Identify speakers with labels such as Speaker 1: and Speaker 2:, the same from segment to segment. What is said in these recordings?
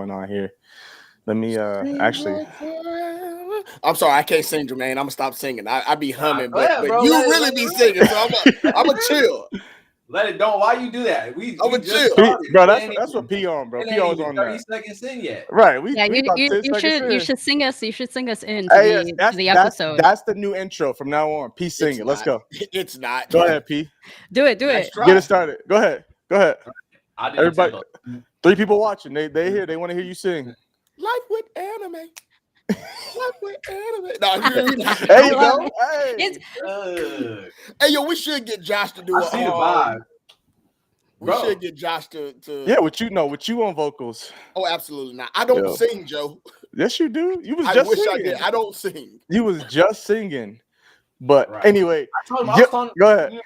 Speaker 1: going on here. Let me actually.
Speaker 2: I'm sorry, I can't sing, Jermaine. I'm gonna stop singing. I be humming, but
Speaker 3: bro,
Speaker 2: you really be singing, so I'm gonna chill.
Speaker 3: Let it don't. Why you do that? We just
Speaker 2: chill.
Speaker 3: started.
Speaker 1: Bro, that's what P on, bro.
Speaker 3: It
Speaker 1: P
Speaker 3: ain't
Speaker 1: on's
Speaker 3: even
Speaker 1: on
Speaker 3: 30
Speaker 1: that.
Speaker 3: seconds in yet.
Speaker 1: Right.
Speaker 4: Yeah,
Speaker 1: we about 10
Speaker 4: you
Speaker 1: seconds in.
Speaker 4: should sing us. You should sing us into
Speaker 1: Hey,
Speaker 4: the episode.
Speaker 1: That's the new intro from now on. P sing it. Let's go.
Speaker 2: It's not.
Speaker 1: Go ahead, P.
Speaker 4: Do it.
Speaker 3: Nice try.
Speaker 1: Get it started. Go ahead.
Speaker 3: I did
Speaker 1: Everybody, 3 people watching. They here. They want to hear you sing.
Speaker 2: Life with anime. Life with anime. No,
Speaker 1: there you go.
Speaker 2: Hey, yo, we should get Josh to do
Speaker 3: I see the vibe.
Speaker 2: We should get Josh to
Speaker 1: Yeah, with you on vocals.
Speaker 2: Oh, absolutely not. I don't sing, Joe.
Speaker 1: Yes, you do. You was
Speaker 2: I
Speaker 1: just
Speaker 2: wish
Speaker 1: singing.
Speaker 2: I did. I don't sing.
Speaker 1: You was just singing. But anyway,
Speaker 3: go
Speaker 1: ahead.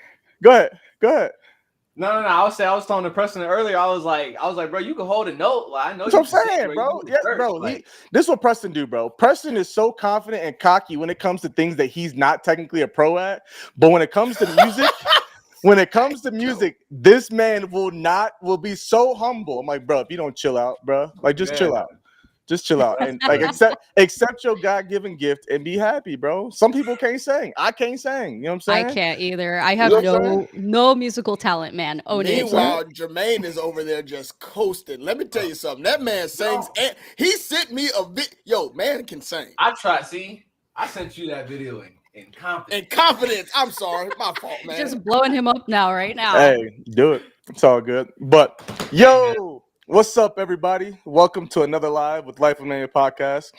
Speaker 3: No. I was telling the person earlier. I was like, bro, you can hold a note. Like, I know.
Speaker 1: That's what I'm saying, bro. Yes, bro. This is what Preston do, bro. Preston is so confident and cocky when it comes to things that he's not technically a pro at. But when it comes to music, this man will be so humble. I'm like, bro, if you don't chill out, bro, like just chill out. Just chill out and like accept your God-given gift and be happy, bro. Some people can't sing. I can't sing. You know what I'm saying?
Speaker 4: I can't either. I have no musical talent, man.
Speaker 2: Meanwhile, Jermaine is over there just coasting. Let me tell you something. That man sings, and he sent me a bit. Yo, man can sing.
Speaker 3: I tried. See, I sent you that video in confidence.
Speaker 2: In confidence. I'm sorry, my fault, man.
Speaker 4: Just blowing him up right now.
Speaker 1: Hey, do it. It's all good. But yo. What's up, everybody? Welcome to another live with Life of Mania podcast.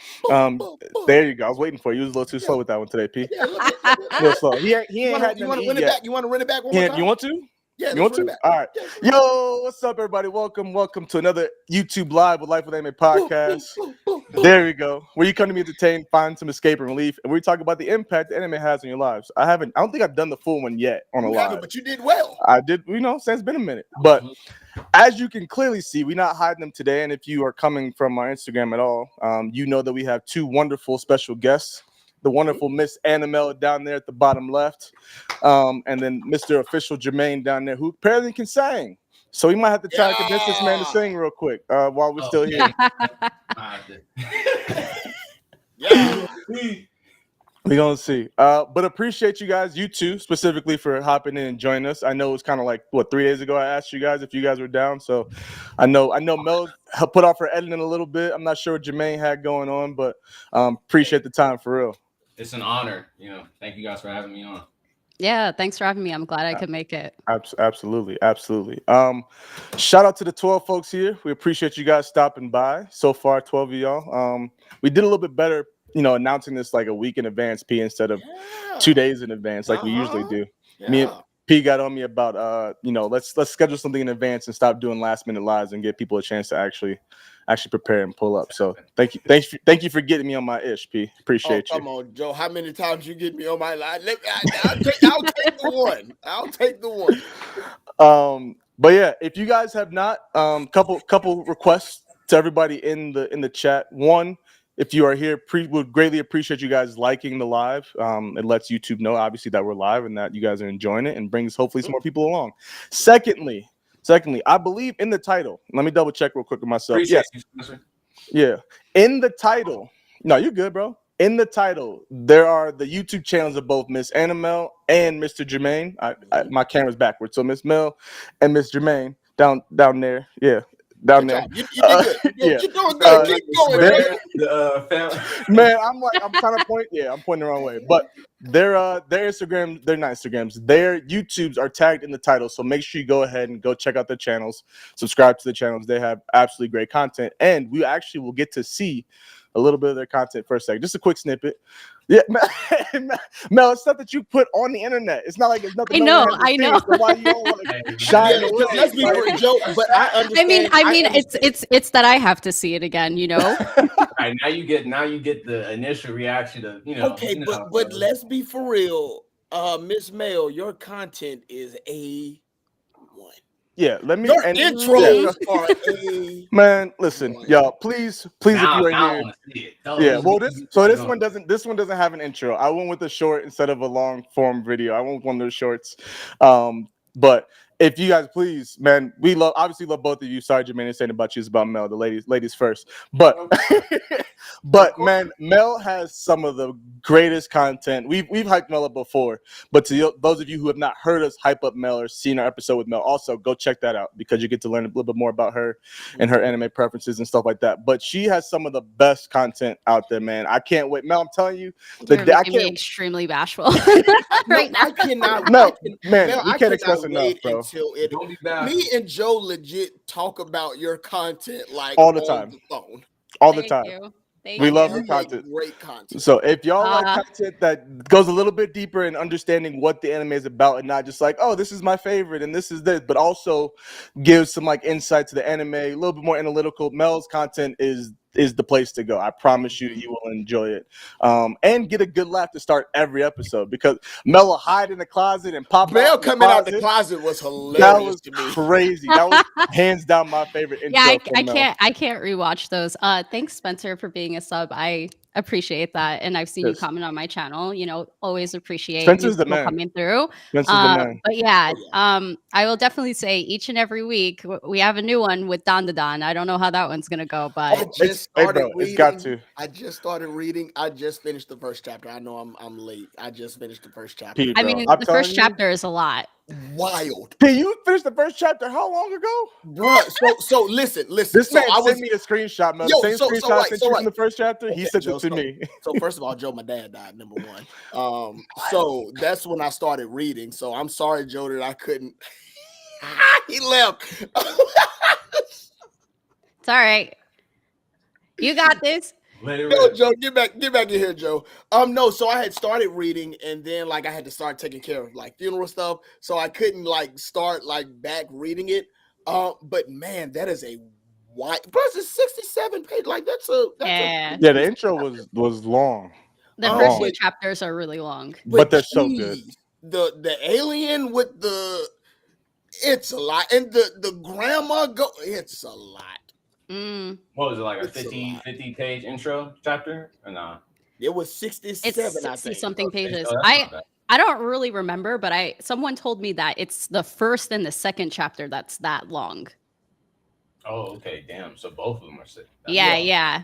Speaker 1: There you go. I was waiting for you. You was a little too slow with that one today, P. A little slow. He ain't had
Speaker 2: you want to run it back? You want to run it back one more time?
Speaker 1: You want to?
Speaker 2: Yeah,
Speaker 1: you want to? All right. Yo, what's up, everybody? Welcome to another YouTube live with Life of Mania podcast. There we go. Where you come to be entertained, find some escape and relief, and we talk about the impact the anime has on your lives. I don't think I've done the full one yet on a live.
Speaker 2: But you did well.
Speaker 1: I did. Since it's been a minute, but. As you can clearly see, we're not hiding them today. And if you are coming from our Instagram at all, you know that we have 2 wonderful special guests. The wonderful Miss Annabelle down there at the bottom left. And then Mr. Official Jermaine down there, who apparently can sing. So we might have to try to convince this man to sing real quick while we're still here. We're going to see. But appreciate you guys, you two, specifically for hopping in and joining us. I know it was kind of like, 3 days ago I asked you guys if you guys were down. So I know Mel put off her editing a little bit. I'm not sure what Jermaine had going on, but appreciate the time for real.
Speaker 3: It's an honor. Thank you guys for having me on.
Speaker 4: Yeah, thanks for having me. I'm glad I could make it.
Speaker 1: Absolutely. Shout out to the 12 folks here. We appreciate you guys stopping by. So far, 12 of y'all. We did a little bit better announcing this like a week in advance, P, instead of 2 days in advance like we usually do. Me and P got on me about let's schedule something in advance and stop doing last minute lives and give people a chance to actually prepare and pull up. So thank you for getting me on my ish, P. Appreciate you.
Speaker 2: Come on, Joe. How many times you get me on my line? I'll take the one.
Speaker 1: But yeah, if you guys have not, couple requests to everybody in the chat. One, if you are here, would greatly appreciate you guys liking the live. It lets YouTube know, obviously, that we're live and that you guys are enjoying it and brings hopefully some more people along. Secondly, I believe in the title. Let me double check real quick with myself. Yeah. In the title. No, you're good, bro. In the title, there are the YouTube channels of both Miss Annabelle and Mr. Jermaine. My camera's backwards. So Miss Mel and Miss Jermaine down there. Yeah. Down there.
Speaker 2: You're doing good. Keep going,
Speaker 1: man. I'm trying to point. Yeah, I'm pointing the wrong way. But their Instagram, they're not Instagrams. Their YouTubes are tagged in the title. So make sure you go ahead and go check out their channels. Subscribe to the channels. They have absolutely great content, and we actually will get to see a little bit of their content for a second. Just a quick snippet. Yeah, Mel, it's stuff that you put on the internet. It's not like it's nothing.
Speaker 4: I know.
Speaker 1: So why you don't want to shine?
Speaker 2: Let's be for a joke, but I understand.
Speaker 4: I mean, it's that I have to see it again.
Speaker 3: All right, now you get the initial reaction of
Speaker 2: Okay, but let's be for real. Miss Mel, your content is A1.
Speaker 1: Yeah, let me.
Speaker 2: Your intros are A.
Speaker 1: Man, listen, y'all. Please, if you are here. Yeah, well, this one doesn't have an intro. I went with a short instead of a long form video. I went with one of those shorts. But if you guys please, man, we obviously love both of you. Sorry, Jermaine, saying about you is about Mel. The ladies first. But but man, Mel has some of the greatest content. We've hyped Mel up before, but to those of you who have not heard us hype up Mel or seen our episode with Mel, also go check that out because you get to learn a little bit more about her and her anime preferences and stuff like that. But she has some of the best content out there, man. I can't wait, Mel. I'm telling you,
Speaker 4: You're making me extremely bashful right now.
Speaker 2: I cannot.
Speaker 1: No, man,
Speaker 2: Mel,
Speaker 1: you
Speaker 2: I
Speaker 1: can't
Speaker 2: cannot
Speaker 1: express enough,
Speaker 2: wait
Speaker 1: bro.
Speaker 2: until it.
Speaker 3: Don't be bad.
Speaker 2: Me and Joe legit talk about your content like
Speaker 1: All the
Speaker 2: on
Speaker 1: time.
Speaker 2: the phone.
Speaker 1: All the
Speaker 4: Thank
Speaker 1: time.
Speaker 4: you. Thank
Speaker 1: We
Speaker 4: you.
Speaker 1: love
Speaker 2: You
Speaker 1: your content.
Speaker 2: make great content.
Speaker 1: So if y'all like content that goes a little bit deeper in understanding what the anime is about and not just like, oh, this is my favorite and this is this, but also gives some like insight to the anime, a little bit more analytical, Mel's content is the place to go. I promise you, you will enjoy it. And get a good laugh to start every episode because Mel will hide in the closet and pop
Speaker 2: Mel
Speaker 1: out
Speaker 2: coming out the closet was hilarious
Speaker 1: That was
Speaker 2: to me.
Speaker 1: crazy. That was hands down my favorite intro.
Speaker 4: Yeah,
Speaker 1: from Mel.
Speaker 4: I can't rewatch those. Thanks, Spencer, for being a sub. I appreciate that, and I've seen you
Speaker 1: Yes.
Speaker 4: comment on my channel. You know, always appreciate
Speaker 1: Spencer's
Speaker 4: you
Speaker 1: the man.
Speaker 4: coming through.
Speaker 1: Spencer's the man.
Speaker 4: But yeah, I will definitely say each and every week we have a new one with Don. I don't know how that one's gonna go, but
Speaker 2: I just started reading.
Speaker 1: It's got to.
Speaker 2: I just started reading. I just finished the first chapter. I know I'm late. I just finished the first chapter.
Speaker 1: Pete,
Speaker 4: I
Speaker 1: bro,
Speaker 4: mean,
Speaker 1: I'm
Speaker 4: the first
Speaker 1: telling you,
Speaker 4: chapter is a lot.
Speaker 2: Wild.
Speaker 1: Hey, you finished the first chapter how long ago?
Speaker 2: Bro, so listen.
Speaker 1: This
Speaker 2: so
Speaker 1: man
Speaker 2: I
Speaker 1: sent me a screenshot, man.
Speaker 2: Yo,
Speaker 1: The same
Speaker 2: so
Speaker 1: screenshot
Speaker 2: right,
Speaker 1: I sent
Speaker 2: so
Speaker 1: you
Speaker 2: right.
Speaker 1: from the first chapter, he
Speaker 2: Okay,
Speaker 1: sent
Speaker 2: Joe,
Speaker 1: it to me.
Speaker 2: So first of all, Joe, my dad died, number one. So that's when I started reading. So I'm sorry, Joe, that I couldn't. He left.
Speaker 4: It's all right. You got this.
Speaker 2: No, Joe, get back in here, Joe. No, so I had started reading, and then like I had to start taking care of like funeral stuff, so I couldn't like start like back reading it. But man, that is a wide. Plus, it's 67 page. Like that's
Speaker 4: Yeah.
Speaker 1: Yeah, the intro was long,
Speaker 4: The
Speaker 2: Oh,
Speaker 4: first
Speaker 2: but-
Speaker 4: few chapters are really long.
Speaker 1: but they're so good.
Speaker 2: geez, The alien with it's a lot, and the grandma it's a lot.
Speaker 4: Mm.
Speaker 3: What was it, like a
Speaker 2: It's a
Speaker 3: 50 page intro chapter or not?
Speaker 2: It was 67.
Speaker 4: It's
Speaker 2: I
Speaker 4: 60
Speaker 2: think.
Speaker 4: something
Speaker 3: Okay,
Speaker 4: pages.
Speaker 3: so that's not bad.
Speaker 4: I don't really remember, but someone told me that it's the first and the second chapter that's that long.
Speaker 3: Oh, okay, damn. So both of them are sick.
Speaker 4: Yeah.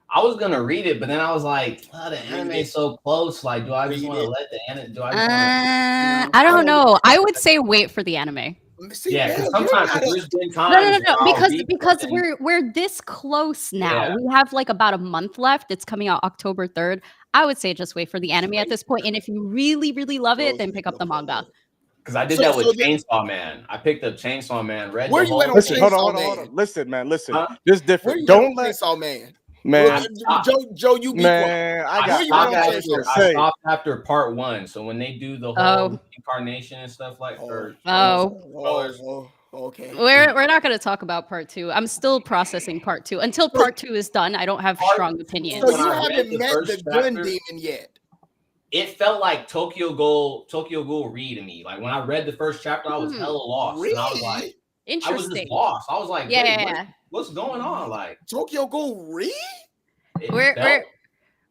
Speaker 3: I was gonna read it, but then I was like, oh, the anime
Speaker 2: it.
Speaker 3: is so close. Like, do I just
Speaker 2: Read
Speaker 3: want to
Speaker 2: it.
Speaker 3: let the anime? Do I just want
Speaker 4: I don't know. I would say wait for the anime.
Speaker 2: See,
Speaker 3: Yeah,
Speaker 2: Mel,
Speaker 3: because
Speaker 2: you're
Speaker 3: sometimes
Speaker 2: not a-
Speaker 3: there's been
Speaker 4: No,
Speaker 3: times where I'll read
Speaker 4: because
Speaker 3: something-
Speaker 4: we're this close now.
Speaker 3: Yeah.
Speaker 4: We have like about a month left. It's coming out October 3rd. I would say just wait for the anime at this point. And if you really, really love it, then pick up the manga.
Speaker 3: Because I did
Speaker 2: So-
Speaker 3: that with
Speaker 2: so the-
Speaker 3: Chainsaw Man. I picked up Chainsaw Man. Read
Speaker 2: Where
Speaker 3: the
Speaker 2: you at
Speaker 3: whole
Speaker 2: on
Speaker 1: Listen,
Speaker 3: thing.
Speaker 1: hold
Speaker 2: Chainsaw
Speaker 1: on.
Speaker 2: Man?
Speaker 1: Listen, man, listen.
Speaker 3: Huh?
Speaker 1: This
Speaker 2: Where
Speaker 1: different.
Speaker 2: you
Speaker 1: Don't
Speaker 2: at,
Speaker 1: let
Speaker 2: Chainsaw Man?
Speaker 1: man,
Speaker 2: Joe, you be quiet.
Speaker 1: man. I
Speaker 3: I
Speaker 1: got
Speaker 3: stopped
Speaker 1: nothing
Speaker 3: after,
Speaker 1: to
Speaker 3: I
Speaker 1: say.
Speaker 3: stopped after part 1. So when they do the whole incarnation and stuff like
Speaker 2: Okay.
Speaker 4: We're not going to talk about part 2. I'm still processing part 2. Until part 2 is done, I don't have strong opinions.
Speaker 2: So
Speaker 3: When
Speaker 2: you
Speaker 3: I read
Speaker 2: haven't
Speaker 3: the
Speaker 2: met
Speaker 3: first
Speaker 2: the gun
Speaker 3: chapter-
Speaker 2: demon yet.
Speaker 3: it felt like Tokyo Ghoul Read to me. Like when I read the first chapter, I was hella lost. And I was like, I was
Speaker 4: Interesting.
Speaker 3: just lost. I was like,
Speaker 4: Yeah,
Speaker 3: wait,
Speaker 4: yeah.
Speaker 3: what's going on? Like
Speaker 2: Tokyo Ghoul Read?
Speaker 3: it
Speaker 4: We're
Speaker 3: felt-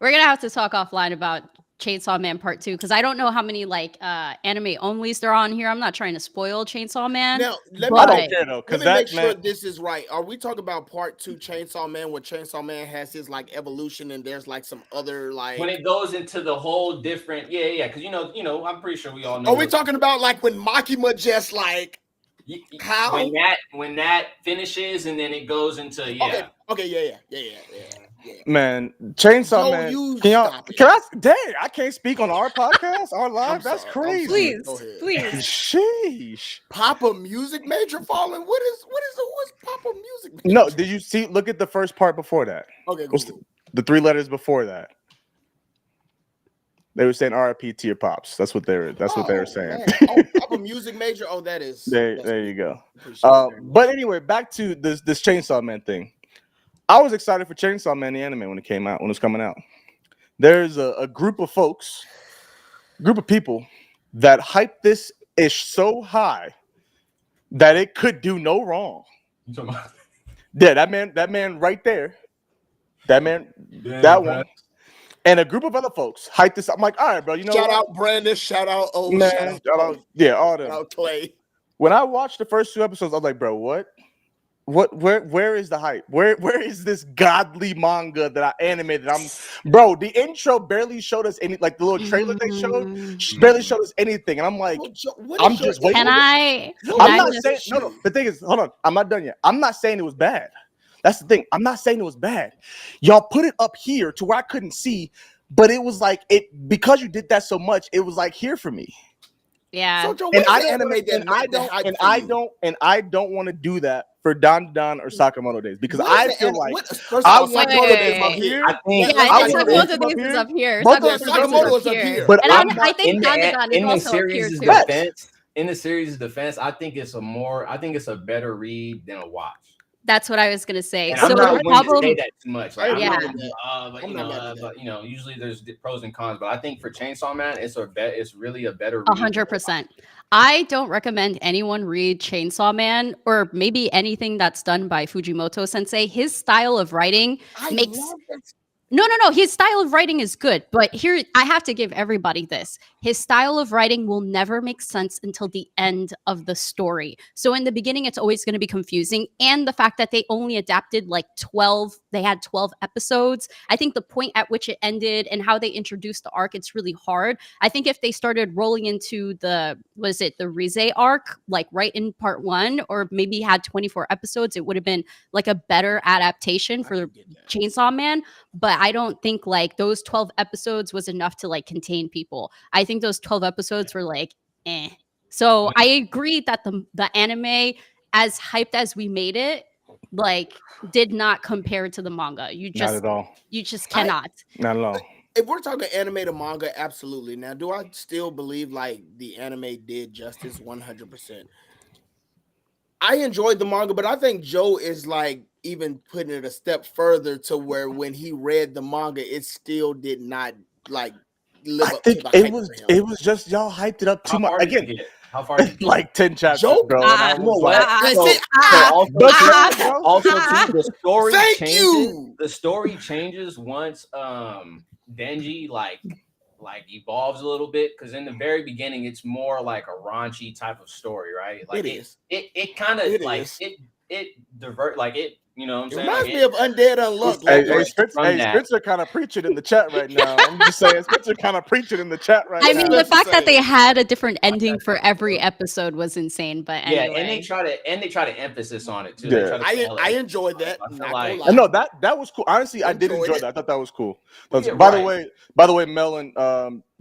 Speaker 4: we're gonna have to talk offline about Chainsaw Man Part 2 because I don't know how many like anime onlys there are on here. I'm not trying to spoil Chainsaw Man.
Speaker 2: Now, let
Speaker 4: But-
Speaker 1: I
Speaker 2: me
Speaker 1: don't care though,
Speaker 2: let
Speaker 1: because
Speaker 2: me make
Speaker 1: that
Speaker 2: sure
Speaker 1: man.
Speaker 2: this is right. Are we talking about part 2 Chainsaw Man where Chainsaw Man has his like evolution and there's like some other like
Speaker 3: when it goes into the whole different, because you know, I'm pretty sure we all know.
Speaker 2: Are we talking about like when Makima just like how?
Speaker 3: when that finishes and then it goes into
Speaker 2: Okay, yeah.
Speaker 1: Man, Chainsaw
Speaker 2: Joe,
Speaker 1: Man.
Speaker 2: you
Speaker 1: Can y'all?
Speaker 2: stop it.
Speaker 1: Can I? Dang, I can't speak on our podcast, our live.
Speaker 2: I'm
Speaker 1: That's
Speaker 2: sorry, I'm
Speaker 1: crazy.
Speaker 2: sorry.
Speaker 4: Please,
Speaker 2: Go ahead.
Speaker 4: please.
Speaker 1: Sheesh.
Speaker 2: Papa Music Major falling. What's Papa Music Major?
Speaker 1: No, did you see? Look at the first part before that.
Speaker 2: Okay,
Speaker 1: What's
Speaker 2: cool.
Speaker 1: the 3 letters before that? They were saying RIP to your pops. That's what they were. That's what they were saying.
Speaker 2: Man. Oh, Papa Music Major. Oh, that is.
Speaker 1: There you go.
Speaker 2: Appreciate it very much.
Speaker 1: But anyway, back to this Chainsaw Man thing. I was excited for Chainsaw Man the anime when it was coming out. There's a group of people that hype this ish so high that it could do no wrong. Yeah, that man right there. That one. And a group of other folks hyped this up. I'm like, all right, bro, you know
Speaker 2: Shout
Speaker 1: what?
Speaker 2: out Brandon. Shout out
Speaker 1: Man,
Speaker 2: shout out
Speaker 1: yeah, all them.
Speaker 2: Shout out Clay.
Speaker 1: When I watched the first 2 episodes, I was like, bro, what? Where is the hype? Where is this godly manga that I animated? Bro, the intro barely showed us any, like the little trailer they showed, barely showed us anything. And I'm like, I'm just waiting.
Speaker 4: Can I
Speaker 1: I'm not
Speaker 4: just
Speaker 1: saying no. The thing is, hold on, I'm not done yet. I'm not saying it was bad. That's the thing. I'm not saying it was bad. Y'all put it up here to where I couldn't see, but it was like it because you did that so much. It was like here for me.
Speaker 4: yeah.
Speaker 2: So Joe, what is the anime
Speaker 1: And I don't want to do that for Don or Sakamoto Days because I feel like
Speaker 2: first of all, Sakamoto is up
Speaker 4: Wait.
Speaker 2: here.
Speaker 3: I think
Speaker 4: Yeah,
Speaker 1: I
Speaker 4: it's
Speaker 1: wanna
Speaker 4: Sakamoto
Speaker 1: put them up
Speaker 4: Days is
Speaker 1: here.
Speaker 4: up here.
Speaker 1: Both of
Speaker 2: Yeah,
Speaker 1: them
Speaker 2: Sakamoto is up here.
Speaker 1: But
Speaker 4: And I think
Speaker 3: in
Speaker 4: Dandadan is
Speaker 3: the
Speaker 4: also up here
Speaker 3: series'
Speaker 4: too.
Speaker 3: defense, in the series' defense, I think it's a better read than a watch.
Speaker 4: That's what I was gonna say.
Speaker 3: And
Speaker 4: So
Speaker 3: I'm not
Speaker 4: the
Speaker 3: willing to
Speaker 4: problem,
Speaker 3: say that too much. Like, I'm
Speaker 4: Yeah.
Speaker 3: not,
Speaker 2: I'm not mad at that.
Speaker 3: but usually there's pros and cons. But I think for Chainsaw Man, it's really a better read.
Speaker 4: 100%. I don't recommend anyone read Chainsaw Man or maybe anything that's done by Fujimoto Sensei. His style of writing makes no. His style of writing is good, but here I have to give everybody this. His style of writing will never make sense until the end of the story. So in the beginning, it's always going to be confusing. And the fact that they only adapted like 12, they had 12 episodes. I think the point at which it ended and how they introduced the arc, it's really hard. I think if they started rolling into the Rize arc, like right in part 1, or maybe had 24 episodes, it would have been like a better adaptation for Chainsaw Man. But I don't think like those 12 episodes was enough to like contain people. I think those 12 episodes were like, eh. So I agree that the anime, as hyped as we made it, like did not compare to the manga. You
Speaker 1: not at all.
Speaker 4: You just cannot.
Speaker 1: Not at all.
Speaker 2: If we're talking anime to manga, absolutely. Now, do I still believe like the anime did justice 100%? I enjoyed the manga, but I think Joe is like even putting it a step further to where when he read the manga, it still did not like live
Speaker 1: I
Speaker 2: up to
Speaker 1: think
Speaker 2: the
Speaker 1: it
Speaker 2: hype
Speaker 1: was
Speaker 2: for him.
Speaker 1: it was just y'all hyped it up too much. Again,
Speaker 3: How far did you get?
Speaker 1: like 10 chapters,
Speaker 2: Joe,
Speaker 1: bro. And I
Speaker 3: You know
Speaker 1: was
Speaker 3: what?
Speaker 1: like,
Speaker 3: Also, too, the story
Speaker 2: Thank
Speaker 3: changes.
Speaker 2: you.
Speaker 3: The story changes once Denji like evolves a little bit, because in the very beginning it's more like a raunchy type of story, right? Like it kind of like it divert, like it, you know what I'm saying?
Speaker 2: Reminds
Speaker 3: Like
Speaker 2: me of Undead Unluck.
Speaker 1: Spencer kind of preaching in the chat right now. I'm just saying, Spencer kind of preaching in the chat right now.
Speaker 4: I mean, the fact that they had a different ending for every episode was insane. But anyway.
Speaker 3: Yeah, and they try to emphasis on it too.
Speaker 1: Yeah.
Speaker 2: I enjoyed that.
Speaker 1: I know that was cool. Honestly, I did enjoy that. I thought that was cool. By the way, Mel and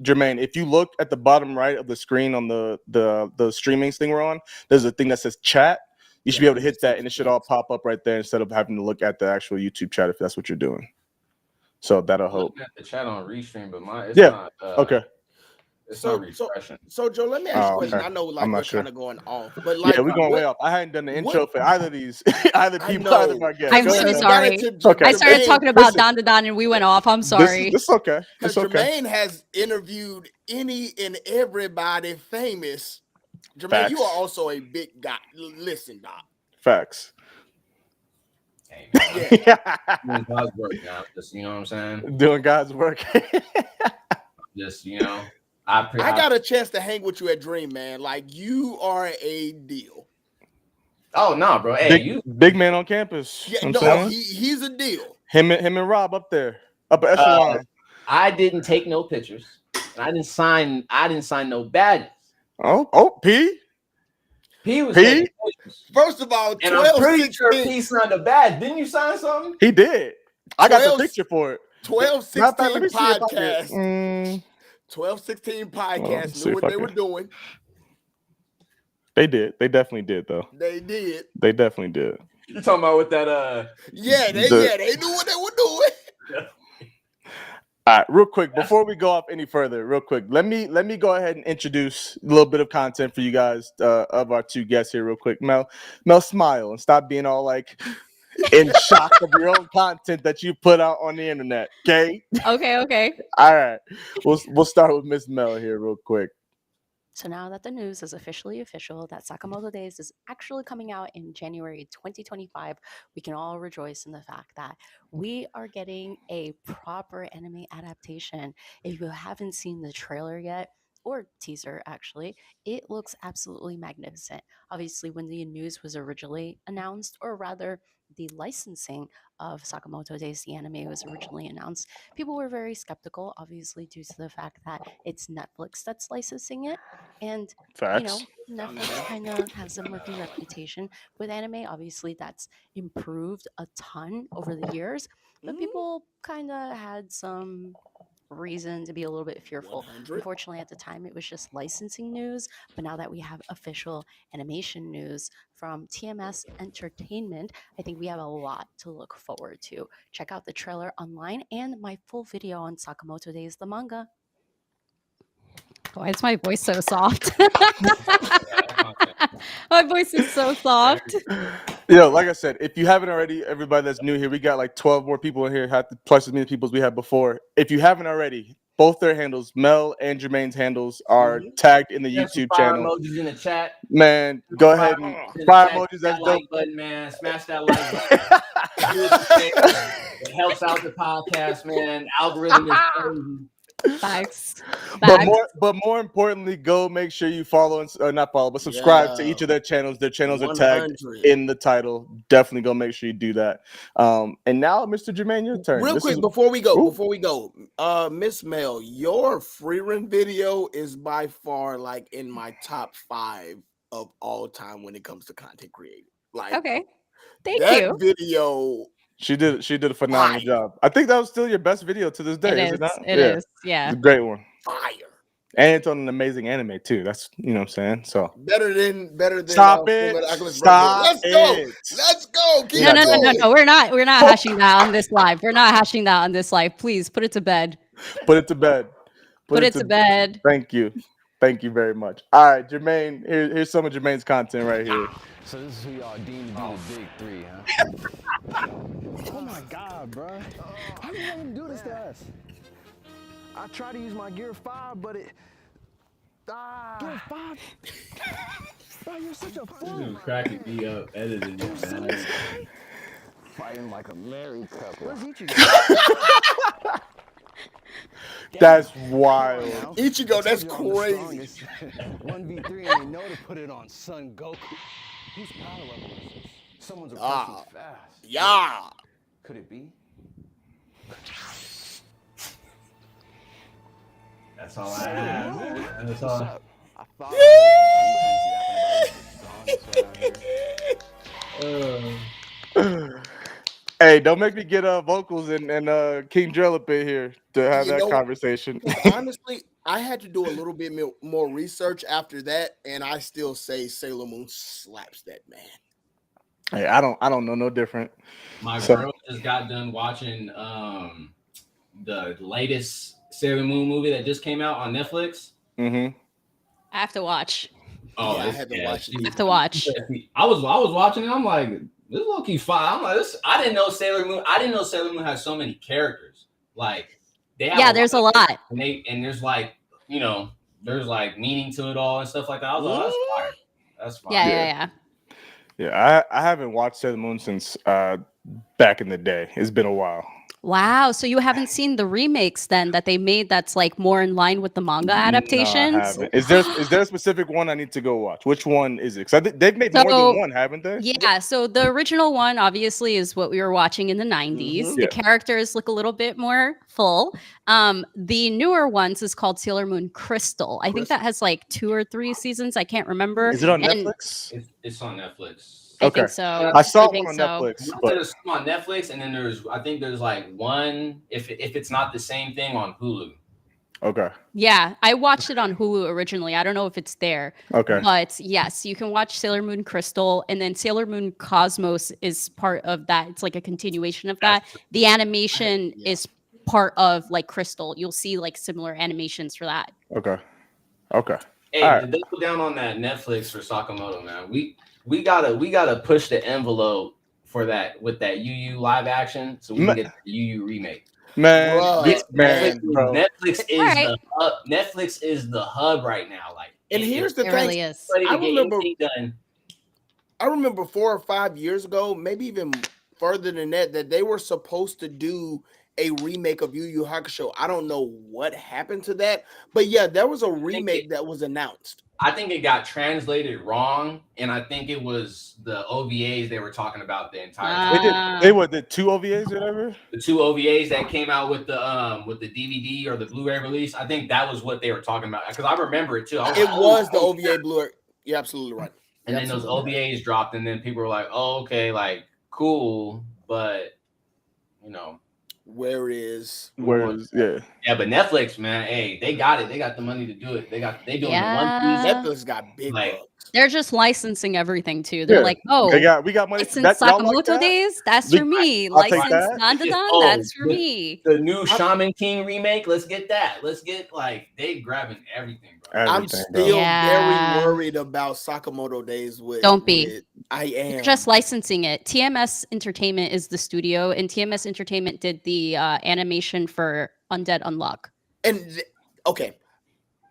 Speaker 1: Jermaine, if you look at the bottom right of the screen on the streaming thing we're on, there's a thing that says chat. You should be able to hit that, and it should all pop up right there instead of having to look at the actual YouTube chat if that's what you're doing. So that'll help.
Speaker 3: At the chat on Restream, but mine,
Speaker 1: not, okay.
Speaker 3: It's not refreshing.
Speaker 2: So Joe, let me ask you a question.
Speaker 1: Okay.
Speaker 2: I know like
Speaker 1: I'm
Speaker 2: we're
Speaker 1: not sure.
Speaker 2: kind of going off, but like
Speaker 1: we're going way off. I hadn't done the intro for either of these, either people, either of our guests.
Speaker 4: I'm so sorry.
Speaker 1: Okay.
Speaker 4: I started talking about Dandadan and we went off. I'm sorry.
Speaker 1: This is okay.
Speaker 2: Because Jermaine has interviewed any and everybody famous. Jermaine,
Speaker 1: Facts.
Speaker 2: you are also a big guy. Listen, Doc.
Speaker 1: Facts.
Speaker 3: Hey, doing God's work now. Just, you know what I'm saying?
Speaker 1: Doing God's work.
Speaker 3: Just, you know, I
Speaker 2: got a chance to hang with you at Dream, man. Like, you are a deal.
Speaker 3: Oh no, bro. Hey,
Speaker 1: big man on campus.
Speaker 2: Yeah, no, he's a deal.
Speaker 1: Him and Rob up there, upper echelon.
Speaker 3: I didn't take no pictures. I didn't sign no badges.
Speaker 1: Oh, P
Speaker 3: was
Speaker 1: P.
Speaker 2: First of all,
Speaker 3: and I'm pretty sure P signed a badge. Didn't you sign something?
Speaker 1: He did. I got the picture for it.
Speaker 2: 1216 podcast. 1216 podcast knew what they were doing.
Speaker 1: They did. They definitely did, though.
Speaker 2: They did.
Speaker 1: They definitely did.
Speaker 3: You're talking about with that
Speaker 2: Yeah, they knew what they were doing.
Speaker 1: All right, real quick, before we go off any further, real quick, let me go ahead and introduce a little bit of content for you guys of our two guests here, real quick. Mel, smile and stop being all like in shock of your own content that you put out on the internet. Okay.
Speaker 4: Okay.
Speaker 1: All right. We'll start with Miss Mel here, real quick.
Speaker 5: So now that the news is officially official that Sakamoto Days is actually coming out in January 2025, we can all rejoice in the fact that we are getting a proper anime adaptation. If you haven't seen the trailer yet, or teaser actually, it looks absolutely magnificent. Obviously, when the news was originally announced, or rather the licensing of Sakamoto Days, the anime, was originally announced, people were very skeptical, obviously, due to the fact that it's Netflix that's licensing it. And, you
Speaker 1: Facts.
Speaker 5: know, Netflix kind of has a murky reputation with anime. Obviously, that's improved a ton over the years, but people kind of had some reason to be a little bit fearful.
Speaker 2: 100.
Speaker 5: Unfortunately, at the time, it was just licensing news. But now that we have official animation news from TMS Entertainment, I think we have a lot to look forward to. Check out the trailer online and my full video on Sakamoto Days, the manga.
Speaker 4: Why is my voice so soft? My voice is so soft.
Speaker 1: Yo, like I said, if you haven't already, everybody that's new here, we got like 12 more people in here, plus as many people as we had before. If you haven't already, both their handles, Mel and Jermaine's handles, are tagged in the YouTube
Speaker 3: fire
Speaker 1: channel.
Speaker 3: emojis in the chat.
Speaker 1: Man, go ahead and fire emojis. That's
Speaker 3: that like
Speaker 1: dope.
Speaker 3: button, man. Smash that like button. It helps out the podcast, man. Algorithm is crazy.
Speaker 4: Facts.
Speaker 1: But more importantly, go make sure you follow or not follow, but subscribe to each of their channels. Their channels are tagged in the title. Definitely go make sure you do that. And now, Mr. Jermaine, your turn.
Speaker 2: Real quick before we go, Miss Mel, your free run video is by far like in my top 5 of all time when it comes to content creating. Like,
Speaker 4: okay, thank
Speaker 2: that
Speaker 4: you.
Speaker 2: video.
Speaker 1: She did a phenomenal job. I think that was still your best video to this day. Is it not?
Speaker 4: It is. Yeah.
Speaker 1: It's a great one.
Speaker 2: Fire.
Speaker 1: And it's on an amazing anime too. That's what I'm saying. So
Speaker 2: better than
Speaker 1: Stop it.
Speaker 2: Let's go. Keep
Speaker 4: No. We're not hashing that on this live. We're not hashing that on this live. Please put it to bed.
Speaker 1: Put it to bed.
Speaker 4: Put it to bed.
Speaker 1: Thank you. Thank you very much. All right, Jermaine, here's some of Jermaine's content right here.
Speaker 6: So this is who y'all deem to be the big three, huh? Oh my God, bro. How do you let him do this to us? I tried to use my Gear 5, but it... Gear 5? Bro, you're such a fool.
Speaker 3: You're cracking me up editing it, man.
Speaker 6: Fighting like a married couple. Where's
Speaker 2: Ichigo?
Speaker 1: That's wild.
Speaker 2: Ichigo, that's crazy.
Speaker 6: 1v3 and they know to put it on Son Goku. Whose power level is this? Someone's approaching fast.
Speaker 2: Yeah.
Speaker 6: Could it be?
Speaker 3: That's all I have. That's all.
Speaker 6: I thought
Speaker 1: Hey, don't make me get vocals and King Drill up in here to have that conversation.
Speaker 2: Honestly, I had to do a little bit more research after that, and I still say Sailor Moon slaps that man.
Speaker 1: Hey, I don't know no different.
Speaker 3: My girl just got done watching the latest Sailor Moon movie that just came out on Netflix.
Speaker 1: Mm-hmm.
Speaker 4: I have to watch.
Speaker 2: Oh, I had to watch it.
Speaker 4: I have to watch.
Speaker 3: I was watching it. I'm like, this is low-key fine. I'm like, this. I didn't know Sailor Moon has so many characters. Like, they have
Speaker 4: there's a lot.
Speaker 3: And there's like, there's like meaning to it all and stuff like that. I was like, oh, that's fire. That's fire.
Speaker 1: Yeah, I haven't watched Sailor Moon since back in the day. It's been a while.
Speaker 4: Wow, so you haven't seen the remakes then that they made that's like more in line with the manga adaptations?
Speaker 1: No, I haven't. Is there a specific one I need to go watch? Which one is it? Because they've made more than one, haven't they?
Speaker 4: Yeah, so the original one obviously is what we were watching in the 90s.
Speaker 2: Mm-hmm.
Speaker 4: The characters look a little bit more full. The newer ones is called Sailor Moon Crystal. I think that has like 2 or 3 seasons. I can't remember.
Speaker 1: Is it on Netflix?
Speaker 3: It's on Netflix.
Speaker 4: I think so.
Speaker 1: I saw one on Netflix.
Speaker 3: There's some on Netflix, and then there's like one if it's not the same thing on Hulu.
Speaker 1: Okay.
Speaker 4: Yeah, I watched it on Hulu originally. I don't know if it's there.
Speaker 1: Okay.
Speaker 4: But yes, you can watch Sailor Moon Crystal, and then Sailor Moon Cosmos is part of that. It's like a continuation of that. The animation is part of like Crystal. You'll see like similar animations for that.
Speaker 1: Okay.
Speaker 3: Hey, double down on that Netflix for Sakamoto, man. We gotta push the envelope for that with that UU live action, so we can get the UU remake.
Speaker 1: Man,
Speaker 3: Netflix is the hub right now. Like,
Speaker 2: and here's the thing:
Speaker 4: really is.
Speaker 2: I remember 4 or 5 years ago, maybe even further than that, that they were supposed to do a remake of Yu Yu Hakusho. I don't know what happened to that, but yeah, there was a remake that was announced.
Speaker 3: I think it got translated wrong, and I think it was the OVAs they were talking about the entire time.
Speaker 1: They did 2 OVAs or whatever?
Speaker 3: The 2 OVAs that came out with the DVD or the Blu-ray release. I think that was what they were talking about, because I remember it too.
Speaker 2: It was the OVA Blu-ray. You're absolutely right.
Speaker 3: And then those OVAs dropped, and then people were like, "Oh, okay, like cool," but you know,
Speaker 2: where is
Speaker 1: yeah.
Speaker 3: Yeah, but Netflix, man, hey, they got it. They got the money to do it. They doing the One Piece.
Speaker 2: Netflix got big bucks.
Speaker 4: They're just licensing everything too. They're like, oh,
Speaker 1: we got money.
Speaker 4: License Sakamoto days, that's for me. License Dandadan, that's for me.
Speaker 3: The new Shaman King remake, let's get that. Let's get they grabbing everything, bro.
Speaker 2: I'm still very worried about Sakamoto days.
Speaker 4: Don't be.
Speaker 2: I am.
Speaker 4: You're just licensing it. TMS Entertainment is the studio, and TMS Entertainment did the animation for Undead Unlock.
Speaker 2: And okay,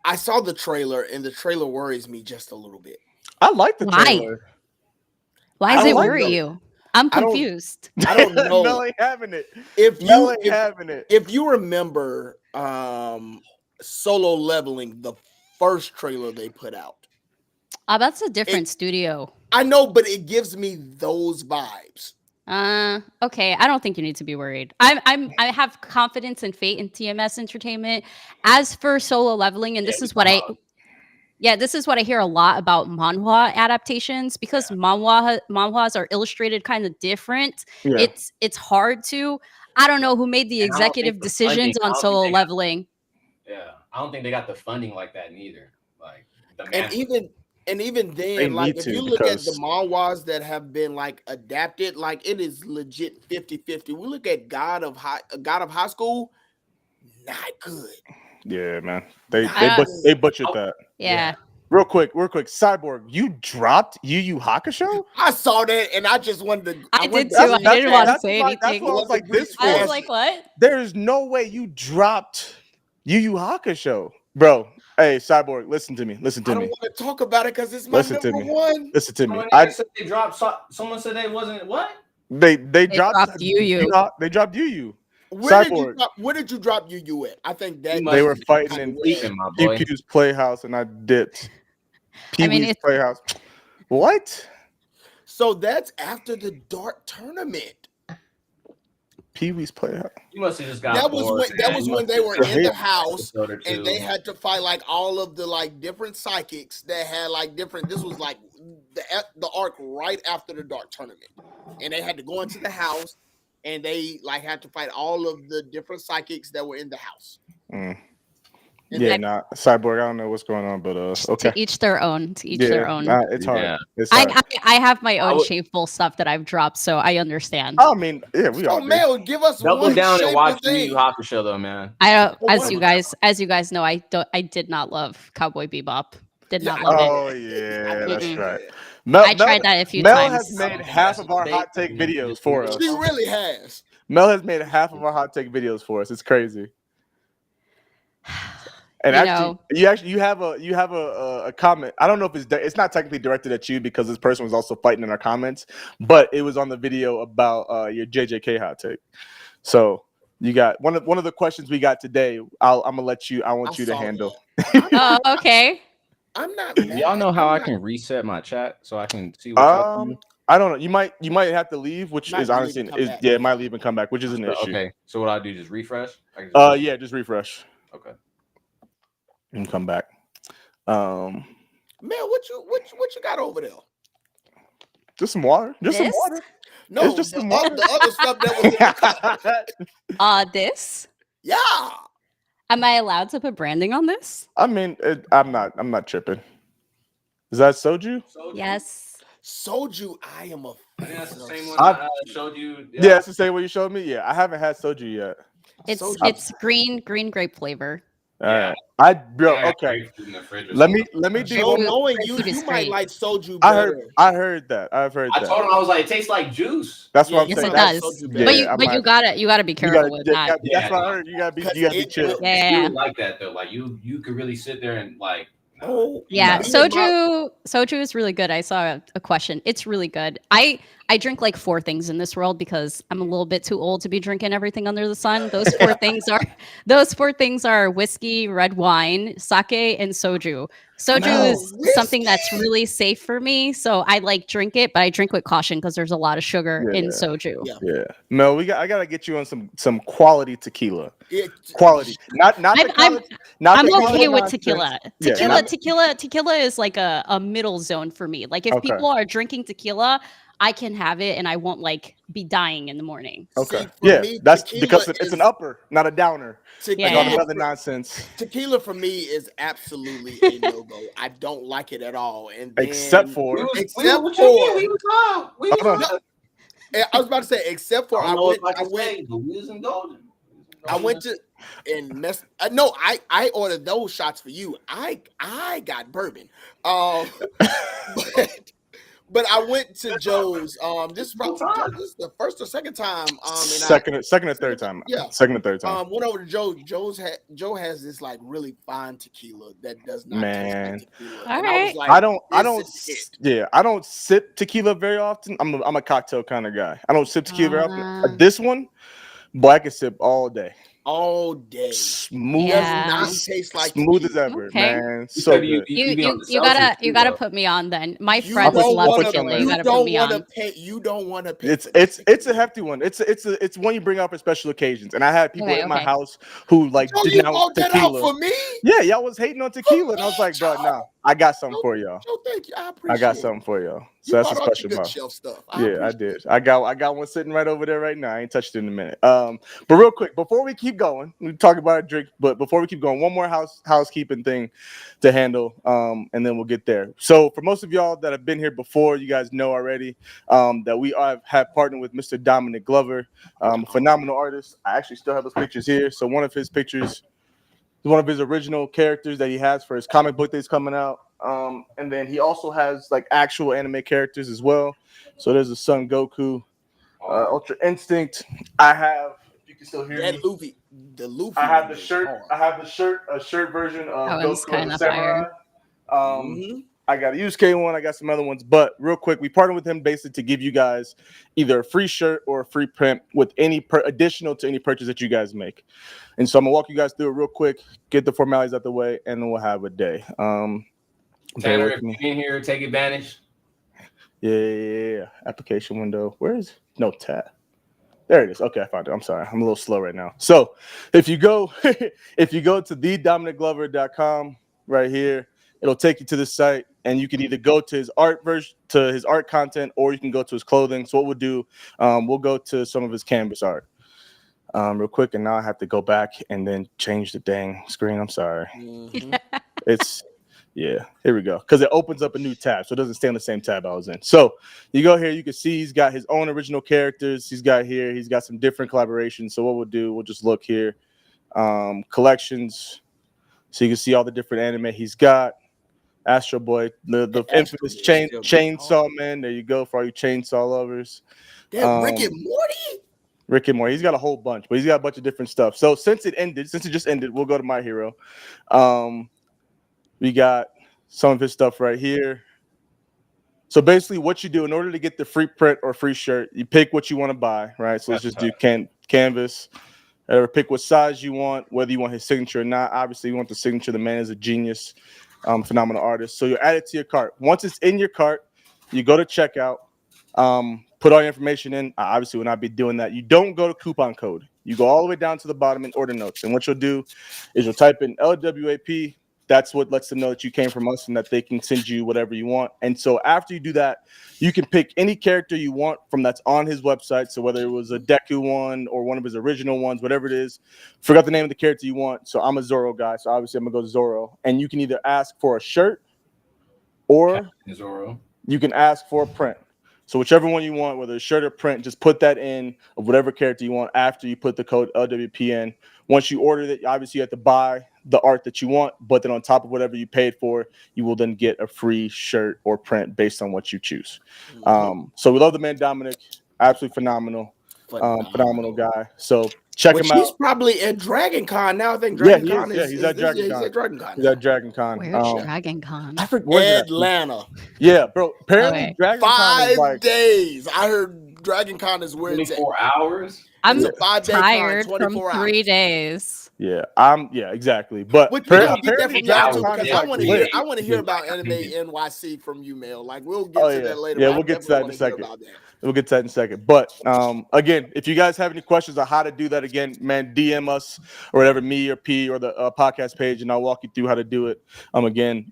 Speaker 2: I saw the trailer, and the trailer worries me just a little bit.
Speaker 1: I like the trailer.
Speaker 4: Why does it worry you? I'm confused.
Speaker 2: I don't know.
Speaker 1: Mel ain't having it.
Speaker 2: If you remember Solo Leveling, the first trailer they put out.
Speaker 4: That's a different studio.
Speaker 2: I know, but it gives me those vibes.
Speaker 4: Okay. I don't think you need to be worried. I have confidence and faith in TMS Entertainment. As for Solo Leveling, and this is what I hear a lot about manhwa adaptations, because manhwas are illustrated kind of different. Yeah. It's hard to. I don't know who made the executive decisions on Solo Leveling.
Speaker 3: Yeah, I don't think they got the funding like that neither. Like
Speaker 2: and even then, like if you look at the manhwas that have been adapted, it is legit 50-50. We look at God of High School, not good.
Speaker 1: Yeah, man. They butchered that.
Speaker 4: Yeah.
Speaker 1: Real quick. Cyborg, you dropped Yu Yu Hakusho?
Speaker 2: I saw that and I just wanted to.
Speaker 4: I did too. I didn't want to say anything.
Speaker 1: That's what I was like, this for.
Speaker 4: I was like, what?
Speaker 1: There is no way you dropped Yu Yu Hakusho. Bro, hey, Cyborg, listen to me. I don't
Speaker 2: want to talk about it because it's my number one.
Speaker 1: Listen to me.
Speaker 3: They dropped. Someone said they wasn't what?
Speaker 1: They dropped
Speaker 4: Yu Yu.
Speaker 1: They dropped Yu Yu.
Speaker 2: Where did you drop Yu Yu at? I think that
Speaker 1: they were fighting in Pee-Pew's Playhouse, and I dipped. Pee-Wee's Playhouse. What?
Speaker 2: So that's after the Dark Tournament.
Speaker 1: Pee-Wee's Playhouse.
Speaker 3: You must have just got
Speaker 2: that was when they were in the house and they had to fight all of the different psychics that had different. This was the arc right after the Dark Tournament, and they had to go into the house and they had to fight all of the different psychics that were in the house.
Speaker 1: Cyborg, I don't know what's going on, but okay.
Speaker 4: To each their own. Their own.
Speaker 1: It's hard.
Speaker 3: Yeah.
Speaker 1: It's hard.
Speaker 4: I have my own shameful stuff that I've dropped, so I understand.
Speaker 1: I mean, yeah, we all.
Speaker 2: Mel, give us
Speaker 3: double down and watch Yu Yu Hakusho though, man.
Speaker 4: As you guys know, I did not love Cowboy Bebop. Did not love it.
Speaker 1: Oh yeah, that's right.
Speaker 4: I tried that a few times.
Speaker 1: Mel has made half of our hot take videos for us.
Speaker 2: She really has.
Speaker 1: Mel has made half of our hot take videos for us. It's crazy. And you have a comment. I don't know if it's not technically directed at you because this person was also fighting in our comments, but it was on the video about your JJK hot take. So you got one of the questions we got today. I'm gonna let you. I want you to handle.
Speaker 4: Oh, okay.
Speaker 2: I'm not.
Speaker 3: Y'all know how I can reset my chat so I can see what y'all do?
Speaker 1: I don't know. You might have to leave, which is honestly it might leave and come back, which is an issue.
Speaker 3: Okay. So what I do, just refresh?
Speaker 1: Yeah, just refresh.
Speaker 3: Okay.
Speaker 1: And come back.
Speaker 2: Man, what you got over there?
Speaker 1: Just some water. Some water.
Speaker 2: No, it's just some water. The other stuff that was in the cup.
Speaker 4: This?
Speaker 2: Yeah.
Speaker 4: Am I allowed to put branding on this?
Speaker 1: I mean, I'm not tripping. Is that soju?
Speaker 4: Yes.
Speaker 2: Soju, I am a fan.
Speaker 3: That's the same one I showed you.
Speaker 1: Yeah, it's the same one you showed me. Yeah, I haven't had soju yet.
Speaker 4: It's green grape flavor.
Speaker 1: All right. Okay. Let me do one.
Speaker 2: Knowing you might like soju better.
Speaker 1: I heard that. I've heard that.
Speaker 3: I told him, I was like, it tastes like juice.
Speaker 1: That's what I'm saying.
Speaker 4: Yes, it does. But you gotta be careful with that.
Speaker 1: That's what I heard. You gotta be chill.
Speaker 4: Yeah.
Speaker 3: You like that though. Like you could really sit there and like.
Speaker 2: Oh
Speaker 4: yeah, soju is really good. I saw a question. It's really good. I I drink like 4 things in this world because I'm a little bit too old to be drinking everything under the sun. Those 4 things are whiskey, red wine, sake, and soju. Soju is something that's really safe for me, so I like drink it, but I drink with caution because there's a lot of sugar in soju.
Speaker 1: Yeah. Mel, I gotta get you on some quality tequila. Quality, not
Speaker 4: I'm okay with
Speaker 1: nonsense.
Speaker 4: tequila. Tequila is like a middle zone for me. Like if people are drinking tequila, I can have it and I won't like be dying in the morning.
Speaker 1: Okay. Me, that's because it's an upper, not a downer. Like all the other nonsense.
Speaker 2: Tequila for me is absolutely a no-go. I don't like it at all. And then,
Speaker 1: except for
Speaker 2: I was about to say, except for I went to and messed. No, I ordered those shots for you. I got bourbon. But I went to Joe's. This is the first or second time.
Speaker 1: Second or third time.
Speaker 2: Yeah,
Speaker 1: second or third time.
Speaker 2: Went over to Joe. Joe has this like really fine tequila that does not taste like tequila.
Speaker 4: All right.
Speaker 1: I don't sip tequila very often. I'm a cocktail kind of guy. I don't sip tequila very often. This one, boy, I can sip all day.
Speaker 2: All day.
Speaker 1: Smooth.
Speaker 2: Does not taste like
Speaker 1: smooth as ever, man. So good.
Speaker 4: You gotta put me on then. My friends love tequila. You gotta put me on.
Speaker 2: You don't want to pay.
Speaker 1: It's a hefty one. It's one you bring up for special occasions. And I had people in my house who like denounce tequila. That out for me? Yeah, y'all was hating on tequila, and I was like, bro, nah, I got something for y'all.
Speaker 2: Thank you. I appreciate.
Speaker 1: I got something for y'all. So that's a special
Speaker 2: good shelf stuff.
Speaker 1: I did. I got one sitting right over there right now. I ain't touched it in a minute. But real quick, before we keep going, we talk about a drink. But before we keep going, one more housekeeping thing to handle, and then we'll get there. So for most of y'all that have been here before, you guys know already that we have partnered with Mr. Dominic Glover, phenomenal artist. I actually still have those pictures here. So one of his pictures is one of his original characters that he has for his comic book that's coming out. And then he also has like actual anime characters as well. So there's a Son Goku, Ultra Instinct. I have, if you can still hear me,
Speaker 2: Luffy. The Luffy.
Speaker 1: I have the shirt. A shirt version of Goku the Samurai. I got a Yusuke one. I got some other ones. But real quick, we partnered with him basically to give you guys either a free shirt or a free print with any additional to any purchase that you guys make. And so I'm gonna walk you guys through it real quick, get the formalities out the way, and then we'll have a day.
Speaker 3: Tanner, if you're in here, take advantage.
Speaker 1: Yeah. Application window. Where is no tab? There it is. Okay, I found it. I'm sorry. I'm a little slow right now. So if you go to thedominicglover.com right here, it'll take you to the site, and you can either go to his art version, to his art content, or you can go to his clothing. So what we'll do, we'll go to some of his canvas art real quick, and now I have to go back and then change the dang screen. I'm sorry. Yeah, here we go. Because it opens up a new tab, so it doesn't stay on the same tab I was in. So you go here, you can see he's got his own original characters. He's got some different collaborations. So what we'll do, we'll just look here, collections. So you can see all the different anime he's got. Astro Boy, the infamous Chainsaw Man. There you go for all you chainsaw lovers.
Speaker 2: Rick and Morty.
Speaker 1: Rick and Morty. He's got a whole bunch, but he's got a bunch of different stuff. So since it just ended, we'll go to My Hero. We got some of his stuff right here. So basically what you do in order to get the free print or free shirt, you pick what you want to buy, right? So let's just do canvas. Or pick what size you want, whether you want his signature or not. Obviously, you want the signature. The man is a genius, phenomenal artist. So you add it to your cart. Once it's in your cart, you go to checkout, put all your information in. I obviously will not be doing that. You don't go to coupon code. You go all the way down to the bottom in order notes. And what you'll do is you'll type in LWAP. That's what lets them know that you came from us and that they can send you whatever you want. And so after you do that, you can pick any character you want from that's on his website. So whether it was a Deku one or one of his original ones, whatever it is, forgot the name of the character you want. So I'm a Zoro guy. So obviously I'm going to go Zoro. And you can either ask for a shirt or you can ask for a print. So whichever one you want, whether it's shirt or print, just put that in of whatever character you want after you put the code LWPN. Once you order it, obviously you have to buy the art that you want, but then on top of whatever you paid for, you will then get a free shirt or print based on what you choose. So we love the man Dominic, absolutely phenomenal guy. So Check him out.
Speaker 2: He's probably at Dragon Con now. I think
Speaker 1: Yeah,
Speaker 2: Dragon Con is.
Speaker 1: He's at Dragon Con.
Speaker 2: He's at Dragon Con.
Speaker 1: He's at Dragon Con.
Speaker 4: Where's Dragon Con?
Speaker 1: I forget. Where's
Speaker 2: Atlanta.
Speaker 1: Yeah, bro. Apparently,
Speaker 4: Okay.
Speaker 1: Dragon Con is
Speaker 2: 5 days. I heard Dragon Con is where it's at.
Speaker 3: 24 hours.
Speaker 4: I'm
Speaker 2: a 5-day
Speaker 4: tired
Speaker 2: con,
Speaker 4: from
Speaker 2: 24
Speaker 4: 3
Speaker 2: hours.
Speaker 4: days.
Speaker 1: Yeah, exactly. But
Speaker 2: Which
Speaker 1: apparently,
Speaker 2: get that from
Speaker 1: Dragon
Speaker 2: y'all,
Speaker 1: Con
Speaker 2: because
Speaker 1: is
Speaker 2: I
Speaker 1: like
Speaker 2: want to
Speaker 1: lit.
Speaker 2: hear. I want to hear about Anime NYC from you, Mel. Like we'll get to that later.
Speaker 1: Yeah,
Speaker 2: but I
Speaker 1: we'll get to that in a
Speaker 2: definitely wanna
Speaker 1: second.
Speaker 2: hear about that.
Speaker 1: We'll get to that in a second. But again, if you guys have any questions on how to do that, again, man, DM us or whatever, me or P or the podcast page, and I'll walk you through how to do it. Again,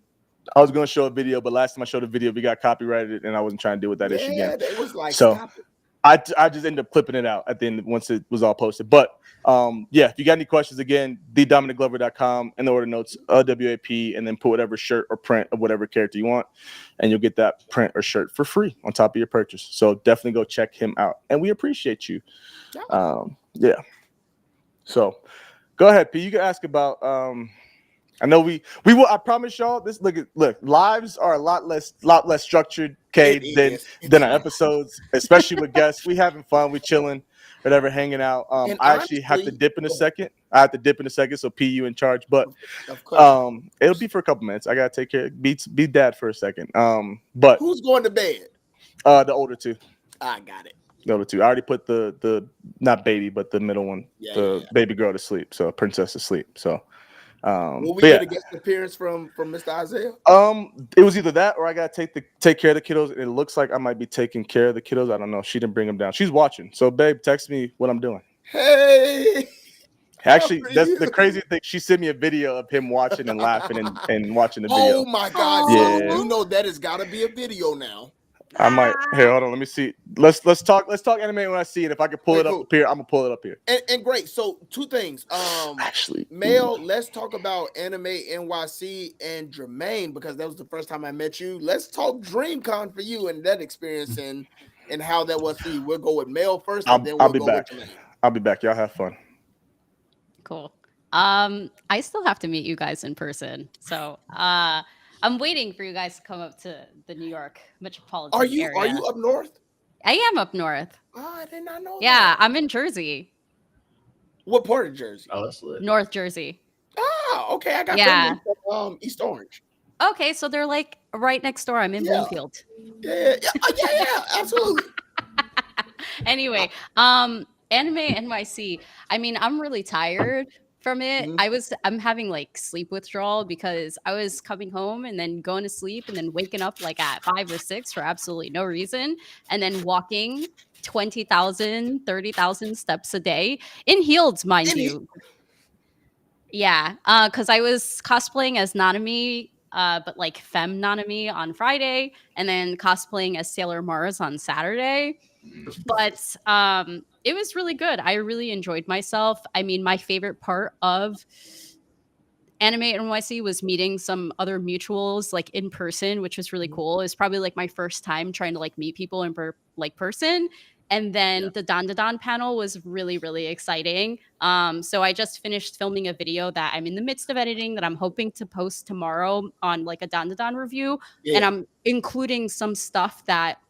Speaker 1: I was going to show a video, but last time I showed a video, we got copyrighted, and I wasn't trying to deal with that issue again.
Speaker 2: Yeah, it was like
Speaker 1: so.
Speaker 2: Stop it.
Speaker 1: I just ended up clipping it out at the end once it was all posted. But if you got any questions, again, thedominantglover.com in the order notes, WAP, and then put whatever shirt or print of whatever character you want, and you'll get that print or shirt for free on top of your purchase. So definitely go check him out, and we appreciate you. Yeah. So go ahead, P. You can ask about. I know we will. I promise y'all. This look. Lives are a lot less structured, than our episodes, especially with guests. We having fun. We chilling, whatever, hanging out. I actually have to dip in a second. So P, you in charge, but it'll be for a couple minutes. I gotta take care. Be dad for a second. But
Speaker 2: who's going to bed?
Speaker 1: The older two.
Speaker 2: I got it.
Speaker 1: The older two. I already put the not baby, but the middle one, baby girl to sleep. So princess to sleep. So.
Speaker 2: Will we get a guest appearance from Mr. Isaiah?
Speaker 1: It was either that or I gotta take care of the kiddos. It looks like I might be taking care of the kiddos. I don't know. She didn't bring them down. She's watching. So, babe, text me what I'm doing.
Speaker 2: Hey.
Speaker 1: Actually, that's the crazy thing. She sent me a video of him watching and laughing and watching the video.
Speaker 2: Oh my God!
Speaker 1: Yeah.
Speaker 2: So you know that has got to be a video now.
Speaker 1: I might. Here, hold on. Let me see. Let's talk anime when I see it. If I can pull it up here, I'm gonna pull it up here.
Speaker 2: And great. So 2 things.
Speaker 1: Actually,
Speaker 2: Mel, let's talk about Anime NYC and Jermaine, because that was the first time I met you. Let's talk DreamCon for you and that experience and how that was for you. We'll go with Mel first, and then we'll go with Jermaine.
Speaker 1: I'll be back. Y'all have fun.
Speaker 4: Cool. I still have to meet you guys in person. So I'm waiting for you guys to come up to the New York metropolitan area.
Speaker 2: Are you up north?
Speaker 4: I am up north.
Speaker 2: Oh, I did not know that.
Speaker 4: Yeah, I'm in Jersey.
Speaker 2: What part of Jersey?
Speaker 3: Oh, that's lit.
Speaker 4: North Jersey.
Speaker 2: Oh, okay. I got family from East Orange.
Speaker 4: Okay, so they're like right next door. I'm in Bloomfield.
Speaker 2: Yeah, absolutely.
Speaker 4: Anyway, Anime NYC. I mean, I'm really tired from it. I'm having like sleep withdrawal because I was coming home and then going to sleep and then waking up like at 5 or 6 for absolutely no reason, and then walking 20,000, 30,000 steps a day in heels, mind you. Yeah, because I was cosplaying as Nanami, but like femme Nanami on Friday, and then cosplaying as Sailor Mars on Saturday. But it was really good. I really enjoyed myself. I mean, my favorite part of Anime NYC was meeting some other mutuals like in person, which was really cool. It was probably like my first time trying to like meet people in person. And then the Dandadan panel was really, really exciting. So I just finished filming a video that I'm in the midst of editing that I'm hoping to post tomorrow on like a Dandadan review. Yeah. And I'm including some stuff that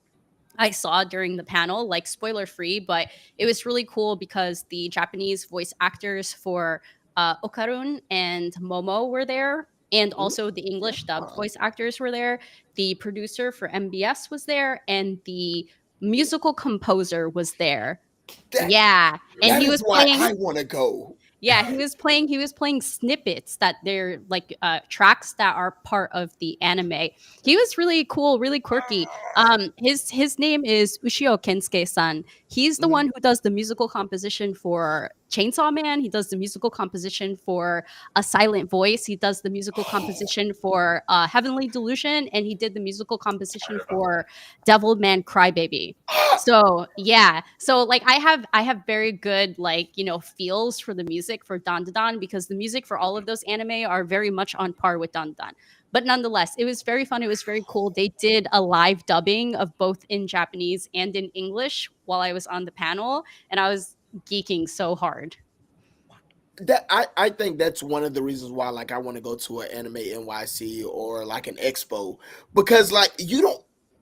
Speaker 4: I saw during the panel, like spoiler free, but it was really cool because the Japanese voice actors for Okarun and Momo were there. And also the English dubbed voice actors were there. The producer for MBS was there. And the musical composer was there. And he was playing.
Speaker 2: I want to go.
Speaker 4: Yeah, he was playing snippets that they're like tracks that are part of the anime. He was really cool, really quirky. His name is Ushio Kensuke-san. He's the one who does the musical composition for Chainsaw Man. He does the musical composition for A Silent Voice. He does the musical composition for Heavenly Delusion, and he did the musical composition for Devilman Crybaby. So yeah, so like I have very good like feels for the music for Dandadan because the music for all of those anime are very much on par with Dandadan. But nonetheless, it was very fun. It was very cool. They did a live dubbing of both in Japanese and in English while I was on the panel, and I was geeking so hard.
Speaker 2: That I think that's one of the reasons why I want to go to an Anime NYC or like an expo, because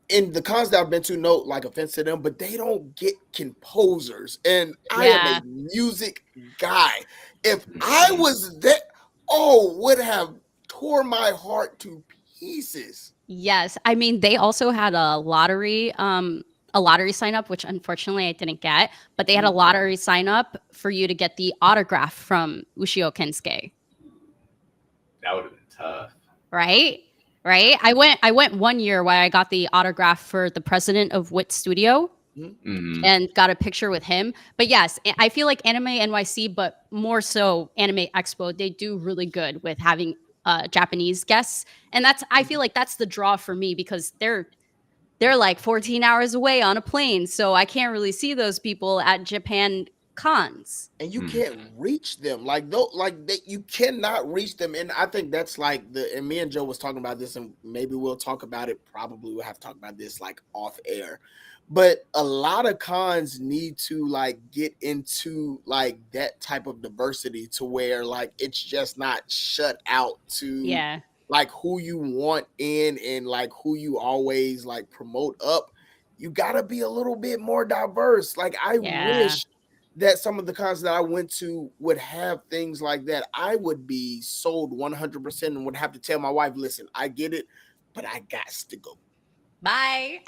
Speaker 2: in the cons that I've been to, no like offense to them, but they don't get composers. And I am
Speaker 4: Yeah.
Speaker 2: a music guy. If I was that, would have tore my heart to pieces.
Speaker 4: Yes. I mean, they also had a lottery sign up, which unfortunately I didn't get, but they had a lottery sign up for you to get the autograph from Ushio Kensuke.
Speaker 3: That would have been tough.
Speaker 4: Right? Right? I went 1 year where I got the autograph for the president of Wit Studio and got a picture with him. But yes, I feel like Anime NYC, but more so Anime Expo, they do really good with having Japanese guests. And I feel like that's the draw for me because they're like 14 hours away on a plane. So I can't really see those people at Japan cons.
Speaker 2: And you can't reach them you cannot reach them. And I think that's like and me and Joe was talking about this, and maybe we'll talk about it. Probably we'll have to talk about this like off air. But a lot of cons need to like get into like that type of diversity to where like it's just not shut out to like who you want in and like who you always like promote up. You gotta be a little bit more diverse. Like I wish that some of the cons that I went to would have things like that. I would be sold 100% and would have to tell my wife, listen, I get it, but I got to go.
Speaker 4: Bye.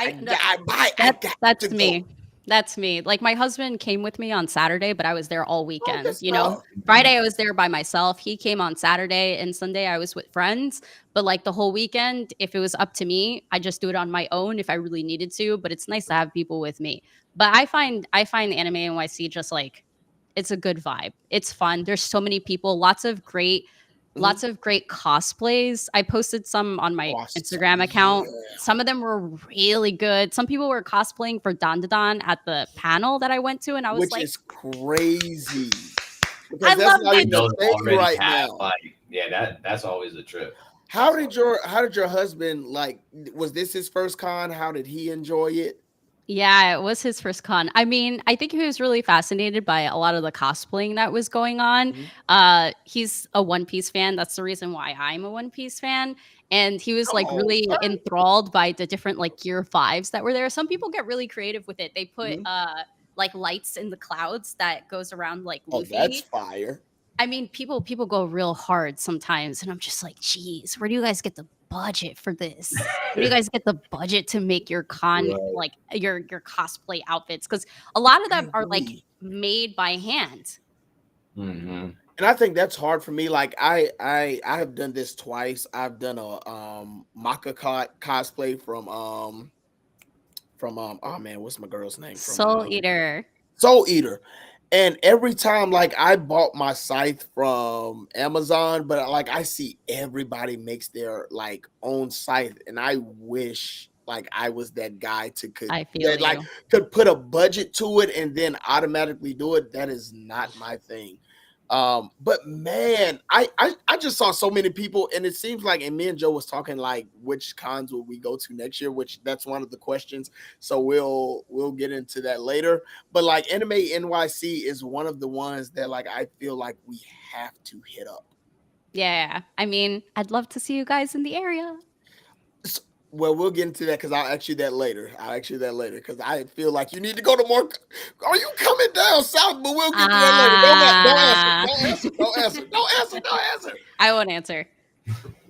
Speaker 2: That's
Speaker 4: me. That's me. Like my husband came with me on Saturday, but I was there all weekend.
Speaker 2: Tough.
Speaker 4: Friday I was there by myself. He came on Saturday, and Sunday I was with friends. But like the whole weekend, if it was up to me, I just do it on my own if I really needed to. But it's nice to have people with me. But I find Anime NYC just like it's a good vibe. It's fun. There's so many people, lots of great cosplays. I posted some on my Instagram account. Some of them were really good. Some people were cosplaying for Dandadan at the panel that I went to, and I was
Speaker 2: which
Speaker 4: like,
Speaker 2: is crazy.
Speaker 4: I love
Speaker 2: it right now.
Speaker 3: Like, that's always a trip.
Speaker 2: How did your husband like? Was this his first con? How did he enjoy it?
Speaker 4: Yeah, it was his first con. I mean, I think he was really fascinated by a lot of the cosplaying that was going on. He's a One Piece fan. That's the reason why I'm a One Piece fan. And he was like really enthralled by the different like Gear 5s that were there. Some people get really creative with it. They put like lights in the clouds that goes around like Luffy.
Speaker 2: Oh, that's fire.
Speaker 4: I mean, people go real hard sometimes, and I'm just like, geez, where do you guys get the budget for this? Where do you guys get the budget to make your like your cosplay outfits? Because a lot of them are like made by hand.
Speaker 2: And I think that's hard for me. Like I have done this twice. I've done a Maka cosplay from oh man, what's my girl's name?
Speaker 4: Soul Eater.
Speaker 2: And every time, like I bought my scythe from Amazon, but like I see everybody makes their like own scythe, and I wish like I was that guy could put a budget to it and then automatically do it. That is not my thing. But man, I just saw so many people, and it seems like, and me and Joe was talking like which cons will we go to next year, which that's one of the questions. So we'll get into that later. But like Anime NYC is one of the ones that like I feel like we have to hit up.
Speaker 4: Yeah, I mean, I'd love to see you guys in the area.
Speaker 2: Well, we'll get into that because I'll ask you that later. Because I feel like you need to go to more. Are you coming down south? But we'll get to that later. Don't answer.
Speaker 4: I won't answer.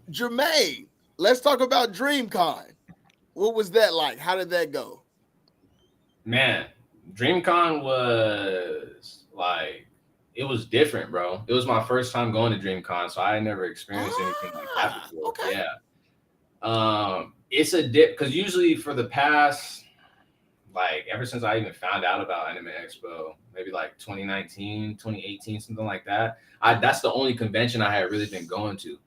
Speaker 2: Jermaine, let's talk about DreamCon. What was that like? How did that go?
Speaker 3: Man, DreamCon was like, it was different, bro. It was my first time going to DreamCon, so I had never experienced anything like that before.
Speaker 2: Okay.
Speaker 3: Yeah. It's a dip because usually for the past, like ever since I even found out about Anime Expo, maybe like 2019, 2018, something like that. That's the only convention I had really been going to.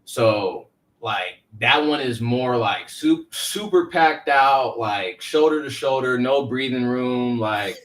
Speaker 3: So like that one is more like super packed out, like shoulder to shoulder, no breathing room, like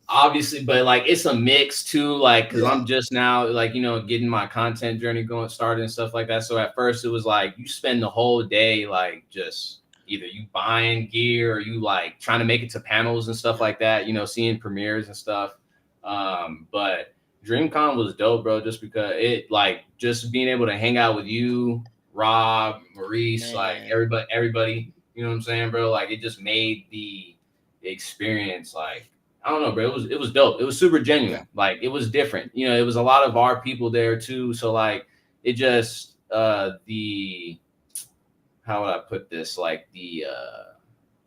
Speaker 3: obviously, but like it's a mix too, like because I'm just now like getting my content journey started and stuff like that. So at first it was like you spend the whole day like just either you buying gear or you like trying to make it to panels and stuff like that, seeing premieres and stuff. But DreamCon was dope, bro, just because it like just being able to hang out with you, Rob, Maurice, like everybody You know what I'm saying, bro? Like it just made the experience like I don't know, bro. It was dope. It was super genuine.
Speaker 2: Yeah.
Speaker 3: Like it was different. You know, it was a lot of our people there too. So like it just the how would I put this? Like the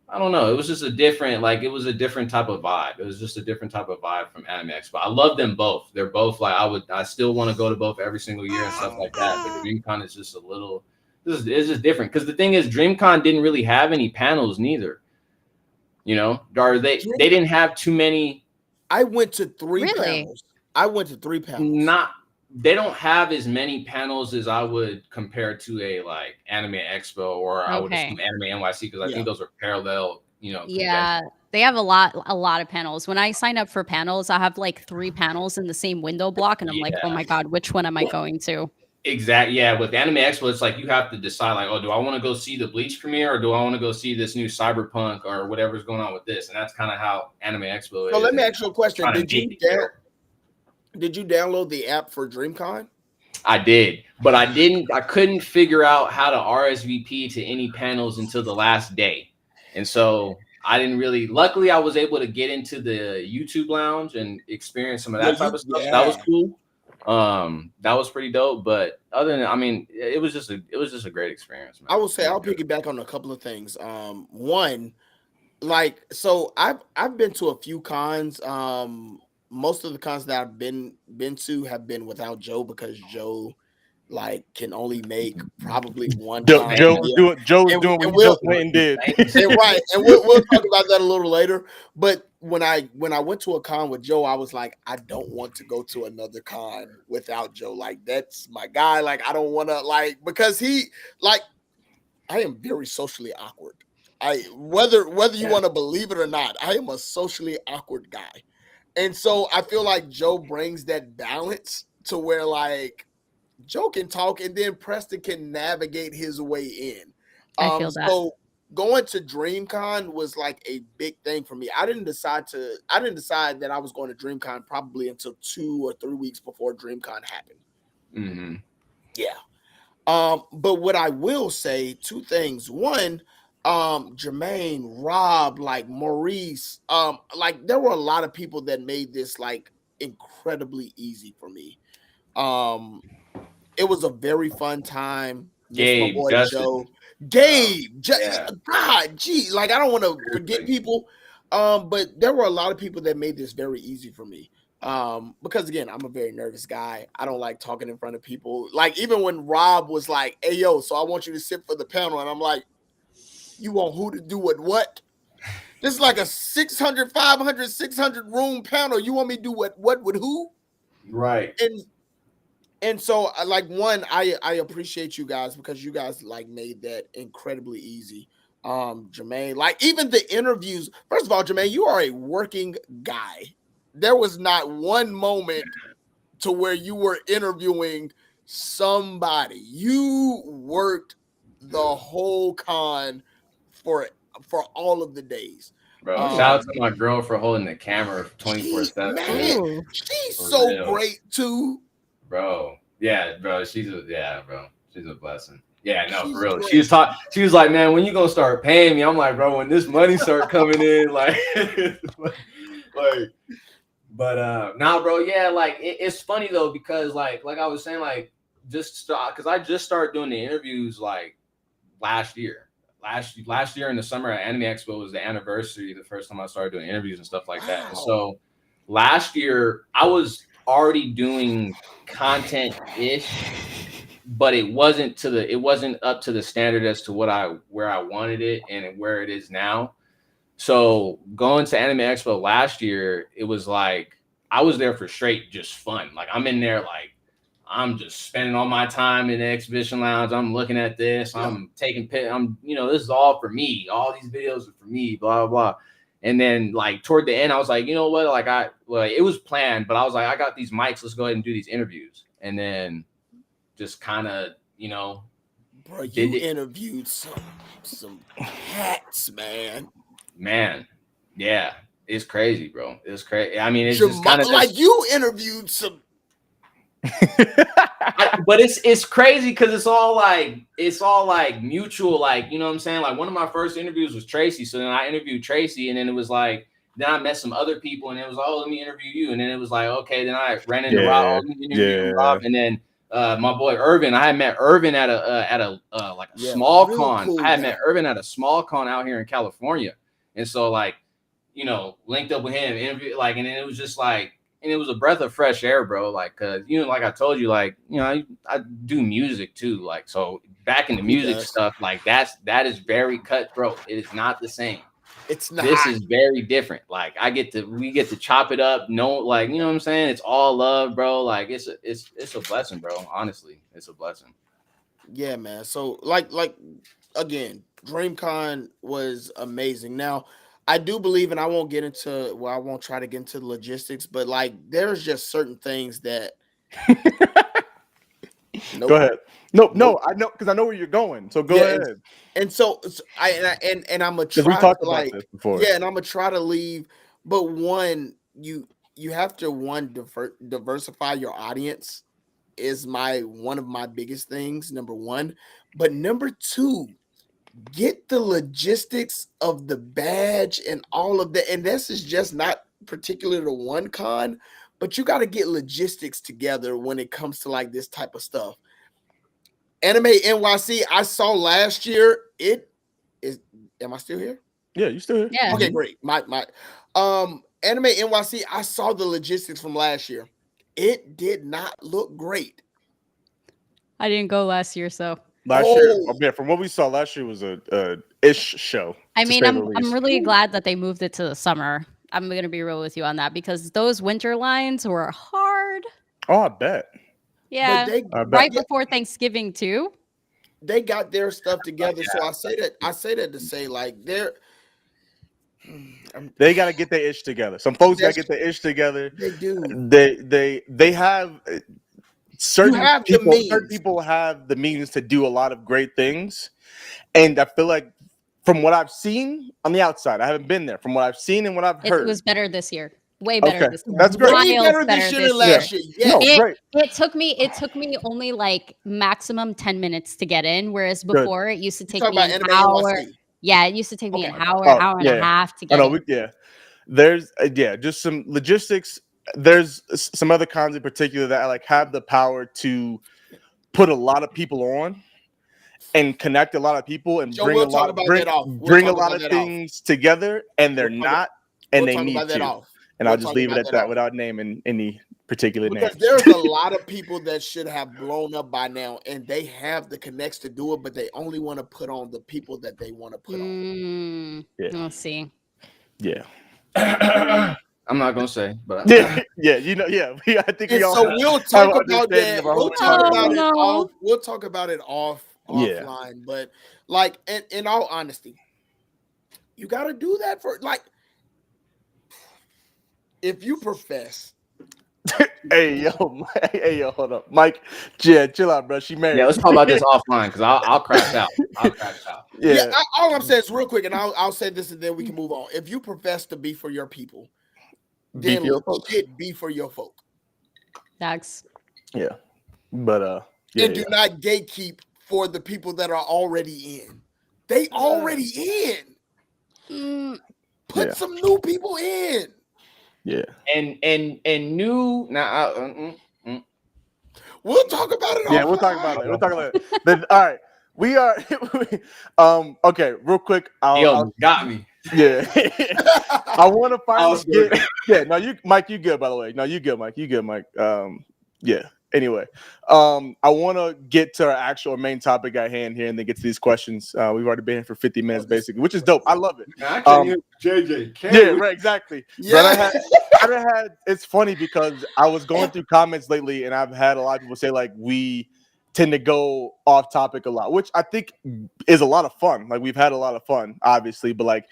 Speaker 3: I don't know. It was just a different, like it was a different type of vibe. It was just a different type of vibe from Anime Expo. I love them both. They're both like I still want to go to both every single year and stuff like that. But DreamCon is just a little. It's just different because the thing is, DreamCon didn't really have any panels neither. You know, or they didn't have too many.
Speaker 2: I went to 3 panels. I went to 3 panels.
Speaker 3: They don't have as many panels as I would compare to a like Anime Expo or I would assume Anime NYC because I think those are parallel, you know.
Speaker 4: Yeah, they have a lot of panels. When I sign up for panels, I have like 3 panels in the same window block, and I'm like, oh my god, which one am I going to?
Speaker 3: Exactly. Yeah, with Anime Expo, it's like you have to decide, like, oh, do I want to go see the Bleach premiere or do I want to go see this new Cyberpunk or whatever's going on with this? And that's kind of how Anime Expo is.
Speaker 2: So let me ask you a question: Did you download the app for DreamCon?
Speaker 3: I did, but I couldn't figure out how to RSVP to any panels until the last day. And so I didn't really, luckily I was able to get into the YouTube lounge and experience some of that type of stuff. Yeah. That was cool. That was pretty dope. But other than, I mean, it was just a great experience, man.
Speaker 2: I will say I'll piggyback on a couple of things. One, like, so I've been to a few cons. Most of the cons that I've been to have been without Joe because Joe like can only make probably one.
Speaker 1: Joe was doing what Joe went and did.
Speaker 2: Right, and we'll talk about that a little later. But when I went to a con with Joe, I was like, I don't want to go to another con without Joe. Like that's my guy. Like I don't want to like because he like I am very socially awkward. Whether you want to believe it or not, I am a socially awkward guy. And so I feel like Joe brings that balance to where like Joe can talk and then Preston can navigate his way in.
Speaker 4: I feel that.
Speaker 2: So going to DreamCon was like a big thing for me. I didn't decide that I was going to DreamCon probably until 2 or 3 weeks before DreamCon happened.
Speaker 3: Mm-hmm.
Speaker 2: Yeah. But what I will say, 2 things. One, Jermaine, Rob, like Maurice, like there were a lot of people that made this like incredibly easy for me. It was a very fun time.
Speaker 3: Gabe,
Speaker 2: my boy
Speaker 3: Justin.
Speaker 2: Joe, Gabe, God, gee, like I don't want to forget people. But there were a lot of people that made this very easy for me. Because again, I'm a very nervous guy. I don't like talking in front of people. Like even when Rob was like, "Hey yo, so I want you to sit for the panel," and I'm like, you want who to do what? This is like a 600, 500, 600 room panel. You want me to do what with who?
Speaker 3: Right.
Speaker 2: And so like one, I appreciate you guys because you guys like made that incredibly easy. Jermaine, like even the interviews. First of all, Jermaine, you are a working guy. There was not one moment to where you were interviewing somebody. You worked the whole con for all of the days.
Speaker 3: Bro, shout out to my girl for holding the camera 24/7.
Speaker 2: Man, she's so real. Great too.
Speaker 3: Bro. Yeah, bro. She's a blessing. Yeah, no, for real. Great. She was like, man, when you gonna start paying me? I'm like, bro, when this money start coming in, like nah, bro, yeah, like it's funny though, because like I was saying, like because I just started doing the interviews like last year in the summer at Anime Expo was the anniversary, the first time I started doing interviews and stuff like that. And so last year I was already doing content-ish, but it wasn't up to the standard as to where I wanted it and where it is now. So going to Anime Expo last year, it was like I was there for straight just fun. Like I'm in there like I'm just spending all my time in the exhibition lounge. I'm looking at this. Yeah. I'm taking pictures. This is all for me. All these videos are for me, blah, blah, blah. And then like toward the end, I was like, you know what? Like it was planned, but I was like, I got these mics. Let's go ahead and do these interviews. And then just kind of,
Speaker 2: bro, you interviewed some hats, man.
Speaker 3: Man. Yeah. It's crazy, bro. It's crazy. I mean, it's just kind of
Speaker 2: like you interviewed some
Speaker 3: But it's crazy because it's all like mutual, like, you know what I'm saying? Like one of my first interviews was Tracy. So then I interviewed Tracy, and then it was like, then I met some other people, and it was, oh, let me interview you. And then it was like, okay, then I ran into Rob, oh, let me interview Rob. And then my boy Irvin, I had met Irvin at a like a small con. Cool, I had met Irvin at a small con out here in California. And so like, you know, linked up with him, interview, like, and then it was just like, and it was a breath of fresh air, bro. Like, cause you know, like I told you, like, you know, I do music too. Like, so back in the music stuff, like that is very cutthroat. It is not the same.
Speaker 2: It's not.
Speaker 3: This is very different. Like, we get to chop it up. No, like, you know what I'm saying? It's all love, bro. Like, it's a blessing, bro. Honestly, it's a blessing.
Speaker 2: Yeah, man. So like again, DreamCon was amazing. Now, I do believe, and I won't try to get into the logistics, but like there's just certain things that.
Speaker 1: Nope. Go ahead. No, I know, because I know where you're going. So go ahead.
Speaker 2: And so I'm gonna try.
Speaker 1: We talked about this before.
Speaker 2: Yeah, and I'm gonna try to leave. But one, you have to diversify your audience is one of my biggest things. Number one, but number two, get the logistics of the badge and all of that. And this is just not particular to one con, but you got to get logistics together when it comes to like this type of stuff. Anime NYC, I saw last year. It is. Am I still here?
Speaker 1: Yeah, you still here?
Speaker 4: Yeah.
Speaker 2: Okay, great. My Anime NYC, I saw the logistics from last year. It did not look great.
Speaker 4: I didn't go last year, so.
Speaker 1: Last year, yeah, from what we saw last year was a ish show.
Speaker 4: I mean, I'm really glad that they moved it to the summer. I'm gonna be real with you on that because those winter lines were hard.
Speaker 1: Oh, I bet.
Speaker 4: Yeah, right before Thanksgiving too.
Speaker 2: They got their stuff together, so I say that to say like
Speaker 1: they got to get their ish together. Some folks got to get their ish together.
Speaker 2: They do.
Speaker 1: They have. Certain people have the means to do a lot of great things, and I feel like from what I've seen on the outside, I haven't been there. From what I've seen and what I've heard,
Speaker 4: it was better this year. Way better this year.
Speaker 1: That's great.
Speaker 2: Way better this year than last year. Yeah.
Speaker 1: Great.
Speaker 4: It took me only like maximum 10 minutes to get in, whereas before it used to take me an hour. Yeah, it used to take me an hour and a half to get in.
Speaker 1: There's just some logistics. There's some other cons in particular that like have the power to put a lot of people on and connect a lot of people and bring a lot of things together, and they're not, and they need to. And I'll just leave it at that without naming any particular name.
Speaker 2: Because there's a lot of people that should have blown up by now, and they have the connects to do it, but they only want to put on the people that they want to put on.
Speaker 4: Let's see.
Speaker 1: Yeah.
Speaker 3: I'm not gonna say, but
Speaker 1: I think we all.
Speaker 2: So we'll talk about that. We'll talk about it offline. But like, in all honesty, you got to do that for like. If you profess.
Speaker 1: hey yo, hold up, Mike. Yeah, chill out, bro. She married.
Speaker 3: Yeah, let's talk about this offline because I'll crash out.
Speaker 1: Yeah.
Speaker 2: All I'm saying is real quick, and I'll say this, and then we can move on. If you profess to be for your people. Then be for your folk.
Speaker 4: Thanks.
Speaker 1: Yeah. But
Speaker 2: and do not gatekeep for the people that are already in. They already in. Put some new people in.
Speaker 1: Yeah.
Speaker 3: And new now.
Speaker 2: We'll talk about it.
Speaker 1: Yeah, we'll talk about it. We'll talk about it. All right. We are okay, real quick.
Speaker 3: Got me.
Speaker 1: Yeah. I want to finally get Mike, you good, by the way. No, you good, Mike. You good, Mike. Yeah. Anyway, I want to get to our actual main topic at hand here and then get to these questions. We've already been here for 50 minutes, basically, which is dope. I love it.
Speaker 6: JJK.
Speaker 1: Yeah, right, exactly. Yeah. But it's funny because I was going through comments lately, and I've had a lot of people say like we tend to go off topic a lot, which I think is a lot of fun. Like we've had a lot of fun, obviously, but like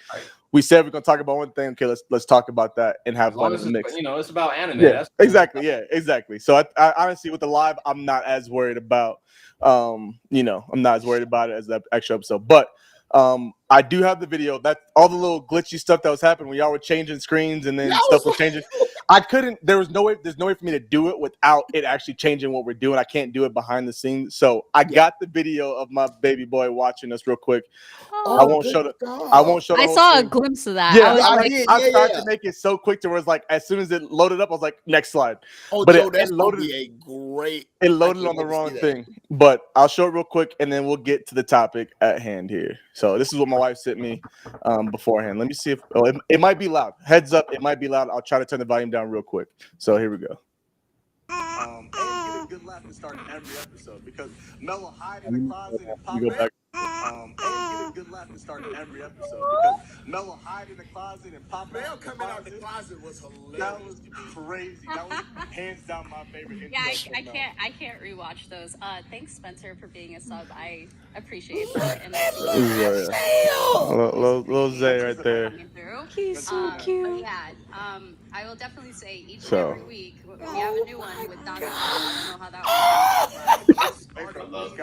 Speaker 1: we said we're gonna talk about one thing. Okay, let's talk about that and have fun in the mix.
Speaker 3: It's about anime.
Speaker 1: Yeah, exactly. Yeah, exactly. So I honestly, with the live, I'm not as worried about. I'm not as worried about it as that extra episode. But I do have the video. That all the little glitchy stuff that was happening when y'all were changing screens and then stuff was changing. I couldn't. There's no way for me to do it without it actually changing what we're doing. I can't do it behind the scenes. So I got the video of my baby boy watching us real quick.
Speaker 2: Oh,
Speaker 1: I won't show the
Speaker 4: I
Speaker 1: whole
Speaker 4: saw
Speaker 1: thing.
Speaker 4: a glimpse of that.
Speaker 1: Yeah,
Speaker 4: I
Speaker 1: tried to make it so quick to where it's like as soon as it loaded up, I was like, next slide.
Speaker 2: Oh,
Speaker 1: But
Speaker 2: Joe,
Speaker 1: it
Speaker 2: that's
Speaker 1: loaded.
Speaker 2: gonna be a great.
Speaker 1: It loaded on the wrong thing. But I'll show it real quick, and then we'll get to the topic at hand here. So this is what my wife sent me beforehand. Let me see if it might be loud. Heads up, it might be loud. I'll try to turn the volume down real quick. So here we go. And get a good laugh to start every episode because Mel will hide in the closet and pop back. And get a good laugh to start every episode because Mel will hide in the closet and pop back. Mel coming out of the closet was hilarious. That was crazy. That was hands down my favorite intro.
Speaker 4: Yeah, I can't rewatch those. Thanks, Spencer, for being a sub. I appreciate that. And
Speaker 1: little Zay right there.
Speaker 5: He's so cute.
Speaker 4: Yeah, I will definitely say each and every week we have a new one with Donna. I don't know how that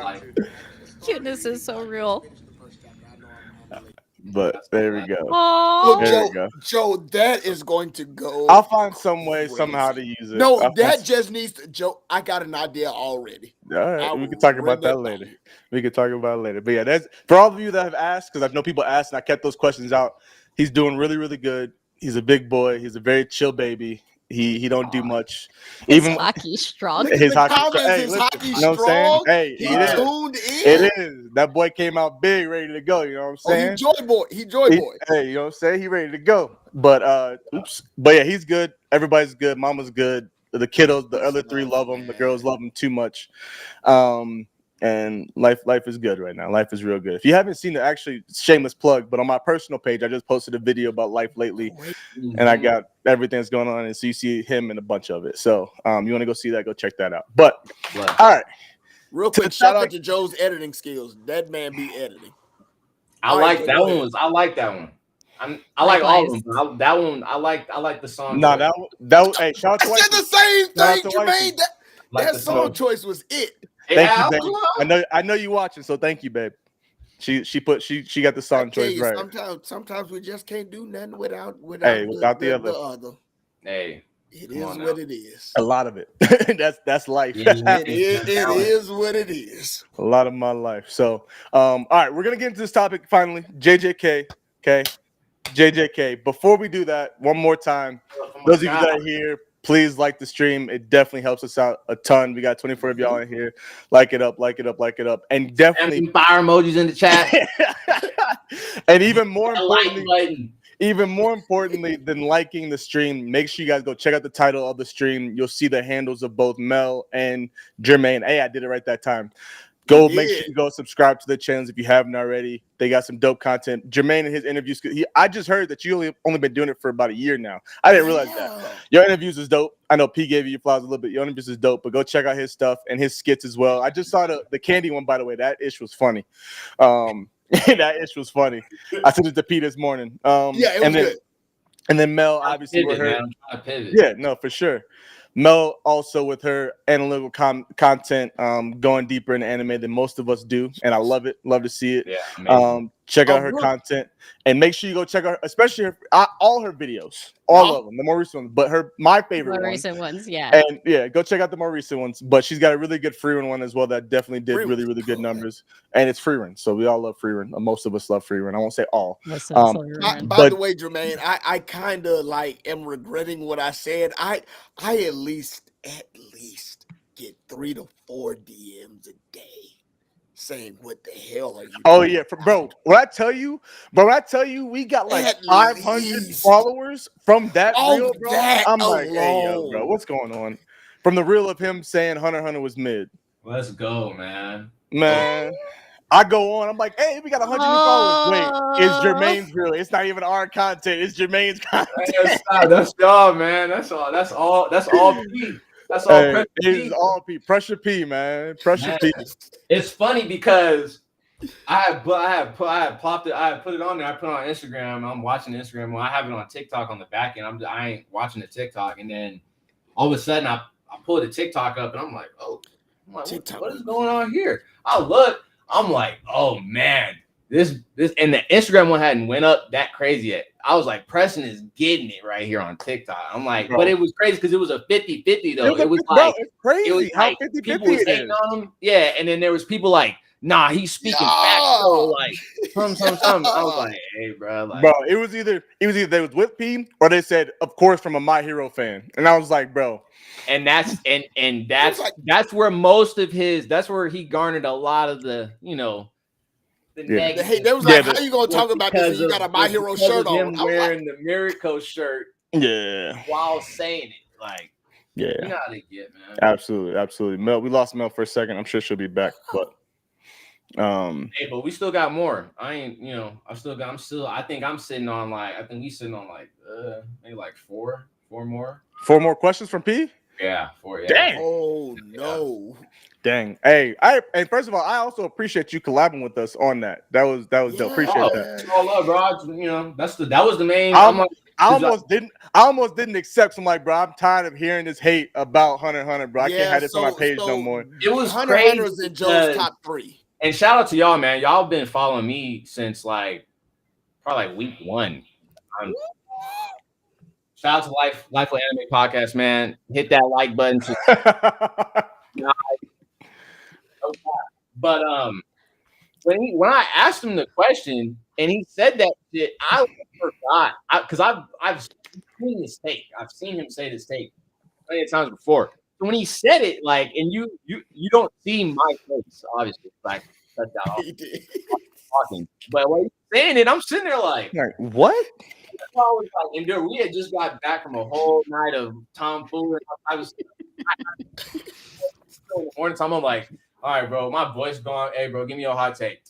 Speaker 4: works. Cuteness is so real.
Speaker 1: But there we go.
Speaker 2: Oh,
Speaker 1: there we go.
Speaker 2: Joe, that is going to go.
Speaker 1: I'll find some way somehow to use it.
Speaker 2: No, that just needs to. Joe, I got an idea already.
Speaker 1: All right, we can talk about that later. We can talk about it later. But yeah, that's for all of you that have asked, because I know people asked and I kept those questions out. He's doing really, really good. He's a big boy. He's a very chill baby. He don't do much.
Speaker 4: Even hockey strong.
Speaker 1: His hockey strong. Hey, listen, you know what I'm saying? Hey,
Speaker 2: he tuned in.
Speaker 1: It is. That boy came out big, ready to go. You know what I'm saying?
Speaker 2: He joy boy.
Speaker 1: Hey, you know what I'm saying? He ready to go. But But yeah, he's good. Everybody's good. Mama's good. The kiddos, the other three love him. The girls love him too much. And life is good right now. Life is real good. If you haven't seen it, actually, shameless plug, but on my personal page, I just posted a video about life lately, and I got everything that's going on, and so you see him and a bunch of it. So you want to go see that, go check that out. But all right,
Speaker 2: real quick, shout out to Joe's editing skills. That man be editing.
Speaker 3: I like that one. I like that one. I like all of them. That one, I like the song.
Speaker 1: No, that hey, shout out to
Speaker 2: I said the same thing, Jermaine. That song choice was it.
Speaker 1: Thank you, babe. I know you watching, so thank you, babe. She got the song choice right.
Speaker 2: Sometimes we just can't do nothing without
Speaker 1: the other.
Speaker 3: Hey,
Speaker 2: it is what it is.
Speaker 1: A lot of it. that's life.
Speaker 2: It is what it is.
Speaker 1: A lot of my life. So, all right, we're gonna get into this topic finally. JJK, okay. JJK. Before we do that, one more time, those of you that are here, please like the stream. It definitely helps us out a ton. We got 24 of y'all in here. Like it up. And definitely
Speaker 3: and fire emojis in the chat.
Speaker 1: And even more importantly than liking the stream, make sure you guys go check out the title of the stream. You'll see the handles of both Mel and Jermaine. Hey, I did it right that time. Make sure you go subscribe to the channels if you haven't already. They got some dope content. Jermaine and his interviews. I just heard that you only been doing it for about a year now. I didn't realize that. Your interviews is dope. I know P gave you your flowers a little bit. Your interviews is dope, but go check out his stuff and his skits as well. I just saw the candy one, by the way. That ish was funny. That ish was funny. I sent it to P this morning.
Speaker 2: It was good.
Speaker 1: And then Mel, obviously, with her. Yeah, no, for sure. Mel also with her analytical content, going deeper into anime than most of us do, and I love it. Love to see it.
Speaker 3: Yeah,
Speaker 1: check out her content, and make sure you go check out, especially all her videos, all of them, the more recent ones. But my favorite
Speaker 4: recent ones, yeah.
Speaker 1: And yeah, go check out the more recent ones. But she's got a really good free one as well that definitely did really, really good numbers, and it's free run, so we all love free run. Most of us love free run. I won't say all.
Speaker 2: By the way, Jermaine, I kind of am regretting what I said. I at least get 3 to 4 DMs a day saying, "What the hell are you?"
Speaker 1: Oh yeah, bro. When I tell you, we got like 500 followers from that reel, bro. I'm like, hey, yo, bro, what's going on? From the reel of him saying Hunter x Hunter was mid.
Speaker 3: Let's go, man.
Speaker 1: I go on. I'm like, hey, we got 100 followers. Wait, it's Jermaine's reel. It's not even our content. It's Jermaine's content.
Speaker 3: That's y'all, man. That's all. That's all. P. That's all.
Speaker 1: Hey, it's all P. Pressure P, man. Pressure P.
Speaker 3: It's funny because I put it on there. I put it on Instagram. I'm watching Instagram. Well, I have it on TikTok on the back end. I ain't watching the TikTok, and then all of a sudden I pull the TikTok up, and I'm like, what is going on here? I look. I'm like, oh man, this and the Instagram one hadn't went up that crazy yet. Preston is getting it right here on TikTok. I'm like, but it was crazy because it was a 50-50 though. It was
Speaker 1: bro,
Speaker 3: like
Speaker 1: it's crazy
Speaker 3: it was
Speaker 1: how
Speaker 3: like
Speaker 1: 50-50
Speaker 3: people was hating on him. Yeah, and then there was people like, nah, he's speaking facts though. Like some. I was like, hey, bro, like,
Speaker 1: bro, it was either they was with P or they said, of course, from a My Hero fan, and I was like, bro.
Speaker 3: And that's where most of his that's where he garnered a lot of the the negative.
Speaker 2: Hey, they was like, how you gonna talk about this? You got a My Hero shirt on.
Speaker 3: Him wearing the Miracle shirt, while saying it, like, you know how they get, man.
Speaker 1: Absolutely. Mel, we lost Mel for a second. I'm sure she'll be back, but
Speaker 3: hey, but we still got more. I think I'm sitting on we sitting on maybe like four more.
Speaker 1: 4 more questions from P.
Speaker 3: Yeah, 4. Yeah.
Speaker 1: Dang.
Speaker 2: Oh no.
Speaker 1: Dang. Hey, and first of all, I also appreciate you collabing with us on that. That was dope. Appreciate that.
Speaker 3: All up, bro. That was the main.
Speaker 1: I almost didn't accept. I'm like, bro, I'm tired of hearing this hate about Hunter, bro. I can't have this on my page no more.
Speaker 3: It was
Speaker 2: Hunter
Speaker 3: crazy
Speaker 2: in Joe's top 3.
Speaker 3: And shout out to y'all, man. Y'all been following me since probably week 1. Shout out to Life with Anime Podcast, man. Hit that like button. But when I asked him the question and he said that shit, I forgot because I've seen this take. I've seen him say this take plenty of times before. So when he said it, and you don't see my face, obviously, cut that off. Talking, but when he's saying it, I'm sitting there like
Speaker 1: what?
Speaker 3: I was like, and dude, we had just got back from a whole night of tomfoolery. I was in the morning time. I'm like, all right, bro, my voice gone. Hey, bro, give me your hot take.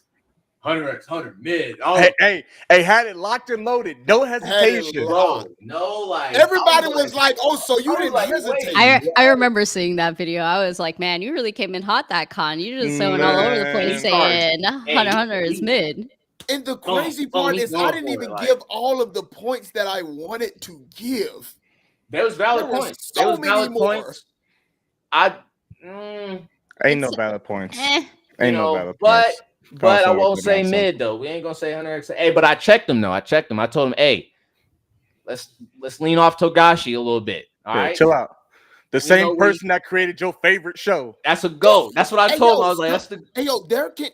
Speaker 3: 100 mid. Oh.
Speaker 1: Hey, had it locked and loaded. No hesitation.
Speaker 3: Bro, no,
Speaker 2: everybody was like, oh, so you didn't hesitate.
Speaker 4: I remember seeing that video. I was like, man, you really came in hot that con. You just throwing all over the place saying Hunter is mid.
Speaker 2: And the crazy part is I didn't even give all of the points that I wanted to give.
Speaker 3: There was valid points. There was valid points.
Speaker 1: Ain't no valid points.
Speaker 3: Ain't no valid points. But I won't say mid though. We ain't gonna say Hunter X. Hey, but I checked him though. I told him, hey, let's lean off Togashi a little bit. All right,
Speaker 1: chill out. The same person that created your favorite show.
Speaker 3: That's a go. That's what I told him. I was like, that's the.
Speaker 2: Hey, yo, there can.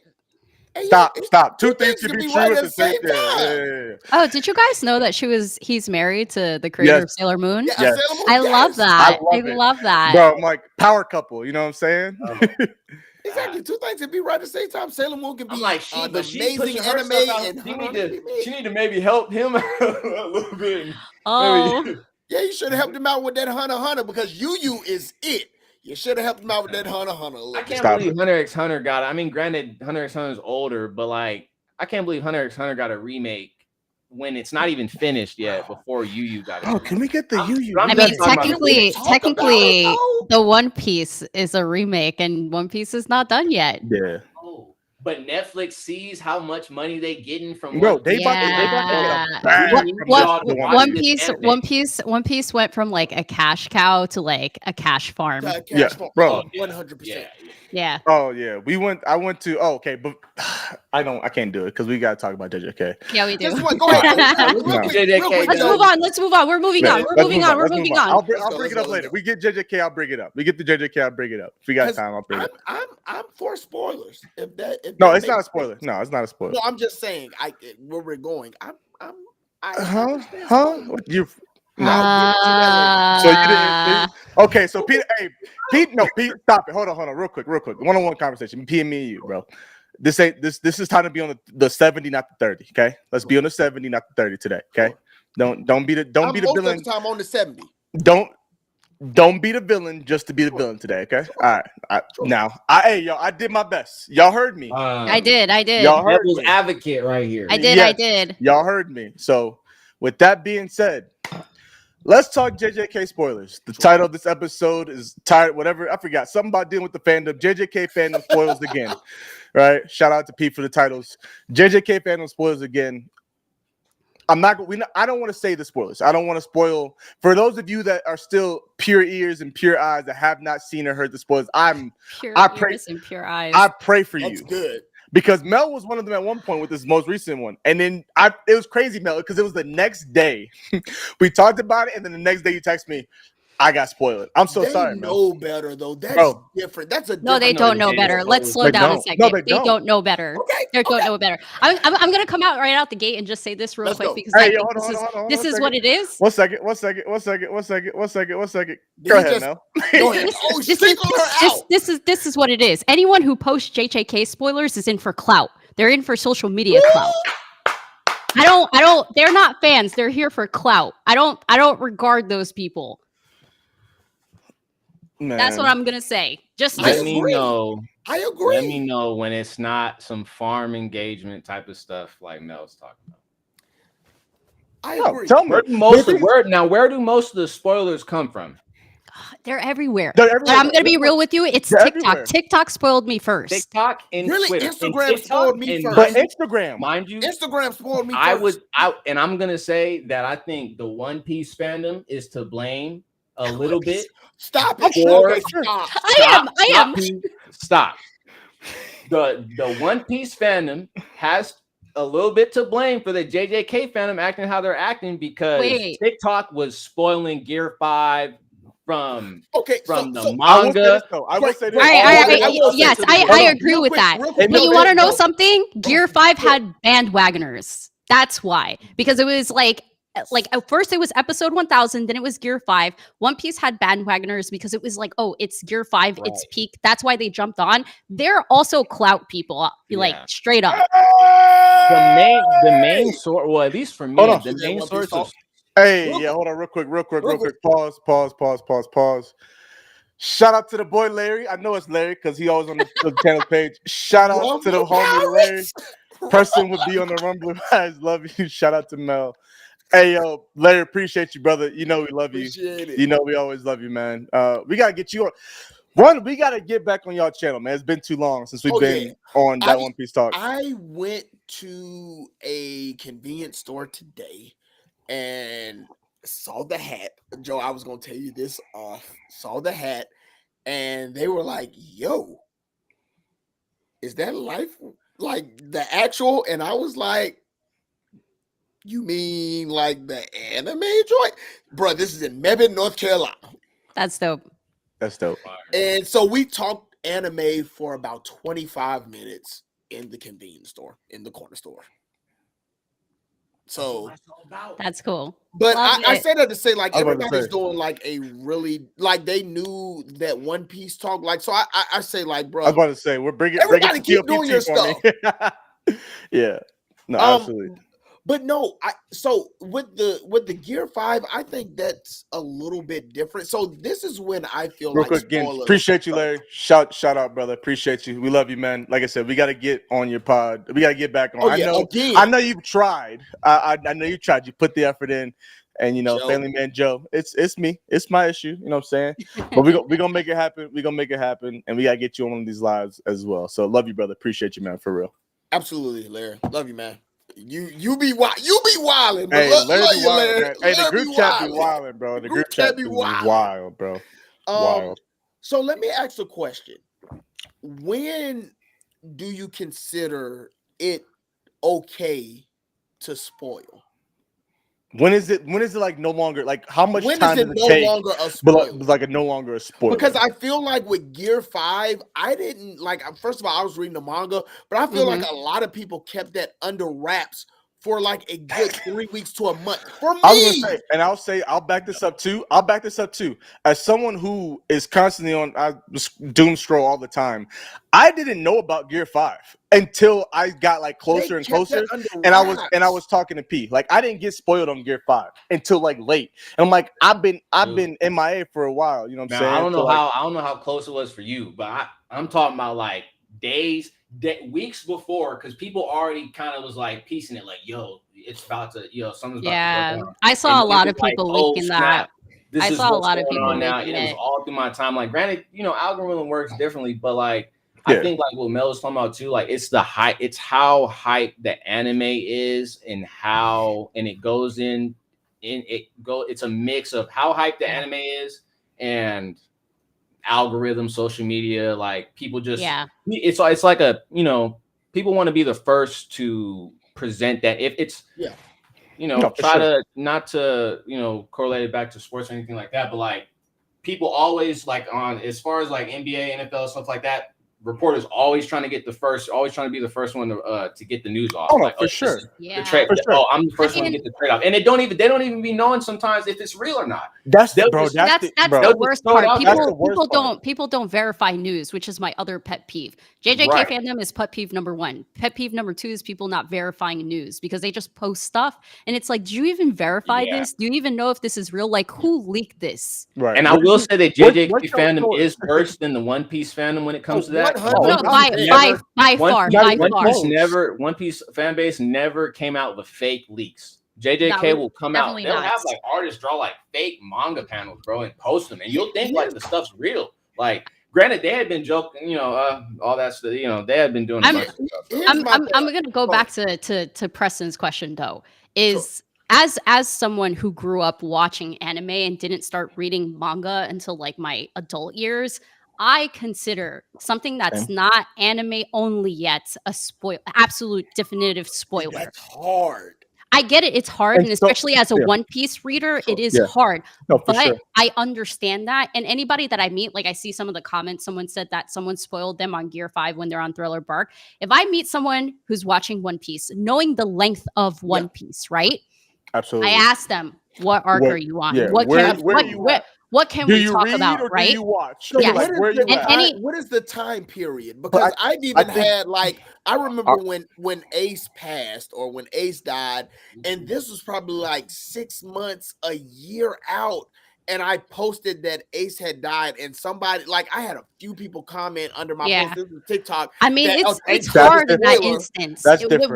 Speaker 1: Stop. Two things can be true at the same time.
Speaker 4: Oh, did you guys know that he's married to the creator of Sailor Moon?
Speaker 2: Yeah,
Speaker 1: yes.
Speaker 2: Sailor Moon,
Speaker 4: I love that. I love that.
Speaker 1: Bro, I'm like power couple. You know what I'm saying?
Speaker 2: Exactly. Two things can be right at the same time. Sailor Moon can be
Speaker 3: amazing
Speaker 2: anime, and
Speaker 3: she need to maybe help him out a little bit.
Speaker 4: Oh,
Speaker 2: yeah, you should have helped him out with that Hunter because Yu is it. You should have helped him out with that Hunter.
Speaker 3: I can't believe Hunter x Hunter got it. I mean, granted, Hunter x Hunter is older, but I can't believe Hunter x Hunter got a remake when it's not even finished yet. Before Yu got it.
Speaker 1: Oh, can we get the Yu?
Speaker 4: I mean, technically, the One Piece is a remake, and One Piece is not done yet.
Speaker 1: Yeah.
Speaker 3: But Netflix sees how much money they getting from
Speaker 1: Bro.
Speaker 3: One
Speaker 1: They about
Speaker 4: One Piece went from a cash cow to a cash farm.
Speaker 1: Bro,
Speaker 2: 100%.
Speaker 4: Yeah.
Speaker 1: Oh yeah, I went to. Oh, okay, but I can't do it because we gotta talk about JJK.
Speaker 4: Yeah, we do.
Speaker 2: Go ahead.
Speaker 4: Let's move on. We're moving on.
Speaker 1: I'll bring it up later. We get JJK. I'll bring it up. We get the JJK. I'll bring it up. If we got time, I'll bring it up.
Speaker 2: I'm for spoilers.
Speaker 1: No, it's not a spoiler. No, it's not a spoiler.
Speaker 2: No, I'm just saying. Where we're going.
Speaker 1: You.
Speaker 2: No.
Speaker 1: So you didn't. Okay, so Pete. Pete. Stop it. Hold on. Real quick. One-on-one conversation. Me and you, bro. This is time to be on the 70, not the 30. Okay, let's be on the 70, not the 30 today. Okay, don't be the villain.
Speaker 2: Time on the 70.
Speaker 1: Don't be the villain just to be the villain today. Okay. All right. I did my best. Y'all heard me.
Speaker 4: I did.
Speaker 1: Y'all heard
Speaker 3: Devil's
Speaker 1: me.
Speaker 3: advocate right here.
Speaker 4: I did.
Speaker 1: Y'all heard me. So with that being said, let's talk JJK spoilers. The title of this episode is whatever. I forgot something about dealing with the fandom. JJK fandom spoils again. Right. Shout out to Pete for the titles. JJK fandom spoils again. I don't want to say the spoilers. I don't want to spoil for those of you that are still pure ears and pure eyes that have not seen or heard the spoilers.
Speaker 4: Pure ears and pure eyes.
Speaker 1: I pray for
Speaker 2: That's
Speaker 1: you.
Speaker 2: Good.
Speaker 1: because Mel was one of them at one point with this most recent one, and then it was crazy, Mel, because it was the next day we talked about it, and then the next day you text me, I got spoiled. I'm so sorry,
Speaker 2: They
Speaker 1: Mel.
Speaker 2: know better though. That's
Speaker 1: Bro.
Speaker 2: different. That's a
Speaker 4: No, they
Speaker 2: different.
Speaker 4: don't know better. Let's slow
Speaker 1: They
Speaker 4: down a
Speaker 1: don't.
Speaker 4: second.
Speaker 1: No, they
Speaker 4: They don't know better.
Speaker 2: Okay,
Speaker 4: They don't know better. I'm gonna come out right out the gate and just say this real
Speaker 2: Let's
Speaker 4: quick
Speaker 2: go.
Speaker 4: because
Speaker 1: Hey,
Speaker 4: I
Speaker 1: yo,
Speaker 4: think
Speaker 1: hold on,
Speaker 4: this is what it is.
Speaker 1: One second. Go ahead, Mel.
Speaker 2: Go ahead. Oh, single her out.
Speaker 4: This is what it is. Anyone who posts JJK spoilers is in for clout. They're in for social media clout. I don't. They're not fans. They're here for clout. I don't regard those people.
Speaker 1: Man.
Speaker 4: That's what I'm gonna say. Just
Speaker 3: let me know.
Speaker 2: I agree.
Speaker 3: Let me know when it's not some farm engagement type of stuff like Mel's talking about.
Speaker 2: I agree.
Speaker 1: Tell me.
Speaker 3: Where do most of the spoilers come from?
Speaker 4: They're everywhere.
Speaker 1: They're everywhere.
Speaker 4: But I'm gonna be real with you. It's
Speaker 1: They're
Speaker 4: TikTok.
Speaker 1: everywhere.
Speaker 4: TikTok spoiled me first.
Speaker 3: TikTok and
Speaker 2: Really?
Speaker 3: Twitter.
Speaker 2: Instagram
Speaker 3: TikTok
Speaker 2: spoiled me
Speaker 3: and
Speaker 2: first.
Speaker 1: But Instagram.
Speaker 3: Mind you,
Speaker 2: Instagram spoiled me first.
Speaker 3: And I'm gonna say that I think the One Piece fandom is to blame a little bit.
Speaker 2: Stop it.
Speaker 3: For-
Speaker 2: Stop.
Speaker 4: I am.
Speaker 3: Stop. The One Piece fandom has a little bit to blame for the JJK fandom acting how they're acting because TikTok was spoiling Gear 5 from the manga.
Speaker 1: I will say this.
Speaker 4: Yes, I agree with that. But you want to know something? Gear 5 had bandwagoners. That's why. Because it was like at first it was episode 1000, then it was Gear 5. One Piece had bandwagoners because it was like, oh, it's Gear 5, it's peak. That's why they jumped on. They're also clout people, like straight up.
Speaker 3: The main source, well, at least for me, the main source of
Speaker 1: hold on, real quick. Pause. Shout out to the boy Larry. I know it's Larry because he always on the channel page. Shout out to the homie Larry. Person would be on the Rumble. Guys, love you. Shout out to Mel. Hey, yo, Larry, appreciate you, brother. You know we love you. You know we always love you, man. We got to get you on. We got to get back on y'all channel, man. It's been too long since we've been on that One Piece Talk.
Speaker 2: I went to a convenience store today and saw the hat. Joe, I was going to tell you this off. Saw the hat, and they were like, yo, is that life like the actual? And I was like, you mean like the anime joint? Bro, this is in Mebane, North Carolina.
Speaker 4: That's dope.
Speaker 2: And so we talked anime for about 25 minutes in the convenience store, in the corner store. So
Speaker 4: that's cool.
Speaker 2: But I say that to say, like, everybody's doing like a really, like, they knew that One Piece talk. Like, so I say, like, bro,
Speaker 1: I was about to say, we're bringing
Speaker 2: everybody keep doing your stuff.
Speaker 1: Yeah. No, absolutely.
Speaker 2: But no, so with the Gear 5, I think that's a little bit different. So this is when I feel
Speaker 1: real quick again. Appreciate you, Larry. Shout out, brother. Appreciate you. We love you, man. Like I said, we got to get on your pod. We got to get back on. I know you've tried. I know you tried. You put the effort in, and you know, Family Man Joe. It's me. It's my issue. You know what I'm saying? But we gonna make it happen. We gonna make it happen, and we gotta get you on one of these lives as well. So love you, brother. Appreciate you, man. For real.
Speaker 2: Absolutely, Larry. Love you, man. You be wilding, bro.
Speaker 1: Hey, Larry be wilding, man. Hey, the group chat be wilding, bro. The group chat be wild, bro. Wild.
Speaker 2: So let me ask a question. When do you consider it okay to spoil?
Speaker 1: When is it like no longer, like how much time does it
Speaker 2: no
Speaker 1: take?
Speaker 2: Longer a spoiler?
Speaker 1: But like no longer a spoiler.
Speaker 2: Because I feel like with Gear 5, I didn't like, first of all, I was reading the manga, but I feel like a lot of people kept that under wraps for like a good 3 weeks to a month. For me,
Speaker 1: I was gonna say, and I'll back this up too. As someone who is constantly on doom scroll all the time, I didn't know about Gear 5 until I got like closer and closer, and I was talking to P. Like I didn't get spoiled on Gear 5 until like late, and I'm like, I've been MIA for a while. You know what I'm saying?
Speaker 3: I don't know how close it was for you, but I'm talking about like weeks before, because people already kind of was like piecing it, like, yo, it's about to, something's about to go down.
Speaker 4: I saw a lot of people leaking that.
Speaker 3: I saw a lot of people now. It was all through my time. Like, granted, algorithm works differently, but like, I think like what Mel was talking about too, like it's how hype the anime is, and it goes it's a mix of how hype the anime is and algorithm, social media, like people just it's like a people want to be the first to present that. If it's try
Speaker 1: sure.
Speaker 3: to not to correlate it back to sports or anything like that, but like people always like on as far as like NBA, NFL, stuff like that. Reporters always trying to get the first, always trying to be the first one to get the news off.
Speaker 1: Oh,
Speaker 3: like,
Speaker 1: for sure.
Speaker 3: The trade. Oh, I'm the first one to get the trade off, and they don't even be knowing sometimes if it's real or not.
Speaker 4: That's the worst part. People don't verify news, which is my other pet peeve. JJK fandom is pet peeve number 1. Pet peeve number 2 is people not verifying news because they just post stuff, and it's like, do you even verify this? Do you even know if this is real? Like, who leaked this?
Speaker 3: Right. And I will say that JJK fandom is worse than the One Piece fandom when it comes to that.
Speaker 4: By far.
Speaker 3: One Piece fan base never came out with fake leaks. JJK will come out. They'll have like artists draw like fake manga panels, bro, and post them, and you'll think like the stuff's real. Like, granted, they had been joking, all that stuff. They had been doing. A bunch of stuff,
Speaker 4: I'm gonna go back to Preston's question though. As someone who grew up watching anime and didn't start reading manga until like my adult years, I consider something that's not anime only yet a absolute definitive spoiler.
Speaker 2: That's hard.
Speaker 4: I get it. It's hard. And especially as a One Piece reader, it is hard.
Speaker 1: No,
Speaker 4: but I understand that. And anybody that I meet, like I see some of the comments, someone said that someone spoiled them on Gear 5 when they're on Thriller Bark. If I meet someone who's watching One Piece, knowing the length of One Piece, right?
Speaker 1: Absolutely.
Speaker 4: I ask them, what arc are you on? What can we talk about, right?
Speaker 1: Do you watch?
Speaker 2: So what is the time period? Because I've even had like, I remember when Ace passed or when Ace died, and this was probably like 6 months, a year out. And I posted that Ace had died, and somebody, like, I had a few people comment under my post. This is TikTok.
Speaker 4: I mean, it's hard in that instance. With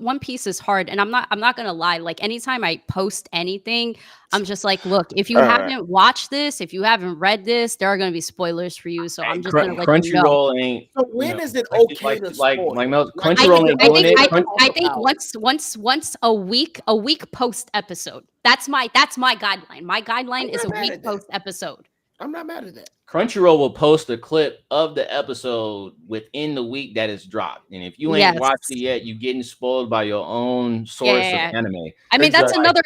Speaker 4: One Piece is hard, and I'm not gonna lie. Like, anytime I post anything, I'm just like, look, if you haven't watched this, if you haven't read this, there are gonna be spoilers for you. So I'm just gonna let you know.
Speaker 3: Crunchyroll ain't.
Speaker 2: So when is it okay to spoil?
Speaker 3: Crunchyroll ain't doing it.
Speaker 4: I think once a week post episode. That's my guideline. My guideline is a week post episode.
Speaker 2: I'm not mad at that.
Speaker 3: Crunchyroll will post a clip of the episode within the week that it's dropped, and if you ain't watched it yet, you're getting spoiled by your own source of anime.
Speaker 4: I mean, that's another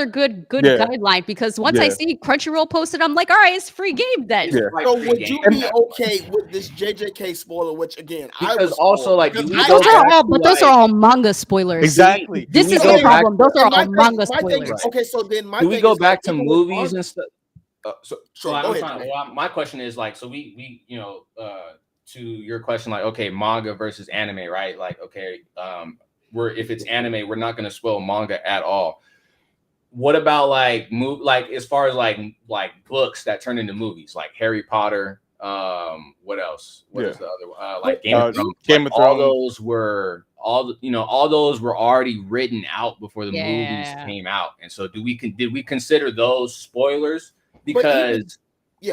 Speaker 4: good guideline, because once I see Crunchyroll posted, I'm like, all right, it's free game then.
Speaker 2: So would you be okay with this JJK spoiler? Which again,
Speaker 3: because
Speaker 2: I was
Speaker 3: also like
Speaker 4: those are all manga spoilers.
Speaker 1: Exactly.
Speaker 4: This is the problem. Those are all manga spoilers.
Speaker 2: Okay, so then
Speaker 3: do we go back to movies and stuff? My question is like, so we to your question, like, okay, manga versus anime, right? Like, okay, if it's anime, we're not going to spoil manga at all. What about like as far as like books that turn into movies, like Harry Potter? What else? What is the other one? Like Game of Thrones.
Speaker 1: Game of
Speaker 3: Thrones. All those were already written out before the movies came out, and so did we consider those spoilers? Because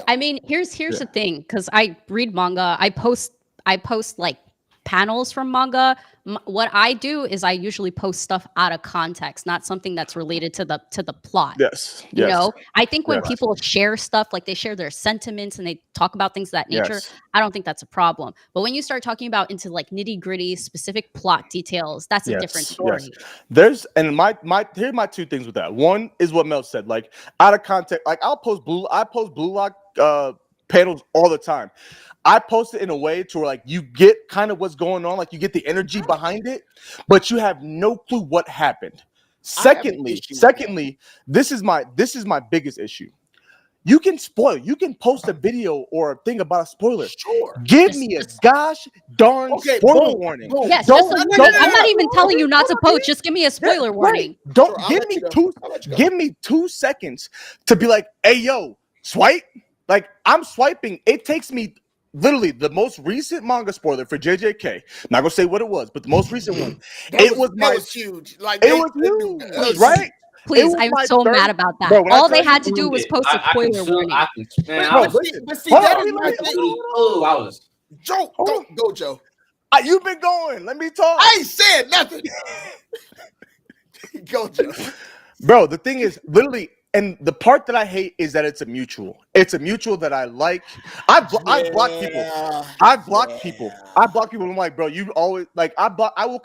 Speaker 4: I mean, here's the thing, because I read manga, I post like panels from manga. What I do is I usually post stuff out of context, not something that's related to the plot.
Speaker 1: Yes.
Speaker 4: You know, I think when people share stuff, like they share their sentiments and they talk about things of that nature, I don't think that's a problem. But when you start talking about into like nitty gritty specific plot details, that's a different story.
Speaker 1: There's here are my two things with that. One is what Mel said, like out of context. Like I post Blue Lock panels all the time. I post it in a way to where like you get kind of what's going on, like you get the energy behind it, but you have no clue what happened. Secondly, this is my biggest issue. You can post a video or a thing about a spoiler.
Speaker 2: Sure.
Speaker 1: Give me a gosh darn spoiler warning.
Speaker 4: Yes, I'm not even telling you not to post. Just give me a spoiler warning.
Speaker 1: Don't give me 2 seconds to be like, hey yo, swipe. Like I'm swiping. It takes me literally the most recent manga spoiler for JJK. Not gonna say what it was, but the most recent one. That was
Speaker 2: huge. Like
Speaker 1: it was huge, right?
Speaker 4: Please, I'm so mad about that. Bro, all they had to do was post a spoiler warning.
Speaker 2: But see, that is my thing.
Speaker 3: I was
Speaker 2: Joe. Go, Joe.
Speaker 1: You've been going. Let me talk.
Speaker 2: I ain't said nothing. Go, Joe.
Speaker 1: Bro, the thing is, literally, and the part that I hate is that it's a mutual. It's a mutual that I like. I block people. I block people. I'm like, bro, you always like I will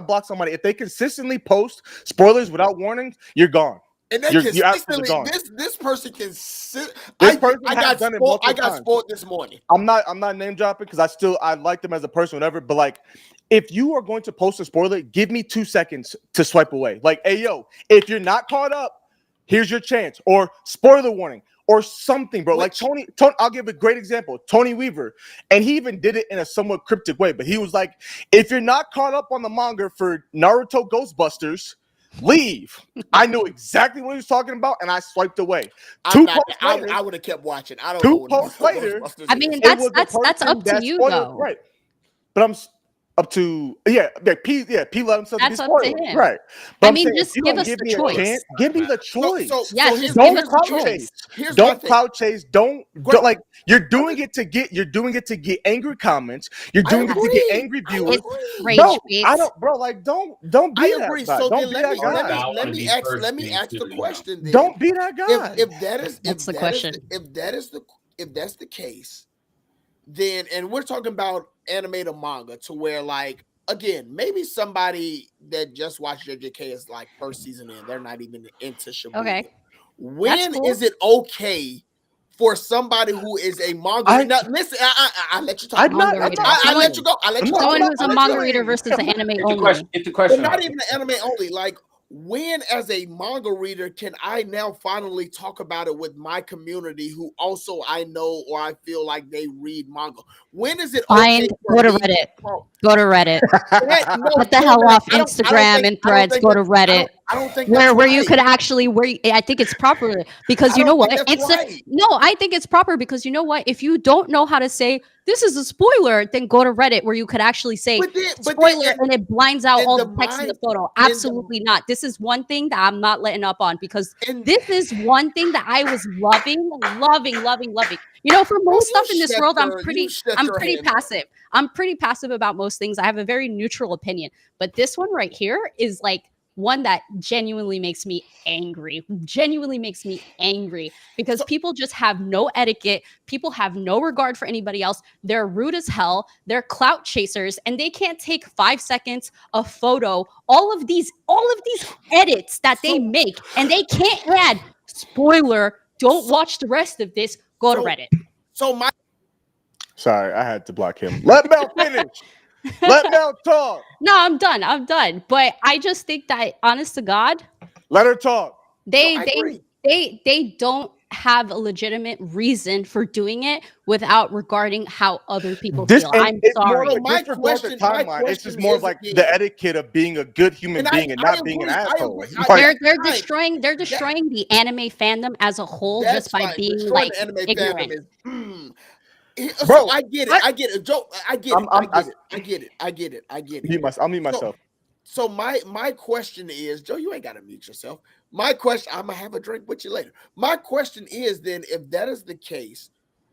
Speaker 1: block somebody if they consistently post spoilers without warnings. You're gone.
Speaker 2: And they
Speaker 1: You're absolutely gone.
Speaker 2: This person can sit.
Speaker 1: I got
Speaker 2: spoiled this morning.
Speaker 1: I'm not name dropping because I like them as a person, whatever. But like, if you are going to post a spoiler, give me 2 seconds to swipe away. Like, hey yo, if you're not caught up, here's your chance, or spoiler warning, or something, bro. Like Tony, I'll give a great example. Tony Weaver, and he even did it in a somewhat cryptic way, but he was like, if you're not caught up on the manga for Naruto Ghostbusters, leave. I knew exactly what he was talking about, and I swiped away.
Speaker 2: I would have kept watching. I don't know.
Speaker 1: 2 posts later,
Speaker 4: I mean, that's up to you, though.
Speaker 1: Right. But I'm up to P let himself
Speaker 4: that's
Speaker 1: be
Speaker 4: up
Speaker 1: spoiled.
Speaker 4: to him.
Speaker 1: Right.
Speaker 4: But I mean, just give us the choice.
Speaker 1: Give me the choice.
Speaker 4: Don't
Speaker 1: clout chase. Don't clout chase. Don't like you're doing it to get angry comments. You're doing it to get angry viewers.
Speaker 4: No,
Speaker 1: I don't, bro. Like don't be
Speaker 2: I
Speaker 1: that
Speaker 2: agree.
Speaker 1: guy.
Speaker 2: So
Speaker 1: Don't
Speaker 2: then
Speaker 1: be that guy.
Speaker 2: let me ask the question. Then.
Speaker 1: Don't be that guy.
Speaker 2: If that's the case, then and we're talking about anime to manga to where like again maybe somebody that just watched JJK is like first season in, they're not even into Shibuya.
Speaker 4: Okay.
Speaker 2: When is it okay for somebody who is a manga? Now, listen, I let you talk. I let you go. I let you go.
Speaker 4: Someone who's a manga reader versus an anime only.
Speaker 3: It's the question.
Speaker 2: But not even an anime only. Like, when, as a manga reader, can I now finally talk about it with my community who also I know or I feel like they read manga? When is it okay?
Speaker 4: Go to Reddit. Go to Reddit. What the hell off Instagram and Threads? Go to Reddit.
Speaker 2: I don't think
Speaker 4: where you could actually I think it's proper because you know what? I think it's proper because you know what? If you don't know how to say this is a spoiler, then go to Reddit where you could actually say spoiler and it blinds out all the text in the photo. Absolutely not. This is one thing that I'm not letting up on because this is one thing that I was loving. You know, for most stuff in this world, I'm pretty passive. I'm pretty passive about most things. I have a very neutral opinion, but this one right here is like one that genuinely makes me angry because people just have no etiquette. People have no regard for anybody else. They're rude as hell. They're clout chasers and they can't take 5 seconds a photo. All of these edits that they make and they can't add spoiler. Don't watch the rest of this. Go to Reddit.
Speaker 1: Sorry, I had to block him. Let Mel finish. Let Mel talk.
Speaker 4: No, I'm done. But I just think that, honest to God,
Speaker 1: let her talk.
Speaker 4: They don't have a legitimate reason for doing it without regarding how other people feel. I'm sorry.
Speaker 2: My question
Speaker 1: it's just more of like the etiquette of being a good human being and not being an asshole.
Speaker 4: They're destroying the anime fandom as a whole just by being like ignorant.
Speaker 2: Bro, I get it, Joe. I get it.
Speaker 1: I'll mute myself.
Speaker 2: So my question is, Joe, you ain't gotta mute yourself. My question, I'm gonna have a drink with you later. My question is then, if that is the case,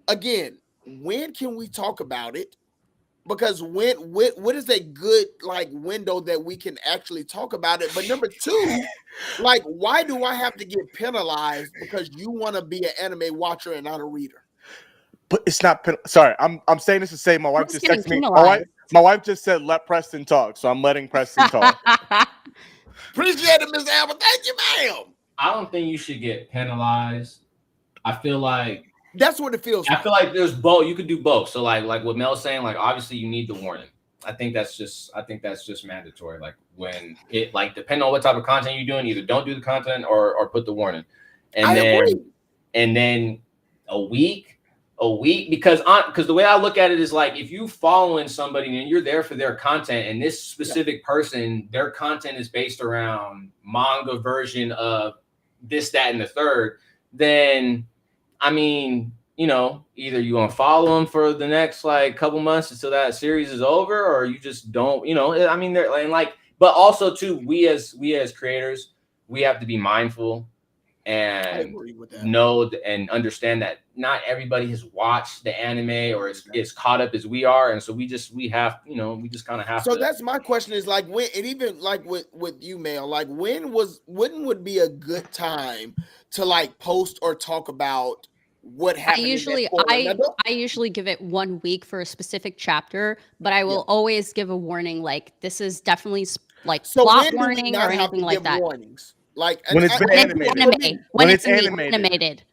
Speaker 2: again, when can we talk about it? Because what is a good like window that we can actually talk about it? But number two, like, why do I have to get penalized because you want to be an anime watcher and not a reader?
Speaker 1: But it's not. Sorry, I'm saying this to say my wife just texted me. My wife just said let Preston talk, so I'm letting Preston talk.
Speaker 2: Appreciate it, Mr. Albert. Thank you, ma'am.
Speaker 3: I don't think you should get penalized. I feel like
Speaker 2: that's what it feels like.
Speaker 3: I feel like there's both. You could do both. So like what Mel's saying, like obviously you need the warning. I think that's just mandatory. Like when it like depending on what type of content you're doing, either don't do the content or put the warning. And then a week because the way I look at it is like if you following somebody and you're there for their content and this specific person, their content is based around manga version of this, that, and the third, then I mean, you know, either you want to follow them for the next like couple months until that series is over, or you just don't, you know, I mean, they're like, but also too, we as creators, we have to be mindful and know and understand that not everybody has watched the anime or is caught up as we are, and so we just kind of have
Speaker 2: so
Speaker 3: to.
Speaker 2: That's my question is like when, and even like with you, Mel, like when would be a good time to like post or talk about what happened?
Speaker 4: I usually give it 1 week for a specific chapter, but I will always give a warning, like this is definitely like plot warning or anything like that.
Speaker 2: Warnings? Like
Speaker 1: when it's been animated.
Speaker 4: When it's animated.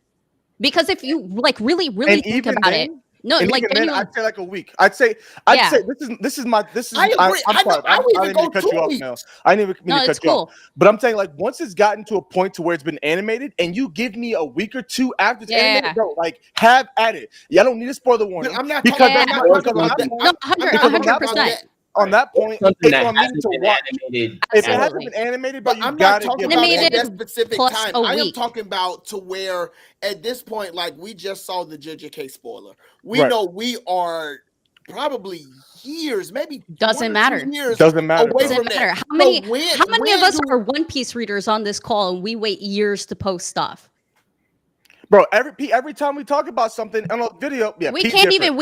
Speaker 4: Because if you like really think about it, no,
Speaker 1: and
Speaker 4: like
Speaker 1: even then, I'd say like a week. I'd say this is. I agree. I'm sorry. I didn't even cut you off now. I didn't even mean to cut you off. But I'm saying like once it's gotten to a point to where it's been animated, and you give me a week or two after it's animated, bro, like have at it. Yeah, I don't need a spoiler warning.
Speaker 2: I'm not
Speaker 1: because
Speaker 2: talking about that.
Speaker 4: No, 100%.
Speaker 1: On that point, it's on me to watch. If it hasn't been animated, but
Speaker 2: I'm not talking about at that specific
Speaker 4: time.
Speaker 2: I am talking about to where at this point, like we just saw the JJK spoiler. We know we are probably years, maybe
Speaker 4: doesn't matter.
Speaker 1: Doesn't matter.
Speaker 2: Away
Speaker 4: doesn't
Speaker 2: from
Speaker 4: matter.
Speaker 2: That.
Speaker 4: How many of us are One Piece readers on this call and we wait years to post stuff?
Speaker 1: Bro, every time we talk about something on a video,
Speaker 4: we can't even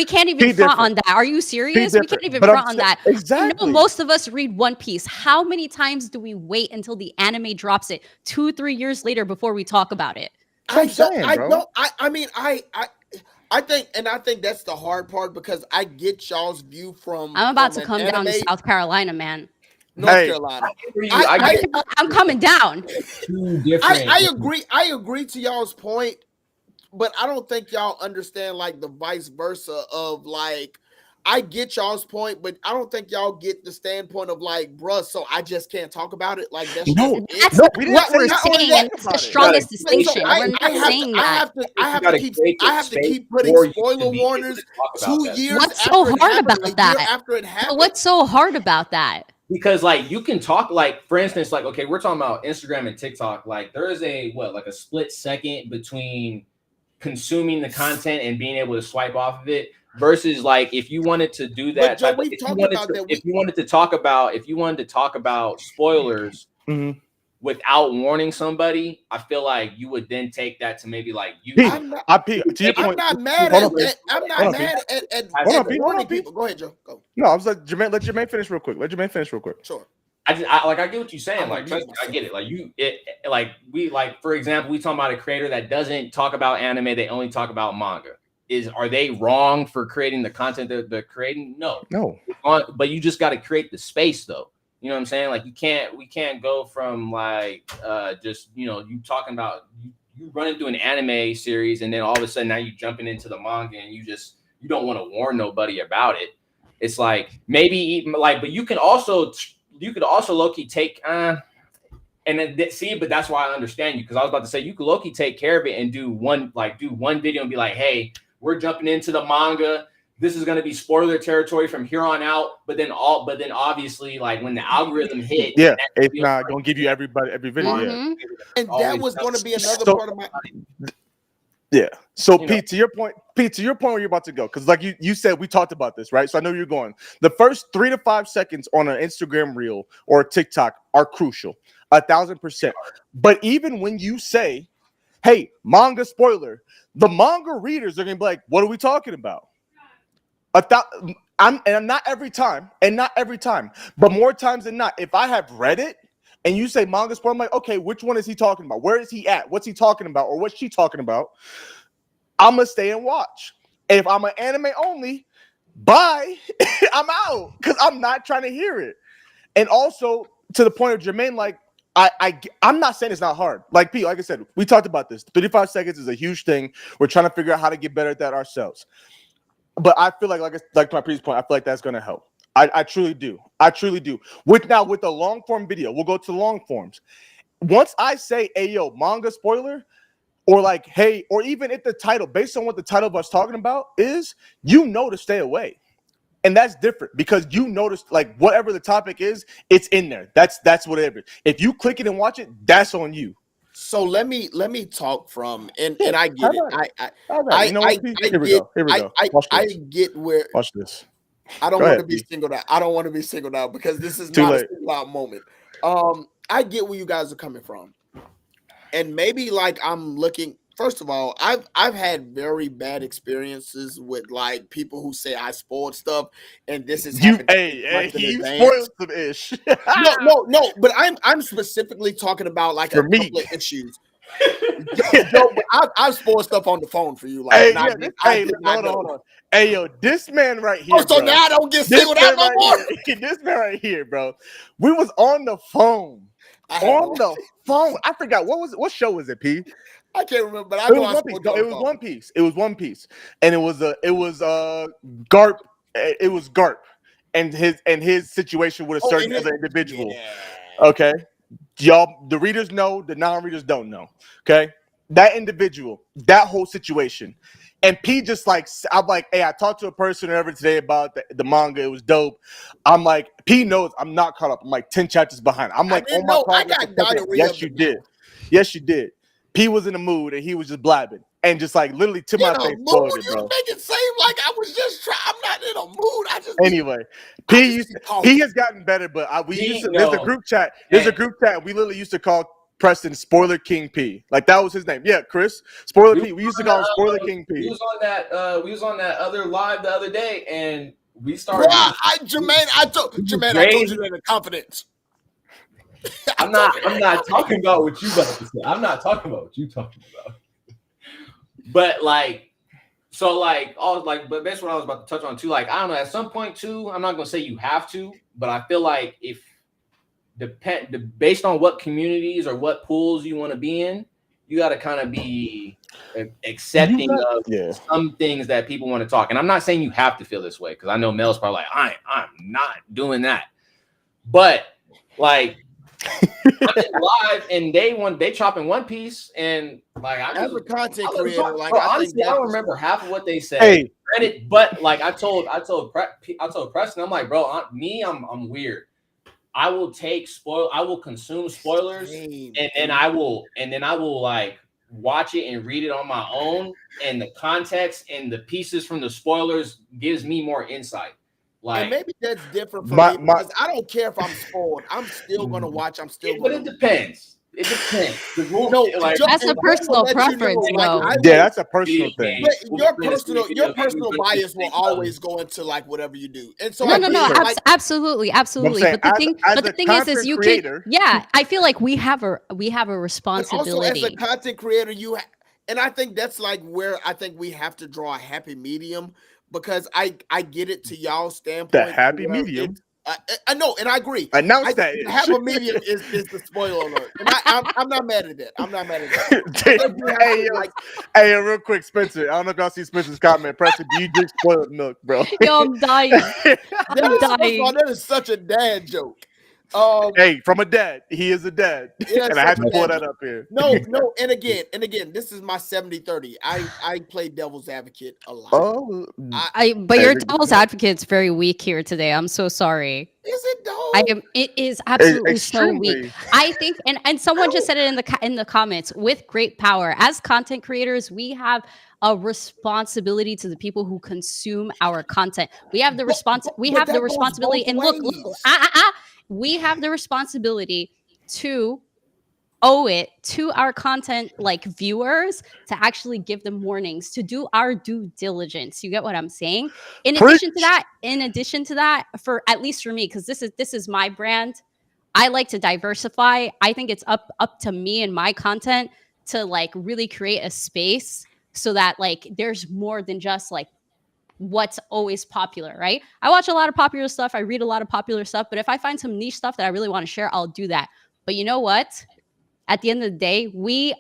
Speaker 4: front on that. Are you serious? We can't even front on that.
Speaker 1: Exactly.
Speaker 4: You know, most of us read One Piece. How many times do we wait until the anime drops it 2-3 years later before we talk about it?
Speaker 2: I think that's the hard part because I get y'all's view from.
Speaker 4: I'm about to come down to South Carolina, man.
Speaker 2: North Carolina.
Speaker 4: I'm coming down.
Speaker 2: I agree to y'all's point. But I don't think y'all understand like the vice versa of like, I get y'all's point, but I don't think y'all get the standpoint of like, bruh, so I just can't talk about it. Like that's
Speaker 4: what we're saying. That's the strongest distinction. We're not saying that.
Speaker 2: I have to keep putting spoiler warnings 2 years.
Speaker 4: What's so hard about that?
Speaker 2: After it happened.
Speaker 4: What's so hard about that?
Speaker 3: Because like you can talk like, for instance, like okay, we're talking about Instagram and TikTok. Like there is a split second between consuming the content and being able to swipe off of it versus like if you wanted to do that, if you wanted to talk about spoilers without warning somebody, I feel like you would then take that to maybe like you.
Speaker 2: I'm not mad at warning people. Go ahead, Joe. Go.
Speaker 1: No, I was like, Jermaine, let Jermaine finish real quick.
Speaker 2: Sure.
Speaker 3: I get what you're saying. Like, trust me, I get it. For example, we talking about a creator that doesn't talk about anime; they only talk about manga. Are they wrong for creating the content that they're creating? No. But you just got to create the space, though. You know what I'm saying? Like, we can't go from like just you talking about you run into an anime series, and then all of a sudden now you jumping into the manga, and you don't want to warn nobody about it. It's like maybe even like, but you could also low-key take and then but that's why I understand you, because I was about to say you could low-key take care of it and do one video and be like, hey, we're jumping into the manga. This is going to be spoiler territory from here on out. But then obviously, like when the algorithm hit,
Speaker 1: it's not going to give you every video.
Speaker 2: Mm-hmm. And that was going to be another part of my.
Speaker 1: Yeah. So Pete, to your point where you're about to go, because like you said, we talked about this, right? So I know you're going. The first 3 to 5 seconds on an Instagram reel or a TikTok are crucial, 1,000%. But even when you say, "Hey, manga spoiler," the manga readers are gonna be like, "What are we talking about?" I'm not every time, but more times than not, if I have read it. And you say manga spoiler, I'm like, okay, which one is he talking about? Where is he at? What's he talking about? Or what's she talking about? I'm going to stay and watch. And if I'm an anime only, bye. I'm out because I'm not trying to hear it. And also, to the point of Jermaine, like, I'm not saying it's not hard. Like, Pete, like I said, we talked about this. 35 seconds is a huge thing. We're trying to figure out how to get better at that ourselves. But I feel like my previous point, I feel like that's going to help. I truly do. With the long form video, we'll go to the long forms. Once I say, hey, yo, manga spoiler, or like, hey, or even if the title, based on what the title of us talking about is, to stay away. And that's different because you noticed like whatever the topic is, it's in there. That's whatever. If you click it and watch it, that's on you.
Speaker 2: So let me talk from and I get it.
Speaker 1: Here we go.
Speaker 2: I get where.
Speaker 1: Watch this.
Speaker 2: I don't want to be singled out. I don't want to be singled out because this is not a singled out moment. I get where you guys are coming from. and maybe like I'm looking. First of all, I've had very bad experiences with like people who say I spoiled stuff, and this has happened to me months in
Speaker 1: you
Speaker 2: advance.
Speaker 1: spoiled some ish.
Speaker 2: No. But I'm specifically talking about like
Speaker 1: For
Speaker 2: a
Speaker 1: me.
Speaker 2: couple of issues. Joe, I've spoiled stuff on the phone for you. Like,
Speaker 1: Hey,
Speaker 2: and I did not know.
Speaker 1: hold on. Hey, yo, this man right here,
Speaker 2: Oh, so
Speaker 1: bro.
Speaker 2: now I don't get
Speaker 1: This
Speaker 2: singled out
Speaker 1: man
Speaker 2: no
Speaker 1: right
Speaker 2: more.
Speaker 1: here, this man right here, bro. We was on the phone. I forgot what show was it, P?
Speaker 2: I can't remember, but I
Speaker 1: It
Speaker 2: know
Speaker 1: was
Speaker 2: I
Speaker 1: One Piece.
Speaker 2: spoiled
Speaker 1: It was One Piece. It was One Piece, and it was Garp. It was Garp, and his situation with a certain other individual.
Speaker 2: Yeah.
Speaker 1: Okay, y'all, the readers know, the non-readers don't know. Okay, that individual, that whole situation, and P just like, I'm like, hey, I talked to a person or whatever today about the manga. It was dope. I'm like, P knows I'm not caught up. I'm like 10 chapters behind. I'm like, oh my
Speaker 2: I
Speaker 1: God.
Speaker 2: got diarrhea.
Speaker 1: Yes, you did. Yes, you did. P was in the mood and he was just blabbing and just like literally to my face.
Speaker 2: Mood? You make it seem like I was just trying. I'm not in a mood. I just
Speaker 1: anyway. P has gotten better, but there's a group chat. There's a group chat. We literally used to call Preston Spoiler King P. Like that was his name. Yeah, Chris Spoiler P. We used to call him Spoiler King P.
Speaker 3: We was on that other live the other day, and we started.
Speaker 2: Jermaine, I told you that in confidence.
Speaker 3: I'm not talking about what you about to say. I'm not talking about what you talking about. But like, so like, but that's what I was about to touch on too. Like, I don't know. At some point too, I'm not gonna say you have to, but I feel like if based on what communities or what pools you want to be in, you got to kind of be accepting of some things that people want to talk. And I'm not saying you have to feel this way because I know Mel's probably like, I'm not doing that. But like, I'm live and they chopping One Piece and like
Speaker 2: as a content creator, like
Speaker 3: honestly, I don't remember half of what they said. Hey. Granted, but like I told Preston, I'm like, bro, I'm weird. I will consume spoilers and then I will like watch it and read it on my own, and the context and the pieces from the spoilers gives me more insight. Like,
Speaker 2: and maybe that's different for me because I don't care if I'm spoiled. I'm still gonna watch.
Speaker 3: But it depends. It depends.
Speaker 2: No,
Speaker 3: like,
Speaker 4: that's a personal preference,
Speaker 1: that's a personal thing.
Speaker 2: But your personal bias will always go into like whatever you do. And so
Speaker 4: absolutely. But the thing is you can. Yeah, I feel like we have a responsibility.
Speaker 2: Also, as a content creator, and I think that's like where I think we have to draw a happy medium. Because I get it to y'all's standpoint.
Speaker 1: The happy medium.
Speaker 2: I know, and I agree.
Speaker 1: Announce that.
Speaker 2: Happy medium is the spoiler alert. And I'm not mad at that. I'm not mad at that.
Speaker 1: Hey, real quick, Spencer. I don't know if y'all see Spencer's comment. Preston, do you drink spoiled milk, bro?
Speaker 4: Yo, I'm dying.
Speaker 2: That is such a dad joke.
Speaker 1: Hey, from a dad. He is a dad. And I had to pull that up here.
Speaker 2: No, and again, this is my 70-30. I play devil's advocate a lot.
Speaker 1: Oh,
Speaker 4: but your devil's advocate's very weak here today. I'm so sorry.
Speaker 2: Is it though?
Speaker 4: It is absolutely so weak. I think, and someone just said it in the comments. With great power, as content creators, we have a responsibility to the people who consume our content. We have the responsibility. And look, we have the responsibility to owe it to our content like viewers to actually give them warnings, to do our due diligence. You get what I'm saying? In addition to that, for at least for me, because this is my brand, I like to diversify. I think it's up to me and my content to like really create a space so that like there's more than just like what's always popular, right? I watch a lot of popular stuff. I read a lot of popular stuff. But if I find some niche stuff that I really want to share, I'll do that. But you know what? At the end of the day, we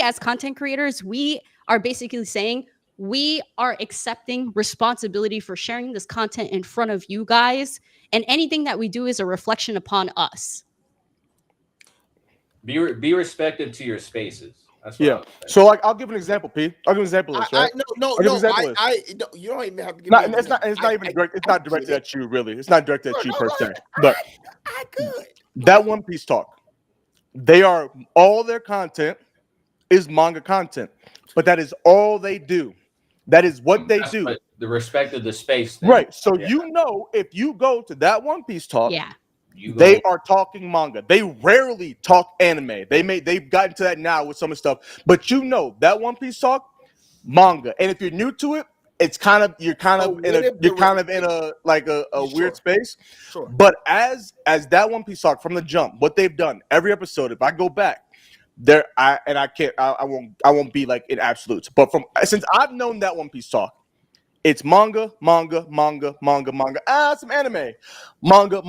Speaker 4: as content creators, we are basically saying we are accepting responsibility for sharing this content in front of you guys. And anything that we do is a reflection upon us.
Speaker 3: Be respective to your spaces. That's what
Speaker 1: So like, I'll give an example, P. I'll give an example of this, right?
Speaker 2: You don't even have to give
Speaker 1: me an example. It's not even direct. It's not directed at you, really. It's not directed at you per se. But
Speaker 2: I could.
Speaker 1: That One Piece talk, all their content is manga content, but that is all they do. That is what they do.
Speaker 3: The respect of the space thing.
Speaker 1: Right. So if you go to that One Piece talk, They are talking manga. They rarely talk anime. They've gotten to that now with some of the stuff. But you know that One Piece talk manga. And if you're new to it, it's kind of you're kind of in a like a weird space.
Speaker 2: Sure.
Speaker 1: But as that One Piece talk from the jump, what they've done every episode, if I go back, I won't be like in absolutes. But since I've known that One Piece talk, it's manga. Some anime. Manga.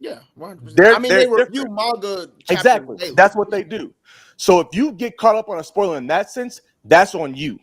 Speaker 2: Yeah, 100%. I mean, they review manga.
Speaker 1: Exactly.
Speaker 2: Daily.
Speaker 1: That's what they do. So if you get caught up on a spoiler in that sense, that's on you,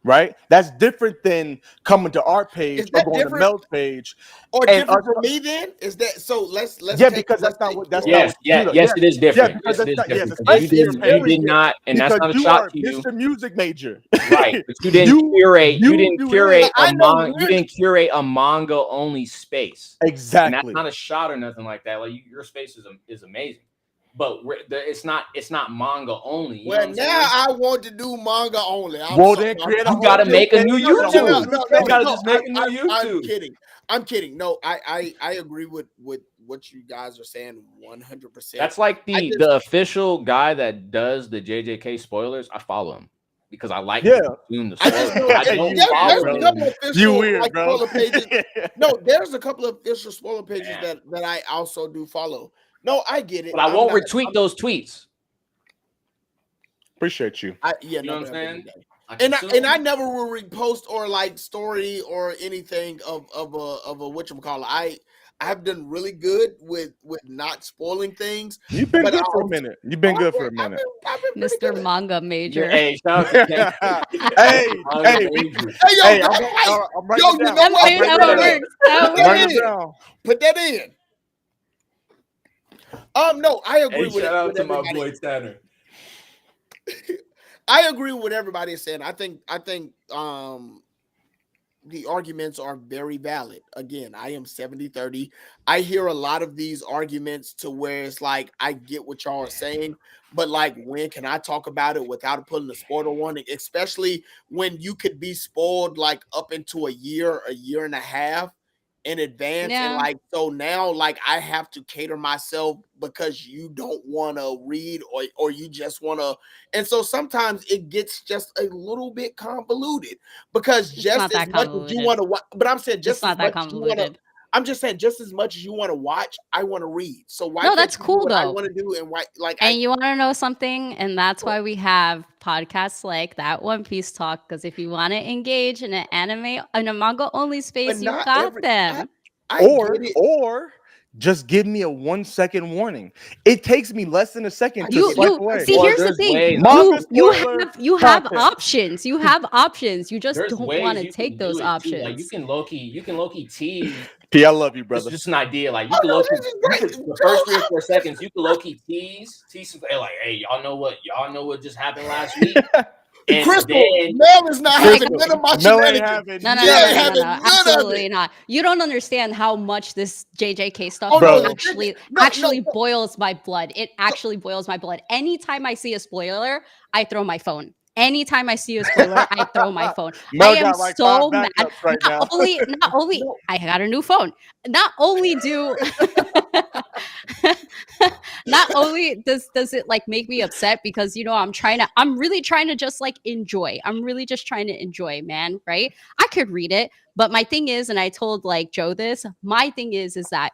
Speaker 1: right? That's different than coming to our page or going to Mel's page.
Speaker 2: Or different from me then? Is that so? Let's
Speaker 1: because that's not what
Speaker 3: yes, it is different.
Speaker 1: Yes,
Speaker 3: it is different.
Speaker 1: Yes,
Speaker 3: You did not, and that's not a shot to you.
Speaker 1: Mr. Music major,
Speaker 3: right? But you didn't curate. You didn't curate a manga. You didn't curate a manga only space.
Speaker 1: Exactly.
Speaker 3: And that's not a shot or nothing like that. Like your space is amazing. But it's not manga only.
Speaker 2: Well, now I want to do manga only.
Speaker 3: You got to make a new YouTube. You got to just make a new YouTube.
Speaker 2: I'm kidding. No, I agree with what you guys are saying 100%.
Speaker 3: That's like the official guy that does the JJK spoilers. I follow him because I like doing the spoilers. I don't follow him.
Speaker 1: You weird, bro.
Speaker 2: No, there's a couple of official spoiler pages that I also do follow. No, I get it.
Speaker 3: But I won't retweet those tweets.
Speaker 1: Appreciate you.
Speaker 3: You know what I'm saying?
Speaker 2: And I never will repost or like story or anything of a whatchamacallit. I have done really good with not spoiling things.
Speaker 1: You've been good for a minute. You've been good for a minute.
Speaker 4: Mr. Manga Major.
Speaker 3: Hey,
Speaker 1: hey,
Speaker 2: put that in. No, I agree with
Speaker 3: shout out to my boy Tanner.
Speaker 2: I agree with what everybody is saying. I think the arguments are very valid. Again, I am 70-30. I hear a lot of these arguments to where it's like I get what y'all are saying, but like when can I talk about it without putting a spoiler warning, especially when you could be spoiled like up into a year and a half in advance. And like so now like I have to cater myself because you don't want to read or you just want to, and so sometimes it gets just a little bit convoluted because it's just as much as you want to watch, but I'm saying just as much as you want to, I'm just saying just as much as you want to watch, I want to read. So why
Speaker 4: no, that's cool though.
Speaker 2: I want to do and why like
Speaker 4: and you want to know something, and that's why we have podcasts like that One Piece Talk, because if you want to engage in an anime in a manga only space, you got them.
Speaker 1: Or just give me a 1 second warning. It takes me less than a second to swipe away.
Speaker 4: See, here's the thing. You have options. You have options. You just don't want to take those options.
Speaker 3: Like you can low key tease.
Speaker 1: P, I love you, brother.
Speaker 3: It's just an idea. Like you can low key the first 3 or 4 seconds, you can low key tease some like, hey, y'all know what just happened last week. And
Speaker 2: Crystal, Mel is not having none of my shenanigans.
Speaker 4: No, absolutely not. You don't understand how much this JJK stuff actually boils my blood. It actually boils my blood. Anytime I see a spoiler, I throw my phone. Anytime I see a spoiler, I throw my phone. I am so mad. Not only I got a new phone. Not only does it like make me upset because I'm really trying to just like enjoy. I'm really just trying to enjoy, man. Right? I could read it, but my thing is, and I told like Joe this, my thing is that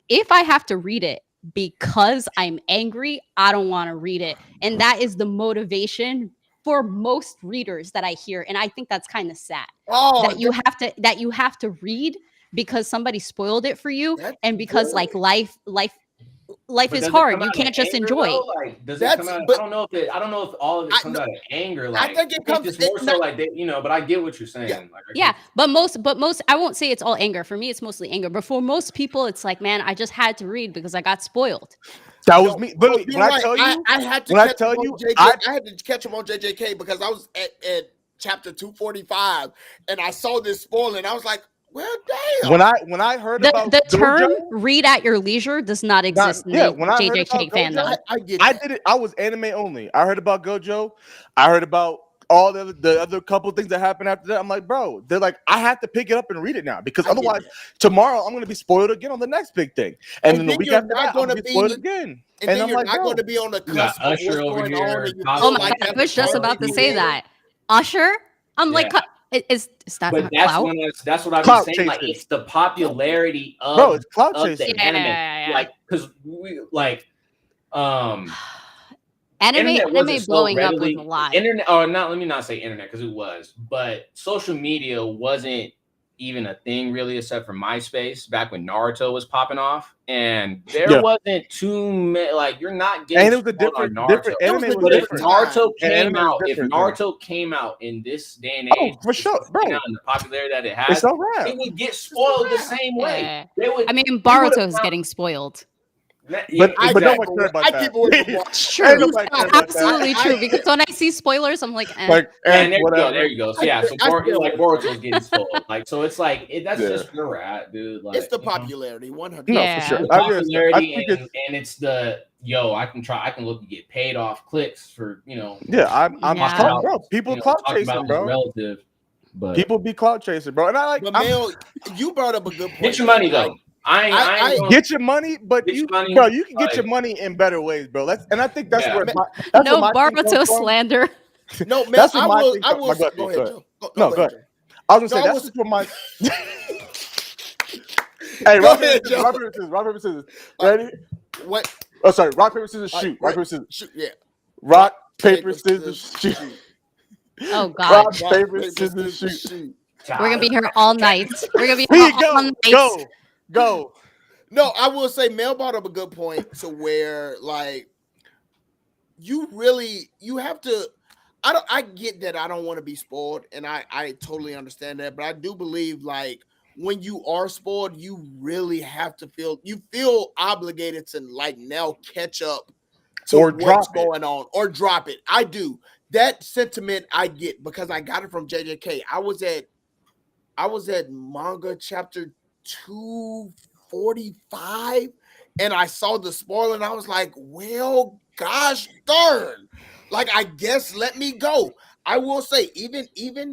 Speaker 4: if I have to read it because I'm angry, I don't want to read it. And that is the motivation for most readers that I hear. And I think that's kind of sad that you have to read because somebody spoiled it for you. And because like life is hard. You can't just enjoy.
Speaker 3: Like, does it come out? I don't know if all of it comes out of anger. Like I think it comes. It's more so like but I get what you're saying.
Speaker 4: But most I won't say it's all anger. For me, it's mostly anger. But for most people, it's like, man, I just had to read because I got spoiled.
Speaker 1: That was me. But I had to
Speaker 2: catch him on JJK because I was at chapter 245 and I saw this spoiler and I was like, well, damn.
Speaker 1: When I heard about
Speaker 4: the term "read at your leisure" does not exist in the JJK fandom.
Speaker 1: I did it. I was anime only. I heard about Gojo. I heard about all the other couple things that happened after that. I'm like, bro, they're like, I have to pick it up and read it now because otherwise tomorrow I'm gonna be spoiled again on the next big thing, and then the week after that I'm gonna be spoiled again.
Speaker 2: And then you're not going to be on the cusp of what's going on. And you
Speaker 4: oh my god, I was just about to say that. Usher, I'm like, is that
Speaker 3: but
Speaker 4: not
Speaker 3: that's
Speaker 4: clout?
Speaker 3: when that's what I was
Speaker 1: Clout
Speaker 3: saying. Like,
Speaker 1: chasing.
Speaker 3: it's the popularity of,
Speaker 1: bro, it's clout
Speaker 3: of
Speaker 1: chasing.
Speaker 3: the anime. Like, because we like
Speaker 4: anime
Speaker 3: wasn't
Speaker 4: blowing up
Speaker 3: readily,
Speaker 4: was a lot.
Speaker 3: Internet, or not, let me not say internet because it was, but social media wasn't even a thing really, except for MySpace back when Naruto was popping off, and there wasn't too many. Like, you're not getting.
Speaker 1: And it was a different anime.
Speaker 3: But if Naruto came out, in this day and age,
Speaker 1: for sure, bro,
Speaker 3: and the popularity that it has,
Speaker 1: it's all right.
Speaker 3: it would get spoiled the same way. They would.
Speaker 4: I mean, Boruto's getting spoiled.
Speaker 1: But nobody care about that.
Speaker 4: It's true. Absolutely true. Because when I see spoilers, I'm like,
Speaker 3: there you go. So yeah, so Boruto's getting spoiled. Like, so it's like that's just where we're at, dude. Like,
Speaker 2: it's the popularity, 100%.
Speaker 1: No, for sure.
Speaker 3: The popularity, and it's the I can look and get paid off clicks for
Speaker 1: I'm bro. People clout chasing, bro.
Speaker 3: Relative, but
Speaker 1: people be clout chasing, bro. And I like.
Speaker 2: But Mel, you brought up a good point.
Speaker 3: Get your money though. I
Speaker 1: get your money, but you can get your money in better ways, bro. I think that's where that's
Speaker 4: no Boruto slander.
Speaker 2: No, man, I will. Go ahead, Joe.
Speaker 1: Go ahead. I was gonna say that's what my. Hey, rock paper scissors. Ready?
Speaker 2: What?
Speaker 1: Oh, sorry. Rock paper scissors shoot. Rock paper scissors
Speaker 2: shoot. Yeah.
Speaker 1: Rock paper scissors shoot.
Speaker 4: Oh God.
Speaker 1: Rock paper scissors shoot.
Speaker 4: We're gonna be here all night. We're gonna be here all night.
Speaker 1: Go.
Speaker 2: No, I will say Mel brought up a good point to where like you have to. I get that I don't want to be spoiled, and I totally understand that, but I do believe like when you are spoiled, you really have to feel obligated to like now catch up to what's going on or drop it. I do. That sentiment I get because I got it from JJK. I was at manga chapter 245 and I saw the spoiler and I was like, well, gosh darn. Like, I guess let me go. I will say, even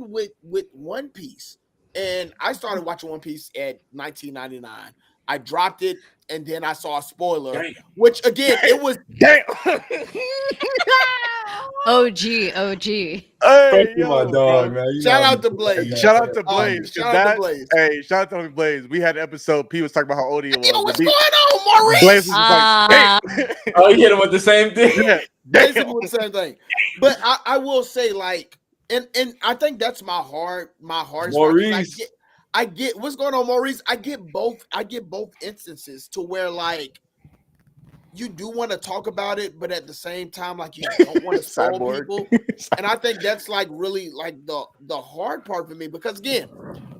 Speaker 2: with One Piece, and I started watching One Piece at 1999. I dropped it, and then I saw a spoiler, which again, it was
Speaker 4: OG.
Speaker 1: Hey,
Speaker 7: my dog, man.
Speaker 2: Shout out to Blaze.
Speaker 1: Shout out to Blaze.
Speaker 2: Shout out to Blaze.
Speaker 1: Hey, shout out to Blaze. We had an episode. P was talking about how old he was.
Speaker 2: Yo, what's going on, Maurice?
Speaker 1: Blaze was like,
Speaker 3: oh, you hit him with the same thing.
Speaker 1: Yeah,
Speaker 2: basically with the same thing. But I will say, like, and I think that's my heart.
Speaker 3: Maurice.
Speaker 2: I get what's going on, Maurice. I get both instances to where like you do want to talk about it, but at the same time, like you don't want to spoil people. And I think that's like really like the hard part for me because again,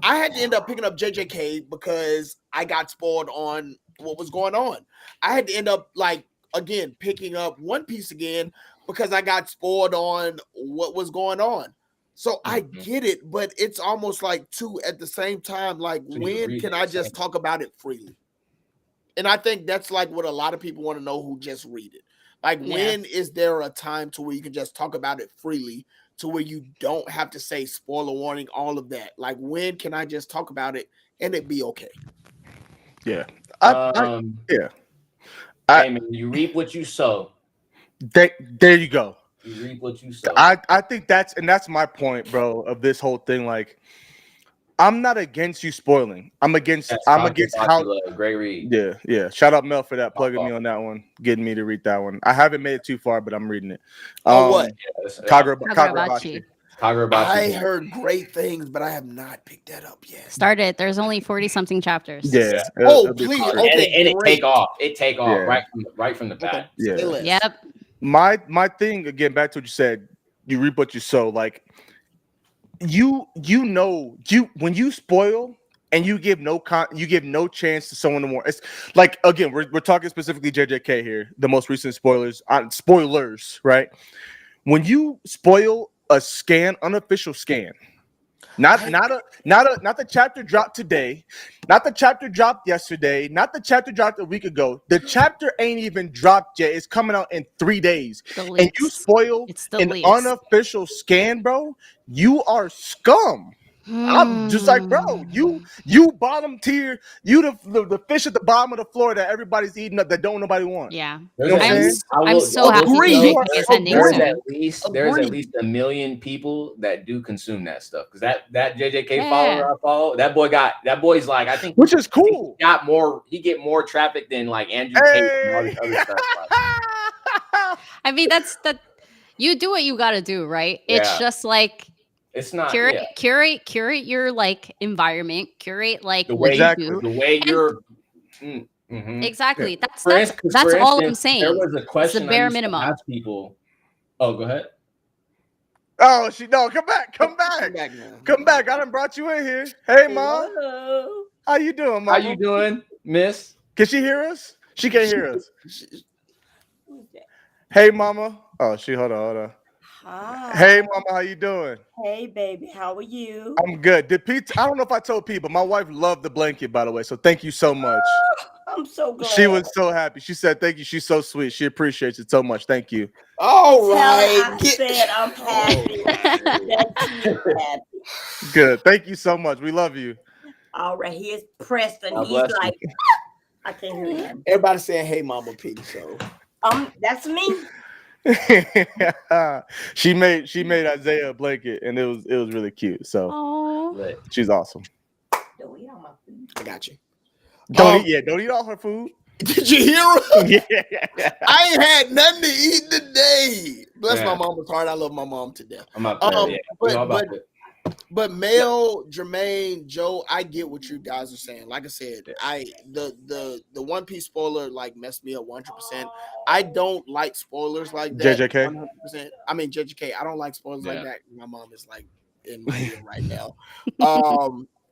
Speaker 2: I had to end up picking up JJK because I got spoiled on what was going on. I had to end up like again picking up One Piece again because I got spoiled on what was going on. So I get it, but it's almost like two at the same time. Like, when can I just talk about it freely? And I think that's like what a lot of people want to know who just read it. Like, when is there a time to where you can just talk about it freely to where you don't have to say spoiler warning, all of that? Like, when can I just talk about it and it be okay?
Speaker 1: Yeah.
Speaker 3: Hey, man, you reap what you sow.
Speaker 1: There you go.
Speaker 3: You reap what you sow.
Speaker 1: I think that's my point, bro, of this whole thing. Like, I'm not against you spoiling. I'm against how
Speaker 3: great read.
Speaker 1: Yeah. Shout out Mel for that, plugging me on that one, getting me to read that one. I haven't made it too far, but I'm reading it.
Speaker 2: What?
Speaker 1: Kagurabachi.
Speaker 2: I heard great things, but I have not picked that up yet.
Speaker 4: Start it. There's only 40-something chapters.
Speaker 1: Yeah.
Speaker 2: Please.
Speaker 3: Okay, and it take off. It take off right from the bat.
Speaker 1: Yeah.
Speaker 4: Yep.
Speaker 1: My thing again, back to what you said. You reap what you sow. Like you when you spoil and you give no chance to someone to more. It's like again, we're talking specifically JJK here. The most recent spoilers, right? When you spoil a unofficial scan, Not the chapter dropped today, not the chapter dropped yesterday, not the chapter dropped a week ago. The chapter ain't even dropped yet. It's coming out in 3 days. And you spoil an unofficial scan, bro. You are scum. I'm just like, bro, you bottom tier, you the fish at the bottom of the floor that everybody's eating up that don't nobody want.
Speaker 4: Yeah.
Speaker 1: You know what I'm saying?
Speaker 4: I'm so happy JJK is ending
Speaker 3: There's
Speaker 4: soon.
Speaker 3: at least 1 million people that do consume that stuff. Because that JJK follower I follow, that boy's like, I think,
Speaker 1: which is cool.
Speaker 3: He get more traffic than like Andrew Tate and all these other stuff.
Speaker 4: I mean, that's you do what you got to do, right? Yeah. It's just like
Speaker 3: it's not
Speaker 4: curate your like environment, curate like
Speaker 3: the
Speaker 4: way
Speaker 3: you do. The way you're
Speaker 4: exactly. Yeah. That's all I'm saying.
Speaker 3: There was a question
Speaker 4: it's the bare
Speaker 3: I
Speaker 4: minimum.
Speaker 3: Ask people. Oh, go ahead.
Speaker 1: Oh, come back. Come back. I done brought you in here. Hey, Mom.
Speaker 3: Hello.
Speaker 1: How you doing, Mom?
Speaker 3: How you doing, Miss?
Speaker 1: Can she hear us? She can't hear us. Hey, Mama. Oh, hold on.
Speaker 8: Hi.
Speaker 1: Hey, Mama, how you doing?
Speaker 8: Hey, baby, how are you?
Speaker 1: I'm good. Did Pete? I don't know if I told Pete, but my wife loved the blanket, by the way. So thank you so much.
Speaker 8: I'm so glad.
Speaker 1: She was so happy. She said, "Thank you." She's so sweet. She appreciates it so much. Thank you.
Speaker 2: All right.
Speaker 8: I said I'm happy. That's happy.
Speaker 1: Good. Thank you so much. We love you.
Speaker 8: All right. Here's Preston. He's like, I can't hear him.
Speaker 2: Everybody saying, "Hey, Mama P." So
Speaker 8: that's me.
Speaker 1: She made Isaiah a blanket, and it was really cute. So she's awesome.
Speaker 8: Don't eat all my food.
Speaker 2: I got you.
Speaker 1: Don't eat all her food.
Speaker 2: Did you hear her?
Speaker 1: Yeah.
Speaker 2: I ain't had nothing to eat today. Bless my mama's heart. I love my mom to death.
Speaker 3: I'm up there.
Speaker 2: But Mel, Jermaine, Joe, I get what you guys are saying. Like I said, the One Piece spoiler like messed me up 100%. I don't like spoilers like that.
Speaker 1: JJK.
Speaker 2: 100%. I mean JJK. I don't like spoilers like that. My mom is like in my ear right now.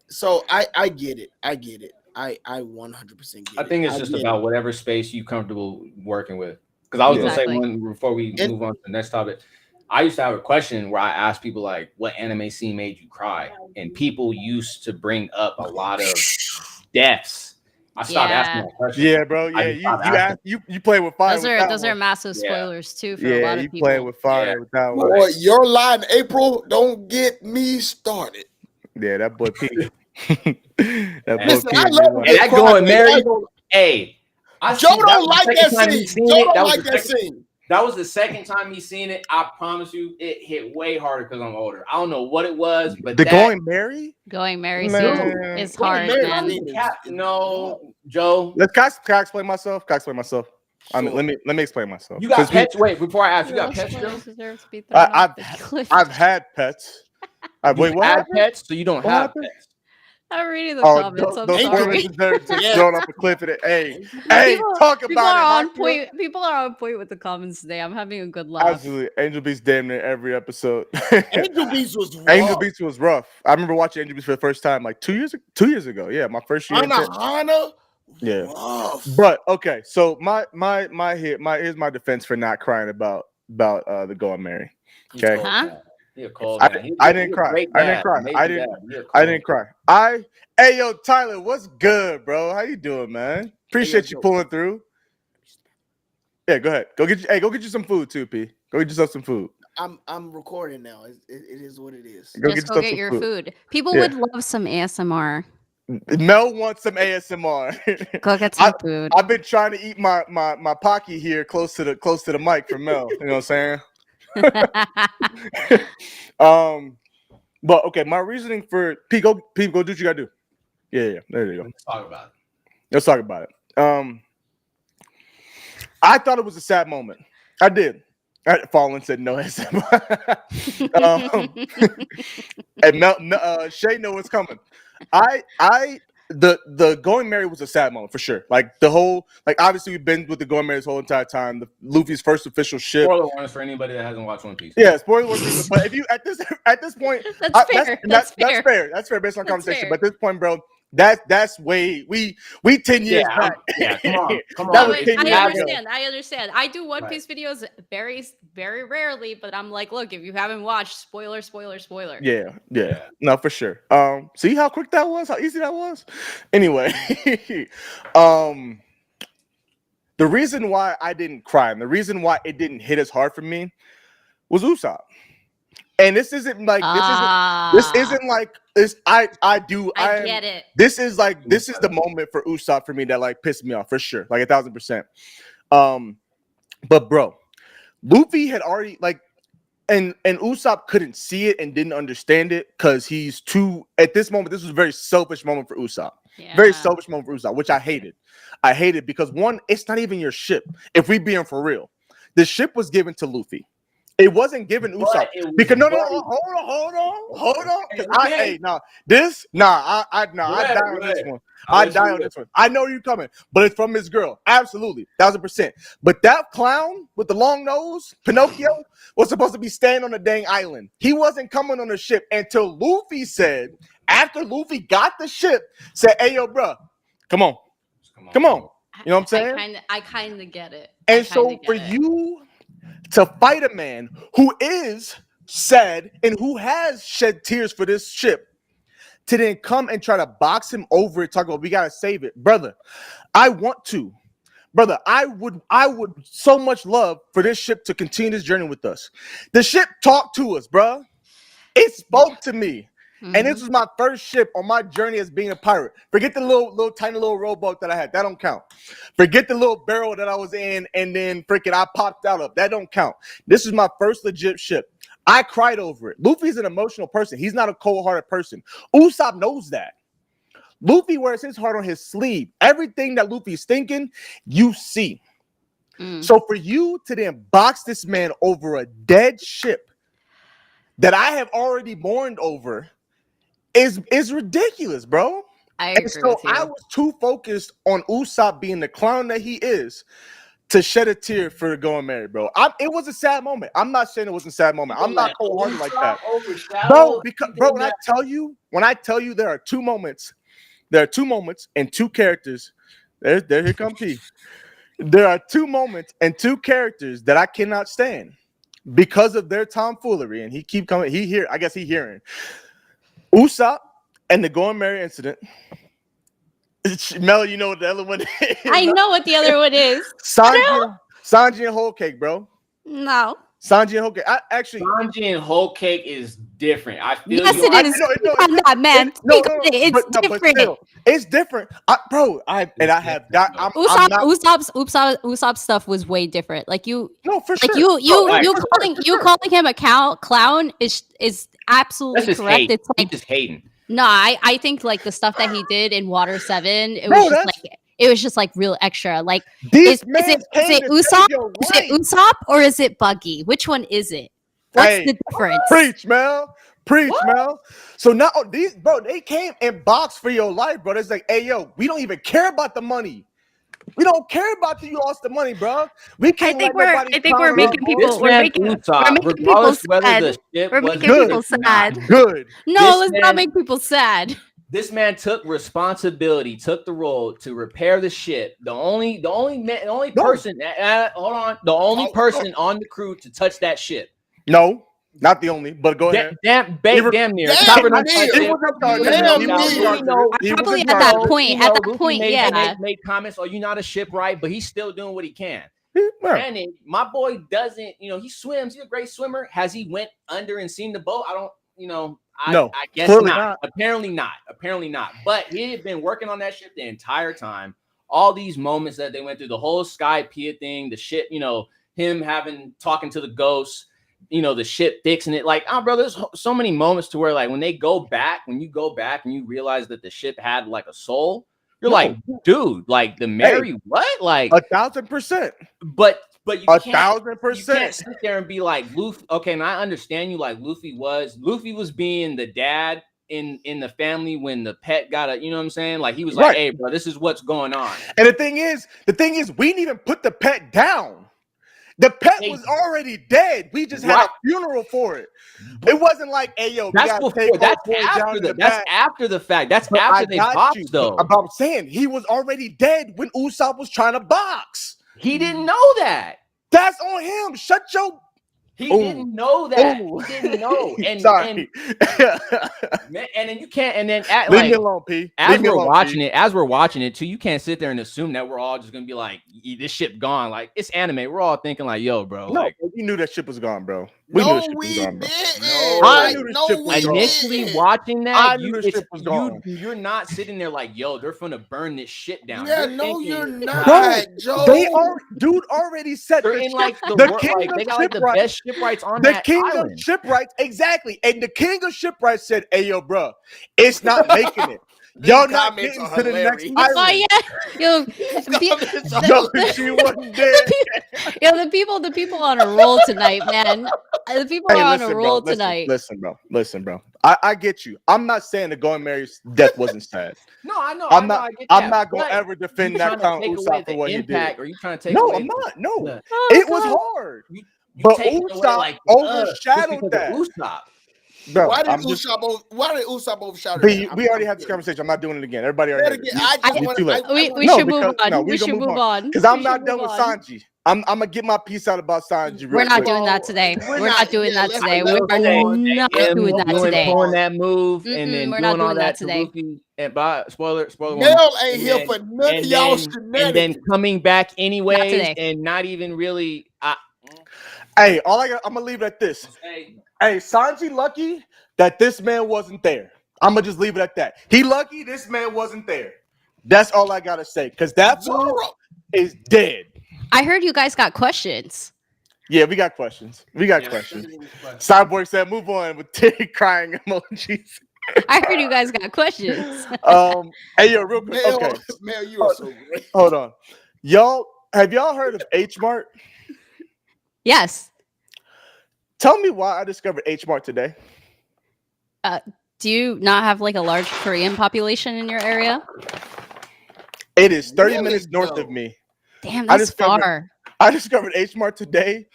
Speaker 2: So I get it. I 100% get it.
Speaker 3: I think it's just about whatever space you comfortable working with. Because I was gonna say before we move on to the next topic. I used to have a question where I asked people like, what anime scene made you cry? And people used to bring up a lot of deaths. I stopped asking that question.
Speaker 1: Yeah, bro. Yeah, you play with fire.
Speaker 4: Those are massive spoilers too for a lot of people.
Speaker 1: Yeah, you play with fire with that one.
Speaker 2: Boy, your line, April, don't get me started.
Speaker 1: Yeah, that boy Pete.
Speaker 2: I love
Speaker 3: that going Mary. Hey,
Speaker 2: Joe don't like that scene. Joe don't like that scene.
Speaker 3: That was the second time he's seen it. I promise you, it hit way harder because I'm older. I don't know what it was, but
Speaker 1: Going Mary
Speaker 4: scene is hard, man.
Speaker 3: No, Joe.
Speaker 1: Can I explain myself? Sure. Let me explain myself.
Speaker 3: You got pets? Wait, before I ask, you got pets, Joe?
Speaker 1: I've had pets. Wait, what?
Speaker 3: Had pets, so you don't have pets.
Speaker 4: I'm reading the comments. I'm sorry.
Speaker 1: Thrown off a cliff at it. Hey, talk about it.
Speaker 4: People are on point with the comments today. I'm having a good laugh.
Speaker 1: Absolutely. Angel Beats damn near every episode.
Speaker 2: Angel Beats was rough.
Speaker 1: Angel Beats was rough. I remember watching Angel Beats for the first time like 2 years ago. Yeah, my first year.
Speaker 2: Hana.
Speaker 1: Yeah.
Speaker 2: Rough.
Speaker 1: But okay, so here's my defense for not crying about the Going Mary. Okay. I didn't cry. I didn't cry. Hey yo, Tyler, what's good, bro? How you doing, man? Appreciate you pulling through. Yeah, go ahead. Go get you some food too, P. Go get yourself some food.
Speaker 2: I'm recording now. It is what it is.
Speaker 4: Go get your food. People would love some ASMR.
Speaker 1: Mel wants some ASMR.
Speaker 4: Go get some food.
Speaker 1: I've been trying to eat my Pocky here close to the mic for Mel. You know what I'm saying? But okay, my reasoning for Pete, go do what you gotta do. Yeah, there you go.
Speaker 3: Let's talk about
Speaker 1: it. I thought it was a sad moment. I did. Fallen said no ASMR. And Shay know what's coming. The Going Mary was a sad moment for sure. Like the whole, obviously we've been with the Going Mary this whole entire time. Luffy's first official ship.
Speaker 3: Spoiler warnings for anybody that hasn't watched One Piece.
Speaker 1: Yeah, spoiler warnings. But if you at this point,
Speaker 4: that's fair.
Speaker 1: That's fair based on conversation. But at this point, bro, That's way we 10 years back.
Speaker 3: Come on.
Speaker 1: That was 10
Speaker 4: I
Speaker 1: years ago.
Speaker 4: I understand. I do One Piece videos very, very rarely, but I'm like, look, if you haven't watched, spoiler.
Speaker 1: Yeah. No, for sure. See how quick that was, how easy that was. Anyway, the reason why I didn't cry and the reason why it didn't hit as hard for me was Usopp. And this isn't like this isn't like this. I
Speaker 4: get it.
Speaker 1: This is the moment for Usopp for me that like pissed me off for sure, like 1,000%. But bro, Luffy had already like, and Usopp couldn't see it and didn't understand it because he's too at this moment. This was a very selfish moment for Usopp.
Speaker 4: Yeah.
Speaker 1: Very selfish moment for Usopp, which I hated. I hated because one, it's not even your ship. If we being for real, the ship was given to Luffy. It wasn't given Usopp because no, hold on. I die on this one. I die on this one. I know you're coming, but it's from his girl. Absolutely, 1,000%. But that clown with the long nose, Pinocchio, was supposed to be staying on the dang island. He wasn't coming on the ship until Luffy said, after Luffy got the ship, said, "Hey, yo, bro, come on. You know what I'm saying?
Speaker 4: I kind of get it.
Speaker 1: And so for you to fight a man who is sad and who has shed tears for this ship, to then come and try to box him over it, talk about we gotta save it, brother. I would so much love for this ship to continue this journey with us. The ship talked to us, bro. It spoke to me. Mm-hmm. And this was my first ship on my journey as being a pirate. Forget the little tiny little rowboat that I had. That don't count. Forget the little barrel that I was in and then freaking I popped out of. That don't count. This is my first legit ship. I cried over it. Luffy's an emotional person. He's not a cold-hearted person. Usopp knows that. Luffy wears his heart on his sleeve. Everything that Luffy's thinking, you see. So for you to then box this man over a dead ship that I have already mourned over is ridiculous, bro.
Speaker 4: I agree with you.
Speaker 1: I was too focused on Usopp being the clown that he is to shed a tear for going married, bro. It was a sad moment. I'm not saying it wasn't a sad moment. I'm not cold-hearted like that, bro. Because when I tell you there are two moments and two characters. Here come P. There are two moments and two characters that I cannot stand because of their tomfoolery, and he keep coming. I guess he hearing Usopp and the going married incident. Mel, you know what the other one is?
Speaker 4: I know what the other one is.
Speaker 1: Sanji and Whole Cake, bro.
Speaker 4: No.
Speaker 1: Sanji and Whole Cake.
Speaker 3: Sanji and Whole Cake is different. I feel
Speaker 4: yes, it is. It's different.
Speaker 1: It's different, bro.
Speaker 4: Usopp's stuff was way different. Like you,
Speaker 1: no, for
Speaker 4: like
Speaker 1: sure.
Speaker 4: you calling him a clown is absolutely correct.
Speaker 3: Hate.
Speaker 4: It's like
Speaker 3: just hating.
Speaker 4: No, I think like the stuff that he did in Water 7, it was just like real extra. Like is it Usopp? Is it Usopp or is it Buggy? Which one is it? What's the difference?
Speaker 1: Preach, Mel. So now they came and boxed for your life, bro. It's like, hey, yo, we don't even care about the money. We don't care about you lost the money, bro. We can't.
Speaker 4: I think we're making people. We're making people sad. We're making people sad.
Speaker 1: Good.
Speaker 4: No, let's not make people sad.
Speaker 3: This man took responsibility, took the role to repair the ship. The only person. Hold on. The only person on the crew to touch that ship.
Speaker 1: No. Not the only, but go ahead.
Speaker 3: Damn near.
Speaker 4: Probably at that point, yeah.
Speaker 3: Made comments, "Are you not a shipwright?" But he's still doing what he can.
Speaker 1: And
Speaker 3: my boy doesn't, he swims. He's a great swimmer. Has he went under and seen the boat? I don't,
Speaker 1: no,
Speaker 3: I guess not. Apparently not. But he had been working on that ship the entire time. All these moments that they went through, the whole Sky Pia thing, the ship, him talking to the ghosts. The ship fixing it. Like, bro, there's so many moments to where, like, when you go back and you realize that the ship had like a soul, you're like, dude, like the Mary, what? Like
Speaker 1: 1,000%.
Speaker 3: But you can't
Speaker 1: 1,000%.
Speaker 3: You can't sit there and be like, Luffy. Okay, and I understand you. Like Luffy was being the dad in the family when the pet got you know what I'm saying? Like he was like, hey, bro, this is what's going on.
Speaker 1: And the thing is, we didn't even put the pet down. The pet was already dead. We just had a funeral for it. It wasn't like, hey, yo,
Speaker 3: that's before. That's after the. That's after the fact. That's after they boxed, though.
Speaker 1: But I'm saying he was already dead when Usopp was trying to box.
Speaker 3: He didn't know that.
Speaker 1: That's on him. Shut your.
Speaker 3: He didn't know that.
Speaker 1: Ooh.
Speaker 3: He didn't know. And
Speaker 1: sorry.
Speaker 3: And then you can't. And then
Speaker 1: leave me alone, P.
Speaker 3: As we're watching it too, you can't sit there and assume that we're all just gonna be like, this ship gone. Like, it's anime. We're all thinking like, yo, bro.
Speaker 1: No,
Speaker 3: like,
Speaker 1: we knew that ship was gone, bro.
Speaker 2: We
Speaker 1: knew
Speaker 2: knew
Speaker 1: that ship was gone, bro.
Speaker 2: I knew the ship was
Speaker 3: initially
Speaker 2: gone.
Speaker 3: watching that,
Speaker 1: I knew the ship was gone.
Speaker 3: You're not sitting there like, yo, they're finna burn this shit down.
Speaker 2: Yeah,
Speaker 3: you're
Speaker 2: not, Joe.
Speaker 1: Dude already said
Speaker 3: they're in like
Speaker 1: the
Speaker 3: king
Speaker 1: like,
Speaker 3: they got like the best shipwrights on
Speaker 1: the
Speaker 3: that
Speaker 1: king
Speaker 3: island.
Speaker 1: of shipwrights, exactly. And the king of shipwrights said, hey, yo, bro, it's not making it. Y'all not getting to the next island.
Speaker 4: Oh yeah, yo,
Speaker 1: she wasn't dead.
Speaker 4: Yo, the people on a roll tonight, man. The people are on a roll tonight.
Speaker 1: Listen, bro. I get you. I'm not saying that Going Mary's death wasn't sad.
Speaker 3: No, I know.
Speaker 1: I'm not gonna
Speaker 3: but
Speaker 1: ever defend that Count Usopp for what he did.
Speaker 3: Or you trying to take
Speaker 1: no,
Speaker 3: away
Speaker 1: I'm not. No,
Speaker 3: it
Speaker 1: was hard. But Usopp overshadowed that.
Speaker 3: Usopp.
Speaker 1: Bro,
Speaker 2: why did Usopp overshadow
Speaker 1: that? We already had this conversation. I'm not doing it again. Everybody already.
Speaker 4: We should move on. We should move on.
Speaker 1: Because I'm not done with Sanji. I'm gonna get my piece out about Sanji.
Speaker 4: We're not doing that today. We're not doing that today. We're not doing that today.
Speaker 3: Pulling that move and then
Speaker 4: we're
Speaker 3: doing
Speaker 4: not
Speaker 3: all
Speaker 4: doing that today.
Speaker 3: And spoiler.
Speaker 2: Mel ain't here for none of y'all shenanigans.
Speaker 3: And then coming back anyways, and not even really.
Speaker 1: Hey, I'm gonna leave it at this. Hey, Sanji lucky that this man wasn't there. I'm gonna just leave it at that. He lucky this man wasn't there. That's all I gotta say. Because that fool is dead.
Speaker 4: I heard you guys got questions.
Speaker 1: Yeah, we got questions. Questions. Cyborg said, "Move on," with tear crying emojis.
Speaker 4: I heard you guys got questions.
Speaker 1: Hey, yo, real quick. Okay,
Speaker 2: Mel, you are so great.
Speaker 1: Hold on, have y'all heard of H Mart?
Speaker 4: Yes.
Speaker 1: Tell me why I discovered H Mart today.
Speaker 4: Do you not have like a large Korean population in your area?
Speaker 1: It is 30 minutes north of me.
Speaker 4: Damn, that's far.
Speaker 1: I discovered H Mart today.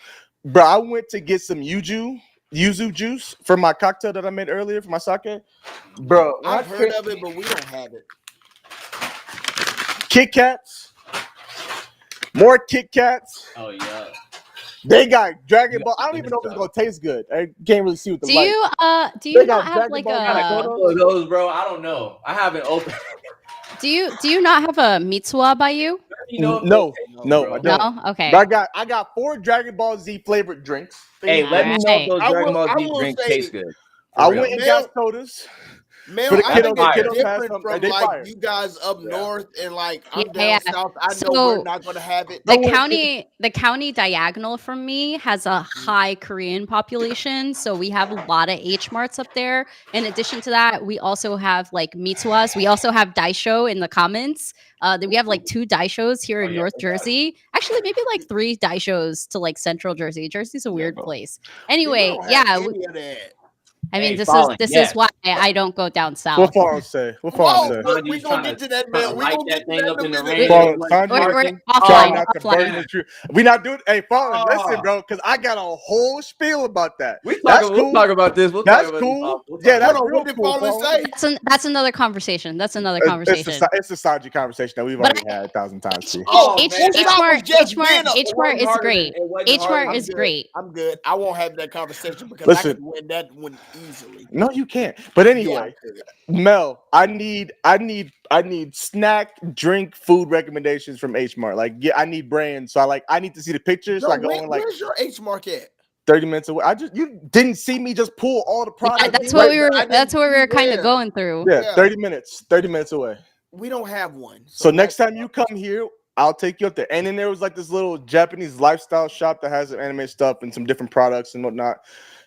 Speaker 1: Bro, I went to get some yuzu juice for my cocktail that I made earlier for my sake. Bro,
Speaker 2: I've heard of it, but we don't have it.
Speaker 1: Kit Kats. More Kit Kats.
Speaker 3: Oh, yeah.
Speaker 1: They got Dragon Ball. I don't even know if it's gonna taste good. I can't really see what the light.
Speaker 4: Do you not have like a
Speaker 3: those, bro? I don't know. I haven't opened.
Speaker 4: Do you not have a Mitsuwa by you?
Speaker 1: No, I don't.
Speaker 4: No? Okay.
Speaker 1: But I got 4 Dragon Ball Z flavored drinks.
Speaker 3: Hey, let me know if those Dragon Ball Z drinks taste good.
Speaker 1: I went and got sodas.
Speaker 2: Man, I think it's different from like you guys up north and like I'm down south. I know we're not gonna have it.
Speaker 4: The county diagonal from me has a high Korean population, so we have a lot of H Marts up there. In addition to that, we also have like Mitsuwas. We also have Daisho in the comments. We have like 2 Daishos here in North Jersey. Actually, maybe like 3 Daishos to like Central Jersey. Jersey's a weird place. Anyway, yeah. I mean, this is why I don't go down south.
Speaker 1: What Farrell say?
Speaker 2: We're gonna get to that, man. We're gonna get to that in the rain.
Speaker 4: We're offline.
Speaker 1: We're not doing. Hey, Farrell, listen, bro, because I got a whole spiel about that.
Speaker 3: We'll talk about this.
Speaker 1: That's cool. Yeah, that's real cool.
Speaker 4: That's another conversation. It's a
Speaker 1: Sanji conversation that we've already had 1,000 times.
Speaker 4: H Mart is great. H Mart is great.
Speaker 2: I'm good. I won't have that conversation because I can win that one easily.
Speaker 1: No, you can't. But anyway, Mel, I need snack, drink, food recommendations from H Mart. Like, I need brands. So I need to see the pictures. So I go on like,
Speaker 2: where's your H Mart at?
Speaker 1: 30 minutes away. You didn't see me just pull all the products.
Speaker 4: Yeah, that's what we were kind of going through.
Speaker 1: Yeah, 30 minutes away.
Speaker 2: We don't have one.
Speaker 1: So next time you come here, I'll take you up there. And then there was like this little Japanese lifestyle shop that has some anime stuff and some different products and whatnot.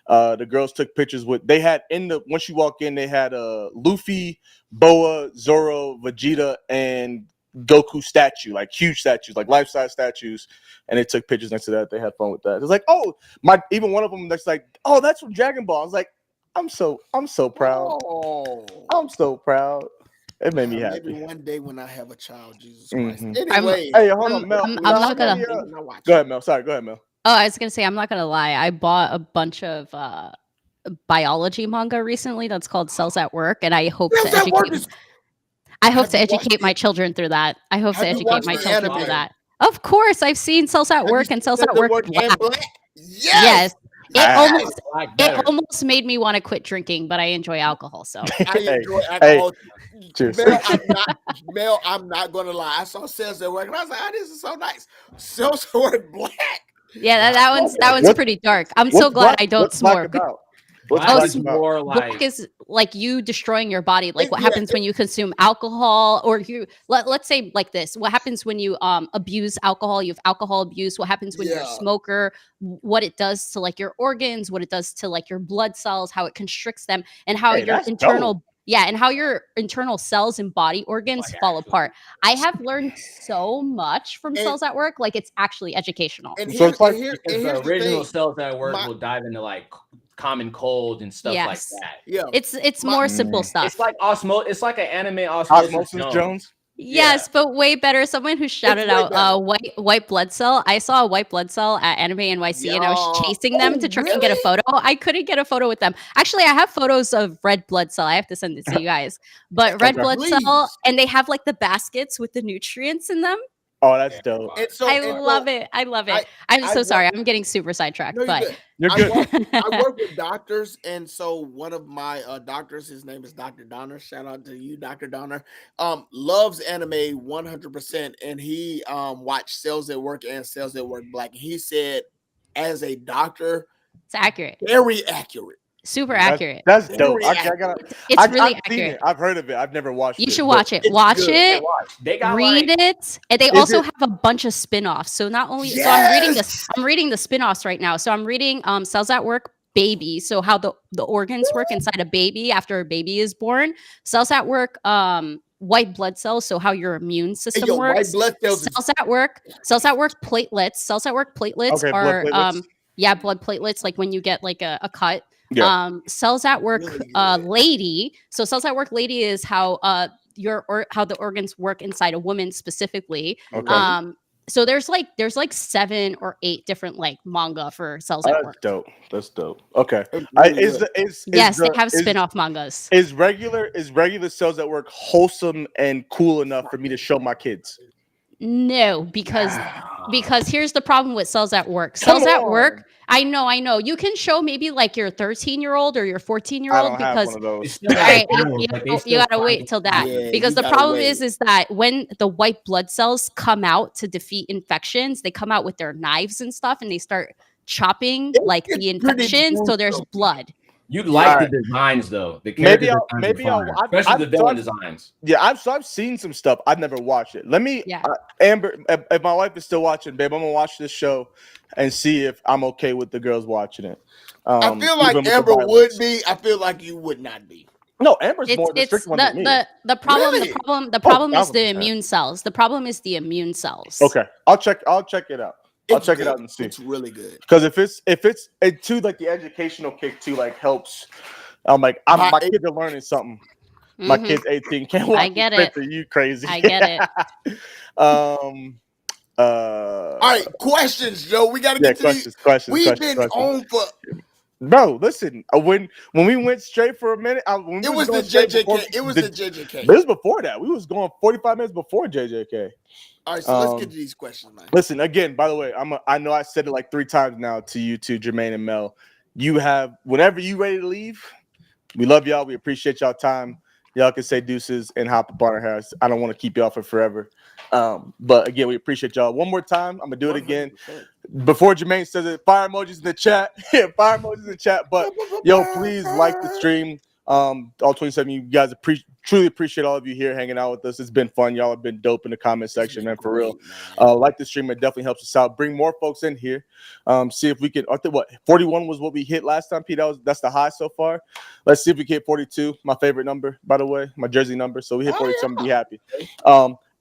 Speaker 1: The girls took pictures with. They had once you walk in, they had Luffy, Boa, Zoro, Vegeta, and Goku statue, like huge statues, like life-size statues. And they took pictures next to that. They had fun with that. It's like, even one of them that's like, oh, that's from Dragon Ball. I was like, I'm so proud.
Speaker 2: Oh.
Speaker 1: I'm so proud. It made me happy.
Speaker 2: Maybe one day when I have a child, Jesus Christ. Anyway,
Speaker 1: hey, hold on, Mel.
Speaker 4: I'm not gonna.
Speaker 1: Go ahead, Mel. Sorry, go ahead, Mel.
Speaker 4: Oh, I was gonna say, I'm not gonna lie. I bought a bunch of biology manga recently that's called Cells at Work, and I hope to educate. I hope to educate my children through that. I hope to educate my children through that. Of course, I've seen Cells at Work and Cells at Work Black. Yes. It almost made me want to quit drinking, but I enjoy alcohol. So
Speaker 2: I enjoy alcohol. Mel, I'm not gonna lie. I saw Cells at Work and I was like, oh, this is so nice. Cells at Work Black.
Speaker 4: Yeah, that one's pretty dark. I'm so glad I don't smoke. Black is like you destroying your body. Like what happens when you consume alcohol, or you let's say like this. What happens when you abuse alcohol? You have alcohol abuse. What happens when you're a smoker? What it does to like your organs, what it does to like your blood cells, how it constricts them, and how your internal and how your internal cells and body organs fall apart. I have learned so much from Cells at Work. Like it's actually educational.
Speaker 3: And here's the original Cells at Work will dive into like common cold and stuff like that.
Speaker 4: Yeah, it's more simple stuff.
Speaker 3: It's like it's like an anime Osmosis Jones.
Speaker 4: Yes, but way better. Someone who shouted out white blood cell. I saw a white blood cell at Anime NYC, and I was chasing them to try and get a photo. I couldn't get a photo with them. Actually, I have photos of red blood cell. I have to send it to you guys. But red blood cell, and they have like the baskets with the nutrients in them.
Speaker 1: Oh, that's dope.
Speaker 4: I love it. I love it. I'm so sorry. I'm getting super sidetracked, but
Speaker 1: you're good.
Speaker 2: I work with doctors, and so one of my doctors, his name is Dr. Donner. Shout out to you, Dr. Donner. Loves anime 100%, and he watched Cells at Work and Cells at Work Black. He said, as a doctor,
Speaker 4: it's accurate,
Speaker 2: very accurate.
Speaker 4: Super accurate.
Speaker 1: That's dope.
Speaker 4: It's really accurate.
Speaker 1: I've heard of it. I've never watched it.
Speaker 4: You should watch it. Watch it. Read it. And they also have a bunch of spin-offs. So not only so I'm reading the spin-offs right now. So I'm reading Cells at Work Baby. So how the organs work inside a baby after a baby is born. Cells at Work white blood cells, so how your immune system works.
Speaker 2: White blood cells.
Speaker 4: Cells at Work platelets. Cells at Work platelets are blood platelets, like when you get like a cut. Cells at Work lady. So Cells at Work lady is how how the organs work inside a woman specifically. So there's like 7 or 8 different like manga for Cells at Work.
Speaker 1: That's dope. Okay.
Speaker 4: Yes, they have spin-off mangas.
Speaker 1: Is regular Cells at Work wholesome and cool enough for me to show my kids?
Speaker 4: No, because here's the problem with Cells at Work. Cells at Work, I know. You can show maybe like your 13-year-old or your 14-year-old because you gotta wait till that. Because the problem is that when the white blood cells come out to defeat infections, they come out with their knives and stuff, and they start chopping like the infections. So there's blood.
Speaker 3: You'd like the designs though. The especially the villain designs.
Speaker 1: Yeah, I've seen some stuff. I've never watched it. Let me, Amber, if my wife is still watching, babe, I'm gonna watch this show and see if I'm okay with the girls watching it.
Speaker 2: I feel like Amber would be. I feel like you would not be.
Speaker 1: No, Amber's more the strict one than me.
Speaker 4: The problem is the immune cells. The problem is the immune cells.
Speaker 1: Okay, I'll check it out. I'll check it out and see.
Speaker 2: It's really good.
Speaker 1: Because if it's too like the educational kick too like helps. I'm like my kids are learning something. My kid's 18. Can't watch.
Speaker 4: I get it.
Speaker 1: You crazy.
Speaker 4: I get it.
Speaker 2: All right, questions, Joe. We gotta get to these.
Speaker 1: Questions.
Speaker 2: We've been on for.
Speaker 1: Bro, listen. When we went straight for a minute,
Speaker 2: it was the JJK. It was the JJK.
Speaker 1: But it was before that. We was going 45 minutes before JJK.
Speaker 2: All right, so let's get to these questions, man.
Speaker 1: Listen, again, by the way, I know I said it like 3 times now to you two, Jermaine and Mel. You have whenever you ready to leave, we love y'all. We appreciate y'all time. Y'all can say deuces and hop up on our house. I don't want to keep y'all for forever. But again, we appreciate y'all. One more time, I'm gonna do it again. Before Jermaine says it, fire emojis in the chat. Fire emojis in the chat. But yo, please like the stream. All 27, you guys truly appreciate all of you here hanging out with us. It's been fun. Y'all have been dope in the comment section, man, for real. Like the stream, it definitely helps us out. Bring more folks in here. See if we can. I think 41 was what we hit last time, Pete. That's the high so far. Let's see if we can hit 42. My favorite number, by the way, my jersey number. So we hit 42. I'm gonna be happy.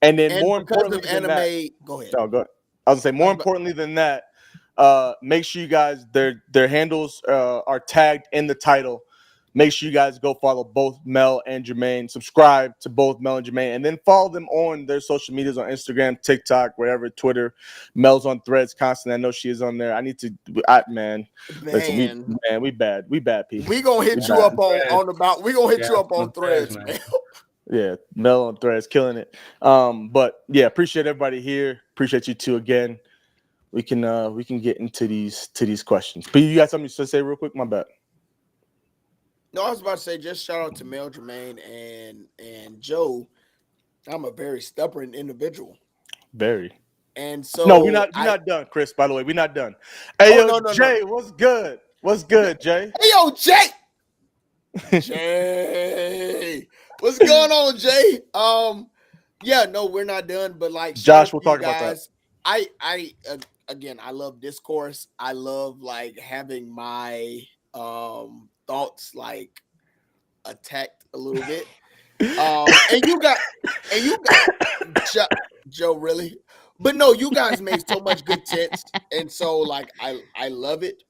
Speaker 1: And then more importantly than that,
Speaker 2: go ahead.
Speaker 1: No, go ahead. I was gonna say more importantly than that. Make sure you guys their handles are tagged in the title. Make sure you guys go follow both Mel and Jermaine. Subscribe to both Mel and Jermaine, and then follow them on their social medias on Instagram, TikTok, wherever, Twitter. Mel's on Threads constantly. I know she is on there. I need to, listen, we bad. We bad people.
Speaker 2: We gonna hit you up on about. We gonna hit you up on Threads, man.
Speaker 1: Yeah, Mel on Threads, killing it. But yeah, appreciate everybody here. Appreciate you too again. We can get into these questions. But you got something to say real quick? My bad.
Speaker 2: No, I was about to say just shout out to Mel, Jermaine, and Joe. I'm a very stubborn individual.
Speaker 1: Very.
Speaker 2: And so
Speaker 1: no, we're not done, Chris. By the way, we're not done. Hey, Jay, what's good? What's good, Jay?
Speaker 2: Hey, yo, Jay. Jay, what's going on, Jay? Yeah, no, we're not done. But like,
Speaker 1: Josh, we'll talk about that.
Speaker 2: Again, I love discourse. I love like having my thoughts like attacked a little bit. And you got Joe, really? But no, you guys make so much good sense, and so like I love it.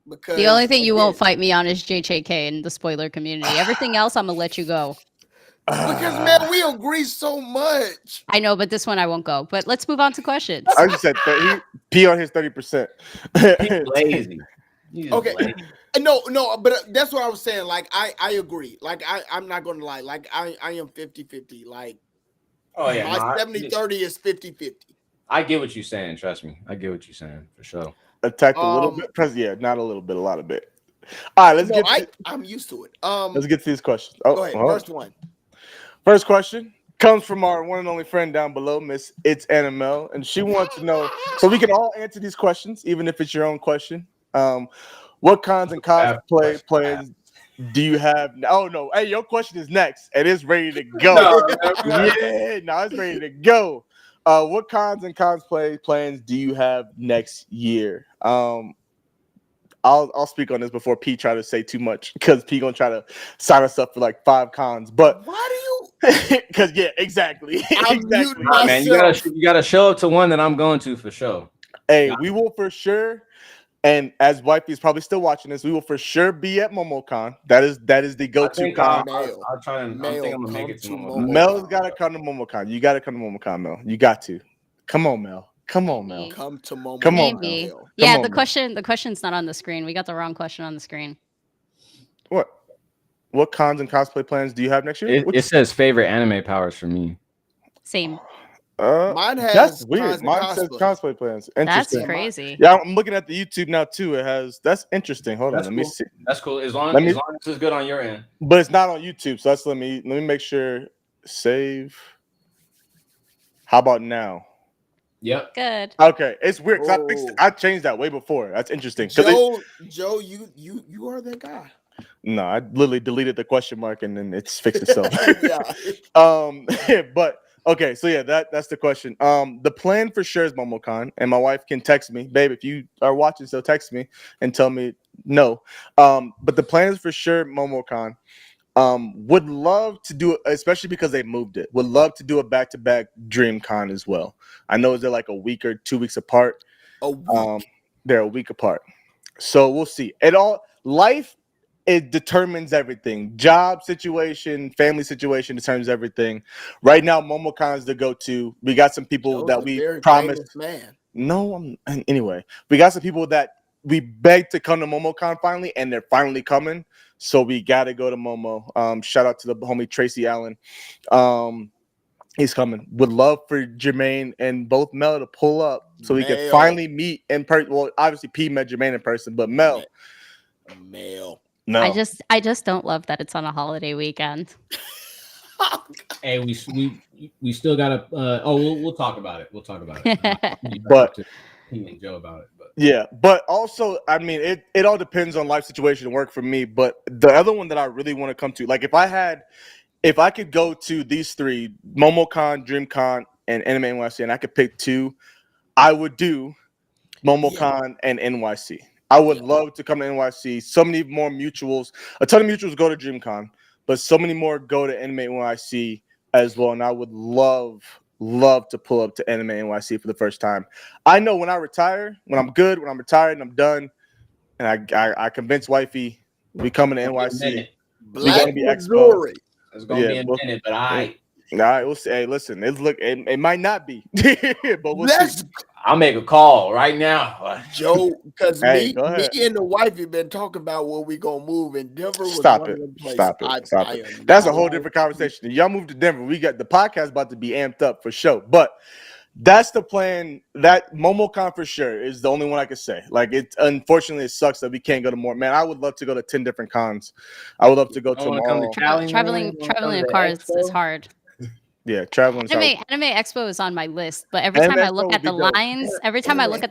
Speaker 2: Because
Speaker 4: the only thing you won't fight me on is JJK in the spoiler community. Everything else, I'm gonna let you go.
Speaker 2: Because man, we agree so much.
Speaker 4: I know, but this one I won't go. But let's move on to questions.
Speaker 1: I just said P on his 30%.
Speaker 3: He's lazy.
Speaker 2: Okay. Lazy. No, but that's what I was saying. Like I agree. Like I'm not gonna lie. Like I am 50-50. Like my 70-30 is 50-50.
Speaker 3: I get what you're saying. Trust me, I get what you're saying for sure.
Speaker 1: Attacked a little bit, yeah, not a little bit, a lot of bit. All right,
Speaker 2: I'm used to it.
Speaker 1: Let's get to these questions.
Speaker 2: Go ahead.
Speaker 1: First question comes from our one and only friend down below, Miss It's Annabelle, and she wants to know, so we can all answer these questions, even if it's your own question. What cons and cosplay plans do you have? Oh no, hey, your question is next, and it's ready to go. It's ready to go. What cons and cosplay plans do you have next year? I'll speak on this before P try to say too much, because P gonna try to sign us up for like 5 cons. But
Speaker 2: why do you?
Speaker 1: Because exactly.
Speaker 2: Exactly.
Speaker 3: Man, you gotta show up to one that I'm going to for sure.
Speaker 1: Hey, we will for sure. And as Wifey's probably still watching this, we will for sure be at MomoCon. That is the go-to con.
Speaker 3: I'll try and I think I'm gonna make it to MomoCon.
Speaker 1: Mel's gotta come to MomoCon. You gotta come to MomoCon, Mel. You got to. Come on, Mel. Come on, Mel.
Speaker 2: Come to MomoCon.
Speaker 1: Come on, Mel.
Speaker 4: Yeah, the question's not on the screen. We got the wrong question on the screen.
Speaker 1: What cons and cosplay plans do you have next year?
Speaker 3: It says favorite anime powers for me.
Speaker 4: Same.
Speaker 2: Mine has.
Speaker 1: That's weird. Mine says cosplay plans. Interesting.
Speaker 4: That's crazy.
Speaker 1: Yeah, I'm looking at the YouTube now too. It has. That's interesting. Hold on, let me see.
Speaker 3: That's cool. As long as it's good on your end.
Speaker 1: But it's not on YouTube, so let me make sure. Save. How about now?
Speaker 3: Yep.
Speaker 1: Good. Okay, it's weird because I changed that way before. That's interesting.
Speaker 2: Joe, you are that guy.
Speaker 1: No, I literally deleted the question mark and then it's fixed itself. But okay, so yeah, that's the question. The plan for sure is MomoCon, and my wife can text me, babe, if you are watching, so text me and tell me no. But the plan is for sure MomoCon. Would love to do it, especially because they moved it. Would love to do a back-to-back DreamCon as well. I know they're like a week or 2 weeks apart. They're a week apart, so we'll see. It determines everything. Job situation, family situation determines everything. Right now, MomoCon is the go-to. We got some people that we promised. Man. No, anyway, we got some people that we begged to come to MomoCon finally, and they're finally coming. So we got to go to Momo. Shout out to the homie Tracy Allen. He's coming. Would love for Jermaine and both Mel to pull up so we can finally meet in person. Well, obviously P met Jermaine in person, but Mel. No.
Speaker 4: I just don't love that it's on a holiday weekend.
Speaker 3: Hey, we still gotta. We'll talk about it. We'll talk about it.
Speaker 1: But
Speaker 3: P and Joe about it. But
Speaker 1: yeah, but also, I mean, it all depends on life situation and work for me. But the other one that I really want to come to, like, if I could go to these 3, MomoCon, DreamCon, and Anime NYC, and I could pick 2, I would do MomoCon and NYC. I would love to come to NYC. So many more mutuals. A ton of mutuals go to DreamCon, but so many more go to Anime NYC as well. And I would love to pull up to Anime NYC for the first time. I know when I retire, when I'm good, when I'm retired and I'm done, and I convince wifey, We coming to
Speaker 3: It's gonna be a
Speaker 1: NYC.
Speaker 3: minute.
Speaker 2: Black
Speaker 1: gonna be
Speaker 2: Missouri.
Speaker 3: It's gonna be a
Speaker 1: we'll-
Speaker 3: minute, but I
Speaker 1: All right, we'll see. Hey, listen, it might not be, but we'll see.
Speaker 3: I'll make a call right now.
Speaker 2: Joe, because
Speaker 1: Hey,
Speaker 2: me
Speaker 1: go ahead.
Speaker 2: and the wife have been talking about where we gonna move, and Denver was
Speaker 1: Stop
Speaker 2: one
Speaker 1: it.
Speaker 2: of them places.
Speaker 1: Stop it.
Speaker 2: I
Speaker 1: Stop it. That's a
Speaker 2: am
Speaker 1: whole
Speaker 2: not-
Speaker 1: different conversation. Y'all move to Denver. We got the podcast about to be amped up for sure. But that's the plan. That MomoCon for sure is the only one I could say. Like, it unfortunately it sucks that we can't go to more. Man, I would love to go to 10 different cons. I would love to go to them all.
Speaker 4: Traveling in cars is hard.
Speaker 1: Yeah, traveling.
Speaker 4: Anime Expo is on my list, but every time I look at the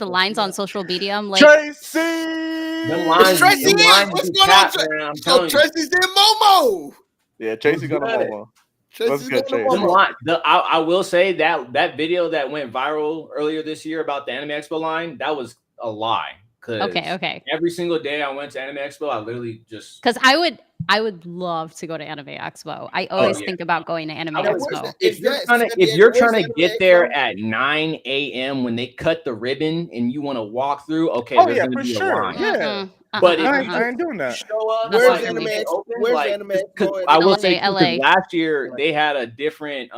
Speaker 4: lines, on social media, I'm like,
Speaker 1: Tracy.
Speaker 3: Them lines,
Speaker 2: Tracy
Speaker 3: them
Speaker 2: in.
Speaker 3: lines
Speaker 2: What's
Speaker 3: be
Speaker 2: going on?
Speaker 3: capped, man, I'm
Speaker 2: So
Speaker 3: telling you.
Speaker 2: Tracy's in Momo.
Speaker 1: Yeah, Tracy got a Momo.
Speaker 2: Tracy's
Speaker 1: good,
Speaker 2: going to
Speaker 1: Tracy.
Speaker 2: Momo.
Speaker 3: I will say that video that went viral earlier this year about the Anime Expo line, that was a lie.
Speaker 4: okay.
Speaker 3: Every single day I went to Anime Expo, I literally just
Speaker 4: Because I would love to go to Anime Expo. I always think about going to Anime Expo.
Speaker 3: if you're trying to get there at 9 a.m. when they cut the ribbon and you want to walk through, okay, there's gonna be a line.
Speaker 1: Yeah.
Speaker 3: But if
Speaker 1: I ain't doing that.
Speaker 3: show up,
Speaker 2: Where's
Speaker 3: like,
Speaker 2: Anime
Speaker 3: when they
Speaker 2: Expo?
Speaker 3: open,
Speaker 2: Where's
Speaker 3: like,
Speaker 2: Anime
Speaker 3: 'cause
Speaker 2: Expo?
Speaker 3: I will
Speaker 4: LA,
Speaker 3: say, 'cause
Speaker 4: LA.
Speaker 3: last year they had a different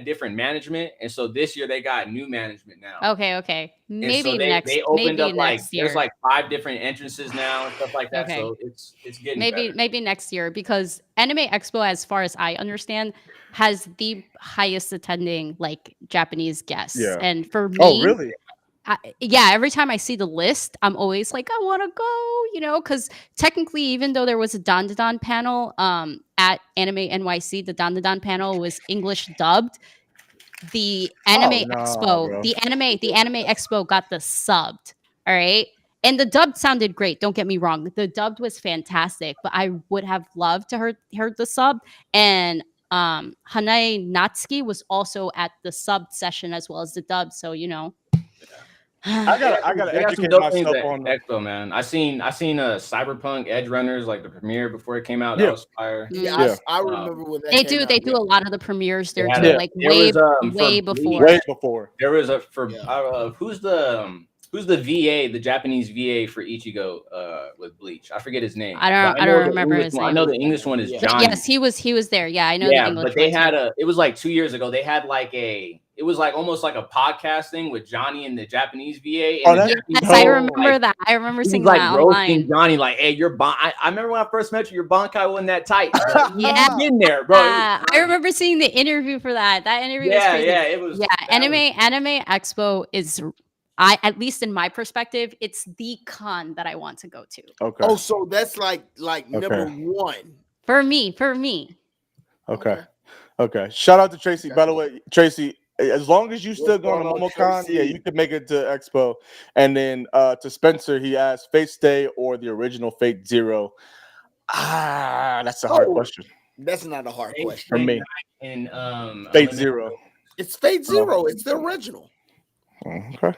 Speaker 3: different management, and so this year they got new management now.
Speaker 4: Okay.
Speaker 3: And
Speaker 4: Maybe
Speaker 3: so
Speaker 4: next.
Speaker 3: they opened
Speaker 4: maybe
Speaker 3: up like
Speaker 4: next year.
Speaker 3: there's like 5 different entrances now and stuff like that.
Speaker 4: Okay.
Speaker 3: So it's getting better.
Speaker 4: Maybe next year, because Anime Expo, as far as I understand, has the highest attending like Japanese guests.
Speaker 1: Yeah.
Speaker 4: And for me,
Speaker 1: Oh, really?
Speaker 4: every time I see the list, I'm always like, I want to go, because technically, even though there was a Dandadan panel at Anime NYC, the Dandadan panel was English dubbed. The Anime Expo,
Speaker 1: bro.
Speaker 4: the Anime Expo got the subbed. All right. And the dubbed sounded great. Don't get me wrong. The dubbed was fantastic, but I would have loved to heard the sub. And Hanae Natsuki was also at the sub session as well as the dub. So,
Speaker 1: I gotta
Speaker 3: They got some
Speaker 1: educate
Speaker 3: dope things
Speaker 1: myself
Speaker 3: at
Speaker 1: on the
Speaker 3: Expo, man. I seen Cyberpunk Edge Runners, like the premiere before it came out.
Speaker 1: Yeah.
Speaker 3: That was fire.
Speaker 2: Yeah, I remember when that
Speaker 4: They
Speaker 2: came out.
Speaker 4: do a lot of the premieres. They're
Speaker 3: Yeah.
Speaker 4: doing like
Speaker 3: There
Speaker 4: way
Speaker 3: was,
Speaker 4: way
Speaker 3: for
Speaker 4: before.
Speaker 1: way before.
Speaker 3: There was who's the VA, the Japanese VA for Ichigo with Bleach? I forget his name.
Speaker 4: I don't remember his name.
Speaker 3: I know the English one is Johnny.
Speaker 4: Yes, he was there. Yeah, I know the English.
Speaker 3: But they
Speaker 4: one
Speaker 3: had
Speaker 4: too.
Speaker 3: it was like 2 years ago. They had it was like almost like a podcast thing with Johnny and the Japanese VA. And
Speaker 4: Yes, I remember that. I remember seeing
Speaker 3: like
Speaker 4: that
Speaker 3: roasting
Speaker 4: online.
Speaker 3: Johnny, like, hey, your I remember when I first met you, your Bankai wasn't that tight.
Speaker 4: Yeah.
Speaker 3: In there, bro.
Speaker 4: I remember seeing the interview for that. That interview was crazy.
Speaker 3: Yeah, it was.
Speaker 4: Yeah, Anime Expo is, at least in my perspective, it's the con that I want to go to.
Speaker 1: Okay.
Speaker 2: Oh, so that's like number one
Speaker 4: for me.
Speaker 1: Okay. Shout out to Tracy. By the way, Tracy, as long as you still going to MomoCon, yeah, you could make it to Expo. And then to Spencer, he asked Fate Stay or the original Fate Zero. That's a hard question.
Speaker 2: That's not a hard question
Speaker 1: for me.
Speaker 3: And
Speaker 1: Fate Zero.
Speaker 2: It's Fate Zero. It's the original.
Speaker 1: Okay.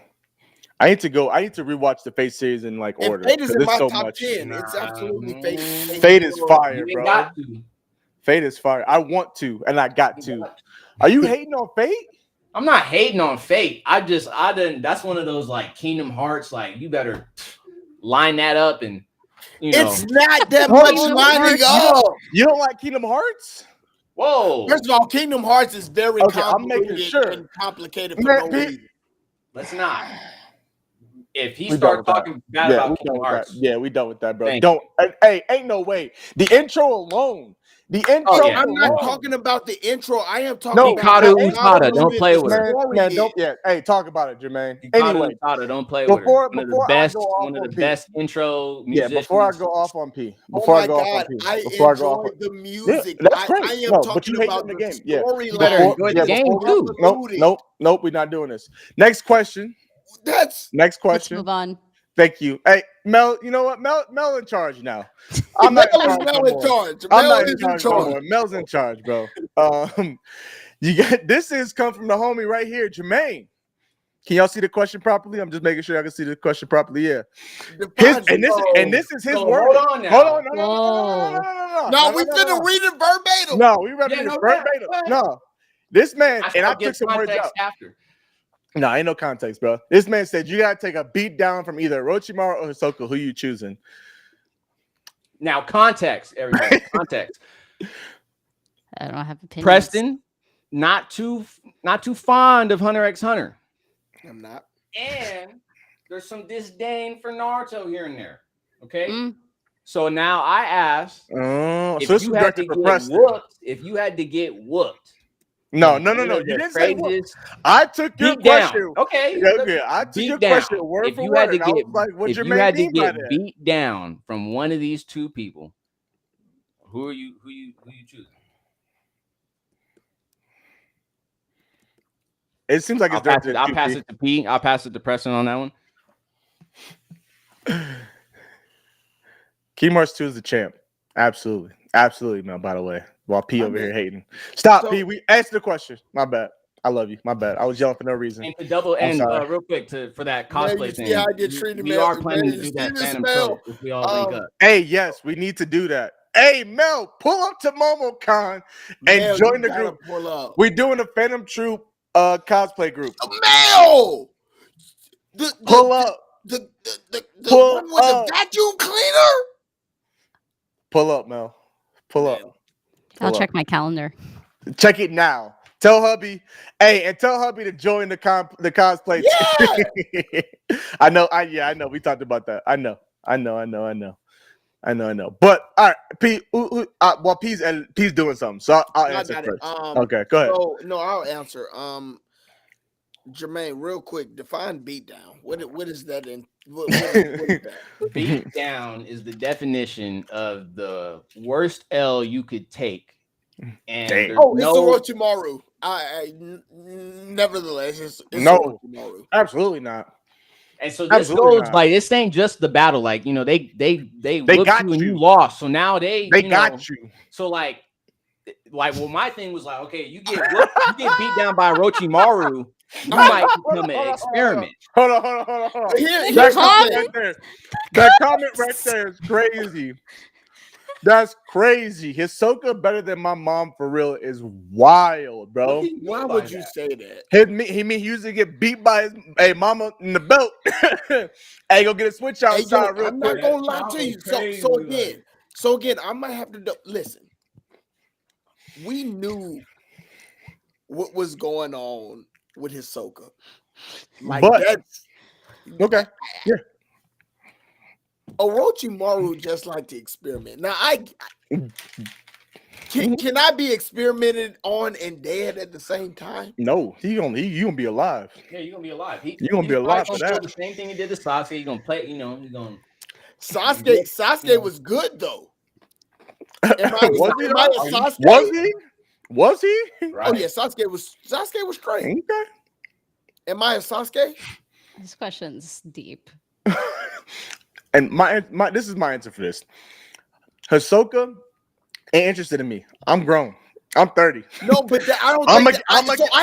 Speaker 1: I need to rewatch the Fate series in order.
Speaker 2: Fate is in my
Speaker 1: so
Speaker 2: top
Speaker 1: much.
Speaker 2: 10. It's absolutely Fate.
Speaker 1: Fate is fire, bro. Fate is fire. I want to, and I got to. Are you hating on Fate?
Speaker 3: I'm not hating on Fate. I didn't. That's one of those Kingdom Hearts. You better line that up, and
Speaker 2: it's not that much lining up.
Speaker 1: You don't like Kingdom Hearts?
Speaker 3: Whoa!
Speaker 2: First of all, Kingdom Hearts is very
Speaker 1: I'm making sure.
Speaker 2: and complicated for no reason.
Speaker 3: Let's not. If he starts talking bad about Kingdom Hearts,
Speaker 1: we done with that, bro. Ain't no way. The intro alone.
Speaker 2: I'm not talking about the intro. I am talking about
Speaker 3: Utada. Don't play with her.
Speaker 1: Man, hey, talk about it, Jermaine. Anyway,
Speaker 3: Utada, don't play with her. One of the best intro musicians.
Speaker 1: Yeah, before I go off on P.
Speaker 2: I enjoy the music.
Speaker 1: Yeah, that's great.
Speaker 2: I am talking about the game.
Speaker 3: You better enjoy the game too.
Speaker 1: Nope, we're not doing this. Next question. Next question.
Speaker 4: Let's move on.
Speaker 1: Thank you. Hey, Mel, you know what? Mel in charge now.
Speaker 2: I'm not in charge.
Speaker 1: Mel's in charge, bro. This is come from the homie right here, Jermaine. Can y'all see the question properly? I'm just making sure I can see the question properly. Yeah. This is his word.
Speaker 3: Hold on.
Speaker 2: No, we finna read it verbatim.
Speaker 1: No, we read it verbatim. No. This man, and I took some words out.
Speaker 3: After.
Speaker 1: No, ain't no context, bro. This man said you gotta take a beat down from either Orochimaru or Hisoka. Who you choosing?
Speaker 3: Now, context, everybody. Context.
Speaker 4: I don't have opinions.
Speaker 3: Preston, not too fond of Hunter x Hunter.
Speaker 2: I'm not.
Speaker 3: And there's some disdain for Naruto here and there. Okay. So now I asked if you had to get whooped. If you had to get whooped.
Speaker 1: No. You didn't say whooped. I took your question.
Speaker 3: Okay.
Speaker 1: Okay. I took your question word for word. I was like, what
Speaker 3: if
Speaker 1: your
Speaker 3: you
Speaker 1: main
Speaker 3: had to
Speaker 1: mean by
Speaker 3: get
Speaker 1: that?
Speaker 3: beat down from one of these two people, who you choosing?
Speaker 1: It seems like
Speaker 3: I'll pass it to P. I'll pass it to Preston on that one.
Speaker 1: Key Mars 2 is the champ. Absolutely, man. By the way, while P over here hating, stop. P. We answer the question. My bad. I love you. My bad. I was yelling for no reason.
Speaker 3: And to double real quick for that cosplay thing.
Speaker 2: I get treated.
Speaker 3: We are planning to do that Phantom show if we all link up.
Speaker 1: Hey, yes, we need to do that. Hey, Mel, pull up to MomoCon and join the group.
Speaker 2: Pull up.
Speaker 1: We're doing a Phantom Troop cosplay group.
Speaker 2: Mel,
Speaker 1: pull up.
Speaker 2: The one with the vacuum cleaner. Pull up, Mel. Pull up.
Speaker 4: I'll check my calendar.
Speaker 1: Check it now. Tell hubby, and tell hubby to join the cosplay.
Speaker 2: Yeah.
Speaker 1: I know. We talked about that. I know. But all right, P. Well, P's doing something, so I'll answer first. Okay, go ahead.
Speaker 2: No, I'll answer. Jermaine, real quick, define beatdown. What is that in? What is that?
Speaker 3: Beatdown is the definition of the worst L you could take. And
Speaker 2: it's Orochimaru. Nevertheless, it's
Speaker 1: no,
Speaker 2: Orochimaru.
Speaker 1: Absolutely not.
Speaker 3: And so this goes like this ain't just the battle. Like they got you and you lost. So now they
Speaker 1: got you.
Speaker 3: So like well, my thing was like, okay, you get beat down by Orochimaru, you might become an experiment.
Speaker 1: Hold on. That comment right there is crazy. That's crazy. Hisoka better than my mom for real is wild, bro.
Speaker 2: Why would you say that?
Speaker 1: He used to get beat by his mama in the belt. Hey, go get a switch outside real quick.
Speaker 2: I'm not gonna lie to you. So again, I might have to listen. We knew what was going on with Hisoka. That's
Speaker 1: okay. Yeah.
Speaker 2: Orochimaru just like to experiment. Now, can I be experimented on and dead at the same time?
Speaker 1: No, you gonna be alive.
Speaker 3: Yeah, you're gonna be alive.
Speaker 1: You're gonna be alive for that.
Speaker 3: The same thing he did to Sasuke. You're gonna play. You're gonna.
Speaker 2: Sasuke was good though.
Speaker 1: Was he?
Speaker 2: Right. Oh yeah, Sasuke was great.
Speaker 1: Okay.
Speaker 2: Am I a Sasuke?
Speaker 4: This question's deep.
Speaker 1: And this is my answer for this. Hisoka ain't interested in me. I'm grown. I'm 30.
Speaker 2: No, but I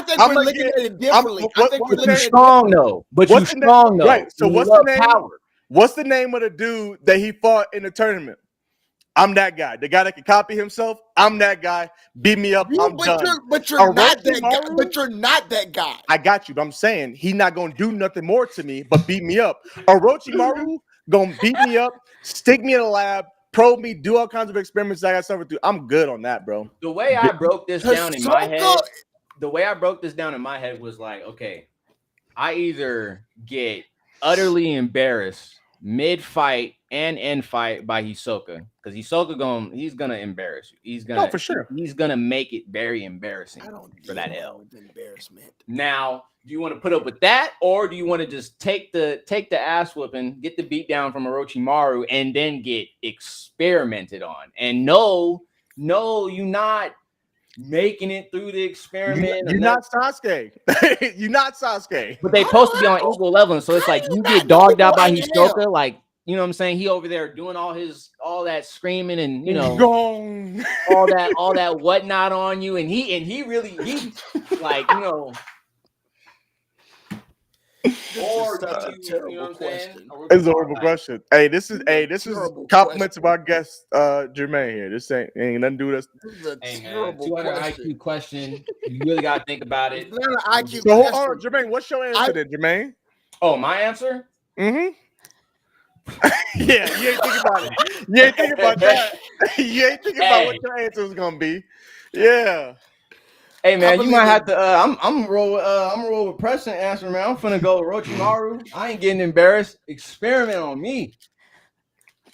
Speaker 2: think we're looking at it differently.
Speaker 3: But you're strong though.
Speaker 1: Right. So what's the name? What's the name of the dude that he fought in the tournament? I'm that guy. The guy that can copy himself. I'm that guy. Beat me up. I'm done.
Speaker 2: But you're not that guy. But you're not that guy.
Speaker 1: I got you. But I'm saying he's not gonna do nothing more to me but beat me up. Orochimaru gonna beat me up, stick me in a lab, probe me, do all kinds of experiments I got suffered through. I'm good on that, bro.
Speaker 3: The way I broke this down in my head, was like, okay, I either get utterly embarrassed mid-fight and end fight by Hisoka, because Hisoka he's gonna embarrass you. He's gonna
Speaker 1: for sure.
Speaker 3: He's gonna make it very embarrassing for that L.
Speaker 2: Embarrassment.
Speaker 3: Now, do you want to put up with that, or do you want to just take the ass whooping, get the beat down from Orochimaru, and then get experimented on? And no, you're not making it through the experiment.
Speaker 1: You're not Sasuke. You're not Sasuke.
Speaker 3: But they supposed to be on equal level, so it's like you get dogged out by Hisoka, like, you know what I'm saying? He over there doing all that screaming and all that whatnot on you, and he really like, or
Speaker 2: that's a terrible question.
Speaker 1: It's a horrible question. Hey, this is compliments of our guest Jermaine here. This ain't nothing to do with us.
Speaker 2: This is a terrible
Speaker 3: 200 IQ question. You really gotta think about it.
Speaker 2: It's not an IQ
Speaker 1: so
Speaker 2: question.
Speaker 1: Jermaine, what's your answer then, Jermaine?
Speaker 3: Oh, my answer?
Speaker 1: Mm-hmm. Yeah, you ain't thinking about it. You ain't thinking about that. You ain't thinking about what your answer was gonna be. Yeah.
Speaker 3: Hey man, you might have to. I'm gonna roll with Preston answer, man. I'm finna go Orochimaru. I ain't getting embarrassed. Experiment on me.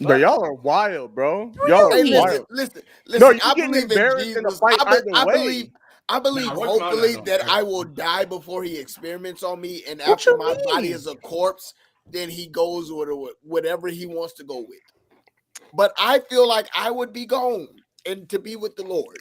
Speaker 1: But y'all are wild, bro. Y'all are
Speaker 2: Hey,
Speaker 1: wild.
Speaker 2: listen.
Speaker 1: No, you
Speaker 2: I
Speaker 1: getting
Speaker 2: believe in
Speaker 1: embarrassed in a
Speaker 2: Jesus.
Speaker 1: fight either way.
Speaker 2: I believe
Speaker 3: Orochimaru
Speaker 2: hopefully
Speaker 3: not
Speaker 2: that
Speaker 3: gonna
Speaker 2: I will die before he experiments on me, and
Speaker 1: What
Speaker 2: after
Speaker 1: you
Speaker 2: my body
Speaker 1: mean?
Speaker 2: is a corpse, then he goes with whatever he wants to go with. But I feel like I would be gone and to be with the Lord.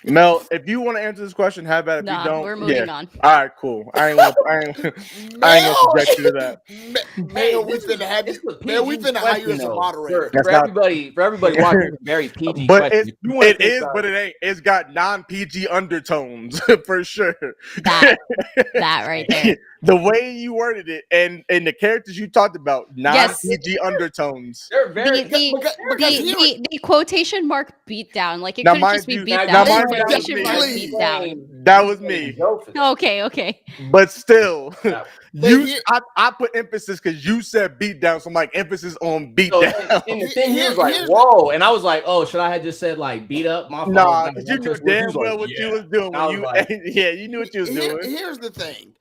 Speaker 1: Mel, if you want to answer this question, have at it. If you
Speaker 4: Nah,
Speaker 1: don't,
Speaker 4: we're moving on.
Speaker 1: All right, cool. I ain't gonna subject you to that.
Speaker 3: Hey,
Speaker 2: Man, we finna have
Speaker 3: this
Speaker 2: you.
Speaker 3: is a
Speaker 2: Man, we
Speaker 3: PG
Speaker 2: finna hire you
Speaker 3: question
Speaker 2: as a
Speaker 3: though.
Speaker 2: moderator.
Speaker 3: For everybody watching, it's a very PG
Speaker 1: But
Speaker 3: question. If you want
Speaker 1: it is, but it ain't. It's got non-PG undertones for sure.
Speaker 4: That right there.
Speaker 1: The way you worded it and the characters you talked about, non-PG undertones.
Speaker 3: They're very
Speaker 4: The quotation mark beat down. Like it
Speaker 1: Now,
Speaker 4: couldn't just
Speaker 1: mind
Speaker 4: be
Speaker 1: you,
Speaker 4: beat
Speaker 1: now
Speaker 4: down.
Speaker 1: mind you, that was
Speaker 4: Quotation
Speaker 1: me.
Speaker 4: mark beat down.
Speaker 1: That was me.
Speaker 4: Okay.
Speaker 1: But still,
Speaker 2: But
Speaker 1: I put emphasis because you said beat down, so I'm like emphasis on beat
Speaker 3: So,
Speaker 1: down.
Speaker 3: and the thing he was like, "Whoa!" And I was like, "Oh, should I have just said like beat up?" My fault.
Speaker 1: Nah, because you knew damn well what you was doing.
Speaker 3: And I was like,
Speaker 1: yeah, you knew what you was doing.
Speaker 2: Here's the thing.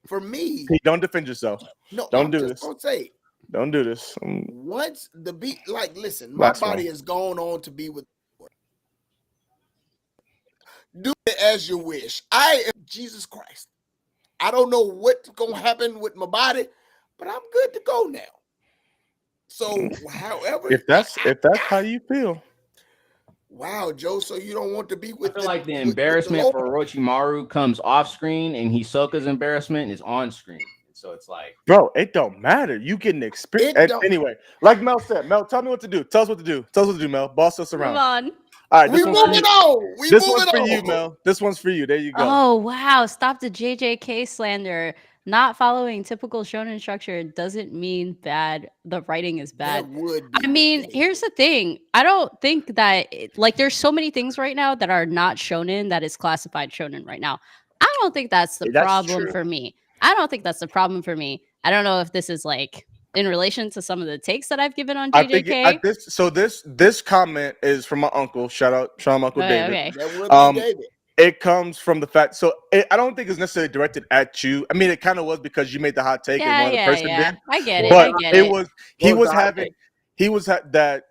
Speaker 2: For me,
Speaker 1: Hey, don't defend yourself.
Speaker 2: no,
Speaker 1: Don't
Speaker 2: I'm
Speaker 1: do
Speaker 2: just
Speaker 1: this.
Speaker 2: gonna say,
Speaker 1: Don't do this.
Speaker 2: once the beat, like, listen, my
Speaker 1: Last
Speaker 2: body
Speaker 1: one.
Speaker 2: has gone on to be with. Do it as you wish. I am Jesus Christ. I don't know what's gonna happen with my body, but I'm good to go now. So, however,
Speaker 1: If that's how you feel.
Speaker 2: Wow, Joe. So you don't want to be
Speaker 3: I
Speaker 2: with
Speaker 3: feel
Speaker 2: the
Speaker 3: like the
Speaker 2: with the
Speaker 3: embarrassment
Speaker 2: Lord?
Speaker 3: for Orochimaru comes off screen, and Hisoka's embarrassment is on screen. So it's like,
Speaker 1: bro, it don't matter. You getting experience anyway. Like Mel said, Mel, tell me what to do. Tell us what to do. Tell us what to do, Mel. Boss us around.
Speaker 4: Move on.
Speaker 1: All right,
Speaker 2: We
Speaker 1: this one's for
Speaker 2: moving
Speaker 1: you.
Speaker 2: on.
Speaker 1: This one's for you, Mel. This one's for you. There you go.
Speaker 4: Oh wow! Stop the JJK slander. Not following typical shonen structure doesn't mean bad. The writing is bad.
Speaker 2: That would be.
Speaker 4: I mean, here's the thing. I don't think that like there's so many things right now that are not shonen that is classified shonen right now. I don't think that's the problem for me. I don't think that's the problem for me. I don't know if this is like in relation to some of the takes that I've given on JJK.
Speaker 1: This comment is from my uncle. Shout out Uncle David.
Speaker 4: Okay.
Speaker 2: That would be David.
Speaker 1: It comes from the fact. So I don't think it's necessarily directed at you. I mean, it kind of was because you made the hot take and one other person did.
Speaker 4: I get it.
Speaker 1: But
Speaker 4: I get it.
Speaker 1: that.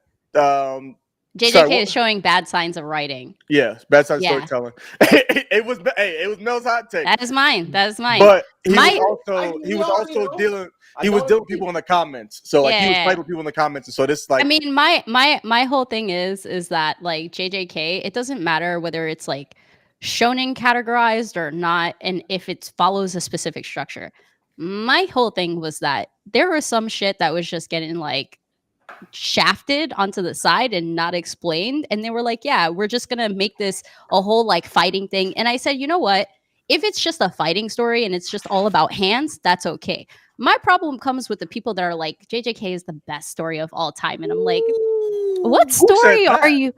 Speaker 4: JJK is showing bad signs of writing.
Speaker 1: Yeah, bad signs of storytelling. it was Mel's hot take.
Speaker 4: That is mine.
Speaker 1: But he was also dealing with people in the comments. So like he was fighting with people in the comments. And so this like
Speaker 4: I mean, my whole thing is that like JJK, it doesn't matter whether it's like shonen categorized or not, and if it follows a specific structure. My whole thing was that there was some shit that was just getting like shafted onto the side and not explained, and they were like, yeah, we're just gonna make this a whole like fighting thing. And I said, you know what, if it's just a fighting story and it's just all about hands, that's okay. My problem comes with the people that are like, JJK is the best story of all time, and I'm like, what story are you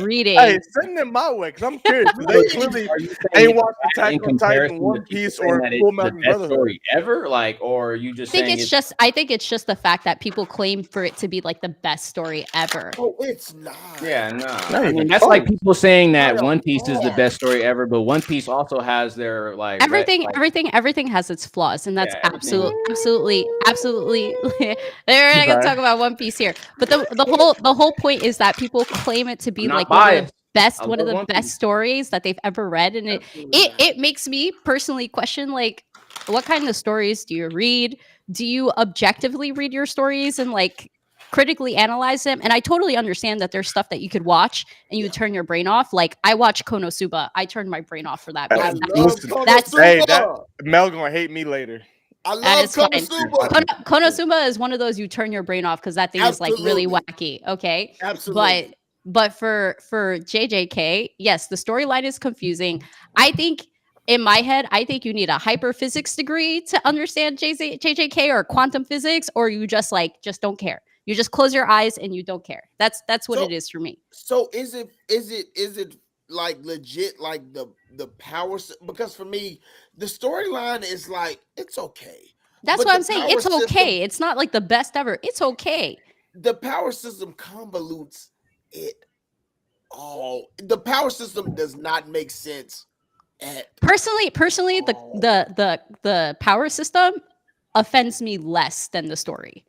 Speaker 4: reading?
Speaker 1: Hey, send them my way because I'm curious. They clearly ain't watched Attack on Titan, One Piece, or Full Metal Brotherhood
Speaker 3: story ever. Like, or you just
Speaker 4: I think it's just the fact that people claim for it to be like the best story ever.
Speaker 2: Oh, it's not.
Speaker 3: Yeah, no. I mean, that's like people saying that One Piece is the best story ever, but One Piece also has their like
Speaker 4: everything has its flaws, and that's absolutely. We're not gonna talk about One Piece here, but the whole point is that people claim it to be like one of the best stories that they've ever read, and it makes me personally question like, what kind of stories do you read? Do you objectively read your stories and like critically analyze them? And I totally understand that there's stuff that you could watch and you would turn your brain off. Like I watch Konosuba, I turned my brain off for that.
Speaker 1: Mel gonna hate me later.
Speaker 2: I love Konosuba.
Speaker 4: Konosuba is one of those you turn your brain off because that thing is like really wacky. Okay,
Speaker 2: absolutely.
Speaker 4: But for JJK, yes, the storyline is confusing. I think in my head, I think you need a hyperphysics degree to understand JJK or quantum physics, or you just don't care. You just close your eyes and you don't care. That's what it is for me.
Speaker 2: So is it like legit like the power? Because for me, the storyline is like it's okay,
Speaker 4: That's
Speaker 2: But
Speaker 4: what
Speaker 2: the
Speaker 4: I'm saying.
Speaker 2: power
Speaker 4: It's
Speaker 2: system-
Speaker 4: okay. It's not like the best ever. It's okay.
Speaker 2: The power system convolutes it all. The power system does not make sense.
Speaker 4: Personally, the power system offends me less than the story.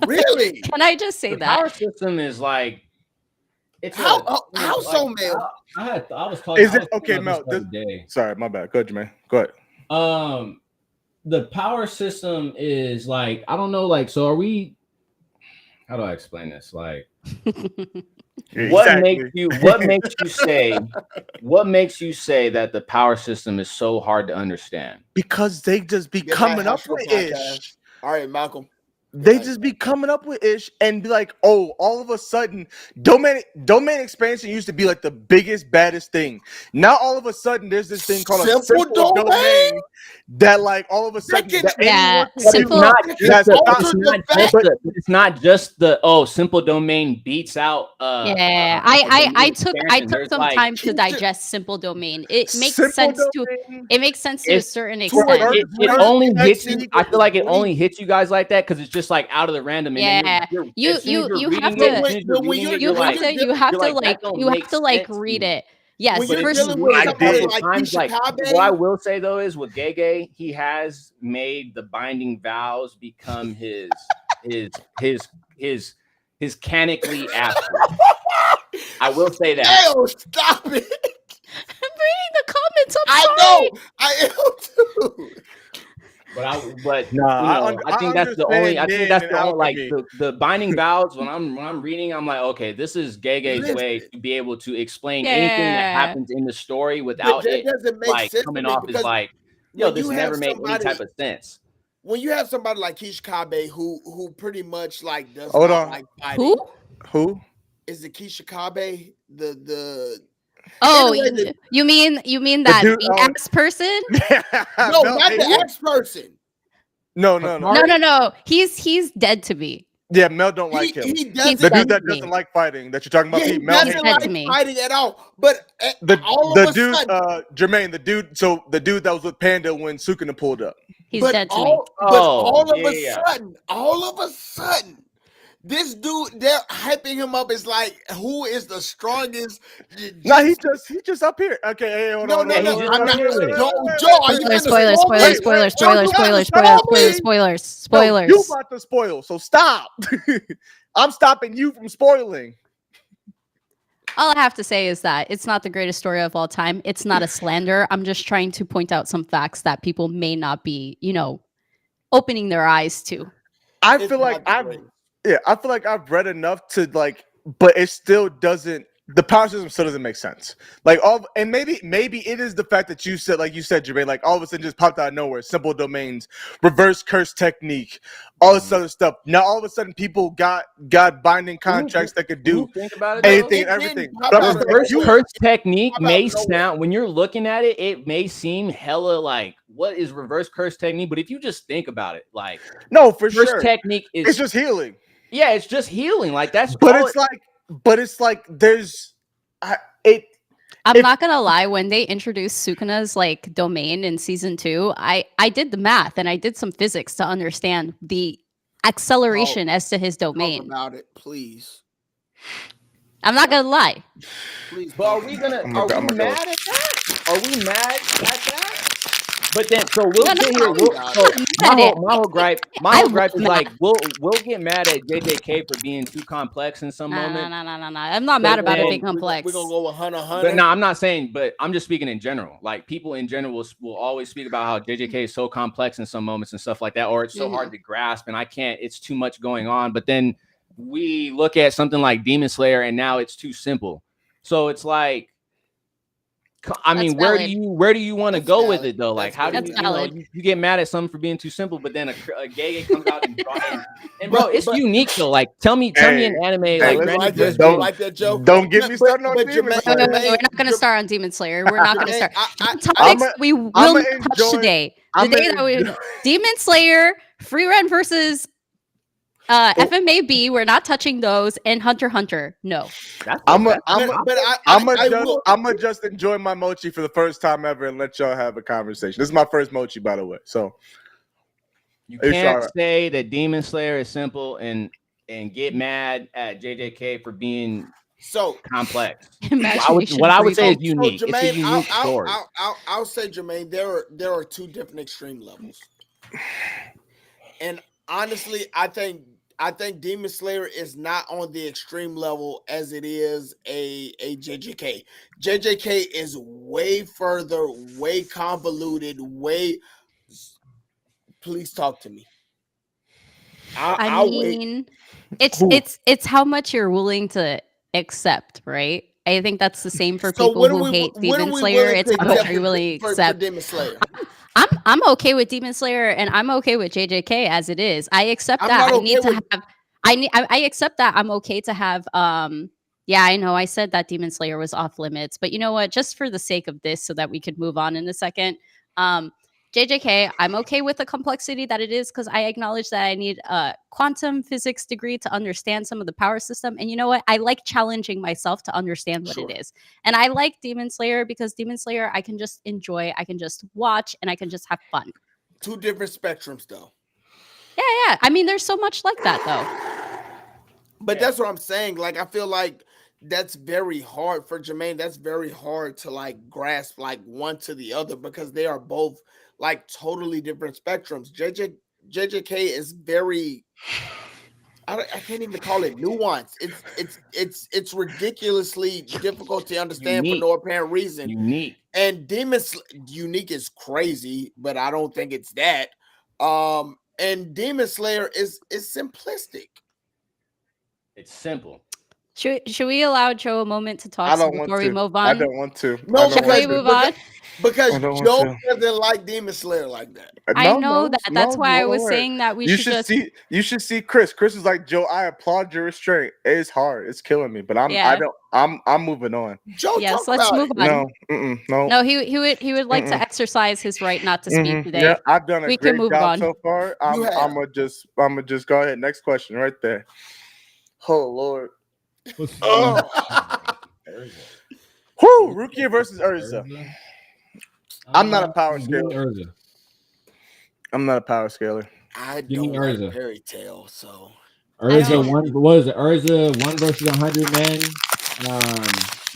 Speaker 2: Really?
Speaker 4: Can I just say
Speaker 3: The
Speaker 4: that?
Speaker 3: power system is like it's
Speaker 2: How
Speaker 3: like,
Speaker 2: so, Mel?
Speaker 3: I was talking.
Speaker 1: Is it okay, Mel?
Speaker 3: Day.
Speaker 1: Sorry, my bad. Go ahead, Jermaine. Go ahead.
Speaker 3: The power system is like, I don't know, like, so are we, how do I explain this? Like, what makes you say that the power system is so hard to understand?
Speaker 1: Because they just be coming up with ish.
Speaker 2: All right, Malcolm.
Speaker 1: They just be coming up with ish and be like, oh, all of a sudden, domain expansion used to be like the biggest, baddest thing. Now all of a sudden, there's this thing called a simple domain that, like, all of a sudden,
Speaker 3: it's not just the simple domain beats out.
Speaker 4: I took some time to digest simple domain. It makes sense to a certain extent.
Speaker 3: It only hits you. I feel like it only hits you guys like that because it's just like out of the random.
Speaker 4: Yeah, you have to read it. Yes,
Speaker 3: what I will say though is with Gege, he has made the binding vows become his canically after. I will say that.
Speaker 2: Hell, stop it!
Speaker 4: I'm reading the comments.
Speaker 2: I know. I am too.
Speaker 3: I think that's the only. Like the binding vows. When I'm reading, I'm like, okay, this is Gege's way to be able to explain anything that happens in the story without it like coming off as like, yo, this never made any type of sense.
Speaker 2: When you have somebody like Kisha who pretty much like does like
Speaker 4: fighting.
Speaker 1: Who
Speaker 2: is it? Kisha Kabe, the
Speaker 4: Oh, you mean that the X person?
Speaker 2: No, not the X person.
Speaker 1: No.
Speaker 4: He's dead to me.
Speaker 1: Yeah, Mel don't like him. The dude that doesn't like fighting that you're talking about.
Speaker 2: He doesn't like fighting at all. But
Speaker 1: the dude, Jermaine, the dude that was with Panda when Sukuna pulled up.
Speaker 4: He's dead to me.
Speaker 2: But all of a sudden, this dude, they're hyping him up as like, who is the strongest?
Speaker 1: No, he just up here. Okay, hey, hold on.
Speaker 2: No.
Speaker 4: Spoilers.
Speaker 1: You about to spoil, so stop. I'm stopping you from spoiling.
Speaker 4: All I have to say is that it's not the greatest story of all time. It's not a slander. I'm just trying to point out some facts that people may not be, opening their eyes to.
Speaker 1: I feel like I've read enough to like, but it still doesn't. The power system still doesn't make sense. Like and maybe it is the fact that you said, Jermaine, like all of a sudden just popped out of nowhere. Simple domains, reverse curse technique, all this other stuff. Now all of a sudden people got binding contracts that could do anything and everything.
Speaker 3: Reverse curse technique may sound, when you're looking at it, it may seem hella like, what is reverse curse technique? But if you just think about it, like,
Speaker 1: no, for sure,
Speaker 3: technique is
Speaker 1: it's just healing.
Speaker 3: Yeah, it's just healing. Like that's.
Speaker 1: But it's like there's
Speaker 4: I'm not gonna lie, when they introduced Sukuna's like domain in season 2, I did the math and I did some physics to understand the acceleration as to his domain.
Speaker 2: Talk about it, please.
Speaker 4: I'm not gonna lie.
Speaker 2: Please.
Speaker 3: But are we mad at that? Are we mad at that? But then, so we'll sit here. My whole gripe is like, we'll get mad at JJK for being too complex in some moment.
Speaker 4: No. I'm not mad about it being complex.
Speaker 2: We're gonna go with Hunter.
Speaker 3: But no, I'm not saying. But I'm just speaking in general. Like people in general will always speak about how JJK is so complex in some moments and stuff like that, or it's so hard to grasp, and I can't. It's too much going on. But then we look at something like Demon Slayer, and now it's too simple. So it's like. I mean, where do you want to go with it though? Like, how do you get mad at something for being too simple, but then a Gege comes out and bro, it's unique though. Like, tell me an anime
Speaker 1: don't get me started on Demon Slayer.
Speaker 4: We're not gonna start on Demon Slayer. We're not gonna start. Topics we will not touch today. Demon Slayer, Free Run versus FMAB, we're not touching those, and Hunter x Hunter. No.
Speaker 1: I'm gonna just enjoy my mochi for the first time ever and let y'all have a conversation. This is my first mochi, by the way. So
Speaker 3: You can't say that Demon Slayer is simple and get mad at JJK for being
Speaker 2: so
Speaker 3: complex.
Speaker 4: Imagination
Speaker 3: What I would say is
Speaker 2: so
Speaker 3: unique.
Speaker 2: Jermaine,
Speaker 3: it's a unique story.
Speaker 2: I'll say, Jermaine, there are two different extreme levels, and honestly, I think Demon Slayer is not on the extreme level as it is a JJK. JJK is way further, way convoluted, way. Please talk to me.
Speaker 4: I mean, it's how much you're willing to accept, right? I think that's the same for people who hate Demon Slayer. It's how much are you willing to accept?
Speaker 2: Demon Slayer.
Speaker 4: I'm okay with Demon Slayer, and I'm okay with JJK as it is. I accept that. I accept that. I'm okay to have. Yeah, I know. I said that Demon Slayer was off limits, but you know what? Just for the sake of this, so that we could move on in a second. JJK, I'm okay with the complexity that it is because I acknowledge that I need a quantum physics degree to understand some of the power system. And you know what? I like challenging myself to understand what it is. And I like Demon Slayer because Demon Slayer, I can just enjoy, I can just watch, and I can just have fun.
Speaker 2: Two different spectrums, though.
Speaker 4: Yeah. I mean, there's so much like that, though.
Speaker 2: But that's what I'm saying. Like, I feel like that's very hard for Jermaine. That's very hard to like grasp like one to the other because they are both like totally different spectrums. JJK is very, I can't even call it nuance. It's ridiculously difficult to understand for no apparent reason.
Speaker 3: Unique.
Speaker 2: And Unique is crazy, but I don't think it's that. And Demon Slayer is simplistic.
Speaker 3: It's simple.
Speaker 4: Should we allow Joe a moment to talk before we move on?
Speaker 1: I don't want to.
Speaker 2: No,
Speaker 4: should we move on?
Speaker 2: Because Joe doesn't like Demon Slayer like that.
Speaker 4: I know that. That's why I was saying that we should
Speaker 1: see. You should see Chris. Chris is like, Joe, I applaud your restraint. It's hard. It's killing me, but I'm moving on.
Speaker 2: Joe,
Speaker 4: yes, let's move on.
Speaker 1: No.
Speaker 4: He would like to exercise his right not to speak today.
Speaker 1: Yeah, I've done a great job so far. I'm gonna just go ahead. Next question, right there. Oh Lord. Whoo! Rukia versus Urza. I'm not a power scaler. I'm not a power scaler.
Speaker 2: I don't like fairy tale, so
Speaker 9: Urza one. What is it? Urza 1 versus 100 men.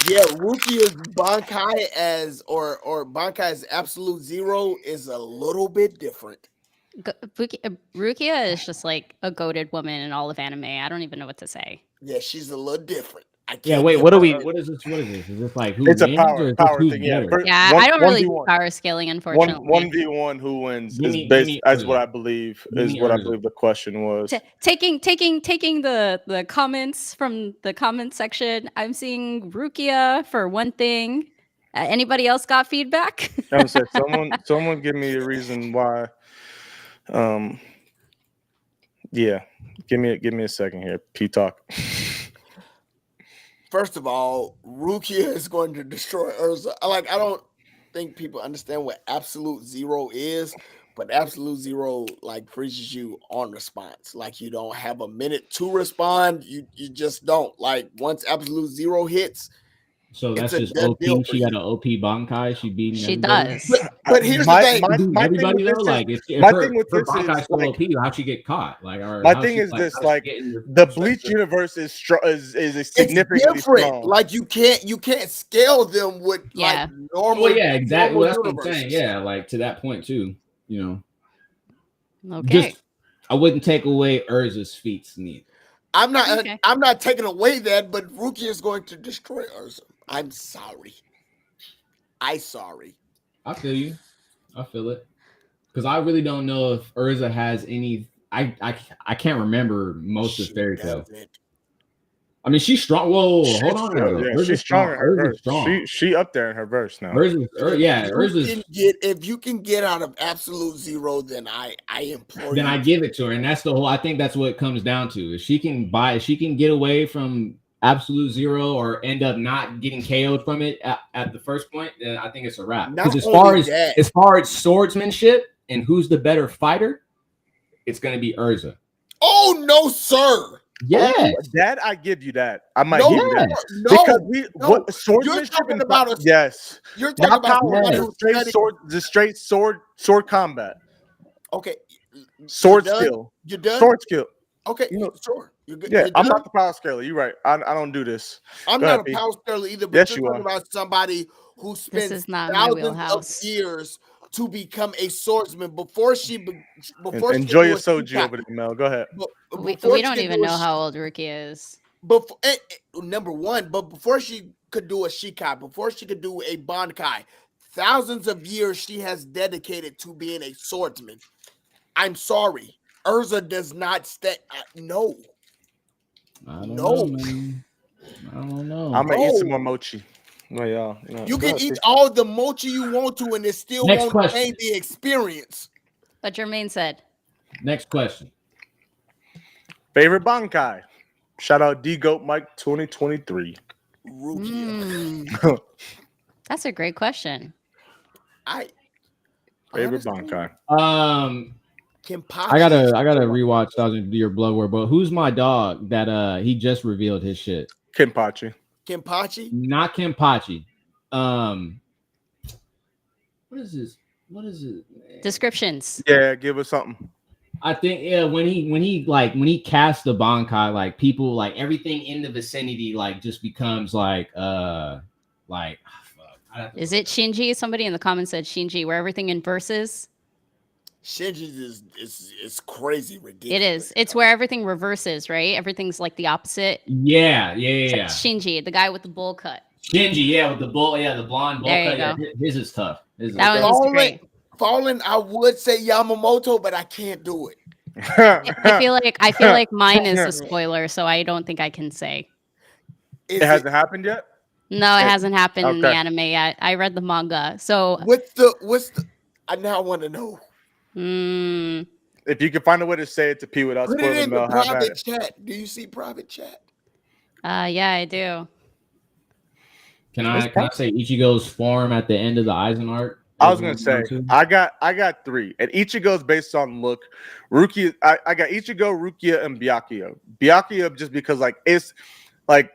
Speaker 2: Yeah, Rukia's Bankai as or Bankai as absolute zero is a little bit different.
Speaker 4: Rukia is just like a goated woman in all of anime. I don't even know what to say.
Speaker 2: Yeah, she's a little different.
Speaker 9: Wait, what is this? Is this like who
Speaker 1: it's
Speaker 9: wins?
Speaker 1: It's a power thing, yeah.
Speaker 4: I don't really do power scaling, unfortunately.
Speaker 1: 1v1 who wins is based as what I believe the question was.
Speaker 4: Taking the comments from the comment section, I'm seeing Rukia for one thing. Anybody else got feedback?
Speaker 1: I'm saying someone give me a reason why. Yeah, give me a second here. P-Talk.
Speaker 2: First of all, Rukia is going to destroy Urza. I don't think people understand what absolute zero is, but absolute zero like freezes you on response. Like you don't have a minute to respond. You just don't. Like once absolute zero hits.
Speaker 9: So that's just OP. She got an OP Bankai. She beating.
Speaker 4: She does.
Speaker 2: But here's the thing.
Speaker 9: Everybody though, like if her Bankai still OP, how'd she get caught? Like,
Speaker 1: my thing is this: like the Bleach universe is significantly strong.
Speaker 2: Like you can't scale them with like normal.
Speaker 9: Well, yeah, exactly. Well, that's what I'm saying. Yeah, like to that point too. You know.
Speaker 4: Okay.
Speaker 9: I wouldn't take away Urza's feats neither.
Speaker 2: I'm not taking away that, but Rukia is going to destroy Urza. I'm sorry. I
Speaker 9: feel you. I feel it. Because I really don't know if Urza has any. I can't remember most of Fairy Tail. I mean, she's strong. Whoa, hold on.
Speaker 1: Yeah, she's strong. Urza's strong. She up there in her verse now.
Speaker 9: Urza's.
Speaker 2: If you can get out of absolute zero, then I implore.
Speaker 9: Then I give it to her, and that's the whole. I think that's what it comes down to. If she can get away from absolute zero or end up not getting KO'd from it at the first point, then I think it's a wrap. Because as far as swordsmanship and who's the better fighter, it's going to be Urza.
Speaker 2: Oh no, sir.
Speaker 9: Yeah,
Speaker 1: that I give you that. I might give you that because swordsmanship
Speaker 2: You're talking about
Speaker 1: the straight sword combat.
Speaker 2: Okay,
Speaker 1: Sword skill.
Speaker 2: You done?
Speaker 1: Sword skill.
Speaker 2: Okay,
Speaker 1: You know,
Speaker 2: sure. You're good.
Speaker 1: yeah,
Speaker 2: You're
Speaker 1: I'm
Speaker 2: done?
Speaker 1: not the power scaler. You're right. I don't do this.
Speaker 2: I'm
Speaker 1: Go
Speaker 2: not
Speaker 1: ahead,
Speaker 2: a
Speaker 1: P.
Speaker 2: power scaler either, but
Speaker 1: Yes,
Speaker 2: you're
Speaker 1: you
Speaker 2: talking
Speaker 1: are.
Speaker 2: about somebody who
Speaker 4: This
Speaker 2: spends
Speaker 4: is not my
Speaker 2: thousands of
Speaker 4: wheelhouse.
Speaker 2: years to become a swordsman before she
Speaker 1: Enjoy
Speaker 2: can
Speaker 1: your
Speaker 2: do a
Speaker 1: soju over there, Mel. Go ahead.
Speaker 4: We
Speaker 2: before she
Speaker 4: don't
Speaker 2: can
Speaker 4: even
Speaker 2: do a
Speaker 4: know how old Rookie is.
Speaker 2: before number one, but before she could do a shikai, before she could do a bankai, thousands of years she has dedicated to being a swordsman. I'm sorry, Urza does not stay. No,
Speaker 9: I don't
Speaker 2: no,
Speaker 9: know, man. I don't know.
Speaker 1: I'm gonna eat some
Speaker 2: no.
Speaker 1: more mochi. Well, y'all,
Speaker 2: You
Speaker 1: go
Speaker 2: can
Speaker 1: ahead,
Speaker 2: eat
Speaker 1: P.
Speaker 2: all the mochi you want to, and it still
Speaker 9: Next
Speaker 2: won't
Speaker 9: question.
Speaker 2: change the experience.
Speaker 4: But Jermaine said,
Speaker 9: Next question.
Speaker 1: Favorite bankai. Shout out D Goat Mike 2023.
Speaker 2: Rukia.
Speaker 4: That's a great question.
Speaker 1: Favorite
Speaker 2: Honestly,
Speaker 1: bankai.
Speaker 2: Kenpachi.
Speaker 9: I gotta rewatch Thousand Year Blood War, but who's my dog that he just revealed his shit?
Speaker 1: Kenpachi.
Speaker 9: Not Kenpachi. What is this? What is it?
Speaker 4: Descriptions.
Speaker 1: Yeah, give us something.
Speaker 9: I think when he casts the Bankai, like people, like everything in the vicinity like just becomes like
Speaker 4: Is it Shinji? Somebody in the comments said Shinji, where everything in verses.
Speaker 2: Shinji's is crazy ridiculous.
Speaker 4: It is. It's where everything reverses, right? Everything's like the opposite.
Speaker 9: Yeah.
Speaker 4: Like Shinji, the guy with the bowl cut.
Speaker 9: Shinji, yeah, with the bull, yeah, the blonde bowl
Speaker 4: There
Speaker 9: cut.
Speaker 4: you
Speaker 9: Yeah,
Speaker 4: go.
Speaker 9: his is tough.
Speaker 4: That one's great.
Speaker 2: Fallen, I would say Yamamoto, but I can't do it.
Speaker 4: I feel like mine is a spoiler, so I don't think I can say.
Speaker 1: It hasn't happened yet?
Speaker 4: No, it hasn't happened in the anime yet. I read the manga. So
Speaker 2: what's the I now want to know.
Speaker 1: If you can find a way to say it to P without
Speaker 2: Put
Speaker 1: spoiling
Speaker 2: it in
Speaker 1: Mel,
Speaker 2: the
Speaker 1: have at
Speaker 2: private
Speaker 1: it.
Speaker 2: chat. Do you see private chat?
Speaker 4: Yeah, I do.
Speaker 9: Can I say Ichigo's form at the end of the Aizen arc?
Speaker 1: I was gonna say I got three, and Ichigo's based on look. Rukia, I got Ichigo, Rukia, and Byakuya. Byakuya just because like it's like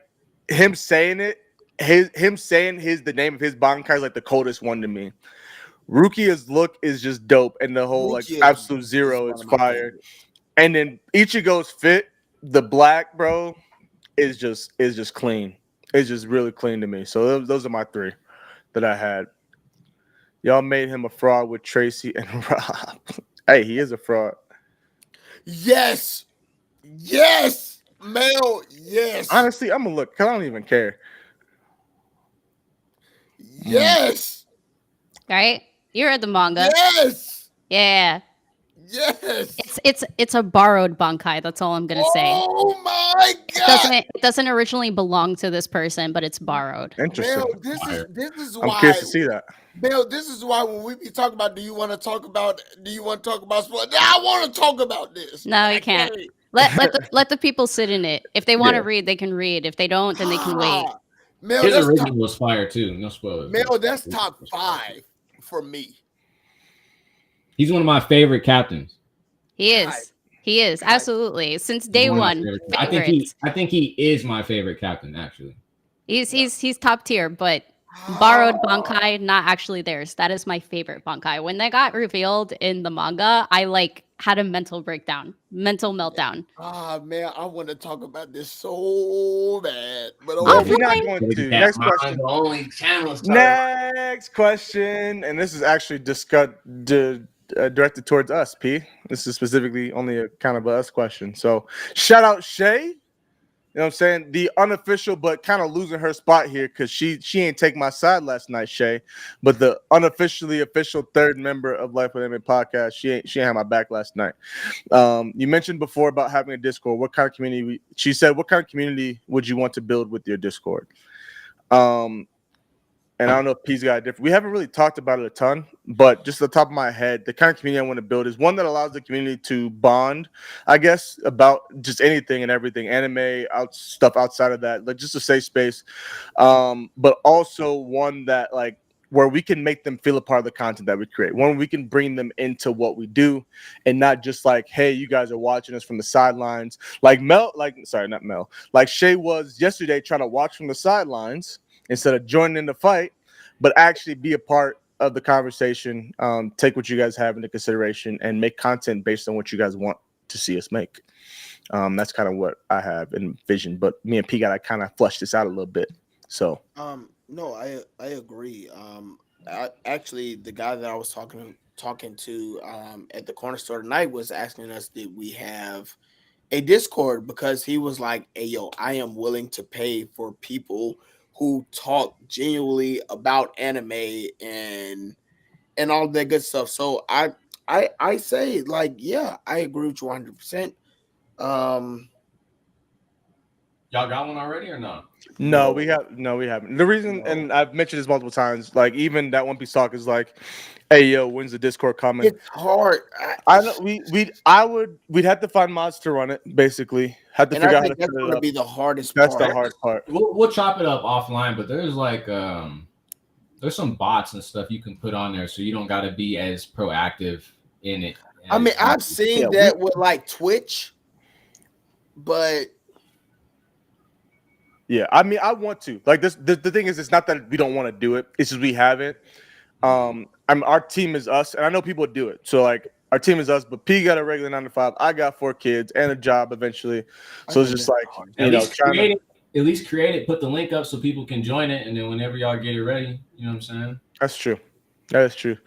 Speaker 1: him saying it, the name of his Bankai is like the coldest one to me. Rukia's look is just dope, and the whole like absolute zero is fire. And then Ichigo's fit, the black bro, is just clean. It's just really clean to me. So those are my three that I had. Y'all made him a fraud with Tracy and Rob. Hey, he is a fraud.
Speaker 2: Yes, Mel. Yes.
Speaker 1: Honestly, I'm gonna look because I don't even care.
Speaker 2: Yes.
Speaker 4: Right? You read the manga.
Speaker 2: Yes.
Speaker 4: Yeah.
Speaker 2: Yes.
Speaker 4: It's a borrowed Bankai. That's all I'm gonna say.
Speaker 2: Oh my god!
Speaker 4: It doesn't originally belong to this person, but it's borrowed.
Speaker 1: Interesting.
Speaker 2: Mel, this is why
Speaker 1: I'm curious to see that.
Speaker 2: Mel, this is why when we be talking about, do you want to talk about sports? I want to talk about this.
Speaker 4: No, you can't. Let the people sit in it. If they want to read, they can read. If they don't, then they can wait.
Speaker 2: Mel,
Speaker 9: his original was fire too. No spoilers.
Speaker 2: Mel, that's top 5 for me.
Speaker 9: He's one of my favorite captains.
Speaker 4: He is. He is absolutely since day one.
Speaker 9: I think he is my favorite captain. Actually,
Speaker 4: he's top tier, but borrowed Bankai, not actually theirs. That is my favorite Bankai. When they got revealed in the manga, I like had a mental breakdown, mental meltdown.
Speaker 2: Man, I want to talk about this so bad, but
Speaker 1: we're not going to. Next question. Next question, and this is actually directed towards us, P. This is specifically only a kind of a us question. So shout out Shay. You know what I'm saying? The unofficial, but kind of losing her spot here because she ain't take my side last night, Shay. But the unofficially official third member of Life with MMA podcast, she ain't had my back last night. You mentioned before about having a Discord. What kind of community? She said, what kind of community would you want to build with your Discord? And I don't know if P's got a different. We haven't really talked about it a ton, but just at the top of my head, the kind of community I want to build is one that allows the community to bond, I guess, about just anything and everything, anime, stuff outside of that, like just a safe space. But also one that like where we can make them feel a part of the content that we create. One we can bring them into what we do, and not just like, hey, you guys are watching us from the sidelines. Like like Shay was yesterday trying to watch from the sidelines instead of joining in the fight, but actually be a part of the conversation. Take what you guys have into consideration and make content based on what you guys want to see us make. That's kind of what I have envisioned. But me and P got to kind of flush this out a little bit. So
Speaker 2: no, I agree. Actually, the guy that I was talking to at the corner store tonight was asking us, did we have a Discord, because he was like, hey, yo, I am willing to pay for people who talk genuinely about anime and all that good stuff. So I say, like, yeah, I agree with you 100%.
Speaker 3: Y'all got one already or no?
Speaker 1: No, we haven't. The reason, and I've mentioned this multiple times, like even that One Piece talk is like, hey yo, when's the Discord coming?
Speaker 2: It's hard.
Speaker 1: I know we'd have to find mods to run it, basically. Have to figure out how to
Speaker 2: that's
Speaker 1: set it
Speaker 2: gonna
Speaker 1: up.
Speaker 2: be the hardest
Speaker 1: That's
Speaker 2: part.
Speaker 1: the hard part.
Speaker 9: We'll chop it up offline, but there's like there's some bots and stuff you can put on there, so you don't got to be as proactive in it.
Speaker 2: I mean, I've seen that with like Twitch, but
Speaker 1: yeah, I mean, I want to. Like this, the thing is, it's not that we don't want to do it. It's just we haven't. Our team is us, and I know people do it. So like, our team is us, but P got a regular 9 to 5. I got 4 kids and a job eventually. So it's just like,
Speaker 9: at least create it, put the link up so people can join it, and then whenever y'all get it ready, you know what I'm saying?
Speaker 1: That's true. That is true.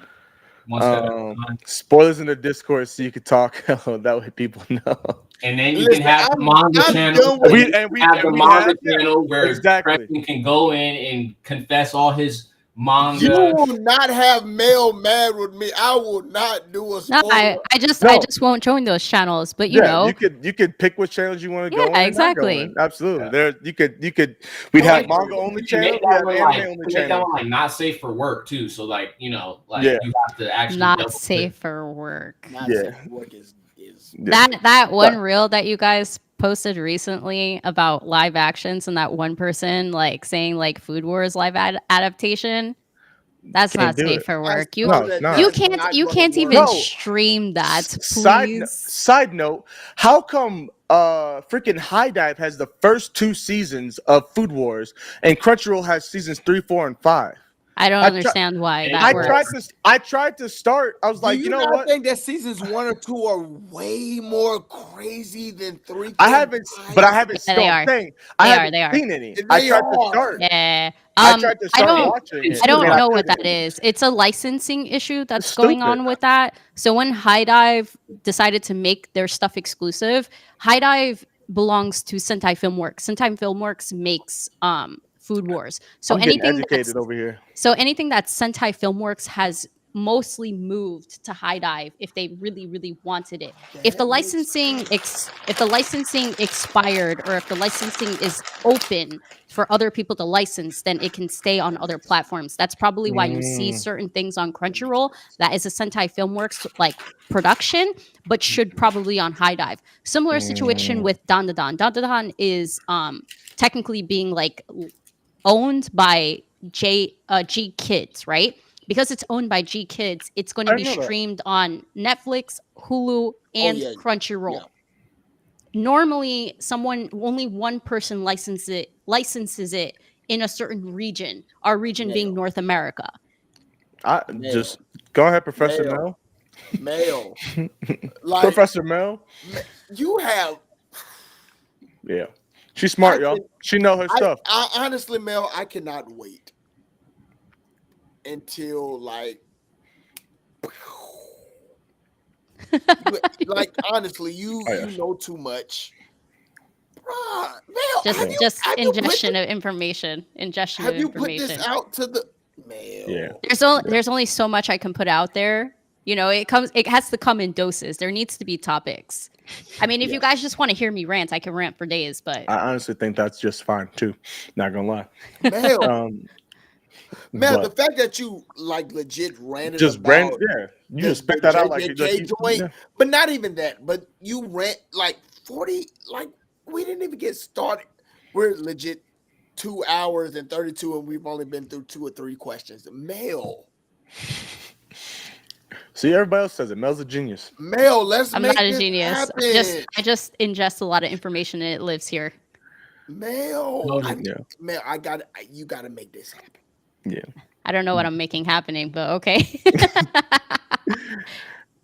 Speaker 1: Spoilers in the Discord so you could talk. That way people know.
Speaker 9: And then you can have the manga channel. We have the manga channel where Preston can go in and confess all his manga.
Speaker 2: You will not have Mel mad with me. I will not do a spoiler.
Speaker 4: No, I just won't join those channels. But you know,
Speaker 1: you could pick which channels you want to go in.
Speaker 4: Exactly.
Speaker 1: Absolutely. Yeah. There we'd have manga only channels. We have anime only channels.
Speaker 9: Like not safe for work too. So like you have to actually
Speaker 4: not safe for work.
Speaker 2: Not safe for work is
Speaker 4: that one reel that you guys posted recently about live actions and that one person like saying like Food Wars live adaptation. That's not safe for work. You can't even stream that. Please.
Speaker 1: Side note, how come freaking High Dive has the first 2 seasons of Food Wars and Crunchyroll has seasons 3, 4, and 5?
Speaker 4: I don't understand why that works.
Speaker 1: I tried to start. I was like, you know what?
Speaker 2: I think that seasons 1 or 2 are way more crazy than 3.
Speaker 1: I haven't seen any. I tried to start.
Speaker 4: Yeah.
Speaker 1: I tried to start watching it.
Speaker 4: I don't know what that is. It's a licensing issue that's going on with that. So when High Dive decided to make their stuff exclusive, High Dive belongs to Sentai Filmworks. Sentai Filmworks makes Food Wars. So anything
Speaker 1: educated over here.
Speaker 4: So anything that Sentai Filmworks has mostly moved to High Dive if they really, really wanted it. If the licensing expired or if the licensing is open for other people to license, then it can stay on other platforms. That's probably why you see certain things on Crunchyroll that is a Sentai Filmworks like production, but should probably on High Dive. Similar situation with Dandadan. Dandadan is technically being like owned by G Kids, right? Because it's owned by G Kids, it's going to be streamed on Netflix, Hulu, and Crunchyroll. Yeah. Normally, only one person licenses it in a certain region. Our region being North America.
Speaker 1: Just go ahead, Professor Mel.
Speaker 2: Mel,
Speaker 1: like, Professor Mel.
Speaker 2: You have.
Speaker 1: Yeah. She's smart, y'all. She know her stuff.
Speaker 2: Honestly, Mel, I cannot wait until like honestly, you know too much. Bruh, Mel,
Speaker 4: just ingestion of information. Have you put
Speaker 2: this out to the Mel?
Speaker 1: Yeah.
Speaker 4: There's only so much I can put out there. You know, it has to come in doses. There needs to be topics. I mean, if you guys just want to hear me rant, I can rant for days, but
Speaker 1: I honestly think that's just fine too. Not gonna lie.
Speaker 2: Man, the fact that you like legit ran it
Speaker 1: you just spit that out like
Speaker 2: joint, but not even that. But you ran like 40. Like we didn't even get started. We're legit 2 hours and 32, and we've only been through 2 or 3 questions. Mel.
Speaker 1: See, everybody else says it. Mel's a genius.
Speaker 2: Mel,
Speaker 4: I'm not a genius. I just ingest a lot of information and it lives here.
Speaker 2: Mel, Mel, you got to make this happen.
Speaker 1: Yeah.
Speaker 4: I don't know what I'm making happening, but okay.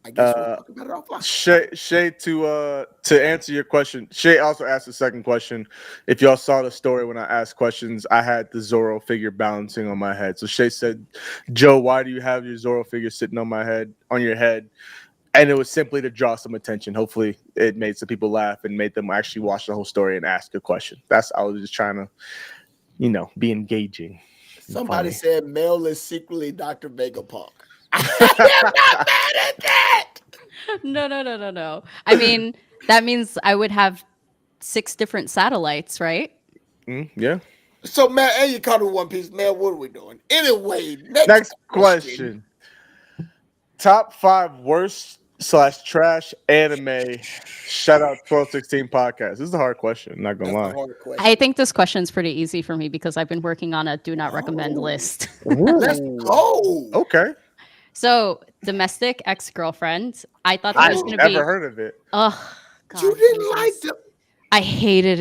Speaker 2: I guess we'll talk about it offline.
Speaker 1: Shay, to answer your question, Shay also asked the second question. If y'all saw the story when I asked questions, I had the Zorro figure balancing on my head. So Shay said, "Joe, why do you have your Zorro figure sitting on your head?" And it was simply to draw some attention. Hopefully, it made some people laugh and made them actually watch the whole story and ask a question. I was just trying to, be engaging.
Speaker 2: Somebody said Mel is secretly Dr. Vegapunk. I am not mad at that.
Speaker 4: No. I mean, that means I would have 6 different satellites, right?
Speaker 1: Yeah.
Speaker 2: So, man, and you caught it One Piece. Man, what are we doing? Anyway, next
Speaker 1: question. Top 5 worst / trash anime. Shout out 1216 podcast. This is a hard question. Not gonna lie.
Speaker 4: I think this question's pretty easy for me because I've been working on a do not recommend list.
Speaker 2: Let's go.
Speaker 1: Okay.
Speaker 4: So, Domestic Ex-Girlfriend. I thought that was going to be.
Speaker 1: Never heard of it.
Speaker 4: Oh, God.
Speaker 2: You didn't like it.
Speaker 4: I hated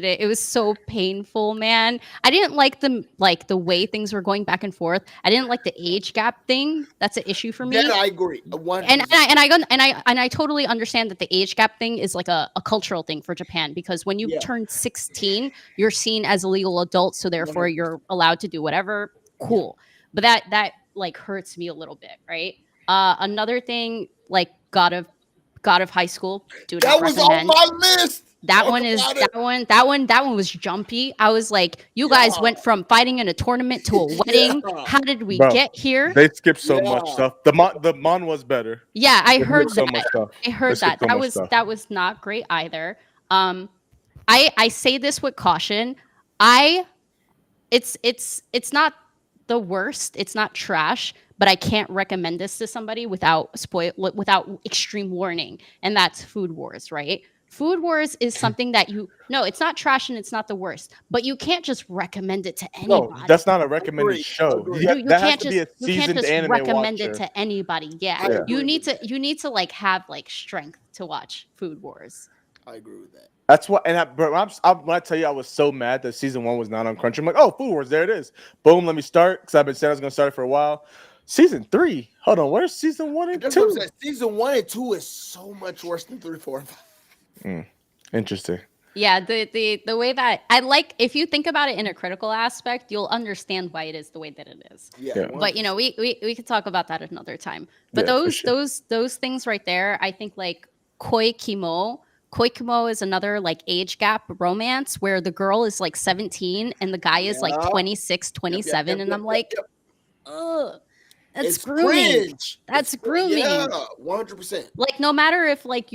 Speaker 4: it. It was so painful, man. I didn't like the way things were going back and forth. I didn't like the age gap thing. That's an issue for me.
Speaker 2: That I agree.
Speaker 4: And I totally understand that the age gap thing is like a cultural thing for Japan because when you turn 16, you're seen as a legal adult, so therefore you're allowed to do whatever. Cool. But that like hurts me a little bit, right? Another thing, like God of High School.
Speaker 2: That was on my list.
Speaker 4: That one was jumpy. I was like, you guys went from fighting in a tournament to a wedding. How did we get here?
Speaker 1: They skipped so much stuff. The mon was better.
Speaker 4: Yeah, I heard that.
Speaker 1: So much stuff.
Speaker 4: I heard that. That was not great either. I say this with caution. It's not the worst. It's not trash, but I can't recommend this to somebody without extreme warning, and that's Food Wars, right? Food Wars is something that it's not trash and it's not the worst, but you can't just recommend it to anybody.
Speaker 1: No, that's not a recommended show. You can't just
Speaker 4: recommend it to anybody. Yeah. You need to like have like strength to watch Food Wars.
Speaker 2: I agree with that.
Speaker 1: That's what, when I tell you, I was so mad that season 1 was not on Crunchy. I'm like, oh, Food Wars, there it is. Boom, let me start because I've been saying I was going to start it for a while. Season 3, hold on, where's season 1 and 2?
Speaker 2: Season 1 and 2 is so much worse than 3, 4, and 5.
Speaker 1: Interesting.
Speaker 4: Yeah, the way that I like, if you think about it in a critical aspect, you'll understand why it is the way that it is.
Speaker 2: Yeah.
Speaker 4: But we could talk about that another time. But those things right there, I think like Koi Kimo is another like age gap romance where the girl is like 17 and the guy is like 26, 27, and I'm like, ugh. That's grooming.
Speaker 2: Cringe.
Speaker 4: That's grooming.
Speaker 2: Yeah, 100%.
Speaker 4: Like no matter if like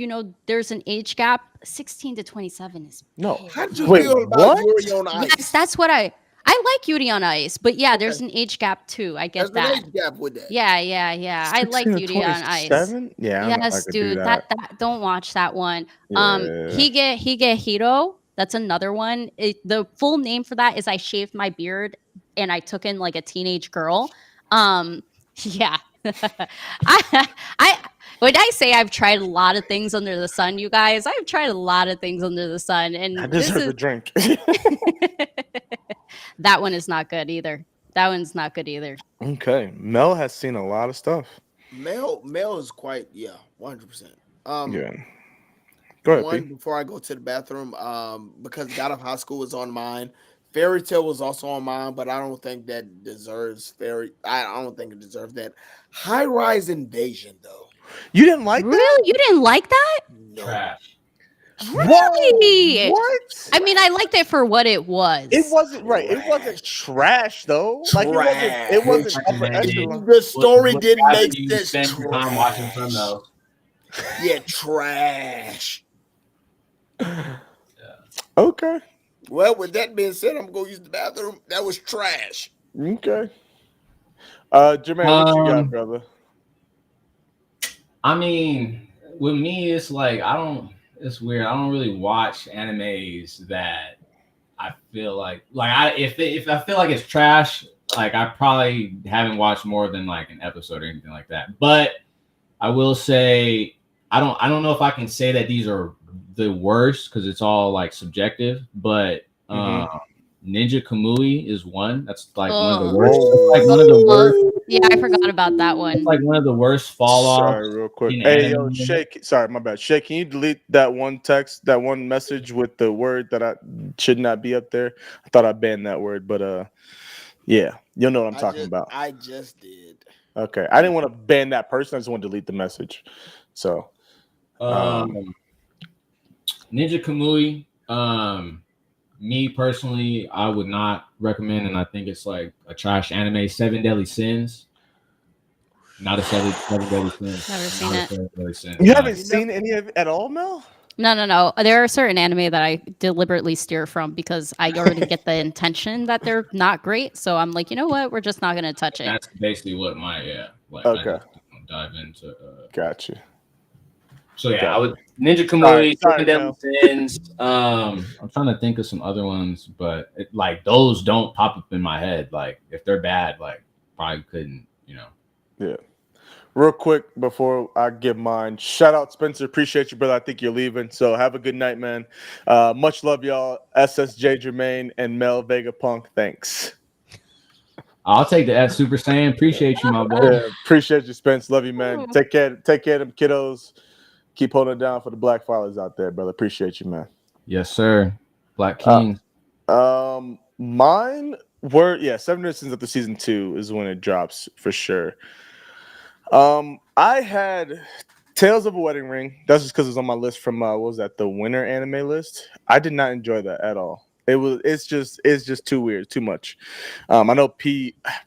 Speaker 4: there's an age gap, 16 to 27 is
Speaker 1: no.
Speaker 2: How did you feel about Yuri on Ice?
Speaker 4: Yes, that's what I like Yuri on Ice, but yeah, there's an age gap too. I get that.
Speaker 2: There's an age gap with that.
Speaker 4: Yeah. I like Yuri on Ice.
Speaker 1: Yeah.
Speaker 4: Yes, dude. That don't watch that one. Hige Hiro. That's another one. The full name for that is I shaved my beard and I took in like a teenage girl. Yeah. When I say I've tried a lot of things under the sun, you guys, I've tried a lot of things under the sun, and
Speaker 1: I deserve a drink.
Speaker 4: That one is not good either. Okay,
Speaker 1: Mel has seen a lot of stuff.
Speaker 2: Mel is quite 100%.
Speaker 1: Yeah. Go ahead.
Speaker 2: One before I go to the bathroom, because God of High School is on mine. Fairy Tale was also on mine, but I don't think that deserves I don't think it deserves that. High Rise Invasion, though.
Speaker 1: You didn't like that?
Speaker 4: Really? You didn't like that?
Speaker 2: No.
Speaker 3: Trash.
Speaker 4: Really?
Speaker 1: What?
Speaker 4: I mean, I liked it for what it was.
Speaker 1: It wasn't right. It wasn't trash though. Like it wasn't upper echelon.
Speaker 2: The story didn't make sense.
Speaker 3: Spend your time watching from those.
Speaker 2: Yeah, trash.
Speaker 1: Okay.
Speaker 2: Well, with that being said, I'm gonna use the bathroom. That was trash.
Speaker 1: Okay. Jermaine, what you got, brother?
Speaker 3: I mean, with me, it's like it's weird. I don't really watch animes that I feel like if I feel like it's trash, like I probably haven't watched more than like an episode or anything like that. But I will say I don't know if I can say that these are the worst because it's all like subjective, but
Speaker 9: Ninja Kamui is one. That's like one of the worst. That's like one of the worst.
Speaker 4: Yeah, I forgot about that one.
Speaker 9: It's like one of the worst fall offs.
Speaker 1: Sorry, real quick. Hey, yo, Shake. Sorry, my bad. Shake, can you delete that one text, that one message with the word that I should not be up there? I thought I banned that word, but yeah, you'll know what I'm talking about.
Speaker 2: I just did.
Speaker 1: Okay, I didn't want to ban that person. I just want to delete the message. So,
Speaker 9: Ninja Kamui. Me personally, I would not recommend, and I think it's like a trash anime. 7 Deadly Sins. Not a seven deadly sins.
Speaker 4: Never seen it.
Speaker 1: You haven't seen any of it at all, Mel?
Speaker 4: No. There are certain anime that I deliberately steer from because I already get the intention that they're not great. So I'm like, you know what? We're just not gonna touch it.
Speaker 9: That's basically what my
Speaker 1: okay.
Speaker 9: I dive into.
Speaker 1: Gotcha.
Speaker 9: So yeah, I would Ninja Kamui, 7 Deadly Sins. I'm trying to think of some other ones, but like those don't pop up in my head. Like if they're bad, like probably couldn't,
Speaker 1: Yeah. Real quick before I give mine, shout out Spencer. Appreciate you, brother. I think you're leaving. So have a good night, man. Much love, y'all. SSJ Jermaine and Mel Vegapunk. Thanks.
Speaker 9: I'll take the Super Saiyan. Appreciate you, my boy.
Speaker 1: Yeah, appreciate you, Spence. Love you, man. Take care of them kiddos. Keep holding it down for the Black fathers out there, brother. Appreciate you, man.
Speaker 9: Yes, sir. Black King.
Speaker 1: Mine were 7 Deadly Sins after season 2 is when it drops for sure. I had Tales of a Wedding Ring. That's just because it's on my list from what was that, the winter anime list. I did not enjoy that at all. It's just too weird, too much. I know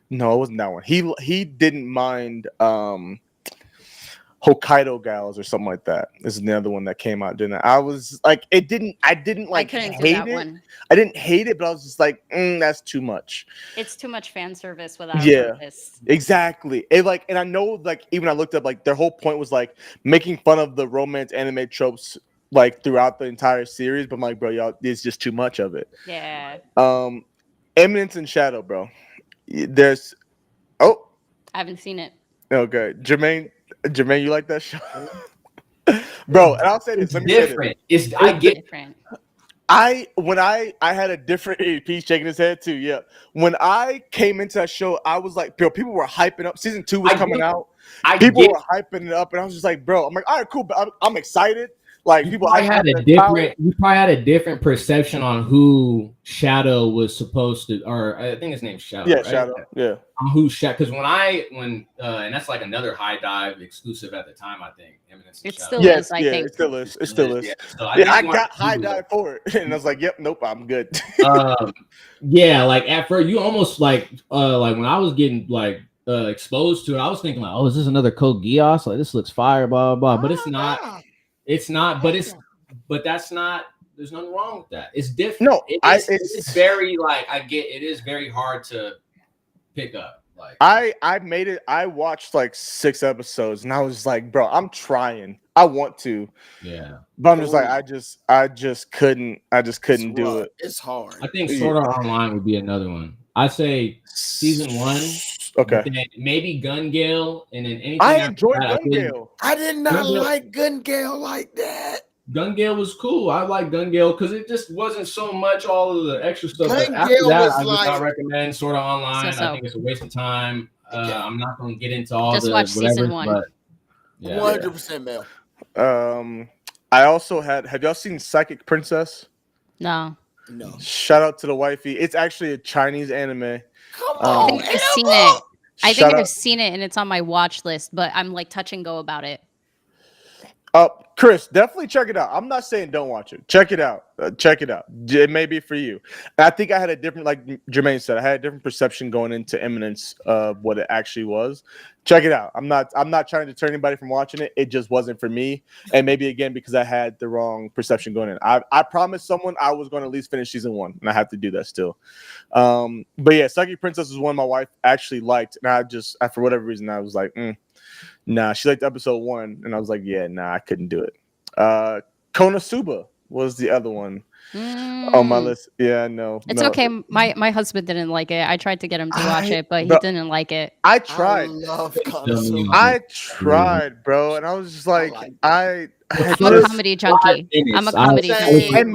Speaker 1: no, it wasn't that one. He didn't mind Hokkaido Gals or something like that. This is the other one that came out doing that. I was like, I didn't like hate it.
Speaker 4: One.
Speaker 1: I didn't hate it, but I was just like, that's too much.
Speaker 4: It's too much fan service without purpose.
Speaker 1: Exactly. And I know, like, even I looked up, like, their whole point was like making fun of the romance anime tropes like throughout the entire series, but I'm like, bro, y'all, it's just too much of it.
Speaker 4: Yeah.
Speaker 1: Eminence and Shadow, bro. I
Speaker 4: haven't seen it.
Speaker 1: Okay. Jermaine, you like that show? Bro, and I'll say this. Let me
Speaker 9: different.
Speaker 1: Say this.
Speaker 9: I get
Speaker 4: different.
Speaker 1: I had a different piece shaking his head too. Yeah. When I came into that show, I was like, bro, people were hyping up. Season 2 was coming out. People were hyping it up, and I was just like, bro, I'm like, all right, cool, but I'm excited. Like
Speaker 9: you probably had a different perception on who Shadow was supposed to, or I think his name's Shadow.
Speaker 1: Yeah,
Speaker 9: right?
Speaker 1: Shadow. Yeah.
Speaker 9: On who Shadow? Because and that's like another High Dive exclusive at the time. I think
Speaker 4: it still is. I think
Speaker 1: it still is. It still is.
Speaker 9: Yeah, so
Speaker 1: I got High Dive for it, and I was like, yep, nope, I'm good.
Speaker 9: Yeah, like at first, you almost like when I was getting like exposed to it, I was thinking like, oh, is this another Code Geass? Like this looks fire, blah blah blah. But it's not.
Speaker 2: God.
Speaker 9: It's not, but that's not. There's nothing wrong with that. It's different.
Speaker 1: No,
Speaker 9: it's very like it is very hard to pick up. Like
Speaker 1: I made it. I watched like 6 episodes, and I was like, bro, I'm trying. I want to.
Speaker 9: Yeah,
Speaker 1: but I'm just like, I just couldn't do it.
Speaker 2: It's hard.
Speaker 9: I think Sword Art Online would be another one. I'd say season 1.
Speaker 1: Okay.
Speaker 9: Maybe Gun Gale, and then anything.
Speaker 1: I enjoyed Gun Gale.
Speaker 2: I did not like Gun Gale like that.
Speaker 9: Gun Gale was cool. I like Gun Gale because it just wasn't so much all of the extra stuff.
Speaker 2: Gun
Speaker 9: After
Speaker 2: Gale
Speaker 9: that,
Speaker 2: was
Speaker 9: I would
Speaker 2: like,
Speaker 9: not recommend Sword Art Online.
Speaker 4: So.
Speaker 9: I think it's a waste of time. I'm not going to get into all
Speaker 4: just
Speaker 9: the
Speaker 4: watch
Speaker 9: whatever,
Speaker 4: season 1.
Speaker 9: But
Speaker 2: 100% male.
Speaker 1: I also have y'all seen Psychic Princess?
Speaker 4: No.
Speaker 1: Shout out to the wifey. It's actually a Chinese anime.
Speaker 2: Come on,
Speaker 4: I think I've seen it. I think I've seen it, and it's on my watch list, but I'm like touch and go about it.
Speaker 1: Chris, definitely check it out. I'm not saying don't watch it. Check it out. It may be for you. I think I had a different, like Jermaine said, I had a different perception going into Eminence of what it actually was. Check it out. I'm not trying to deter anybody from watching it. It just wasn't for me. And maybe again because I had the wrong perception going in. I promised someone I was going to at least finish season 1, and I have to do that still. But yeah, Psychic Princess is one my wife actually liked, and I for whatever reason I was like, nah, she liked episode 1, and I was like, yeah, nah, I couldn't do it. Konosuba was the other one on my list. Yeah, no.
Speaker 4: It's okay. My husband didn't like it. I tried to get him to watch it, but he didn't like it.
Speaker 1: I tried.
Speaker 2: I love Konosuba.
Speaker 1: I tried, bro, and I was just like, I'm
Speaker 4: a comedy junkie. I'm a comedy junkie.
Speaker 1: And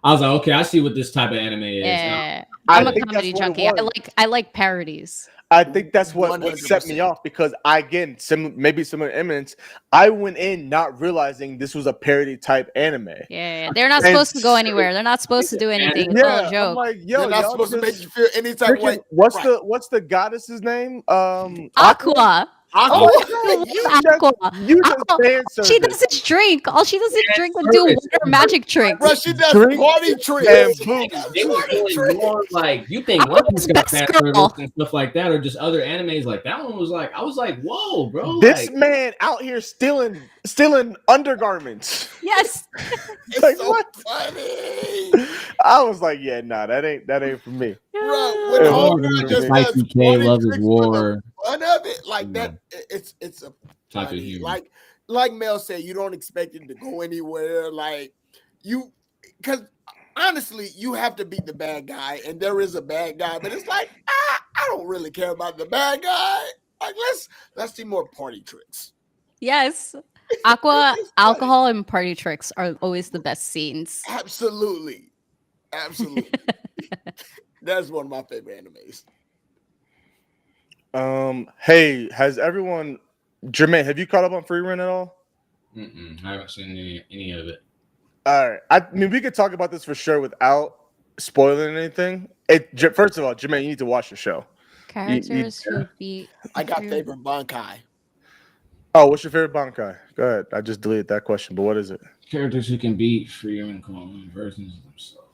Speaker 9: I was like, okay, I see what this type of anime is.
Speaker 4: Yeah, I'm a
Speaker 1: think
Speaker 4: comedy
Speaker 1: that's what it
Speaker 4: junkie.
Speaker 1: was.
Speaker 4: I like parodies.
Speaker 1: I think that's what set me
Speaker 2: 100%.
Speaker 1: off because maybe similar eminence. I went in not realizing this was a parody type anime.
Speaker 4: Yeah, they're not supposed to go anywhere. They're not supposed to do anything. It's all a
Speaker 1: I'm
Speaker 4: joke.
Speaker 1: like, yo,
Speaker 2: They're not
Speaker 1: y'all
Speaker 2: supposed to make
Speaker 1: just
Speaker 2: you feel any type of way.
Speaker 1: what's the goddess's name?
Speaker 4: Aqua.
Speaker 2: Aqua.
Speaker 1: You just fan
Speaker 4: She
Speaker 1: service.
Speaker 4: does is drink. All she does is drink and do water magic tricks.
Speaker 2: Bro, she does
Speaker 1: Drink
Speaker 2: party
Speaker 1: and
Speaker 2: tricks.
Speaker 1: boots.
Speaker 3: They were
Speaker 2: Party
Speaker 3: doing more
Speaker 2: tricks.
Speaker 3: like you think One Piece got
Speaker 4: best
Speaker 3: fan
Speaker 4: girl.
Speaker 3: service and stuff like that, or just other animes like that one was like I was like, whoa, bro!
Speaker 1: This
Speaker 3: like,
Speaker 1: man out here stealing undergarments.
Speaker 4: Yes.
Speaker 2: It's
Speaker 1: Like,
Speaker 2: so
Speaker 1: what?
Speaker 2: funny.
Speaker 1: I was like, yeah, nah, that ain't for me.
Speaker 2: Bro, when
Speaker 1: Yeah.
Speaker 2: Homegirl just does
Speaker 9: Y2K,
Speaker 2: party
Speaker 9: Love is
Speaker 2: tricks for
Speaker 9: War.
Speaker 2: the fun of it, like that, it's a
Speaker 9: Type of
Speaker 2: funny.
Speaker 9: humor.
Speaker 2: Like Mel said, you don't expect it to go anywhere. Like because honestly, you have to beat the bad guy, and there is a bad guy, but it's like I don't really care about the bad guy. Like let's see more party tricks.
Speaker 4: Yes. Aqua, alcohol, and party tricks are always the best scenes.
Speaker 2: Absolutely. That's one of my favorite animes.
Speaker 1: Hey, has everyone, Jermaine, have you caught up on Free Run at all?
Speaker 9: I haven't seen any of it.
Speaker 1: All right. I mean, we could talk about this for sure without spoiling anything. First of all, Jermaine, you need to watch the show.
Speaker 4: Characters who beat.
Speaker 2: I got favorite Bankai.
Speaker 1: Oh, what's your favorite Bankai? Go ahead. I just deleted that question, but what is it?
Speaker 9: Characters who can beat free and clone versions of themselves.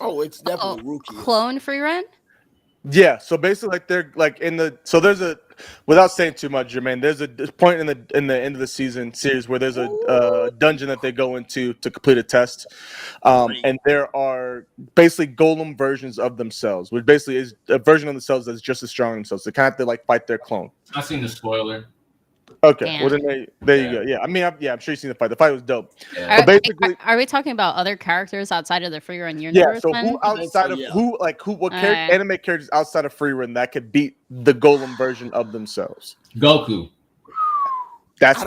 Speaker 2: Oh, it's definitely Rukia.
Speaker 4: Clone Free Run?
Speaker 1: Yeah, so basically, like they're like there's a, without saying too much, Jermaine, there's a point in the end of the series where there's a dungeon that they go into to complete a test, and there are basically golem versions of themselves, which basically is a version of themselves that's just as strong as themselves. They kind of have to like fight their clone.
Speaker 9: I seen the spoiler.
Speaker 1: Okay,
Speaker 4: Damn.
Speaker 1: well then there you go. Yeah, I mean, I'm sure you've seen the fight. The fight was dope.
Speaker 9: Yeah.
Speaker 1: But basically,
Speaker 4: Are we talking about other characters outside of the Free Run universe?
Speaker 1: so
Speaker 4: then?
Speaker 1: who outside of what anime characters outside of Free Run that could beat the golem version of themselves?
Speaker 9: Goku.
Speaker 1: That's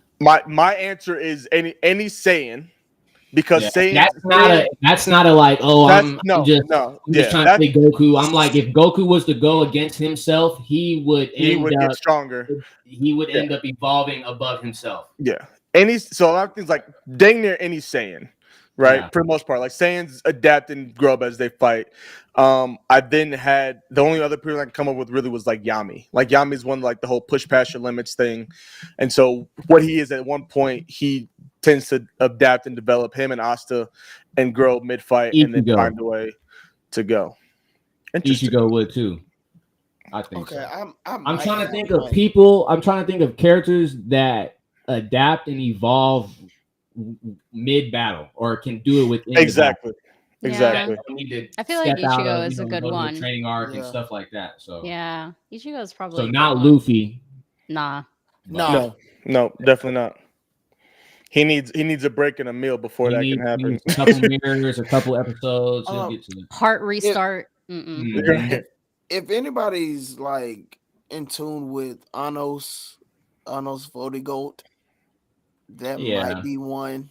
Speaker 1: my answer is any Saiyan, because Saiyan
Speaker 9: that's not a like, oh, I'm just trying to say Goku. I'm like, if Goku was to go against himself, he would
Speaker 1: get stronger.
Speaker 9: He would end up evolving above himself.
Speaker 1: Yeah. So a lot of things like dang near any Saiyan, right?
Speaker 9: Yeah.
Speaker 1: For the most part, like Saiyans adapt and grow up as they fight. I then had the only other people I can come up with really was like Yami. Like Yami's one like the whole push past your limits thing, and so what he is at one point he tends to adapt and develop him and Asta and grow mid fight and then find a way to go.
Speaker 9: Ichigo would too. I think
Speaker 2: okay,
Speaker 9: so.
Speaker 2: I'm
Speaker 9: trying to think of people. I'm trying to think of characters that adapt and evolve mid battle or can do it within
Speaker 1: exactly.
Speaker 4: I feel like Ichigo is a good one.
Speaker 9: Training arc and stuff like that. So
Speaker 4: yeah, Ichigo is probably
Speaker 9: so not Luffy.
Speaker 4: Nah.
Speaker 1: No, definitely not. He needs a break and a meal before that can happen.
Speaker 9: A couple mirrors, a couple episodes. He'll get to it.
Speaker 4: Heart restart.
Speaker 2: If anybody's like in tune with Anos Vodigold, that might be one.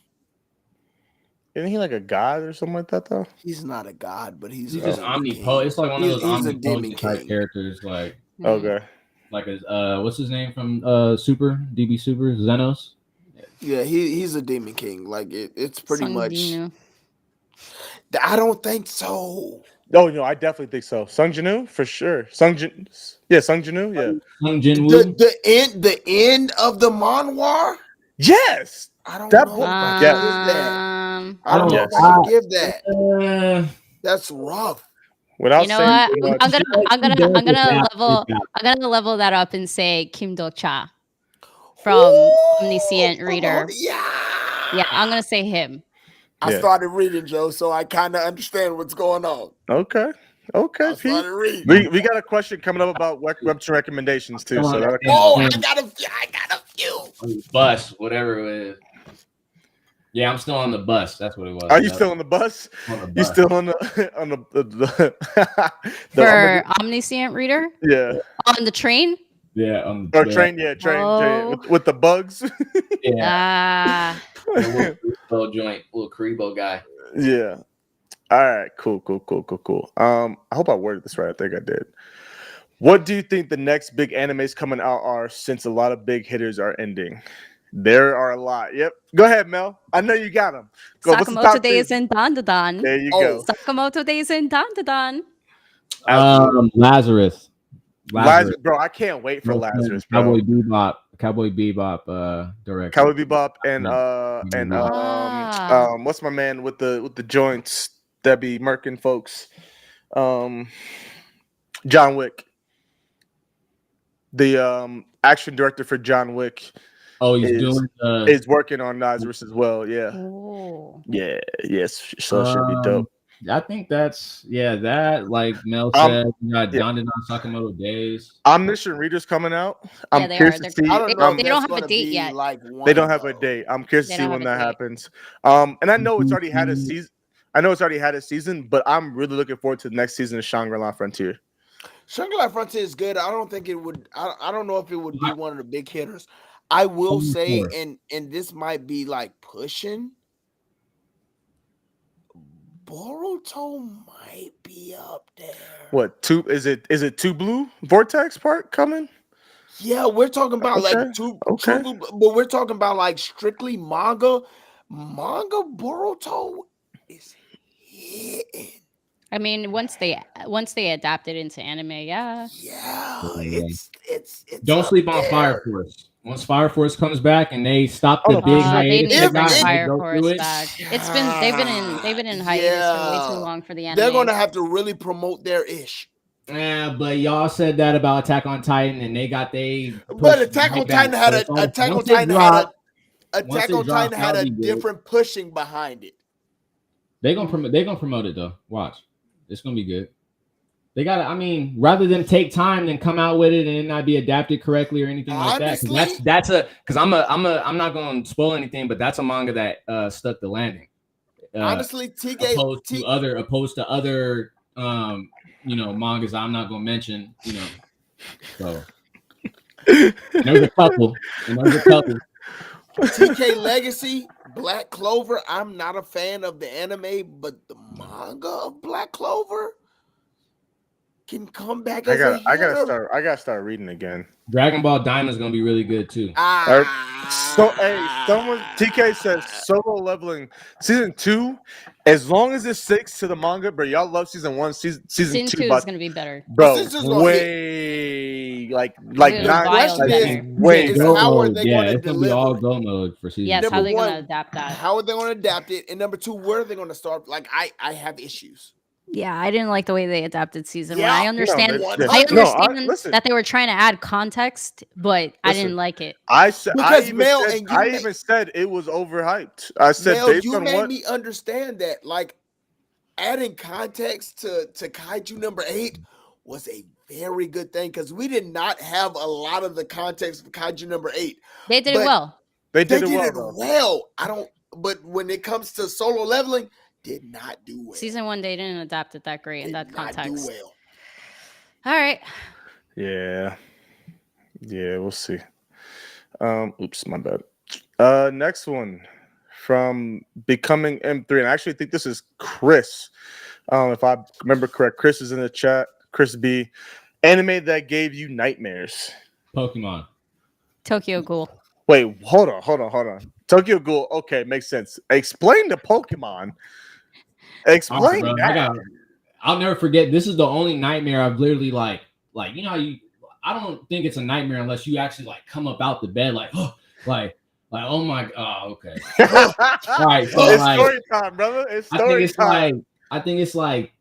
Speaker 1: Isn't he like a god or something like that though?
Speaker 2: He's not a god, but he's
Speaker 9: just omnipotent. It's like one of those omnipotent type characters, like
Speaker 1: okay,
Speaker 9: like what's his name from DB Super Xenos?
Speaker 2: Yeah, he's a demon king. Like it's pretty much.
Speaker 4: Dinu.
Speaker 2: I don't think so.
Speaker 1: Oh no, I definitely think so. Sung Jinu for sure. Sung Jinu, yeah.
Speaker 9: Sung Jinwoo.
Speaker 2: The end of the manhwa.
Speaker 1: Yes,
Speaker 2: I don't know. If I can give that. I don't know if I can give that. That's rough.
Speaker 1: Without
Speaker 4: you know what? I'm gonna level that up and say Kim Do Cha from Omniscient Reader. Yeah, I'm gonna say him.
Speaker 2: I started reading, Joe, so I kind of understand what's going on.
Speaker 1: Okay. I started reading. We got a question coming up about webtoon recommendations too. So
Speaker 2: I got a few.
Speaker 3: Bus, whatever it is. Yeah, I'm still on the bus. That's what it was.
Speaker 1: Are you still on the bus? You still on the
Speaker 4: for Omniscient Reader?
Speaker 1: Yeah.
Speaker 4: On the train?
Speaker 9: Yeah, on
Speaker 1: the train. Train with the bugs.
Speaker 3: Yeah. Little joint, little Karibo guy.
Speaker 1: Yeah. All right, cool. I hope I worded this right. I think I did. What do you think the next big animes coming out are, since a lot of big hitters are ending? There are a lot. Yep. Go ahead, Mel. I know you got them. Go. What's the
Speaker 4: Sakamoto
Speaker 1: top
Speaker 4: Days
Speaker 1: two?
Speaker 4: in Dandadan.
Speaker 1: There you go.
Speaker 4: Sakamoto Days in Dandadan.
Speaker 9: Lazarus.
Speaker 1: Bro, I can't wait for Lazarus, bro.
Speaker 9: Cowboy Bebop director.
Speaker 1: Cowboy Bebop and what's my man with the joints that be murking folks? John Wick. The action director for John Wick.
Speaker 9: Oh, is
Speaker 1: working on Lazarus as well. Yeah.
Speaker 4: Oh.
Speaker 1: Yeah. Yes. So it should be dope.
Speaker 9: I think that's that. Like Mel said, you got Dandadan Sakamoto Days.
Speaker 1: Omniscient Reader's coming out. I'm curious to see.
Speaker 2: I don't know.
Speaker 4: They don't have a date yet.
Speaker 1: They don't have a date. I'm curious to see when that happens. And I know it's already had a season. But I'm really looking forward to the next season of Shangri-La Frontier.
Speaker 2: Shangri-La Frontier is good. I don't think it would. I don't know if it would be one of the big hitters. I will say, and this might be like pushing. Boruto might be up there.
Speaker 1: What two is it? Is it Two Blue Vortex part coming?
Speaker 2: Yeah, we're talking about like two, but we're talking about like strictly manga. Manga Boruto is hitting.
Speaker 4: I mean, once they adapt it into anime, yeah.
Speaker 2: It's
Speaker 9: don't sleep on Fire Force. Once Fire Force comes back and they stop the big hiatus,
Speaker 4: they need to bring Fire Force back. They've been in hiatus for way too long for the anime.
Speaker 2: They're gonna have to really promote their ish.
Speaker 9: Yeah, but y'all said that about Attack on Titan, and they got
Speaker 2: But Attack on Titan had a different pushing behind it.
Speaker 9: They're gonna promote it though. Watch, it's gonna be good. They got. I mean, rather than take time and come out with it and not be adapted correctly or anything like that. Because I'm not gonna spoil anything, but that's a manga that stuck the landing.
Speaker 2: Honestly,
Speaker 9: opposed to other mangas I'm not gonna mention. So there's a couple.
Speaker 2: TK Legacy, Black Clover. I'm not a fan of the anime, but the manga of Black Clover can come back.
Speaker 1: I gotta start reading again.
Speaker 9: Dragon Ball Diamond is gonna be really good too.
Speaker 1: TK says Solo Leveling season 2. As long as it sticks to the manga, bro, y'all love season 1. Season 2
Speaker 4: is gonna be better,
Speaker 1: bro. Way like way.
Speaker 2: How are they going to deliver?
Speaker 9: All go mode for season.
Speaker 4: Yes, how are they going to adapt that?
Speaker 2: How are they going to adapt it? And number 2, where are they going to start? Like I have issues.
Speaker 4: Yeah, I didn't like the way they adapted season 1. I understand that they were trying to add context, but I didn't like it.
Speaker 1: I even said it was overhyped. I said
Speaker 2: Mel, you made me understand that. Like adding context to Kaiju number 8 was a very good thing because we did not have a lot of the context of Kaiju number 8.
Speaker 4: They did it well.
Speaker 1: They did it
Speaker 2: well. But when it comes to Solo Leveling, did not do well.
Speaker 4: Season 1, they didn't adapt it that great in that context.
Speaker 2: Do well.
Speaker 4: All right.
Speaker 1: Yeah, we'll see. Oops, my bad. Next one from Becoming M3, and I actually think this is Chris. If I remember correct, Chris is in the chat. Chris B. Anime that gave you nightmares.
Speaker 9: Pokemon.
Speaker 4: Tokyo Ghoul.
Speaker 1: Wait, hold on. Tokyo Ghoul. Okay, makes sense. Explain the Pokemon. Explain that.
Speaker 9: I'll never forget. This is the only nightmare I've literally like I don't think it's a nightmare unless you actually like come up out the bed like oh my okay. All right, so
Speaker 1: it's story time, brother. It's story time.
Speaker 9: I think it's like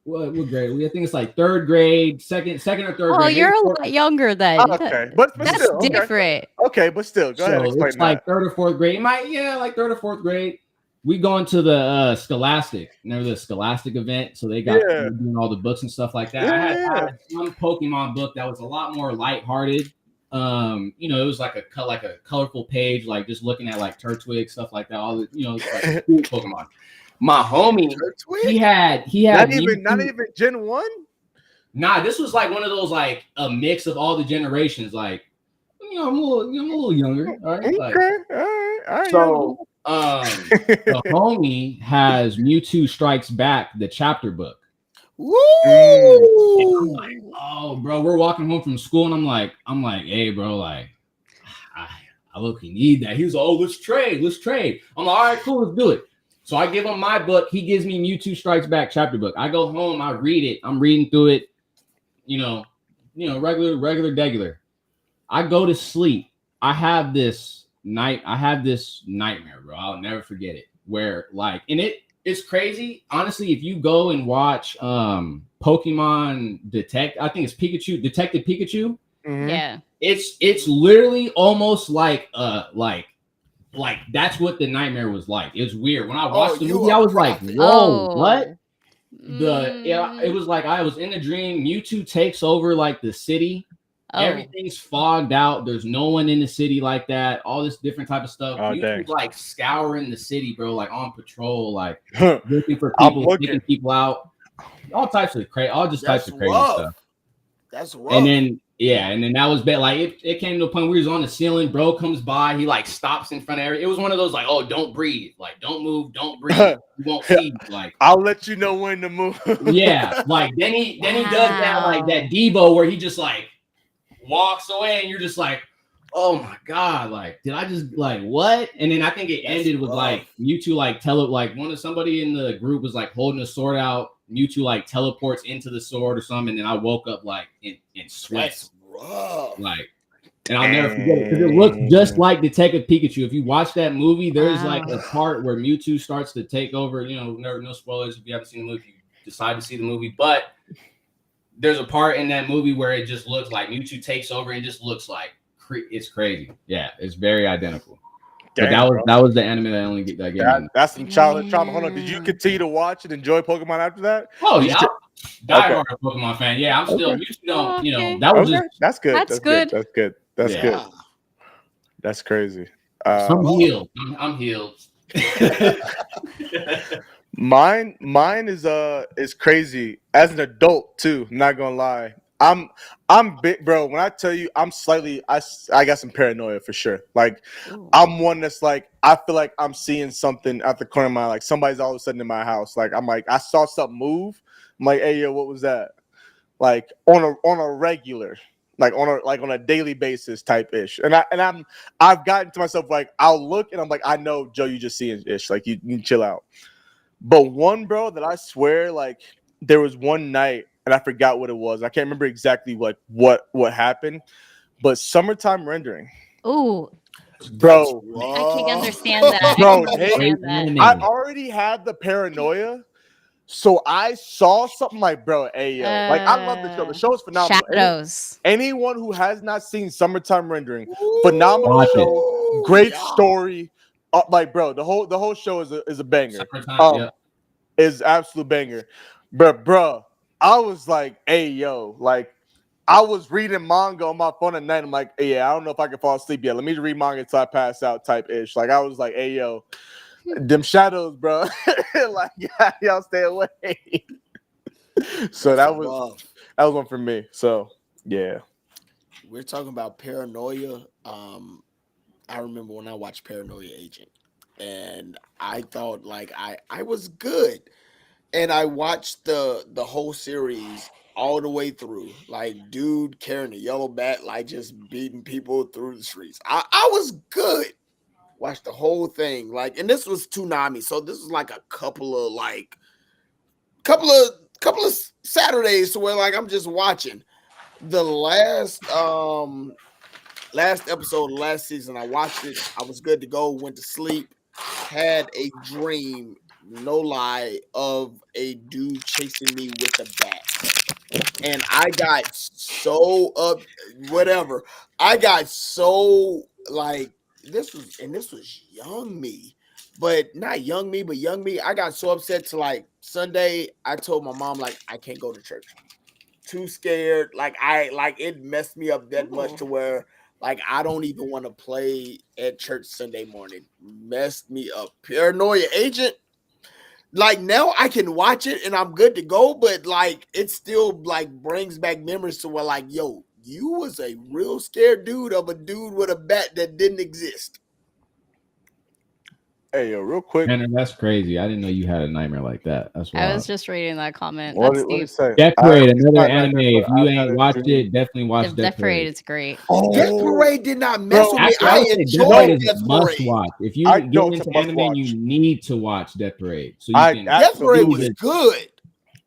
Speaker 9: what grade? I think it's like third grade, second or third grade.
Speaker 4: Oh, you're a lot younger then.
Speaker 1: Okay, but
Speaker 4: that's
Speaker 1: still,
Speaker 4: different.
Speaker 1: Okay, but still, go ahead. Explain
Speaker 9: it's like third or fourth grade. Like third or fourth grade. We go into the Scholastic. Remember the Scholastic event? So they got doing all the books and stuff like that. I had one Pokemon book that was a lot more lighthearted. It was like a colorful page, like just looking at like Turtwig, stuff like that. All the like Pokemon. My homie, he had
Speaker 1: not even Gen 1.
Speaker 9: Nah, this was like one of those like a mix of all the generations. Like I'm a little younger. All right.
Speaker 1: Okay. All right.
Speaker 9: So The homie has Mewtwo Strikes Back, the chapter book.
Speaker 2: Woo!
Speaker 9: And I'm like, oh, bro, we're walking home from school, and I'm like, hey, bro, like, I look, he need that. He was like, oh, let's trade. I'm like, all right, cool, let's do it. So I give him my book. He gives me Mewtwo Strikes Back chapter book. I go home, I read it. I'm reading through it, regular. I go to sleep. I have this nightmare, bro. I'll never forget it. Where like, and it's crazy. Honestly, if you go and watch Pokemon I think it's Detective Pikachu.
Speaker 4: Mm-hmm. Yeah.
Speaker 9: It's literally almost like that's what the nightmare was like. It was weird. When I watched the movie, I was like, whoa, what? It was like I was in a dream. Mewtwo takes over like the city. Everything's fogged out. There's no one in the city like that. All this different type of stuff. Mewtwo's like scouring the city, bro, like on patrol, like looking for people, taking people out. All types of crazy stuff.
Speaker 2: That's rough.
Speaker 9: And then that was bad. Like it came to a point where he was on the ceiling. Bro comes by, he like stops in front of everything. It was one of those like, oh, don't breathe, like don't move, don't breathe. You won't see. Like
Speaker 1: I'll let you know when to move.
Speaker 9: Yeah, like then he does that like that Debo where he just like walks away, and you're just like, oh my god, like did I just like what? And then I think it ended with like Mewtwo like somebody in the group was like holding a sword out. Mewtwo like teleports into the sword or something, and then I woke up like in sweat. Like, and I'll never forget it because it looks just like Detective Pikachu. If you watch that movie, there's like a part where Mewtwo starts to take over. No spoilers if you haven't seen the movie. If you decide to see the movie, but there's a part in that movie where it just looks like Mewtwo takes over and just looks like it's crazy. Yeah, it's very identical. Dang, but that was the anime that only get that game.
Speaker 1: That's some childhood trauma. Hold on, did you continue to watch and enjoy Pokemon after that?
Speaker 9: Oh yeah, diehard Pokemon fan. Yeah, I'm still. You don't. That was just.
Speaker 1: That's good.
Speaker 4: That's good.
Speaker 1: That's good. That's crazy.
Speaker 9: I'm healed. I'm healed.
Speaker 1: Mine is crazy as an adult too. I'm not gonna lie. I'm big, bro. When I tell you, I got some paranoia for sure. Like, I'm one that's like, I feel like I'm seeing something at the corner of my eye. Like somebody's all of a sudden in my house. Like I'm like, I saw something move. I'm like, hey yo, what was that? Like on a regular, like on a daily basis type ish. And I've gotten to myself like I'll look and I'm like, I know Joe, you just seeing ish. Like you chill out. But one bro that I swear like there was one night. And I forgot what it was. I can't remember exactly like what happened, but summertime rendering.
Speaker 4: Ooh,
Speaker 1: bro,
Speaker 4: I can't understand that.
Speaker 1: Bro, I already had the paranoia, so I saw something like, bro, hey yo, like I love the show. The show is phenomenal.
Speaker 4: Shadows.
Speaker 1: Anyone who has not seen summertime rendering, phenomenal show, great story. Like, bro, the whole show is a banger. Is absolute banger, bro. I was like, hey, yo, like, I was reading manga on my phone at night. I'm like, hey, yeah, I don't know if I can fall asleep yet. Let me read manga until I pass out type ish. Like, I was like, hey, yo, them shadows, bro. Like, yeah, y'all stay away. So that was one for me. So, yeah.
Speaker 2: We're talking about paranoia. I remember when I watched Paranoia Agent, and I thought, like, I was good. And I watched the whole series all the way through. Like, dude carrying a yellow bat, like just beating people through the streets. I was good. Watched the whole thing. Like, and this was Toonami, so this was like a couple of Saturdays to where like I'm just watching. The last episode of last season, I watched it. I was good to go, went to sleep, had a dream. No lie, of a dude chasing me with a bat. And I got so I got so like this was young me. But not young me, but young me. I got so upset to like Sunday. I told my mom like I can't go to church. Too scared. Like it messed me up that much to where like I don't even want to play at church Sunday morning. Messed me up. Paranoia Agent. Like now I can watch it and I'm good to go, but like it still like brings back memories to where like, yo, you was a real scared dude of a dude with a bat that didn't exist.
Speaker 1: Hey, yo, real quick.
Speaker 9: Man, that's crazy. I didn't know you had a nightmare like that. That's wild.
Speaker 4: I was just reading that comment.
Speaker 1: What
Speaker 4: That's
Speaker 1: did
Speaker 4: deep.
Speaker 1: say?
Speaker 9: Death Parade, another anime. If you ain't watched it, definitely watch
Speaker 4: Death Parade. It's great.
Speaker 2: Death Parade did not mess with me.
Speaker 9: Actually,
Speaker 2: I
Speaker 9: would say
Speaker 2: enjoyed
Speaker 9: is
Speaker 2: Death
Speaker 9: must
Speaker 2: Parade.
Speaker 9: watch. If you get into anime, you need to watch Death Parade. So you can.
Speaker 2: Death Parade was good.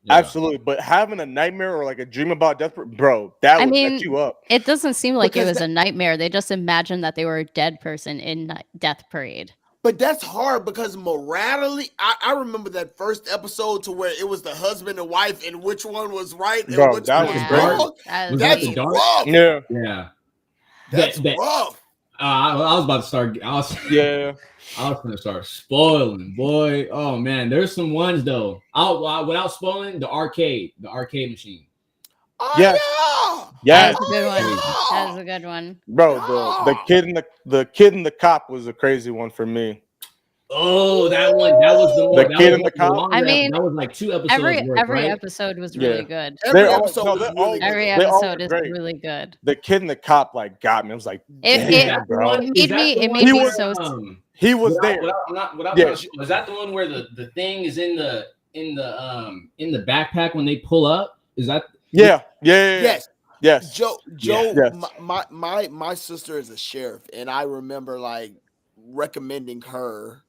Speaker 1: Yeah. Absolutely, but having a nightmare or like a dream about death, bro, that would set you up.
Speaker 4: It doesn't seem like it was a nightmare. They just imagined that they were a dead person in Death Parade.
Speaker 2: But that's hard because morality, I remember that first episode to where it was the husband and wife and which one was right and which one was wrong. That's rough.
Speaker 1: Yeah.
Speaker 9: Yeah.
Speaker 2: That's rough.
Speaker 9: I was about to start. I was going to start spoiling, boy. Oh man, there's some ones though. Without spoiling, the arcade machine.
Speaker 2: Oh,
Speaker 1: yes.
Speaker 2: Yeah.
Speaker 4: That's a good one. That's a good one,
Speaker 1: bro. The kid and the cop was a crazy one for me.
Speaker 9: Oh, that one. That was the
Speaker 1: kid and the cop.
Speaker 4: I mean,
Speaker 9: that was like 2 episodes.
Speaker 4: Every episode was really good.
Speaker 2: Every episode
Speaker 4: is really good.
Speaker 1: The kid and the cop like got me. I was like,
Speaker 4: it made me so.
Speaker 1: He was there.
Speaker 9: Was that the one where the thing is in the backpack when they pull up? Is that?
Speaker 2: Yes. Joe.
Speaker 1: Yes.
Speaker 2: My sister is a sheriff, and I remember like recommending her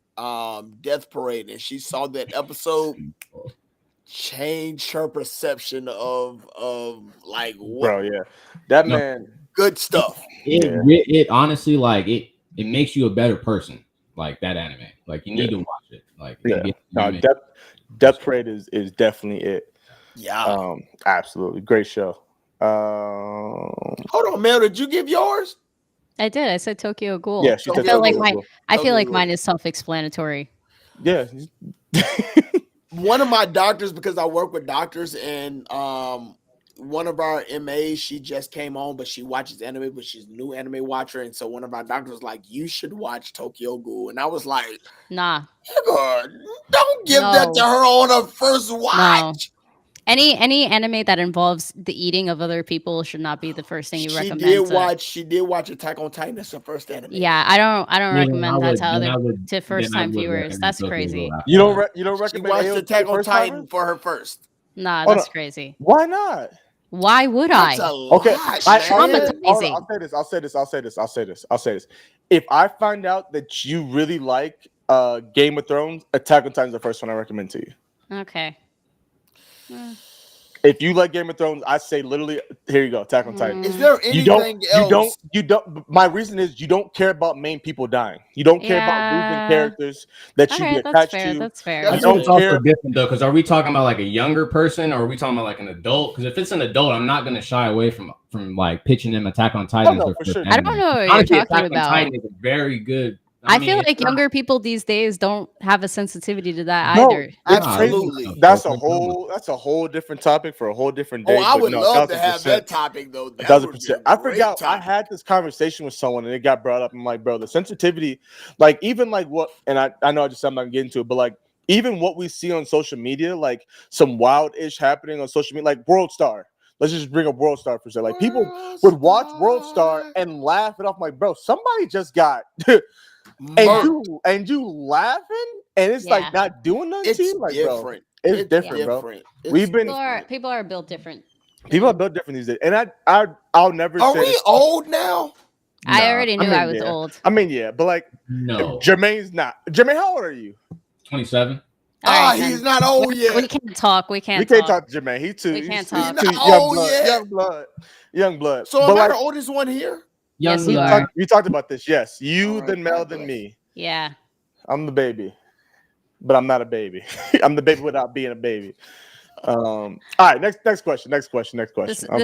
Speaker 2: Death Parade, and she saw that episode, changed her perception of like what.
Speaker 1: Bro, that man,
Speaker 2: good stuff.
Speaker 9: It honestly like it makes you a better person. Like that anime, like you need to watch it. Like
Speaker 1: Death Parade is definitely it.
Speaker 2: Yeah,
Speaker 1: absolutely great show.
Speaker 2: Hold on, Mel, did you give yours?
Speaker 4: I did. I said Tokyo Ghoul.
Speaker 1: Yeah, she
Speaker 4: I feel like mine is self-explanatory.
Speaker 1: Yeah.
Speaker 2: One of my doctors, because I work with doctors, and one of our MAs, she just came on, but she watches anime, but she's a new anime watcher. And so one of our doctors was like, you should watch Tokyo Ghoul. And I was like,
Speaker 4: nah.
Speaker 2: Don't give that to her on her first watch.
Speaker 4: No. Any anime that involves the eating of other people should not be the first thing you recommend.
Speaker 2: She did watch Attack on Titan. That's her first anime.
Speaker 4: Yeah, I don't recommend that to first time viewers. That's crazy.
Speaker 1: You don't recommend
Speaker 2: she watched Attack on Titan for her first.
Speaker 4: Nah, that's crazy.
Speaker 1: Why not?
Speaker 4: Why would I?
Speaker 1: Okay,
Speaker 4: traumatizing.
Speaker 1: I'll say this. If I find out that you really like Game of Thrones, Attack on Titan is the first one I recommend to you.
Speaker 4: Okay.
Speaker 1: If you like Game of Thrones, I say literally, here you go, Attack on Titan.
Speaker 2: Is there anything else?
Speaker 1: You don't. My reason is you don't care about main people dying. You don't care about losing characters that you get attached to.
Speaker 4: That's fair.
Speaker 9: I don't care different though, because are we talking about like a younger person or are we talking about like an adult? Because if it's an adult, I'm not going to shy away from like pitching them Attack on Titan.
Speaker 4: I don't know what you're talking about.
Speaker 9: Titan is a very good.
Speaker 4: I feel like younger people these days don't have a sensitivity to that either.
Speaker 2: Absolutely.
Speaker 1: That's a whole different topic for a whole different day.
Speaker 2: Oh, I would love to have that topic though.
Speaker 1: I forgot I had this conversation with someone and it got brought up. I'm like, bro, the sensitivity, like even like what, and I know I'm not getting to it, but like even what we see on social media, like some wild-ish happening on social media, like World Star. Let's just bring up World Star for a second. Like people would watch World Star and laugh it off. I'm like, bro, somebody just got and you laughing and it's like not doing nothing to you. Like,
Speaker 2: different.
Speaker 1: Bro, it's different, bro.
Speaker 4: People are built different.
Speaker 1: People are built different these days, and I'll never.
Speaker 2: Are we old now?
Speaker 4: I already knew I was old.
Speaker 1: I mean, yeah, but like,
Speaker 9: no,
Speaker 1: Jermaine's not. Jermaine, how old are you?
Speaker 9: 27.
Speaker 2: He's not old yet.
Speaker 4: We can't talk. We can't
Speaker 1: talk to Jermaine.
Speaker 4: We can't talk.
Speaker 2: He's not old yet.
Speaker 1: Young blood.
Speaker 2: So am I the oldest one here?
Speaker 4: Yes, you are.
Speaker 1: We talked about this. Yes, you, then Mel, then me.
Speaker 4: Yeah.
Speaker 1: I'm the baby, but I'm not a baby. I'm the baby without being a baby. All right, next question.
Speaker 4: This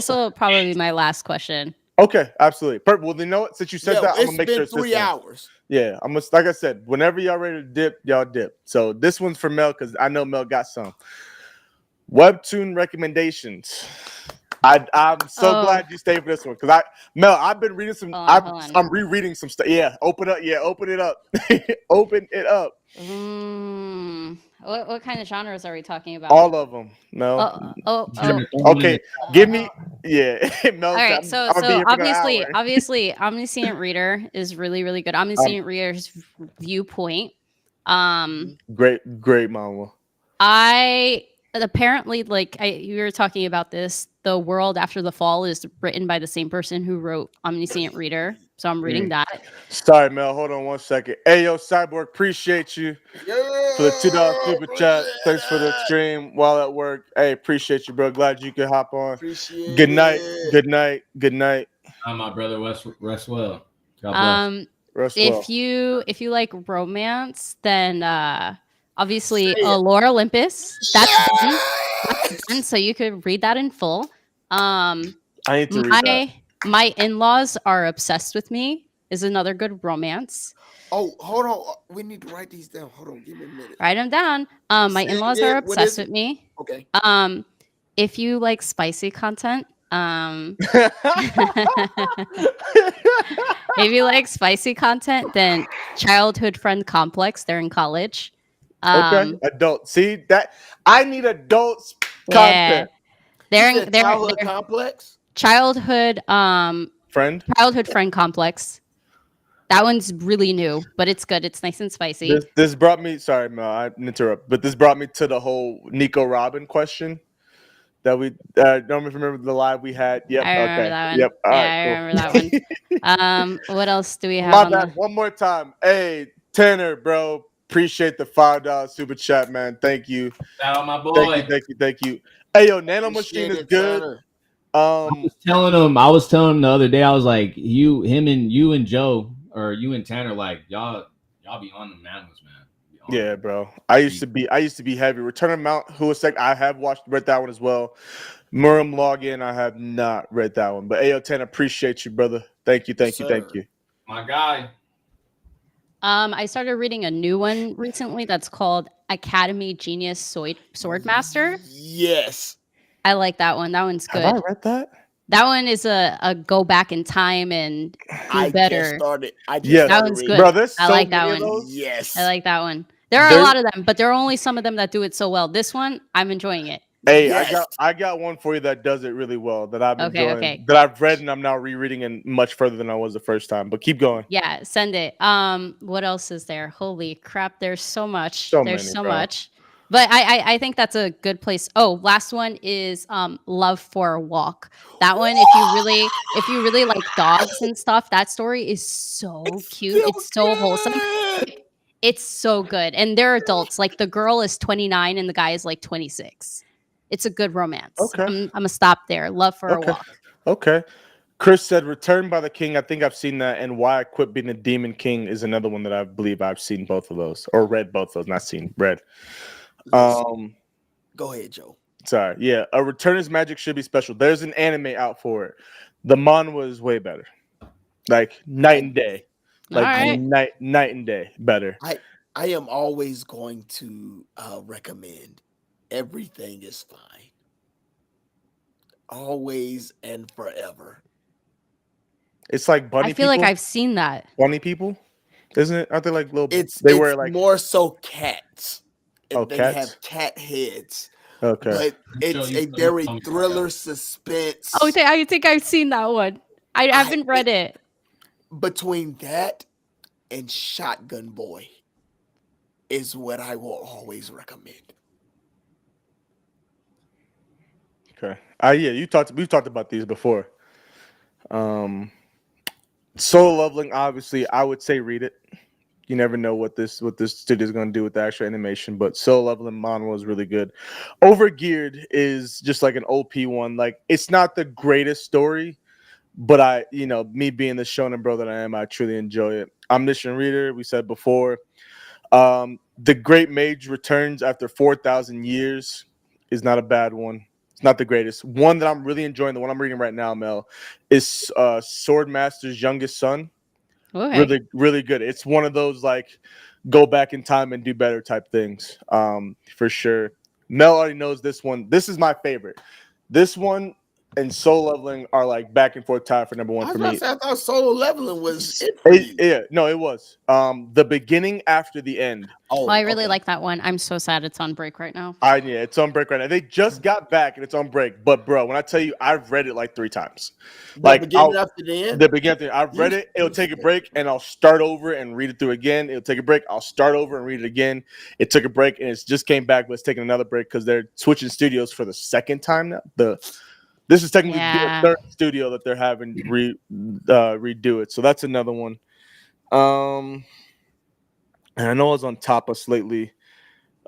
Speaker 4: will probably be my last question.
Speaker 1: Okay, absolutely. Well, you know what? Since you said that, I'm gonna make sure it's
Speaker 2: 3 hours.
Speaker 1: Yeah, I'm gonna, like I said, whenever y'all ready to dip, y'all dip. So this one's for Mel because I know Mel got some webtoon recommendations. I'm so glad you stayed for this one because I've been reading some. I'm rereading some stuff. Yeah, open it up. Open it up.
Speaker 4: What kind of genres are we talking about?
Speaker 1: All of them. No. Okay. Give me. Yeah. No.
Speaker 4: All right. So obviously, Omniscient Reader is really, really good. Omniscient Reader's Viewpoint
Speaker 1: Great manga.
Speaker 4: I apparently you were talking about this. The World After the Fall is written by the same person who wrote Omniscient Reader, so I'm reading that.
Speaker 1: Sorry, Mel. Hold on one second. Hey, yo, Cyborg, appreciate you for the $2 super chat. Thanks for the stream while at work. Hey, appreciate you, bro. Glad you could hop on. Good night. Good night. Good night.
Speaker 9: My brother, rest well. God bless.
Speaker 4: If you like romance, then obviously Allure Olympus. That's done. That's done, so you could read that in full.
Speaker 1: I need to read that.
Speaker 4: My in-laws are obsessed with me is another good romance.
Speaker 2: Oh, hold on. We need to write these down. Hold on. Give me a minute.
Speaker 4: Write them down. My in-laws are obsessed with me.
Speaker 2: Okay.
Speaker 4: If you like spicy content, if you like spicy content, then Childhood Friend Complex. They're in college.
Speaker 1: Okay, adult. See that? I need adults content.
Speaker 2: They're Childhood Complex.
Speaker 4: Childhood
Speaker 1: Friend.
Speaker 4: Childhood Friend Complex. That one's really new, but it's good. It's nice and spicy.
Speaker 1: This brought me. Sorry, Mel, I interrupt. But this brought me to the whole Nico Robin question that we don't remember the live we had. Yep.
Speaker 4: I remember that one.
Speaker 1: Yep. All right,
Speaker 4: I
Speaker 1: cool.
Speaker 4: remember that one. What else do we have?
Speaker 1: My bad. One more time. Hey, Tanner, bro. Appreciate the $5 super chat, man. Thank you.
Speaker 3: Shout out my boy.
Speaker 1: Thank you. Hey, yo, Nano Machine is good.
Speaker 9: I was telling him the other day. I was like, you and Joe, or you and Tanner, like y'all be on the manholes, man.
Speaker 1: Yeah, bro. I used to be heavy. Return of Mount Huasek. I have read that one as well. Murim Login. I have not read that one. But Ayo Tanner, appreciate you, brother. Thank you.
Speaker 3: My guy.
Speaker 4: I started reading a new one recently that's called Academy Genius Swordmaster.
Speaker 2: Yes.
Speaker 4: I like that one. That one's good.
Speaker 1: Have I read that?
Speaker 4: That one is a go back in time and do better.
Speaker 2: That
Speaker 4: one's good.
Speaker 1: Bro,
Speaker 4: I like that one.
Speaker 2: Yes.
Speaker 4: I like that one. There are a lot of them, but there are only some of them that do it so well. This one, I'm enjoying it.
Speaker 1: Hey, yes. I got one for you that does it really well that I've enjoying.
Speaker 4: Okay.
Speaker 1: That I've read and I'm now rereading and much further than I was the first time. But keep going.
Speaker 4: Yeah, send it. What else is there? Holy crap, there's so much. There's so much. But I think that's a good place. Oh, last one is Love for a Walk. That one, if you really like dogs and stuff, that story is so cute. It's so wholesome. It's so good. And they're adults. Like the girl is 29 and the guy is like 26. It's a good romance.
Speaker 1: Okay.
Speaker 4: I'm gonna stop there. Love for a Walk.
Speaker 1: Okay. Chris said Return by the King. I think I've seen that. And Why I Quit Being a Demon King is another one that I believe I've seen both of those. Or read both of those. Not seen. Read.
Speaker 2: Go ahead, Joe.
Speaker 1: Sorry. Yeah. A Return is Magic should be special. There's an anime out for it. The manhwa is way better. Like night and day. Like night and day better.
Speaker 2: I am always going to recommend Everything is Fine. Always and forever.
Speaker 1: It's like bunny people.
Speaker 4: I feel like I've seen that.
Speaker 1: Bunny people? Isn't it? Aren't they like little
Speaker 2: it's
Speaker 1: wear like
Speaker 2: more so cats.
Speaker 1: Oh,
Speaker 2: they
Speaker 1: cats?
Speaker 2: have cat heads.
Speaker 1: Okay.
Speaker 2: But it's a very thriller suspense.
Speaker 4: Oh, I think I've seen that one. I haven't read it.
Speaker 2: Between that and Shotgun Boy is what I will always recommend.
Speaker 1: Okay. We've talked about these before. Solo Leveling, obviously, I would say read it. You never know what this studio is going to do with the actual animation, but Solo Leveling manhwa is really good. Overgeared is just like an OP one. Like it's not the greatest story, but me being the shonen bro that I am, I truly enjoy it. Omniscient Reader, we said before. The Great Mage Returns After 4,000 Years is not a bad one. It's not the greatest. One that I'm really enjoying, the one I'm reading right now, Mel, is Swordmaster's Youngest Son. Okay. Really, really good. It's one of those like go back in time and do better type things. For sure. Mel already knows this one. This is my favorite. This one, and Solo Leveling are like back and forth tie for number one for me.
Speaker 2: I thought Solo Leveling was it for you.
Speaker 1: Yeah, no, it was. The beginning after the end.
Speaker 4: Oh, I really like that one. I'm so sad it's on break right now.
Speaker 1: Yeah, it's on break right now. They just got back and it's on break. But bro, when I tell you, I've read it like 3 times. Like
Speaker 2: the beginning after the end.
Speaker 1: The beginning. I've read it. It'll take a break and I'll start over and read it through again. It'll take a break. I'll start over and read it again. It took a break and it's just came back, but it's taking another break because they're switching studios for the second time now. This is technically the third studio that they're having redo it. So that's another one. And I know I was on top of us lately,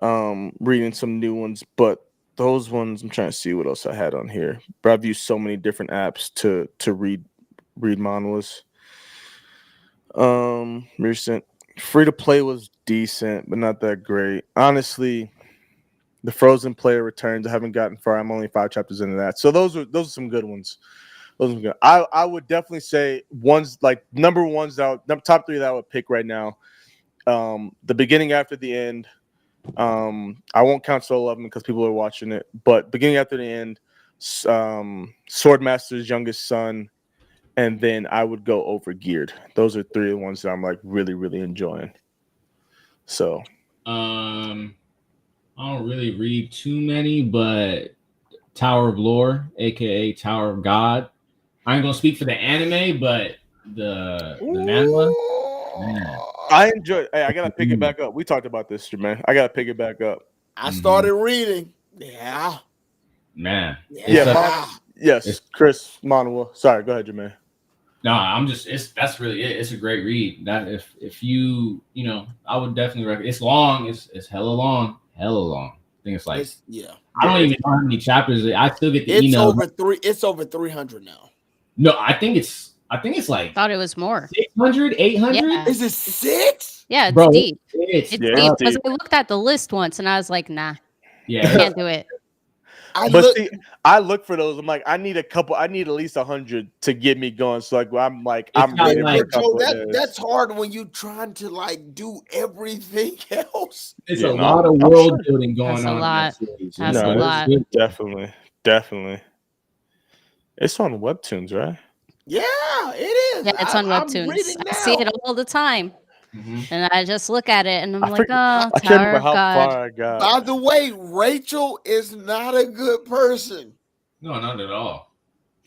Speaker 1: reading some new ones, but those ones I'm trying to see what else I had on here. But I've used so many different apps to read manhwas. Recent free to play was decent, but not that great. Honestly, the Frozen Player Returns. I haven't gotten far. I'm only 5 chapters into that. So those are some good ones. Those are good. I would definitely say ones like number ones top 3 that I would pick right now. The beginning after the end. I won't count Solo Leveling because people are watching it, but beginning after the end, Swordmaster's Youngest Son, and then I would go over Geared. Those are 3 of the ones that I'm like really, really enjoying. So
Speaker 9: I don't really read too many, but Tower of Lore, aka Tower of God. I ain't gonna speak for the anime, but the manhwa. Man.
Speaker 1: I enjoy. Hey, I gotta pick it back up. We talked about this, man. I gotta pick it back up.
Speaker 2: I started reading. Yeah.
Speaker 9: Man.
Speaker 1: Yes, Chris Manhwa. Sorry, go ahead, Jermaine.
Speaker 9: No, that's really it. It's a great read. That if you I would definitely recommend. It's long. It's hella long. I think it's like I don't even know how many chapters. I still get the email.
Speaker 2: It's over 300 now.
Speaker 9: No, I think it's like.
Speaker 4: I thought it was more.
Speaker 9: 600, 800.
Speaker 4: Yeah.
Speaker 2: Is it 6?
Speaker 4: Yeah, it's
Speaker 9: Bro,
Speaker 4: deep.
Speaker 9: It's
Speaker 4: deep because I looked at the list once and I was like, nah.
Speaker 9: Yeah,
Speaker 4: I can't do it.
Speaker 1: I look for those. I'm like, I need at least 100 to get me going. So I'm ready for a couple.
Speaker 2: That's hard when you trying to like do everything else.
Speaker 9: It's a lot of world building going on.
Speaker 4: That's a lot.
Speaker 1: Definitely. It's on Webtoons, right?
Speaker 2: Yeah, it is.
Speaker 4: Yeah, it's on Webtoons. I see it all the time. And I just look at it and I'm like, oh,
Speaker 1: I can't remember how far I got.
Speaker 2: By the way, Rachel is not a good person.
Speaker 9: No, not at all.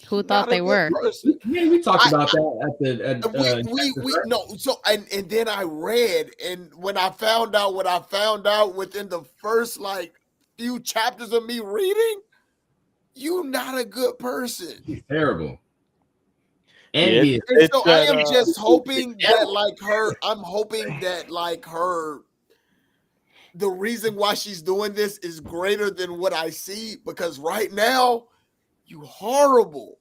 Speaker 4: Who thought they were?
Speaker 9: Yeah, we talked about that
Speaker 2: no. So and then I read, and when I found out what I found out within the first like few chapters of me reading, you're not a good person.
Speaker 9: He's terrible.
Speaker 2: And so I am just hoping that like her, I'm hoping that like her, the reason why she's doing this is greater than what I see, because right now you horrible.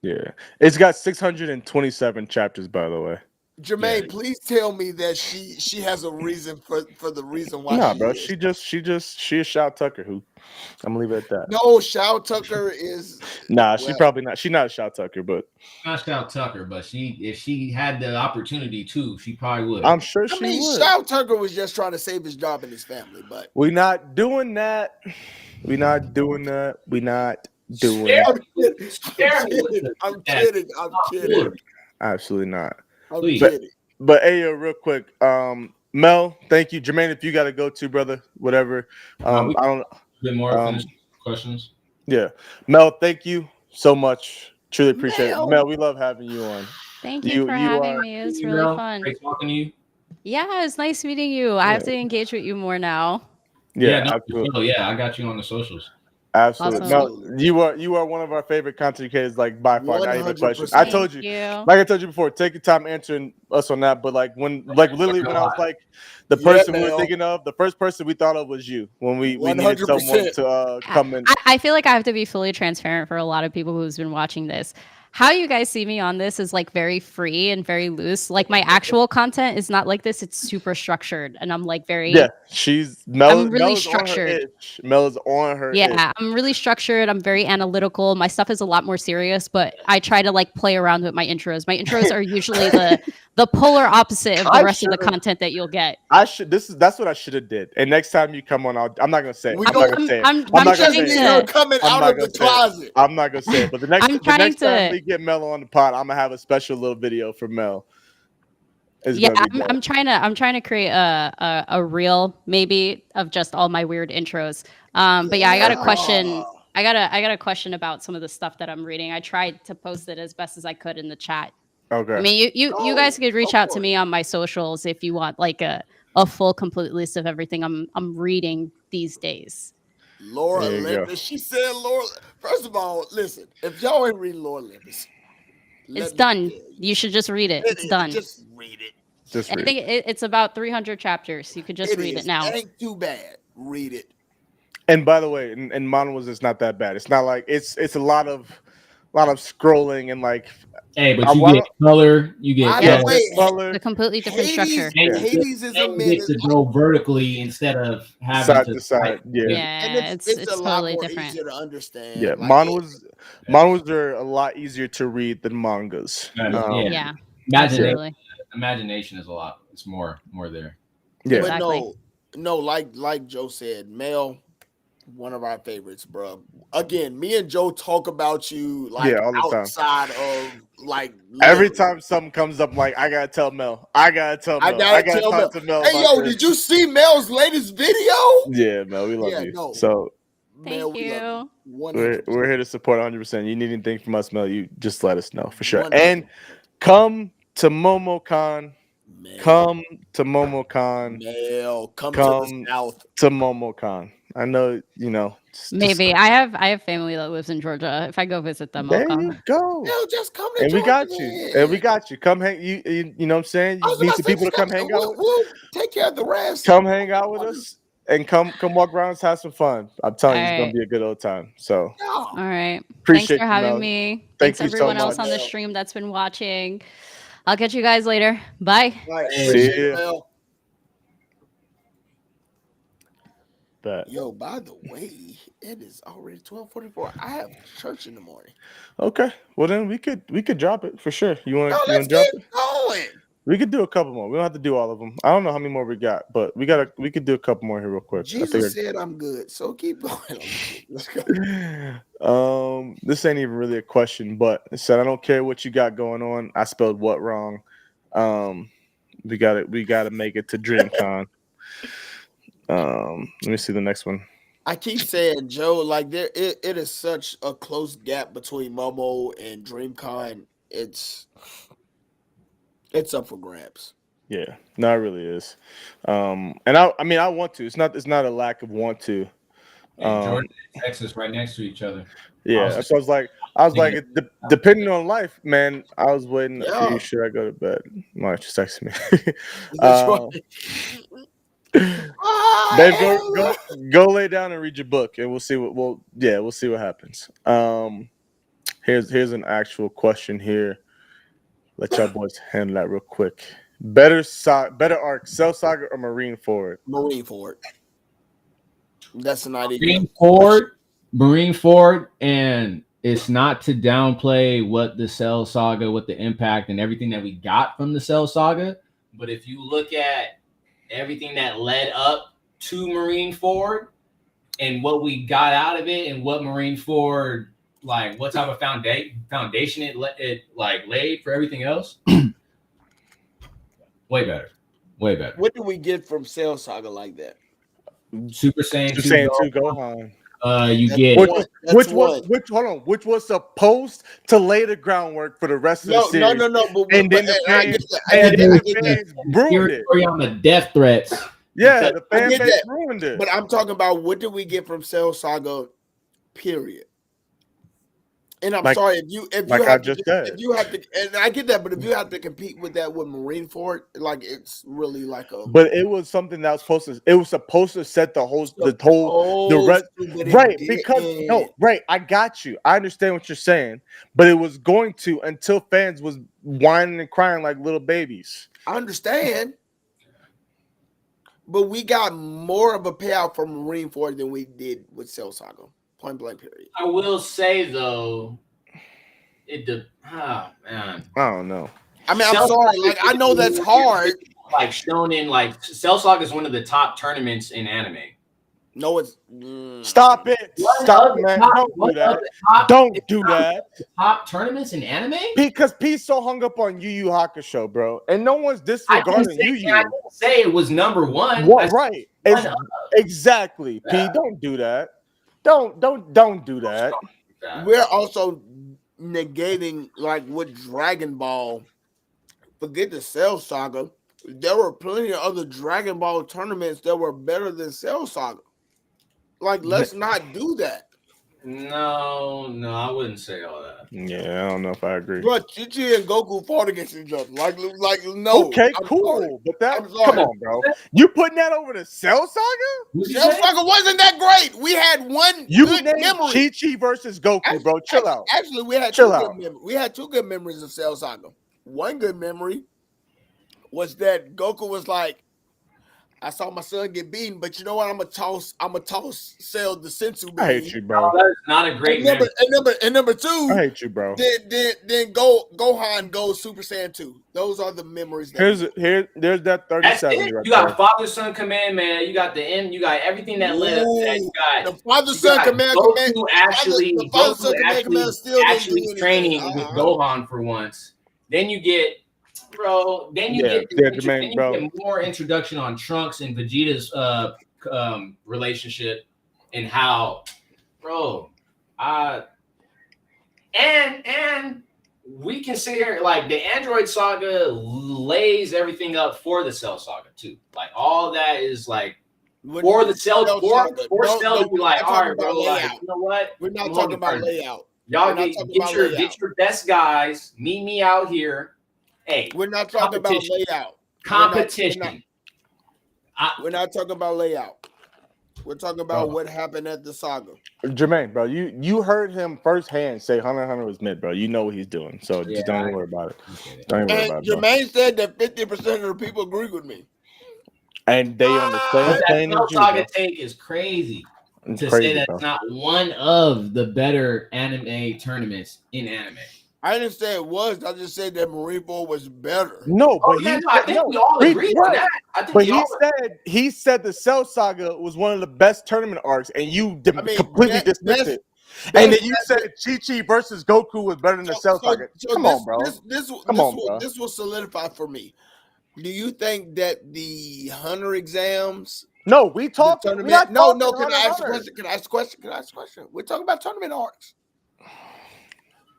Speaker 1: Yeah, it's got 627 chapters, by the way.
Speaker 2: Jermaine, please tell me that she has a reason for the reason why.
Speaker 1: Nah, bro, she is Shao Tucker. Who I'm gonna leave it at that.
Speaker 2: No, Shao Tucker is.
Speaker 1: Nah, she probably not. She's not a Shao Tucker, but
Speaker 9: not Shao Tucker. But if she had the opportunity to, she probably would.
Speaker 1: I'm sure she would.
Speaker 2: Shao Tucker was just trying to save his job and his family, but
Speaker 1: we're not doing that. We're not doing that. We're not doing.
Speaker 2: I'm kidding.
Speaker 1: Absolutely not.
Speaker 2: But
Speaker 1: hey, real quick, Mel, thank you, Jermaine. If you got to go to, brother, whatever. I don't.
Speaker 9: Bit more questions.
Speaker 1: Yeah, Mel, thank you so much. Truly appreciate it, Mel. We love having you on.
Speaker 4: Thank you for having me. It was really fun.
Speaker 9: Great talking to you.
Speaker 4: Yeah, it's nice meeting you. I have to engage with you more now.
Speaker 1: Yeah,
Speaker 9: absolutely. Yeah, I got you on the socials.
Speaker 1: Absolutely.
Speaker 4: Awesome.
Speaker 1: No, you are one of our favorite content creators, like by far. 100%. Not even a question. I told you,
Speaker 4: like
Speaker 1: I told you before, take your time answering us on that. But literally when I was like, the person we were thinking of, the first person we thought of was you when we needed someone to come in.
Speaker 4: I feel like I have to be fully transparent for a lot of people who's been watching this. How you guys see me on this is like very free and very loose. Like my actual content is not like this. It's super structured. And I'm like very...
Speaker 1: Yeah,
Speaker 4: I'm really structured.
Speaker 1: Mel is on her
Speaker 4: Yeah, I'm really structured. I'm very analytical. My stuff is a lot more serious, but I try to like play around with my intros. My intros are usually the polar opposite of the
Speaker 1: I
Speaker 4: rest of the
Speaker 1: should've-
Speaker 4: content that you'll get.
Speaker 1: That's what I should have did. And next time you come on, I'm not gonna say it.
Speaker 2: We
Speaker 1: I'm
Speaker 2: gon-
Speaker 1: not gonna say it.
Speaker 4: I'm
Speaker 1: I'm not gonna
Speaker 4: trying
Speaker 1: say
Speaker 2: Just
Speaker 1: it.
Speaker 2: her
Speaker 4: to.
Speaker 2: coming
Speaker 1: I'm
Speaker 2: out
Speaker 1: not
Speaker 2: of the
Speaker 1: gonna say it.
Speaker 2: closet.
Speaker 1: I'm not gonna say it. But the next
Speaker 4: I'm trying
Speaker 1: next time
Speaker 4: to-
Speaker 1: we get Mel on the pod, I'm gonna have a special little video for Mel. It's
Speaker 4: Yeah,
Speaker 1: gonna be dope.
Speaker 4: I'm trying to create a reel maybe of just all my weird intros. But yeah, I got a question. I got a question about some of the stuff that I'm reading. I tried to post it as best as I could in the chat.
Speaker 1: Okay.
Speaker 4: I mean, you guys could reach out to me on my socials if you want like a full complete list of everything I'm reading these days.
Speaker 2: Laura
Speaker 1: There you go.
Speaker 2: Olympus. She said, Laura. First of all, listen. If y'all ain't reading Laura Olympus,
Speaker 4: It's done. You should just read it. It's done.
Speaker 2: Just read it.
Speaker 1: Just
Speaker 4: I
Speaker 1: read.
Speaker 4: think it's about 300 chapters. You could just read it now.
Speaker 2: Ain't too bad. Read it.
Speaker 1: And by the way, in manhwas, it's not that bad. It's not like it's a lot of scrolling and like.
Speaker 9: Hey, but you get color. You get
Speaker 1: color.
Speaker 4: A completely different structure.
Speaker 2: Hades is a
Speaker 9: You
Speaker 2: minute.
Speaker 9: get to go vertically instead of having
Speaker 1: Side to side. Yeah.
Speaker 2: And it's a lot
Speaker 4: totally
Speaker 2: more
Speaker 4: different.
Speaker 2: easier to understand.
Speaker 1: Yeah,
Speaker 2: Like,
Speaker 1: manhwas are a lot easier to read than mangas.
Speaker 4: Yeah.
Speaker 9: Imagination is a lot. It's more there.
Speaker 1: Yeah.
Speaker 2: But
Speaker 4: Exactly.
Speaker 2: no, like Joe said, Mel, one of our favorites, bro. Again, me and Joe talk about you like
Speaker 1: all the time.
Speaker 2: outside of like
Speaker 1: Every time something comes up, like I gotta tell Mel. I gotta tell Mel. I gotta talk to Mel.
Speaker 2: Hey, yo, did you see Mel's latest video?
Speaker 1: Yeah, Mel, we love you.
Speaker 2: No.
Speaker 1: So
Speaker 2: Mel,
Speaker 4: Thank you.
Speaker 1: we're here to support 100%. You need anything from us, Mel, you just let us know for sure. 100%. And come to MomoCon. Come to MomoCon.
Speaker 2: Mel, come to the south.
Speaker 1: To MomoCon. I know,
Speaker 4: Maybe I have family that lives in Georgia. If I go visit them, I'll come.
Speaker 1: There you go.
Speaker 2: Mel, just come to
Speaker 1: and
Speaker 2: Georgia.
Speaker 1: We got you. And we got you. Come hang. You know what I'm saying? You need some people to come hang out.
Speaker 2: We'll take care of the rest.
Speaker 1: Come hang out with us. And come walk around and have some fun. I'm telling you, it's gonna be a good old time. So
Speaker 4: all right.
Speaker 1: Appreciate
Speaker 4: Thanks for having
Speaker 1: Mel.
Speaker 4: me.
Speaker 1: Thank
Speaker 4: Thanks
Speaker 1: you
Speaker 4: everyone
Speaker 1: so
Speaker 4: else
Speaker 1: much.
Speaker 4: on the stream that's been watching. I'll catch you guys later. Bye.
Speaker 1: See you.
Speaker 2: Yo, by the way, it is already 12:44. I have church in the morning.
Speaker 1: Okay. Well then we could drop it for sure. You want to drop it?
Speaker 2: Going.
Speaker 1: We could do a couple more. We don't have to do all of them. I don't know how many more we got, but we could do a couple more here real quick.
Speaker 2: Jesus said I'm good, so keep going. Let's go.
Speaker 1: This ain't even really a question, but it said I don't care what you got going on. I spelled what wrong. We gotta make it to DreamCon. Let me see the next one.
Speaker 2: I keep saying, Joe, like it is such a close gap between Momo and DreamCon. It's up for grabs.
Speaker 1: Yeah, no, it really is. And I want to. It's not a lack of want to.
Speaker 9: Georgia and Texas right next to each other.
Speaker 1: Yeah, so I was like, depending on life, man. I was waiting.
Speaker 2: Yeah.
Speaker 1: Should I go to bed? Mark just texted me. Babe, go lay down and read your book, and we'll see what happens. Here's an actual question here. Let y'all boys handle that real quick. Better arc, Cell Saga or Marine Forward?
Speaker 2: Marine Forward. That's an idea.
Speaker 9: Marine Forward, and it's not to downplay what the Cell Saga, what the impact and everything that we got from the Cell Saga, but if you look at everything that led up to Marine Forward and what we got out of it and what Marine Forward, like what type of foundation it laid for everything else, way better.
Speaker 2: What do we get from Cell Saga like that?
Speaker 9: Super Saiyan
Speaker 1: 2 Gohan.
Speaker 9: You get
Speaker 1: which was supposed to lay the groundwork for the rest of the series.
Speaker 2: No.
Speaker 1: And then the fans ruined it.
Speaker 9: On the death threats.
Speaker 1: Yeah, the fan base ruined it.
Speaker 2: But I'm talking about what did we get from Cell Saga, period. And I'm sorry if you have to, and I get that, but if you have to compete with that with Marine Forward, like it's really like a.
Speaker 1: But it was something that was supposed to set the rest right because I got you. I understand what you're saying, but it was going to until fans was whining and crying like little babies.
Speaker 2: I understand, but we got more of a payout from Marine Forward than we did with Cell Saga. Point blank period.
Speaker 3: I will say though, man,
Speaker 1: I don't know.
Speaker 2: I mean, I'm sorry. Like, I know that's hard.
Speaker 3: Like shonen, like Cell Saga is one of the top tournaments in anime.
Speaker 2: No, it's
Speaker 1: stop it. Stop, man. Don't do that. Don't do that.
Speaker 3: Top tournaments in anime?
Speaker 1: Because P's so hung up on Yu Yu Hakusho, bro. And no one's disregarding Yu Yu.
Speaker 3: I didn't say it was number one.
Speaker 1: What, right. Exactly. P, don't do that. Don't do that.
Speaker 2: We're also negating, like, with Dragon Ball. Forget the Cell Saga. There were plenty of other Dragon Ball tournaments that were better than Cell Saga. Like, let's not do that.
Speaker 3: No, I wouldn't say all that.
Speaker 1: Yeah, I don't know if I agree.
Speaker 2: But Chi-Chi and Goku fought against each other. Like no.
Speaker 1: Okay, cool. But come on, bro. You putting that over the Cell Saga?
Speaker 2: Cell Saga wasn't that great. We had one good memory.
Speaker 1: Chi-Chi versus Goku, bro. Chill out.
Speaker 2: Actually, we had two good memories of Cell Saga. One good memory was that Goku was like, I saw my son get beaten, but you know what? I'm gonna toss Cell the sensu bean.
Speaker 1: I hate you, bro.
Speaker 3: Oh, that is not a great memory.
Speaker 2: And number two,
Speaker 1: I hate you, bro.
Speaker 2: Then Gohan goes Super Saiyan 2. Those are the memories.
Speaker 1: There's that 37.
Speaker 3: Right, you got Father Son Command, man. You got the end. You got everything that led up to that. You got
Speaker 2: the Father Son Command.
Speaker 3: Goku actually training with Gohan for once. Then you get. Bro, then you get more introduction on Trunks and Vegeta's relationship and how, bro, and we can sit here like the Android Saga lays everything up for the Cell Saga too. Like all that is like for the Cell to be like, all right, bro, like, you know what?
Speaker 2: We're not talking about layout.
Speaker 3: Y'all get your best guys. Meet me out here. Hey,
Speaker 2: we're not talking about layout.
Speaker 3: Competition.
Speaker 2: We're not talking about layout. We're talking about what happened at the saga.
Speaker 1: Jermaine, bro, you heard him firsthand say Hunter x Hunter was mid, bro. You know what he's doing, so just don't worry about it. Don't worry about it.
Speaker 2: Jermaine said that 50% of the people agree with me,
Speaker 1: and they on the same thing.
Speaker 3: That saga take is crazy. To say that's not one of the better anime tournaments in anime.
Speaker 2: I didn't say it was. I just said that Marineford was better.
Speaker 1: No, but
Speaker 3: I think we all agree on that.
Speaker 1: But he said the Cell Saga was one of the best tournament arcs, and you completely dismissed it. And then you said Chi-Chi versus Goku was better than the Cell Saga. Come on, bro.
Speaker 2: This will solidify for me. Do you think that the Hunter exams?
Speaker 1: No, we talked.
Speaker 2: No. Can I ask a question? Can I ask a question? We're talking about tournament arcs.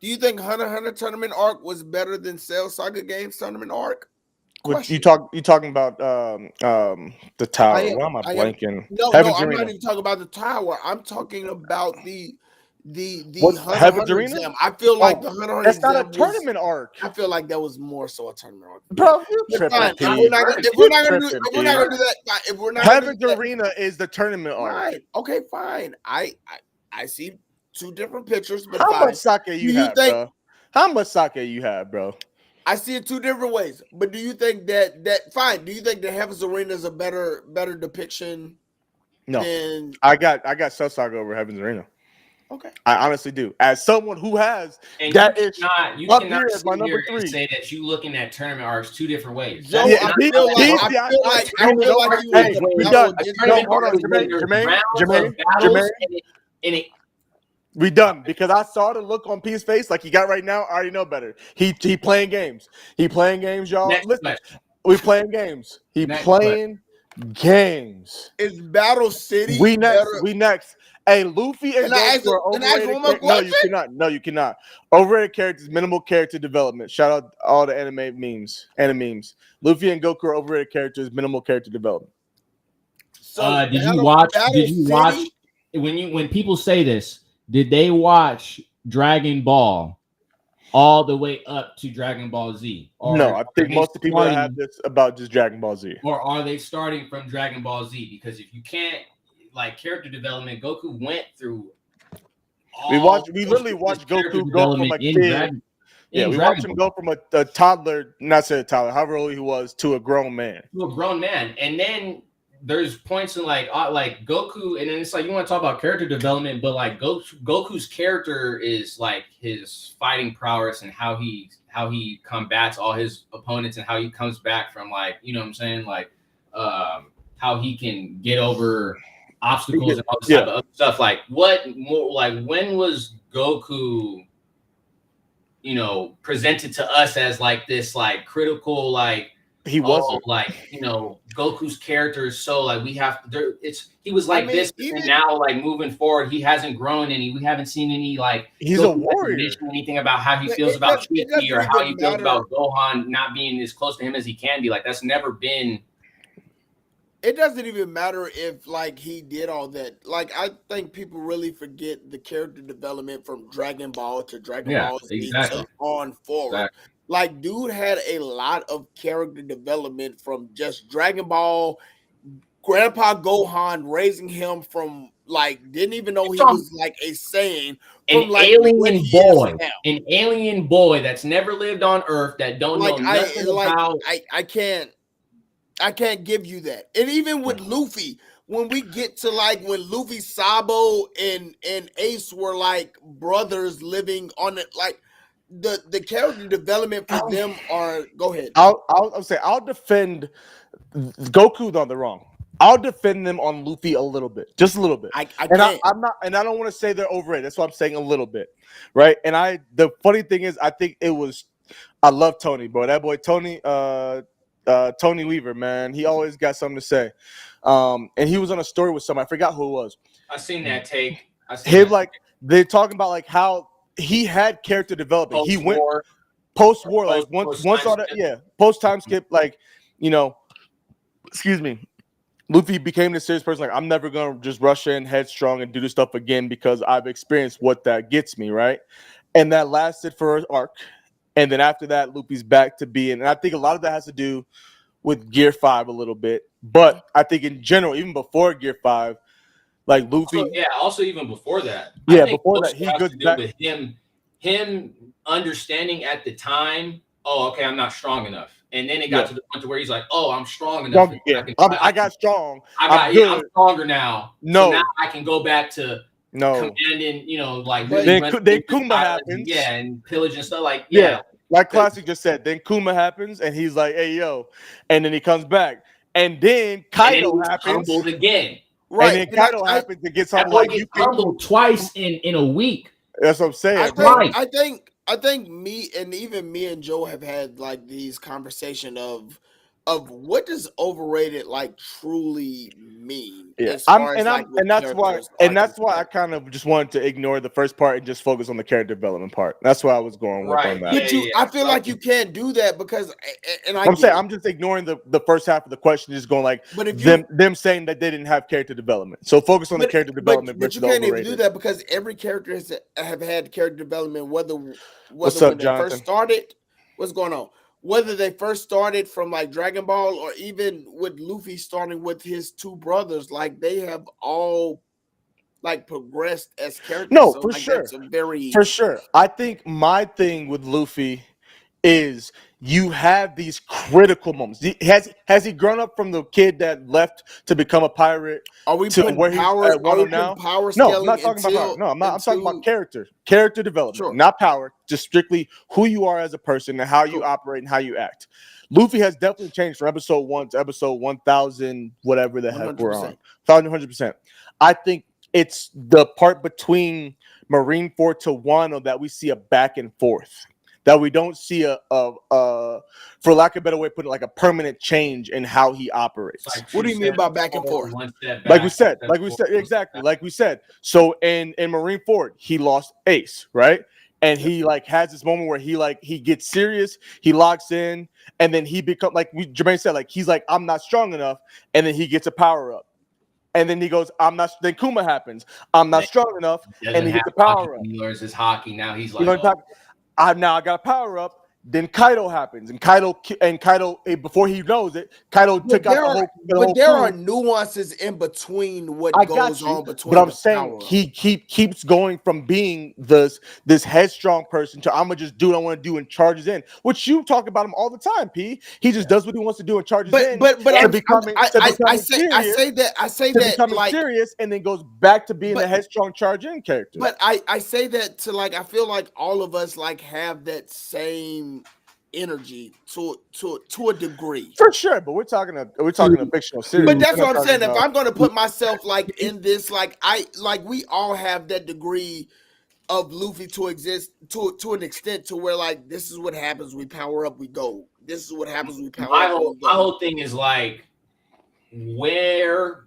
Speaker 2: Do you think Hunter x Hunter tournament arc was better than Cell Saga Games tournament arc?
Speaker 1: You talking about the tower? Why am I blanking?
Speaker 2: No, I'm not even talking about the tower. I'm talking about the Hunter exam. I feel like the Hunter
Speaker 1: that's not a tournament arc.
Speaker 2: I feel like that was more so a tournament arc.
Speaker 1: Bro, you tripping.
Speaker 2: If we're not gonna do that, if we're not
Speaker 1: Heaven's Arena is the tournament arc.
Speaker 2: Right. Okay, fine. I see two different pictures, but
Speaker 1: how much sake you have, bro? How much sake you have, bro?
Speaker 2: I see it two different ways. But do you think that fine? Do you think that Heaven's Arena is a better depiction?
Speaker 1: No, I got Cell Saga over Heaven's Arena.
Speaker 2: Okay,
Speaker 1: I honestly do. As someone who has
Speaker 3: and
Speaker 1: that,
Speaker 3: you cannot sit my number 3. Say that you looking at tournament arcs two different ways.
Speaker 2: Joe, I feel like
Speaker 1: Jermaine. We done because I saw the look on P's face like he got right now. I already know better. He playing games. He playing games, y'all. Listen, we playing games. He playing games.
Speaker 2: Is Battle City?
Speaker 1: We next. Hey, Luffy and Goku are overrated. No, you cannot. Overrated characters, minimal character development. Shout out all the anime memes. Luffy and Goku are overrated characters, minimal character development.
Speaker 9: So did you watch when people say this? Did they watch Dragon Ball all the way up to Dragon Ball Z?
Speaker 1: No, I think most of the people that have this about just Dragon Ball Z.
Speaker 3: Or are they starting from Dragon Ball Z? Because if you can't, like character development, Goku went through.
Speaker 1: We literally watched Goku go from a kid. We watched him go from a toddler, not say a toddler, however old he was, to a grown man.
Speaker 3: And then there's points in like Goku, and then it's like you want to talk about character development, but like Goku's character is like his fighting prowess and how he combats all his opponents and how he comes back from like, you know what I'm saying, like how he can get over obstacles and all this type of other stuff. Like when was Goku, you know, presented to us as like this like critical like
Speaker 1: he wasn't
Speaker 3: like, you know, Goku's character is so like he was like this, and now like moving forward he hasn't grown any. We haven't seen any like
Speaker 1: he's
Speaker 3: Goku
Speaker 1: a warrior.
Speaker 3: Anything about how he feels about Shiki or how he feels about Gohan not being as close to him as he can be. Like that's never been.
Speaker 2: It doesn't even matter if like he did all that. Like I think people really forget the character development from Dragon Ball to Dragon Ball Z to on forward. Exactly. Like dude had a lot of character development from just Dragon Ball, Grandpa Gohan raising him from like didn't even know he was like a Saiyan.
Speaker 3: An like alien boy, an alien boy that's never lived on Earth that don't know nothing about.
Speaker 2: I can't give you that. And even with Luffy, when we get to like when Luffy, Sabo, and Ace were like brothers living on it, like the character development for them are. Go ahead.
Speaker 1: I'll say I'll defend Goku on the wrong. I'll defend them on Luffy a little bit, just a little bit. I'm not, and I don't want to say they're overrated. That's why I'm saying a little bit, right? And the funny thing is, I think I love Tony, bro. That boy Tony, Tony Weaver, man, he always got something to say. And he was on a story with somebody. I forgot who it was.
Speaker 3: I seen that take.
Speaker 1: They're talking about like how he had character development. He went post-war, like once all that, post-time skip, like, you know, excuse me. Luffy became this serious person. Like, I'm never gonna just rush in headstrong and do this stuff again because I've experienced what that gets me, right? And that lasted for an arc. And then after that, Luffy's back to being, and I think a lot of that has to do with Gear 5 a little bit. But I think in general, even before Gear 5, like Luffy.
Speaker 3: Also even before that.
Speaker 1: Yeah, before that, he goes back
Speaker 3: with him understanding at the time, oh, okay, I'm not strong enough. And then it got to the point where he's like, oh, I'm strong enough.
Speaker 1: I got strong.
Speaker 3: I'm stronger now. So now I can go back to commanding, you know, like
Speaker 1: really then Kuma happens.
Speaker 3: Yeah, and pillage and stuff like
Speaker 1: like Classic just said. Then Kuma happens and he's like, hey yo, and then he comes back. And then Kaido happens.
Speaker 3: Humbled again.
Speaker 1: Right. And then Kaido happens and gets something like you
Speaker 3: humbled twice in a week.
Speaker 1: That's what I'm saying.
Speaker 2: I think me and Joe have had like these conversation of what does overrated like truly mean.
Speaker 1: Yeah, that's why I kind of just wanted to ignore the first part and just focus on the character development part. That's why I was going with on that.
Speaker 2: But I feel like you can't do that because,
Speaker 1: I'm just ignoring the first half of the question, just going like, but if them saying that they didn't have character development. So focus on the character development.
Speaker 2: But you can't even do that because every character have had character development. Whether when they first started, what's going on? Whether they first started from like Dragon Ball or even with Luffy starting with his two brothers, like they have all like progressed as characters.
Speaker 1: No,
Speaker 2: so,
Speaker 1: for
Speaker 2: like,
Speaker 1: sure.
Speaker 2: For
Speaker 1: sure. I think my thing with Luffy is you have these critical moments. Has he grown up from the kid that left to become a pirate?
Speaker 2: Are we
Speaker 1: to
Speaker 2: putting
Speaker 1: where
Speaker 2: power?
Speaker 1: He's at
Speaker 2: Are we
Speaker 1: now?
Speaker 2: Power
Speaker 1: No, I'm not talking about power. No, I'm not. I'm talking about character development, not power. Just strictly who you are as a person and how you operate and how you act. Luffy has definitely changed from episode 1 to episode 1000, whatever the heck 100%. We're on. 100%. I think it's the part between Marineford to Wano that we see a back and forth. That we don't see for lack of a better way of putting it, like a permanent change in how he operates.
Speaker 2: Like what do you mean by back and forth?
Speaker 1: Like we said, exactly. Like we said. So in Marineford, he lost Ace, right? And he like has this moment where he gets serious, he locks in, and then he becomes like Jermaine said, like he's like, I'm not strong enough, and then he gets a power up. And then he goes, I'm not. Then Kuma happens. I'm not strong enough, and he gets a power up.
Speaker 3: He learns his hockey. Now he's like,
Speaker 1: I got a power up. Then Kaido happens, and Kaido before he knows it, Kaido took out the whole.
Speaker 2: But there are nuances in between what goes on between.
Speaker 1: But I'm saying he keeps going from being this headstrong person to I'm gonna just do what I want to do and charges in, which you talk about him all the time, P. He just does what he wants to do and charges in.
Speaker 2: But I say that
Speaker 1: like serious, and then goes back to being a headstrong charge in character.
Speaker 2: But I say that to like I feel like all of us like have that same energy to a degree.
Speaker 1: For sure, but we're talking a fictional series.
Speaker 2: But that's what I'm saying. If I'm going to put myself like in this, like we all have that degree of Luffy to exist to an extent to where like this is what happens. We power up, we go. This is what happens. We power up.
Speaker 3: My whole thing is like when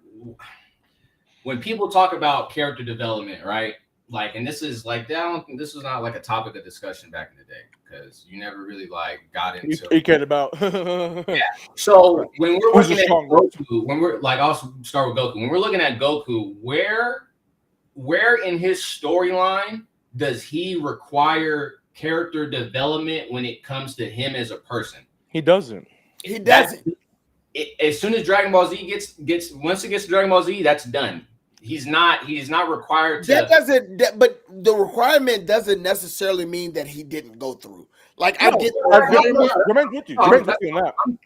Speaker 3: people talk about character development, right? Like, and this is like this was not like a topic of discussion back in the day because you never really like got into
Speaker 1: you cared about.
Speaker 3: Yeah. So when we're looking at Goku, I'll start with Goku. When we're looking at Goku, where in his storyline does he require character development when it comes to him as a person?
Speaker 1: He doesn't.
Speaker 2: He doesn't.
Speaker 3: As soon as Dragon Ball Z gets once it gets to Dragon Ball Z, that's done. He's not required to.
Speaker 2: But the requirement doesn't necessarily mean that he didn't go through. Like
Speaker 1: I'm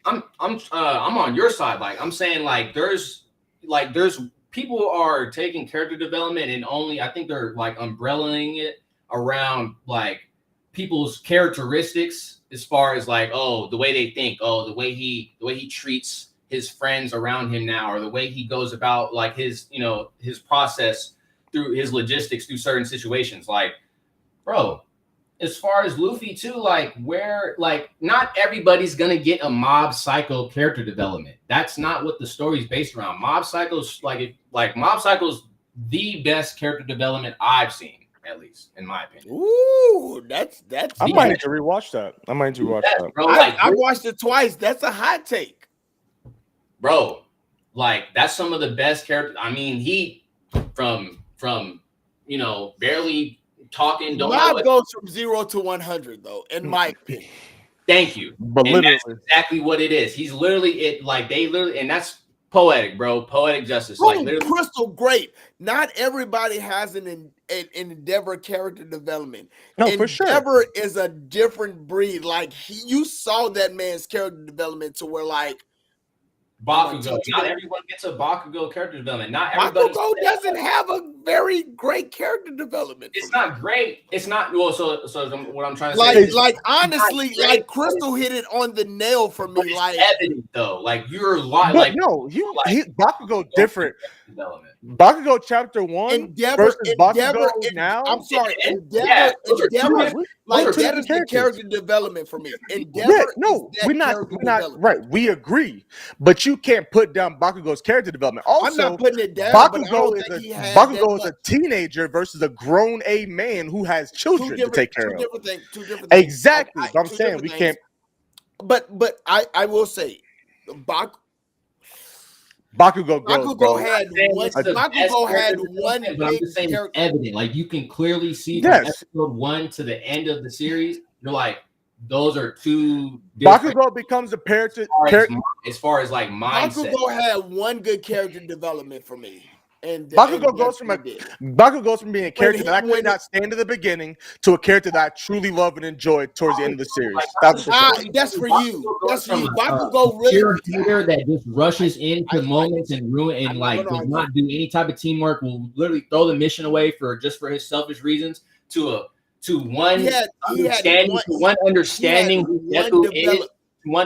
Speaker 3: on your side. Like I'm saying, like there's people are taking character development and only I think they're like umbrellaing it around like people's characteristics as far as like the way they think, the way he treats his friends around him now, or the way he goes about like his process through his logistics through certain situations. Like, bro, as far as Luffy too, like not everybody's gonna get a Mob Psycho character development. That's not what the story's based around. Mob Psycho's Mob Psycho's the best character development I've seen, at least in my opinion.
Speaker 2: Ooh, that's.
Speaker 1: I might need to rewatch that.
Speaker 3: Bro,
Speaker 2: I watched it twice. That's a hot take.
Speaker 3: Bro, like that's some of the best characters. I mean, he from barely talking.
Speaker 2: Mob goes from 0 to 100 though, in my opinion.
Speaker 3: Thank you.
Speaker 1: But
Speaker 3: and that's exactly what it is. He's literally it. Like they literally, and that's poetic, bro. Poetic justice.
Speaker 2: Oh,
Speaker 3: like literally.
Speaker 2: Crystal great. Not everybody has an Endeavor character development.
Speaker 1: No, for sure.
Speaker 2: Endeavor is a different breed. Like you saw that man's character development to where like.
Speaker 3: Bakugo. Not everyone gets a Bakugo character development. Not everybody.
Speaker 2: Bakugo doesn't have a very great character development.
Speaker 3: It's not great. It's not. Well, so what I'm trying to
Speaker 2: say
Speaker 3: is,
Speaker 2: like honestly, like Crystal hit it on the nail for me.
Speaker 3: It's
Speaker 2: like
Speaker 3: evident though. Like you're lying.
Speaker 1: Like no, Bakugo different. Bakugo chapter 1 versus Bakugo now.
Speaker 2: I'm sorry, Endeavor. Like that is the character development for me. Endeavor.
Speaker 1: No, we're not right. We agree, but you can't put down Bakugo's character development. Also,
Speaker 2: I'm not putting it down.
Speaker 1: Bakugo is a teenager versus a grown man who has children to take care of.
Speaker 2: Two different things.
Speaker 1: Exactly. I'm saying we can't.
Speaker 2: But I will say,
Speaker 1: Bakugo
Speaker 2: had one big character.
Speaker 3: Evident, like you can clearly see from episode 1 to the end of the series. You're like, those are two.
Speaker 1: Bakugo becomes a character
Speaker 3: as far as like mindset.
Speaker 2: Bakugo had one good character development for me. And
Speaker 1: Bakugo goes from being a character that I could not stand at the beginning to a character that I truly love and enjoy towards the end of the series.
Speaker 2: That's for you. That's for you. Bakugo really
Speaker 9: character that just rushes into moments and ruin and like does not do any type of teamwork, will literally throw the mission away for his selfish reasons to one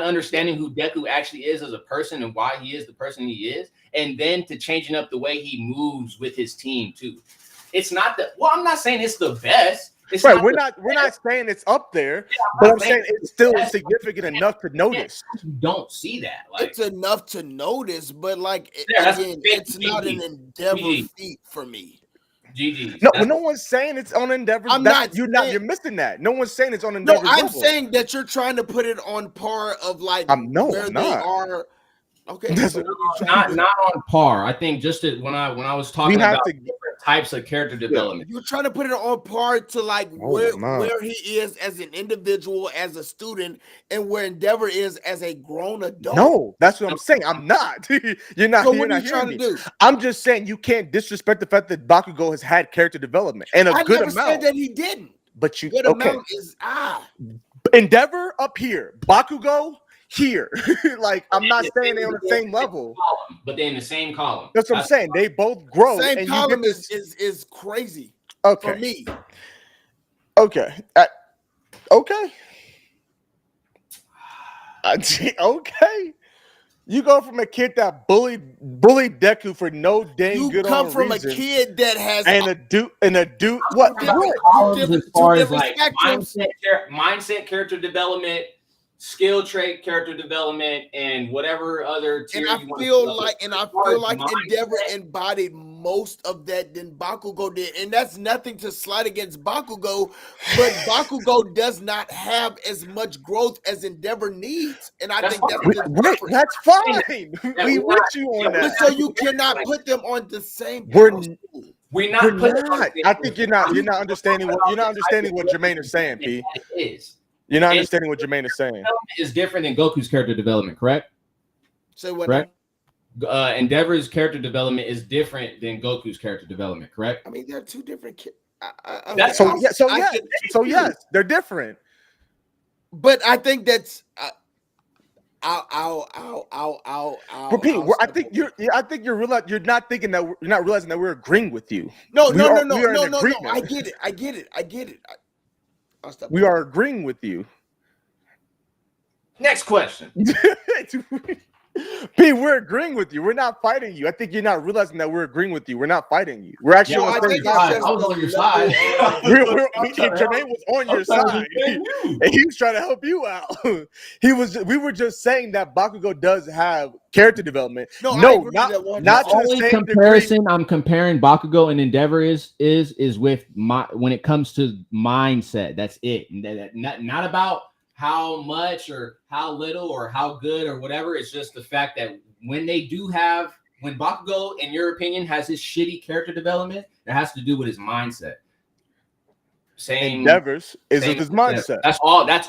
Speaker 9: understanding who Deku actually is as a person and why he is the person he is, and then to changing up the way he moves with his team too. It's not that. Well, I'm not saying it's the best. It's
Speaker 1: right. We're not saying it's up there, but I'm saying it's still significant enough to notice.
Speaker 3: You don't see that. Like,
Speaker 2: it's enough to notice, but like again, it's not an Endeavor feat for me.
Speaker 3: GG.
Speaker 1: No one's saying it's on Endeavor. You're missing that. No one's saying it's on
Speaker 2: No,
Speaker 1: Endeavor.
Speaker 2: I'm saying that you're trying to put it on par of like where they are. Okay,
Speaker 3: not on par. I think just when I was talking about different types of character development,
Speaker 2: you're trying to put it on par to like where he is as an individual, as a student, and where Endeavor is as a grown adult.
Speaker 1: No, that's what I'm saying. I'm not. You're not.
Speaker 2: So
Speaker 1: you're
Speaker 2: what are
Speaker 1: not
Speaker 2: you trying to do?
Speaker 1: I'm just saying you can't disrespect the fact that Bakugo has had character development and
Speaker 2: I
Speaker 1: good
Speaker 2: never
Speaker 1: amount.
Speaker 2: said that he didn't.
Speaker 1: But you
Speaker 2: good amount is
Speaker 1: Endeavor up here, Bakugo here. Like I'm not saying they're on the same level,
Speaker 3: but they're in the same column.
Speaker 1: That's what I'm saying. They both grow.
Speaker 2: Same
Speaker 1: and
Speaker 2: column is crazy.
Speaker 1: Okay.
Speaker 2: For me.
Speaker 1: Okay. Okay. Okay. You go from a kid that bullied Deku for no dang good
Speaker 2: come
Speaker 1: on
Speaker 2: from
Speaker 1: reason,
Speaker 2: a kid that has
Speaker 1: and a dude. What?
Speaker 9: As far as like
Speaker 2: spectrums.
Speaker 3: mindset, character development, skill trait, character development, and whatever other tier
Speaker 2: and
Speaker 3: you want.
Speaker 2: I feel like Endeavor embodied most of that than Bakugo did, and that's nothing to slight against Bakugo, but Bakugo does not have as much growth as Endeavor needs, and I think that's the difference.
Speaker 1: That's fine. We with you on that.
Speaker 2: So you cannot put them on the same.
Speaker 3: We're not.
Speaker 1: I think you're not understanding what Jermaine is saying, P. You're not understanding what Jermaine is saying.
Speaker 9: Is different than Goku's character development, correct?
Speaker 2: Say what?
Speaker 9: Correct. Endeavor's character development is different than Goku's character development, correct?
Speaker 2: I mean, they're two different.
Speaker 1: Yes, they're different.
Speaker 2: But I think that's.
Speaker 1: Pete, I think you're not thinking that you're not realizing that we're agreeing with you.
Speaker 2: No. I get it.
Speaker 1: We are agreeing with you.
Speaker 3: Next question.
Speaker 1: P, we're agreeing with you. We're not fighting you. I think you're not realizing that we're agreeing with you. We're not fighting you. We're actually on the same side.
Speaker 9: I was on your side.
Speaker 1: Jermaine was on your side. And he was trying to help you out. We were just saying that Bakugo does have character development. Not
Speaker 9: the only comparison degree. I'm comparing Bakugo and Endeavor is with when it comes to mindset. That's it. Not about how much or how little or how good or whatever. It's just the fact that when Bakugo, in your opinion, has his shitty character development, it has to do with his mindset.
Speaker 1: Endeavors is with his mindset.
Speaker 3: That's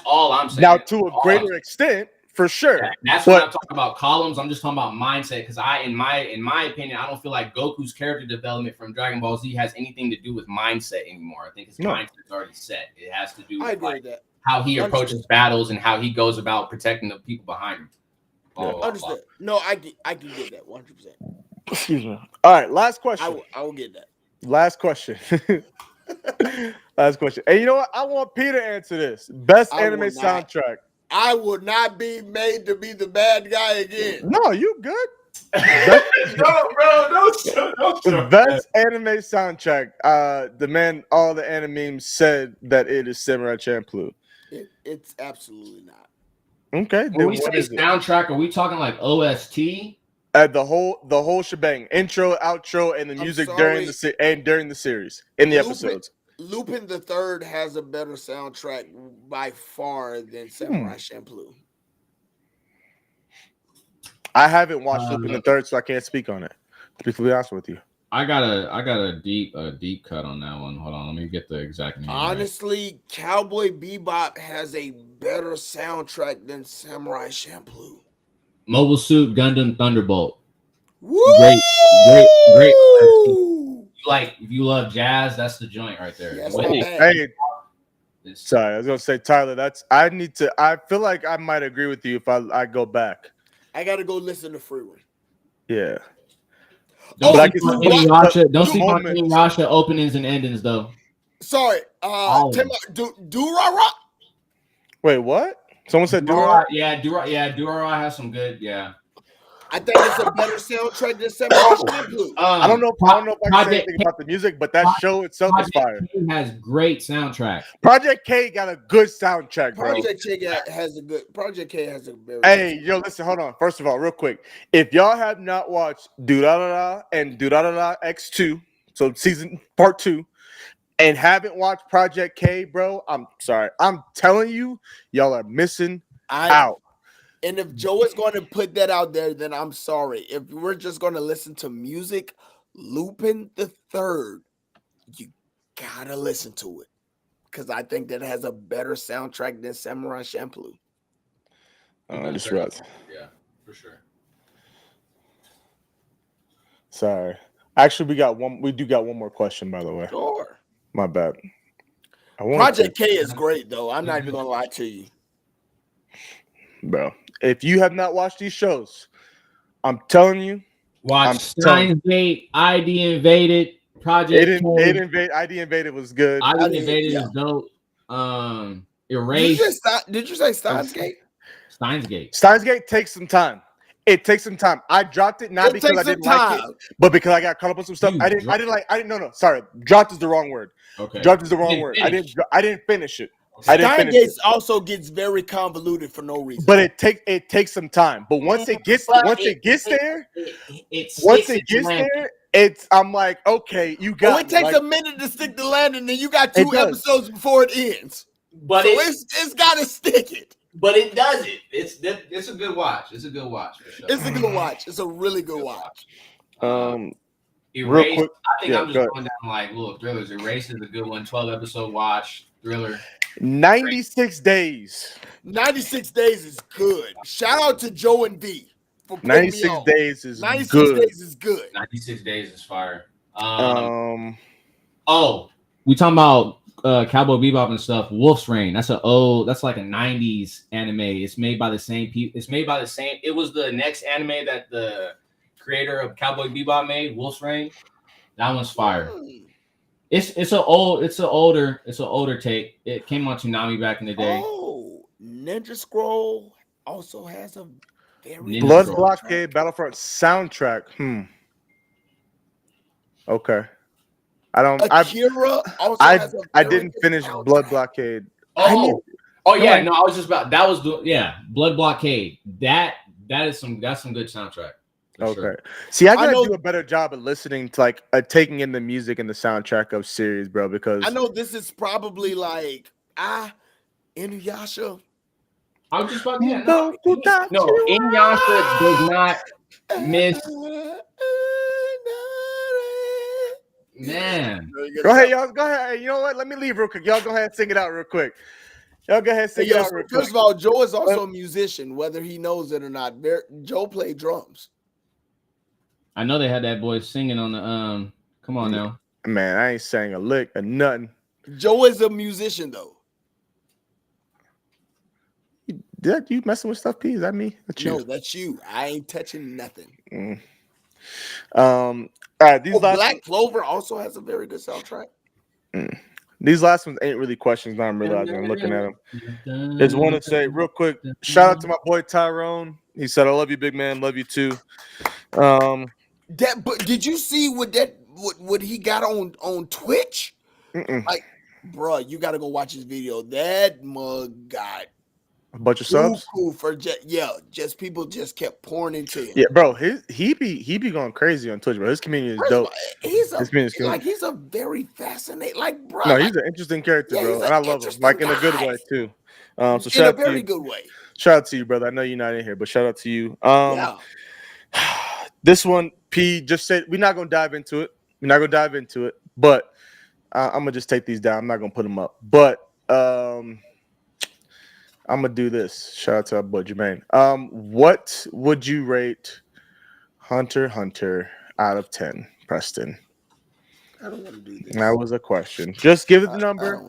Speaker 3: all I'm saying.
Speaker 1: Now, to a greater extent, for sure.
Speaker 3: That's when I'm talking about columns. I'm just talking about mindset because in my opinion, I don't feel like Goku's character development from Dragon Ball Z has anything to do with mindset anymore. I think his mindset's already set. It has to do with how he approaches battles and how he goes about protecting the people behind him.
Speaker 2: Understood. No, I can get that 100%.
Speaker 1: Excuse me. All right, last question.
Speaker 2: I will get that.
Speaker 1: Last question. Last question. Hey, you know what? I want Peter to answer this. Best anime soundtrack.
Speaker 2: I would not be made to be the bad guy again.
Speaker 1: No, you good.
Speaker 3: No, bro.
Speaker 1: The best anime soundtrack. The man, all the anime said that it is Samurai Champloo.
Speaker 2: It's absolutely not.
Speaker 1: Okay.
Speaker 9: When we say soundtrack, are we talking like OST?
Speaker 1: The whole shebang, intro, outro, and the music during the series in the episodes.
Speaker 2: Lupin the Third has a better soundtrack by far than Samurai Champloo.
Speaker 1: I haven't watched Lupin the Third, so I can't speak on it. To be completely honest with you,
Speaker 9: I got a deep cut on that one. Hold on, let me get the exact name.
Speaker 2: Honestly, right. Cowboy Bebop has a better soundtrack than Samurai Champloo.
Speaker 9: Mobile Suit Gundam Thunderbolt.
Speaker 2: Woo!
Speaker 9: Great. Like if you love jazz, that's the joint right there.
Speaker 2: Yes,
Speaker 1: hey, sorry, I was gonna say Tyler. I feel like I might agree with you if I go back.
Speaker 2: I gotta go listen to Freeway.
Speaker 1: Yeah.
Speaker 9: Don't sleep on any Rasha openings and endings though.
Speaker 2: Sorry. Durara.
Speaker 1: Wait, what? Someone said Durara?
Speaker 9: Yeah, Durara has some good,
Speaker 2: I think it's a better soundtrack than Samurai Champloo.
Speaker 1: I don't know if I can say anything about the music, but that show itself is fire.
Speaker 9: K has great soundtrack.
Speaker 1: Project K got a good soundtrack, bro.
Speaker 2: Project K has a very
Speaker 1: Hey, yo, listen, hold on. First of all, real quick. If y'all have not watched Durarara and Durarara X2, so season part 2, and haven't watched Project K, bro, I'm sorry. I'm telling you, y'all are missing out.
Speaker 2: And if Joe is going to put that out there, then I'm sorry. If we're just going to listen to music, Lupin the Third, you gotta listen to it because I think that has a better soundtrack than Samurai Champloo.
Speaker 1: That's right.
Speaker 9: Yeah, for sure.
Speaker 1: Sorry. Actually, we do got one more question, by the way.
Speaker 2: Sure.
Speaker 1: My bad.
Speaker 2: Project K is great, though. I'm not even gonna lie to you,
Speaker 1: bro. If you have not watched these shows, I'm telling you,
Speaker 9: watch Steins Gate, ID Invaded, Project K.
Speaker 1: ID Invaded was good.
Speaker 9: ID Invaded is dope. Erased.
Speaker 2: Did you say Steins Gate?
Speaker 9: Steins
Speaker 1: Gate takes some time. It takes some time. I dropped it not because I didn't like it, but because I got caught up with some stuff. No, sorry. Dropped is the wrong word.
Speaker 9: Okay.
Speaker 1: Dropped is the wrong word. I didn't finish it.
Speaker 2: Steins Gate also gets very convoluted for no reason.
Speaker 1: But it takes some time. But once it gets there, I'm like, okay, you got
Speaker 2: it takes a minute to stick the landing, and then you got 2 episodes before it ends. But so it's gotta stick it.
Speaker 3: But it does it. It's a good watch. It's a good watch for sure.
Speaker 2: It's a good watch. It's a really good watch.
Speaker 3: Erased. Quick, I think I'm just going down like little thrillers. Erased is a good one. 12-episode watch thriller.
Speaker 1: 96 days.
Speaker 2: 96 days is good. Shout out to Joe and V.
Speaker 1: 96 days is
Speaker 2: 96
Speaker 1: good.
Speaker 2: days is good.
Speaker 3: 96 days is fire.
Speaker 9: We talking about Cowboy Bebop and stuff. Wolf's Rain. That's like a 90s anime. It's made by the same people. It was the next anime that the creator of Cowboy Bebop made, Wolf's Rain. That one's fire. It's an older take. It came on Toonami back in the day.
Speaker 2: Oh, Ninja Scroll also has a very
Speaker 1: Blood Blockade Battlefront soundtrack.
Speaker 2: Okay. I
Speaker 1: didn't finish Blood Blockade.
Speaker 9: No, I was just about Blood Blockade. That's some good soundtrack.
Speaker 1: Okay.
Speaker 9: Sure.
Speaker 1: See, I gotta do a better job at listening to taking in the music and the soundtrack of series, bro. Because
Speaker 2: I know this is probably like Inuyasha.
Speaker 3: I was just about Inuyasha does not miss. Man,
Speaker 1: go ahead, y'all. Go ahead. You know what? Let me leave real quick. Y'all go ahead and sing it out real quick. Y'all go ahead and sing it out real quick.
Speaker 2: First of all, Joe is also a musician, whether he knows it or not. Joe played drums.
Speaker 9: I know they had that boy singing on the come on now.
Speaker 1: Man, I ain't sang a lick or nothing.
Speaker 2: Joe is a musician though.
Speaker 1: You messing with stuff, P? Is that me? That's you.
Speaker 2: No, that's you. I ain't touching nothing.
Speaker 1: All right,
Speaker 2: Black Clover also has a very good soundtrack.
Speaker 1: These last ones ain't really questions. Now I'm realizing I'm looking at them. Just want to say real quick, shout out to my boy Tyrone. He said, "I love you, big man. Love you too."
Speaker 2: But did you see what he got on Twitch? Like, bro, you got to go watch his video. That mug got
Speaker 1: a bunch of subs.
Speaker 2: Cool for just people just kept pouring into him.
Speaker 1: Yeah, bro, he be going crazy on Twitch, bro. His community is dope.
Speaker 2: He's a very fascinating, bro.
Speaker 1: No, he's an interesting character, bro, and I love him, in a good way too. So
Speaker 2: in a very good way.
Speaker 1: Shout out to you, brother. I know you're not in here, but shout out to you. This one, P just said we're not gonna dive into it. But I'm gonna just take these down. I'm not gonna put them up, but I'm gonna do this. Shout out to our boy Jermaine. What would you rate Hunter x Hunter out of 10, Preston?
Speaker 2: I don't want to do this.
Speaker 1: That was a question. Just give it the number.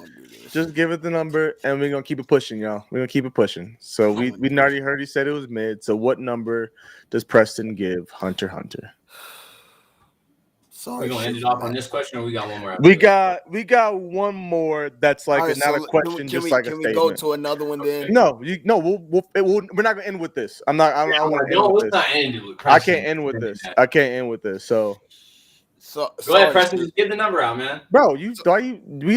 Speaker 1: Just give it the number, and we're gonna keep it pushing, y'all. We're gonna keep it pushing. So we already heard he said it was mid. So what number does Preston give Hunter x Hunter?
Speaker 3: We're gonna end it off on this question, or we got one more?
Speaker 1: We got one more that's like not a question, just like a statement.
Speaker 2: Can we go to another one then?
Speaker 1: No, we're not gonna end with this. I don't want to end with this. I can't end with this. So
Speaker 3: go ahead, Preston. Just give the number out, man.
Speaker 1: Bro, we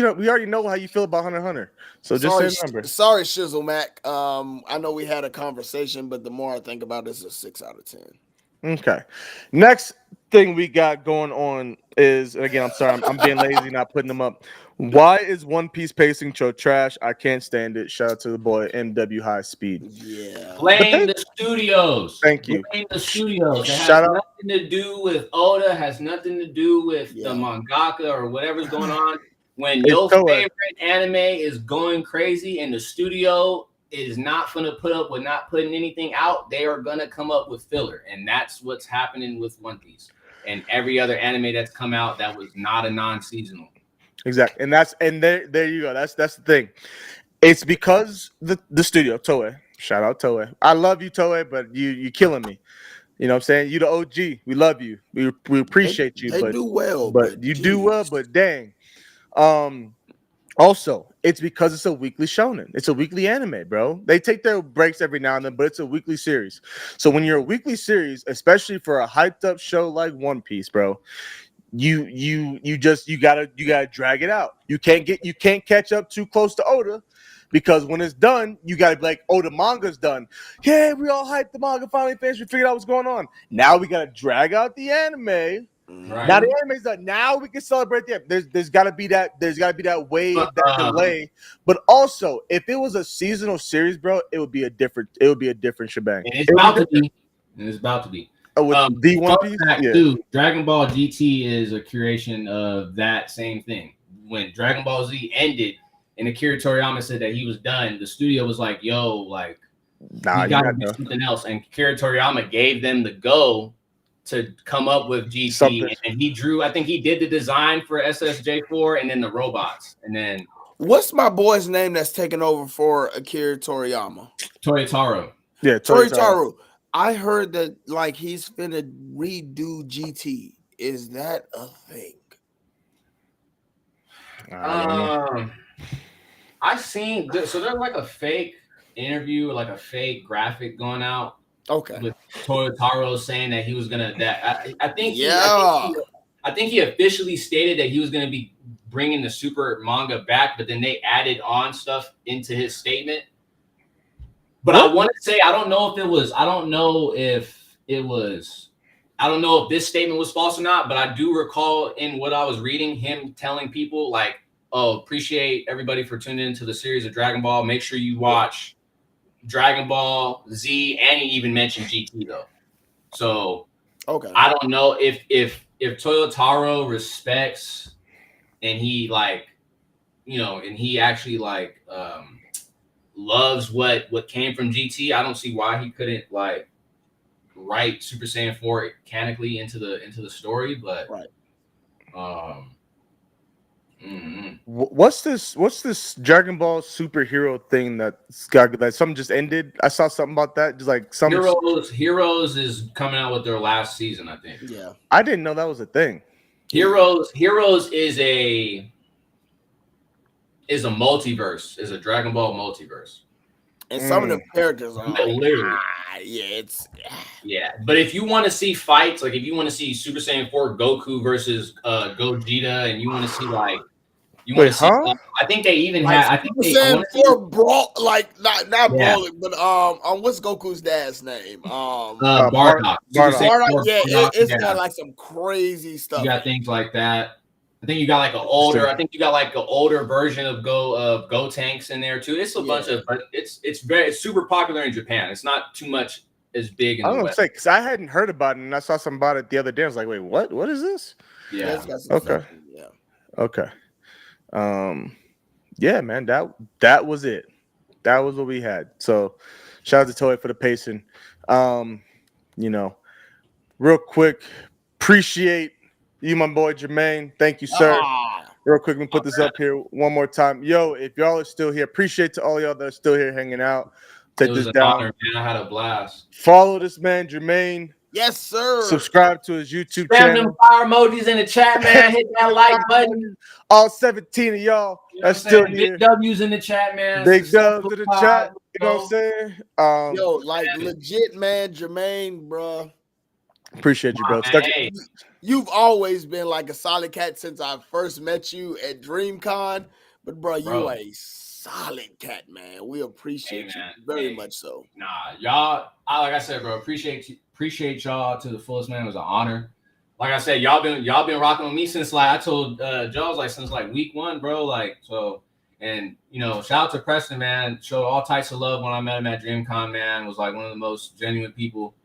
Speaker 1: already know how you feel about Hunter x Hunter. So just say the number.
Speaker 2: Sorry, Shizzle Mac. I know we had a conversation, but the more I think about it, it's a 6 out of 10.
Speaker 1: Okay. Next thing we got going on is, again, I'm sorry, I'm being lazy, not putting them up. Why is One Piece pacing so trash? I can't stand it. Shout out to the boy MW High Speed.
Speaker 2: Yeah.
Speaker 3: Blame the studios.
Speaker 1: Thank you.
Speaker 3: Blame the studios. It has nothing to do with Oda. Has nothing to do with the mangaka or whatever's going on. When your favorite anime is going crazy and the studio is not going to put up with not putting anything out, they are going to come up with filler. And that's what's happening with One Piece and every other anime that's come out that was not a non-seasonal.
Speaker 1: Exactly. And there you go. That's the thing. It's because the studio, Toei. Shout out Toei. I love you, Toei, but you killing me. You know what I'm saying? You the OG. We love you. We appreciate you.
Speaker 2: They do well.
Speaker 1: But you do well, but dang. Also, It's because it's a weekly shonen. It's a weekly anime, bro. They take their breaks every now and then, but it's a weekly series. So when you're a weekly series, especially for a hyped up show like One Piece, bro, you gotta drag it out. You can't catch up too close to Oda, because when it's done, you gotta be like, oh, the manga's done. Yeah, we all hyped, the manga finally finished. We figured out what's going on. Now we gotta drag out the anime. Right. Now the anime's done. Now we can celebrate the end. There's gotta be that wave, that delay. But also, if it was a seasonal series, bro, it would be a different shebang.
Speaker 9: And it's about to be. It's about to be.
Speaker 1: Oh, with the One Piece?
Speaker 9: Yeah. Too, Dragon Ball GT is a curation of that same thing. When Dragon Ball Z ended and Akira Toriyama said that he was done, the studio was like, yo, like,
Speaker 1: nah,
Speaker 9: you gotta do something else. And Akira Toriyama gave them the go to come up with GT. And he drew, I think he did the design for SSJ4 and then the robots. And then
Speaker 2: what's my boy's name that's taking over for Akira Toriyama?
Speaker 9: Toyotaro.
Speaker 1: Yeah,
Speaker 2: Toyotaro. I heard that like he's finna redo GT. Is that a thing?
Speaker 3: I seen so there's like a fake interview, like a fake graphic going out.
Speaker 2: Okay.
Speaker 3: With Toyotaro saying that he was gonna I think he officially stated that he was gonna be bringing the Super manga back, but then they added on stuff into his statement. But I want to say I don't know if this statement was false or not, but I do recall in what I was reading him telling people like, oh, appreciate everybody for tuning into the series of Dragon Ball. Make sure you watch Dragon Ball Z, and he even mentioned GT though. So
Speaker 2: okay,
Speaker 3: I don't know if Toyotaro respects and he like, you know, and he actually like loves what came from GT. I don't see why he couldn't like write Super Saiyan 4 canonically into the story, but
Speaker 2: right.
Speaker 1: What's this Dragon Ball superhero thing that something just ended? I saw something about that. Just like some
Speaker 3: Heroes is coming out with their last season, I think.
Speaker 2: Yeah,
Speaker 1: I didn't know that was a thing.
Speaker 3: Heroes is a multiverse, is a Dragon Ball multiverse.
Speaker 2: And some of the characters are
Speaker 3: literally.
Speaker 2: Yeah.
Speaker 3: But if you want to see fights, like if you want to see Super Saiyan 4 Goku versus Gogeta, and you want to see like I think they even had. I think they
Speaker 2: Saiyan 4 brawl, like not brawling, but what's Goku's dad's name?
Speaker 3: Bardock.
Speaker 2: Bardock. Yeah, it's got like some crazy stuff.
Speaker 3: You got things like that. I think you got like an older version of Go Tanks in there too. It's a bunch of, but it's super popular in Japan. It's not too much as big in the West.
Speaker 1: Because I hadn't heard about it, and I saw something about it the other day. I was like, wait, what? What is this?
Speaker 3: Yeah.
Speaker 1: Okay. Yeah. Okay. Yeah, man. That was it. That was what we had. So, shout out to Toei for the pacing. You know, real quick, appreciate you, my boy Jermaine. Thank you, sir. Real quick, let me put this up here one more time. Yo, if y'all are still here, appreciate to all y'all that are still here hanging out. Take this down.
Speaker 3: Honor, man. I had a blast.
Speaker 1: Follow this man, Jermaine.
Speaker 2: Yes, sir.
Speaker 1: Subscribe to his YouTube
Speaker 3: Spam
Speaker 1: channel.
Speaker 3: them fire emojis in the chat, man. Hit that like button.
Speaker 1: All 17 of y'all that's still here.
Speaker 3: Big W's in the chat, man.
Speaker 1: Big W's in the chat. You know what I'm saying?
Speaker 2: Yo, like legit, man, Jermaine, bro.
Speaker 1: Appreciate you, bro.
Speaker 2: You've always been like a solid cat since I first met you at DreamCon. But bro, you a solid cat, man. We appreciate you very much so.
Speaker 3: Nah, y'all, like I said, bro, appreciate y'all to the fullest, man. It was an honor. Like I said, y'all been rocking with me since like I told Joe, like since like week 1, bro. Like so, and you know, shout out to Preston, man. Showed all types of love when I met him at DreamCon, man. Was like one of the most genuine people.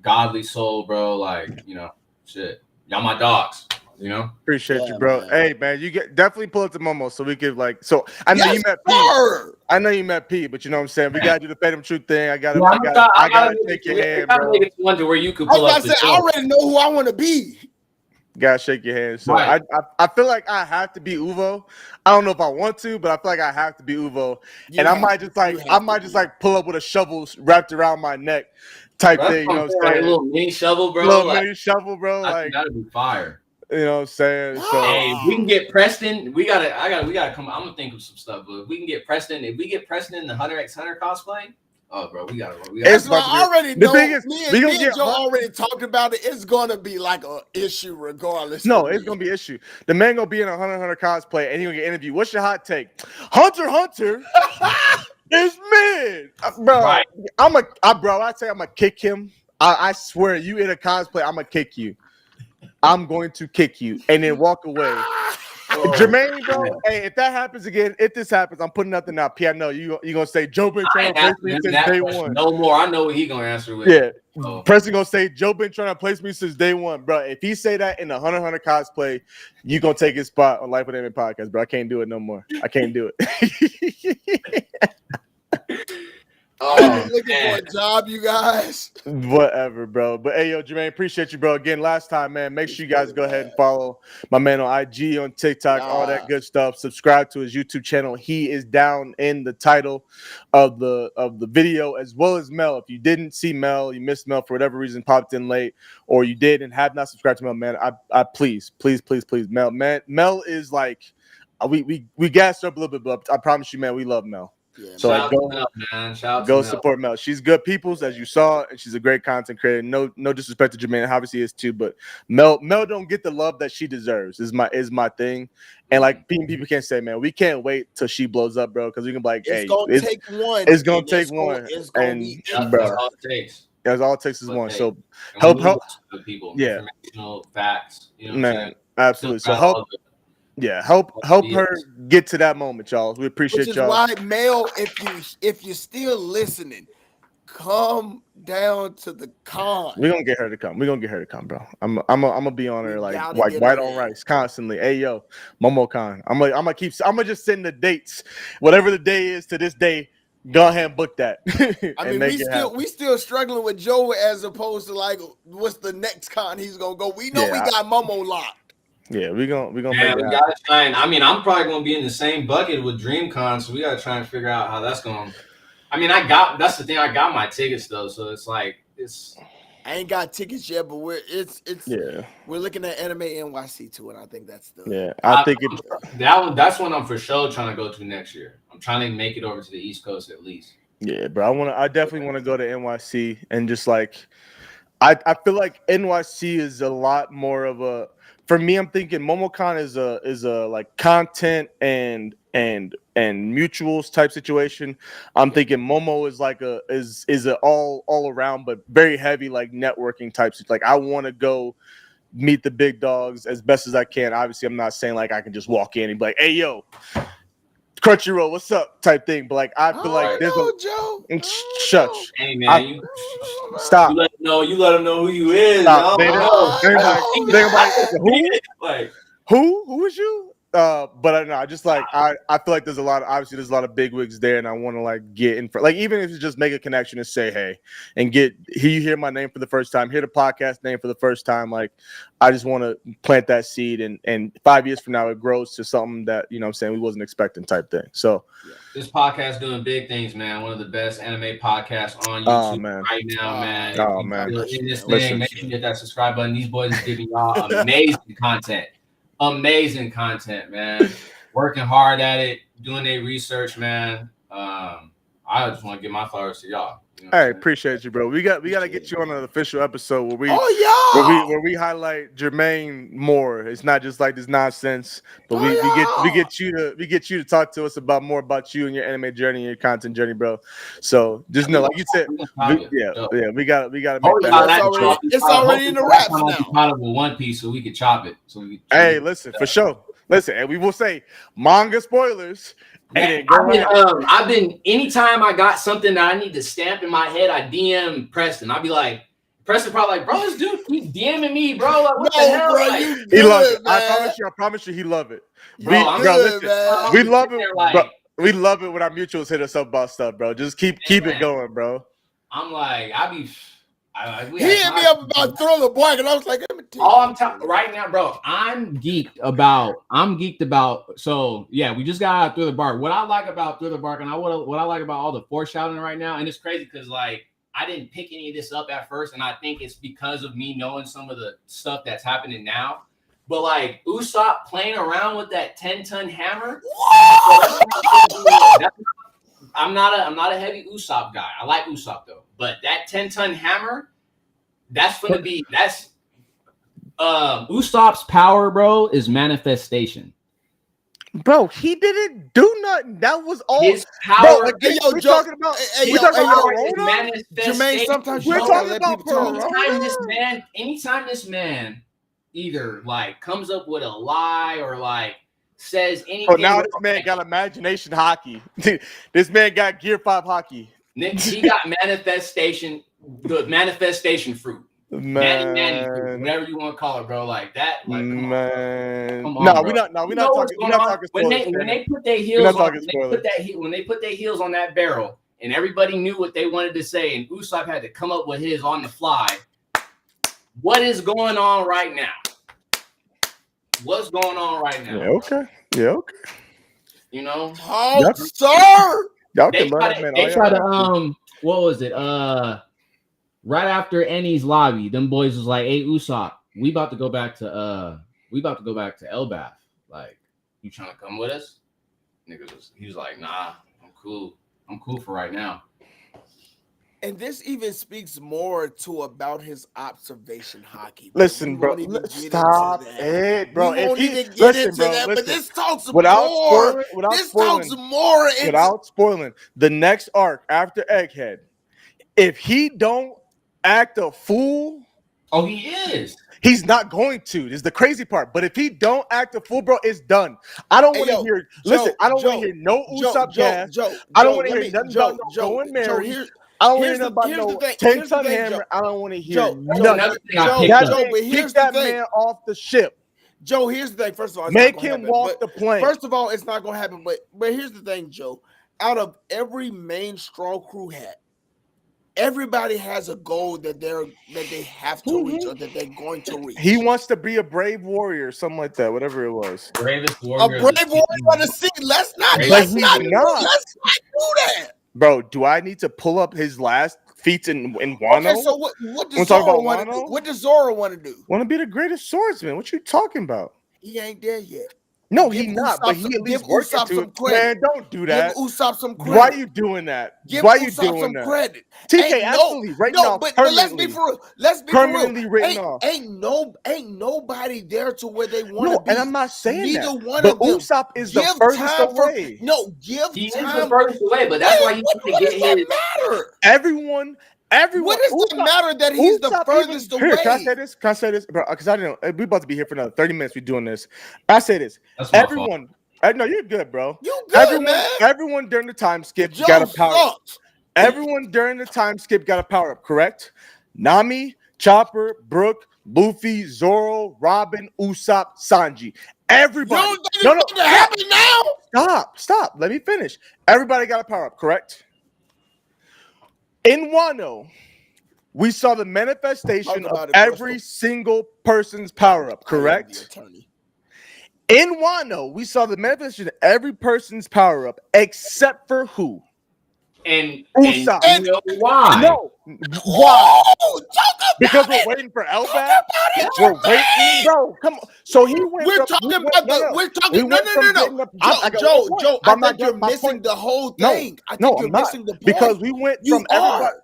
Speaker 3: Godly soul, bro. Like, you know, shit. Y'all my dogs, you know?
Speaker 1: Appreciate you, bro. Man. Hey, man, you definitely pull up to Momo so we could like. So I know you met P. I know you met P, but you know what I'm saying. We gotta do the Phantom Truth thing. I gotta take your hand, bro.
Speaker 3: I wonder where you could pull up.
Speaker 2: I already know who I want to be.
Speaker 1: Gotta shake your hand. So I feel like I have to be Uvo. I don't know if I want to, but I feel like I have to be Uvo. And I might just pull up with a shovel wrapped around my neck. Type thing, you know what I'm saying?
Speaker 3: A little mini shovel, bro.
Speaker 1: Mini shovel, bro.
Speaker 3: Like that'd be fire.
Speaker 1: You know what I'm saying? So
Speaker 3: hey, if we can get Preston, we gotta come. I'm gonna think of some stuff, but if we can get Preston, in the Hunter x Hunter cosplay, oh bro, we gotta.
Speaker 2: That's why I already know.
Speaker 1: The thing is,
Speaker 2: me and Joe already talked about it. It's gonna be like an issue regardless.
Speaker 1: No, it's gonna be an issue. The man gonna be in a Hunter cosplay and he gonna get interviewed. What's your hot take? Hunter is mid, bro. Right. I say I'm gonna kick him. I swear, you in a cosplay, I'm gonna kick you. I'm going to kick you and then walk away. Jermaine, bro. Hey, if that happens again, if this happens, I'm putting nothing out. P, I know you gonna say Joe been trying to place me since day one.
Speaker 3: No more. I know what he gonna answer with.
Speaker 1: Yeah. Preston gonna say Joe been trying to place me since day one, bro. If he say that in the Hunter cosplay, you gonna take his spot on Life with Amy podcast, bro. I can't do it no more. I can't do it.
Speaker 2: I'm looking for a job, you guys.
Speaker 1: Whatever, bro. But hey, yo, Jermaine, appreciate you, bro. Again, last time, man. Make sure you guys go ahead and follow my man on IG, on TikTok, all that good stuff. Subscribe to his YouTube channel. He is down in the title of the video, as well as Mel. If you didn't see Mel, you missed Mel for whatever reason, popped in late, or you did and have not subscribed to Mel, man. I please, Mel, man. Mel is like, we gassed up a little bit, but I promise you, man, we love Mel. Yeah, so like, go support Mel. She's good peoples, as you saw, and she's a great content creator. No disrespect to Jermaine, obviously is too, but Mel don't get the love that she deserves. Is my thing. And like people can't say, man, we can't wait till she blows up, bro, because we can be like, hey, it's gonna take one. It's gonna take one. That's all it takes. That's all it takes is one. So help
Speaker 3: people.
Speaker 1: Yeah.
Speaker 3: Informational facts. You know
Speaker 1: man, absolutely. So help. Yeah, help her get to that moment, y'all. We appreciate y'all.
Speaker 2: Which is why, Mel, if you're still listening, come down to the con.
Speaker 1: We're gonna get her to come. Bro. I'm gonna be on her like white on rice constantly. Hey yo, MomoCon. I'm gonna just send the dates, whatever the day is to this day. Go ahead and book that.
Speaker 2: I mean, we still struggling with Joe as opposed to like what's the next con he's gonna go. We know we got Momo locked.
Speaker 1: Yeah, we gonna
Speaker 3: we gotta try and I mean I'm probably gonna be in the same bucket with DreamCon, so we gotta try and figure out how that's going. I mean, that's the thing, I got my tickets though, so it's like
Speaker 2: I ain't got tickets yet, but we're looking at Anime NYC too, and I think that's
Speaker 3: that's one I'm for sure trying to go to next year. I'm trying to make it over to the East Coast at least.
Speaker 1: Yeah, bro. I definitely want to go to NYC and just like I feel like NYC is a lot more of a. For me, I'm thinking MomoCon is a like content and mutuals type situation. I'm thinking Momo is like is a all around but very heavy like networking types. Like I want to go meet the big dogs as best as I can. Obviously, I'm not saying like I can just walk in and be like, "Hey, yo, Crunchyroll, what's up?" type thing. But like I feel like there's
Speaker 2: Joe.
Speaker 1: Shush.
Speaker 3: Hey man,
Speaker 1: stop.
Speaker 3: You let them know who you is.
Speaker 1: Who is you? But I know I just like I feel like there's a lot of big wigs there, and I want to like get in front. Like even if it's just make a connection and say hey, and you hear my name for the first time, hear the podcast name for the first time. Like I just want to plant that seed, and 5 years from now it grows to something that you know what I'm saying we wasn't expecting type thing. So
Speaker 3: this podcast doing big things, man. One of the best anime podcasts on YouTube right now, man.
Speaker 1: Oh man,
Speaker 3: in this thing, make sure you hit that subscribe button. These boys are giving y'all amazing content. Amazing content, man. Working hard at it, doing their research, man. I just want to give my flowers to y'all. You know
Speaker 1: hey, appreciate you, bro. We got to get you on an official episode where we highlight Jermaine more. It's not just like this nonsense, but we get you to talk to us about more about you and your anime journey and your content journey, bro. So just know, like you said, we got to make that.
Speaker 2: It's already in the wraps now.
Speaker 3: With One Piece, so we could chop it.
Speaker 1: Hey, listen for sure. Listen, and we will say manga spoilers.
Speaker 3: Man, I've been anytime I got something that I need to stamp in my head, I DM Preston. I'll be like, Preston probably like, bro, this dude keep DMing me, bro. Like, what the hell?
Speaker 2: Bro,
Speaker 3: like,
Speaker 1: he loves it. I promise you, he love it. We love it. Like, we love it when our mutuals hit us up about stuff, bro. Just keep it going, bro.
Speaker 3: I'm like,
Speaker 2: he hit me up about Thriller Bark, and I was like,
Speaker 3: I'm telling right now, bro. I'm geeked about. So yeah, we just got out of Thriller Bark. What I like about Thriller Bark, and what I like about all the foreshadowing right now, and it's crazy because like I didn't pick any of this up at first, and I think it's because of me knowing some of the stuff that's happening now. But like Usopp playing around with that 10-ton hammer. I'm not a heavy Usopp guy. I like Usopp though, but that 10-ton hammer, that's
Speaker 9: Usopp's power, bro, is manifestation.
Speaker 1: Bro, he didn't do nothing. That was all
Speaker 3: his power.
Speaker 1: Bro, again, we're talking about
Speaker 2: Jermaine, sometimes
Speaker 1: we're talking about
Speaker 3: anytime this man either like comes up with a lie or like says anything.
Speaker 1: Oh, now this man got imagination hockey. This man got Gear 5 hockey.
Speaker 3: He got manifestation, the manifestation fruit. Manny fruit, whatever you want to call it, bro. Like that. Like,
Speaker 1: man.
Speaker 3: Come on,
Speaker 1: no,
Speaker 3: we're
Speaker 1: not talking spoilers.
Speaker 3: When they put their heels when they put their heels on that barrel and everybody knew what they wanted to say, and Usopp had to come up with his on the fly. What is going on right now? What's going on right now?
Speaker 1: Yeah, okay.
Speaker 3: You know?
Speaker 2: Oh, sir!
Speaker 1: Y'all can learn that, man.
Speaker 9: They try to what was it? Right after Ennie's lobby, them boys was like, "Hey, Usopp, we about to go back to Elbath. Like,
Speaker 3: you trying to come with us?" He was like, "Nah, I'm cool. I'm cool for right now."
Speaker 2: And this even speaks more to about his observation hockey.
Speaker 1: Listen, bro. Stop it, bro.
Speaker 2: We won't even get into that, but this talks more.
Speaker 1: Without spoiling the next arc after Egghead. If he don't act a fool,
Speaker 3: he is.
Speaker 1: He's not going to. This is the crazy part. But if he don't act a fool, bro, it's done. I don't want to hear. Listen, I don't want to hear no Usopp gas. I don't want to hear nothing about no going married. I don't want to hear nothing about no 10-ton hammer. I don't want to hear nothing. Kick that man off the ship.
Speaker 2: Joe, here's the thing. First of all,
Speaker 1: make him walk the plank.
Speaker 2: First of all, it's not going to happen. But here's the thing, Joe. Out of every main straw crew hat, everybody has a goal that they have to reach or that they're going to reach.
Speaker 1: He wants to be a brave warrior, something like that, whatever it was.
Speaker 3: Bravest warrior.
Speaker 2: A brave warrior on the sea. Let's not do that.
Speaker 1: Bro, do I need to pull up his last feats in Wano?
Speaker 2: Okay, so what does Zoro want to do? What does Zoro want to do?
Speaker 1: Want to be the greatest swordsman. What you talking about?
Speaker 2: He ain't there yet.
Speaker 1: No, he's not. But he at least working to it. Man, don't do that.
Speaker 2: Give Usopp some credit.
Speaker 1: Why are you doing that? Why are you doing that?
Speaker 2: Credit.
Speaker 1: TK, absolutely. Right now,
Speaker 2: but let's be for real. Let's be
Speaker 1: permanently
Speaker 2: for real.
Speaker 1: written off.
Speaker 2: Ain't nobody there to where they want to be.
Speaker 1: And I'm not saying
Speaker 2: Neither
Speaker 1: that.
Speaker 2: one
Speaker 1: but
Speaker 2: of them.
Speaker 1: Usopp is the furthest away.
Speaker 3: He is the furthest away, but that's why he
Speaker 2: what does that matter?
Speaker 1: Everyone.
Speaker 2: What does it matter that he's the furthest away?
Speaker 1: Here, can I say this? Bro, because I didn't. We're about to be here for another 30 minutes. We're doing this. I say this. Everyone. No, you're good, bro.
Speaker 2: You good, man.
Speaker 1: Everyone during the time skip got a power up. Everyone during the time skip got a power up, correct? Nami, Chopper, Brook, Luffy, Zoro, Robin, Usopp, Sanji. Everybody.
Speaker 2: You don't think it's going to happen now?
Speaker 1: Stop. Let me finish. Everybody got a power up, correct? In Wano, we saw the manifestation of every single person's power up, correct? In Wano, we saw the manifestation of every person's power up except for who?
Speaker 3: And
Speaker 1: Usopp.
Speaker 3: And you know why?
Speaker 1: No. Why? Because we're waiting for Elbath? We're waiting, bro. Come on. So he went.
Speaker 2: We're talking. No. Joe, I think you're missing the whole thing. I think you're missing the point.
Speaker 1: Because we went from everybody.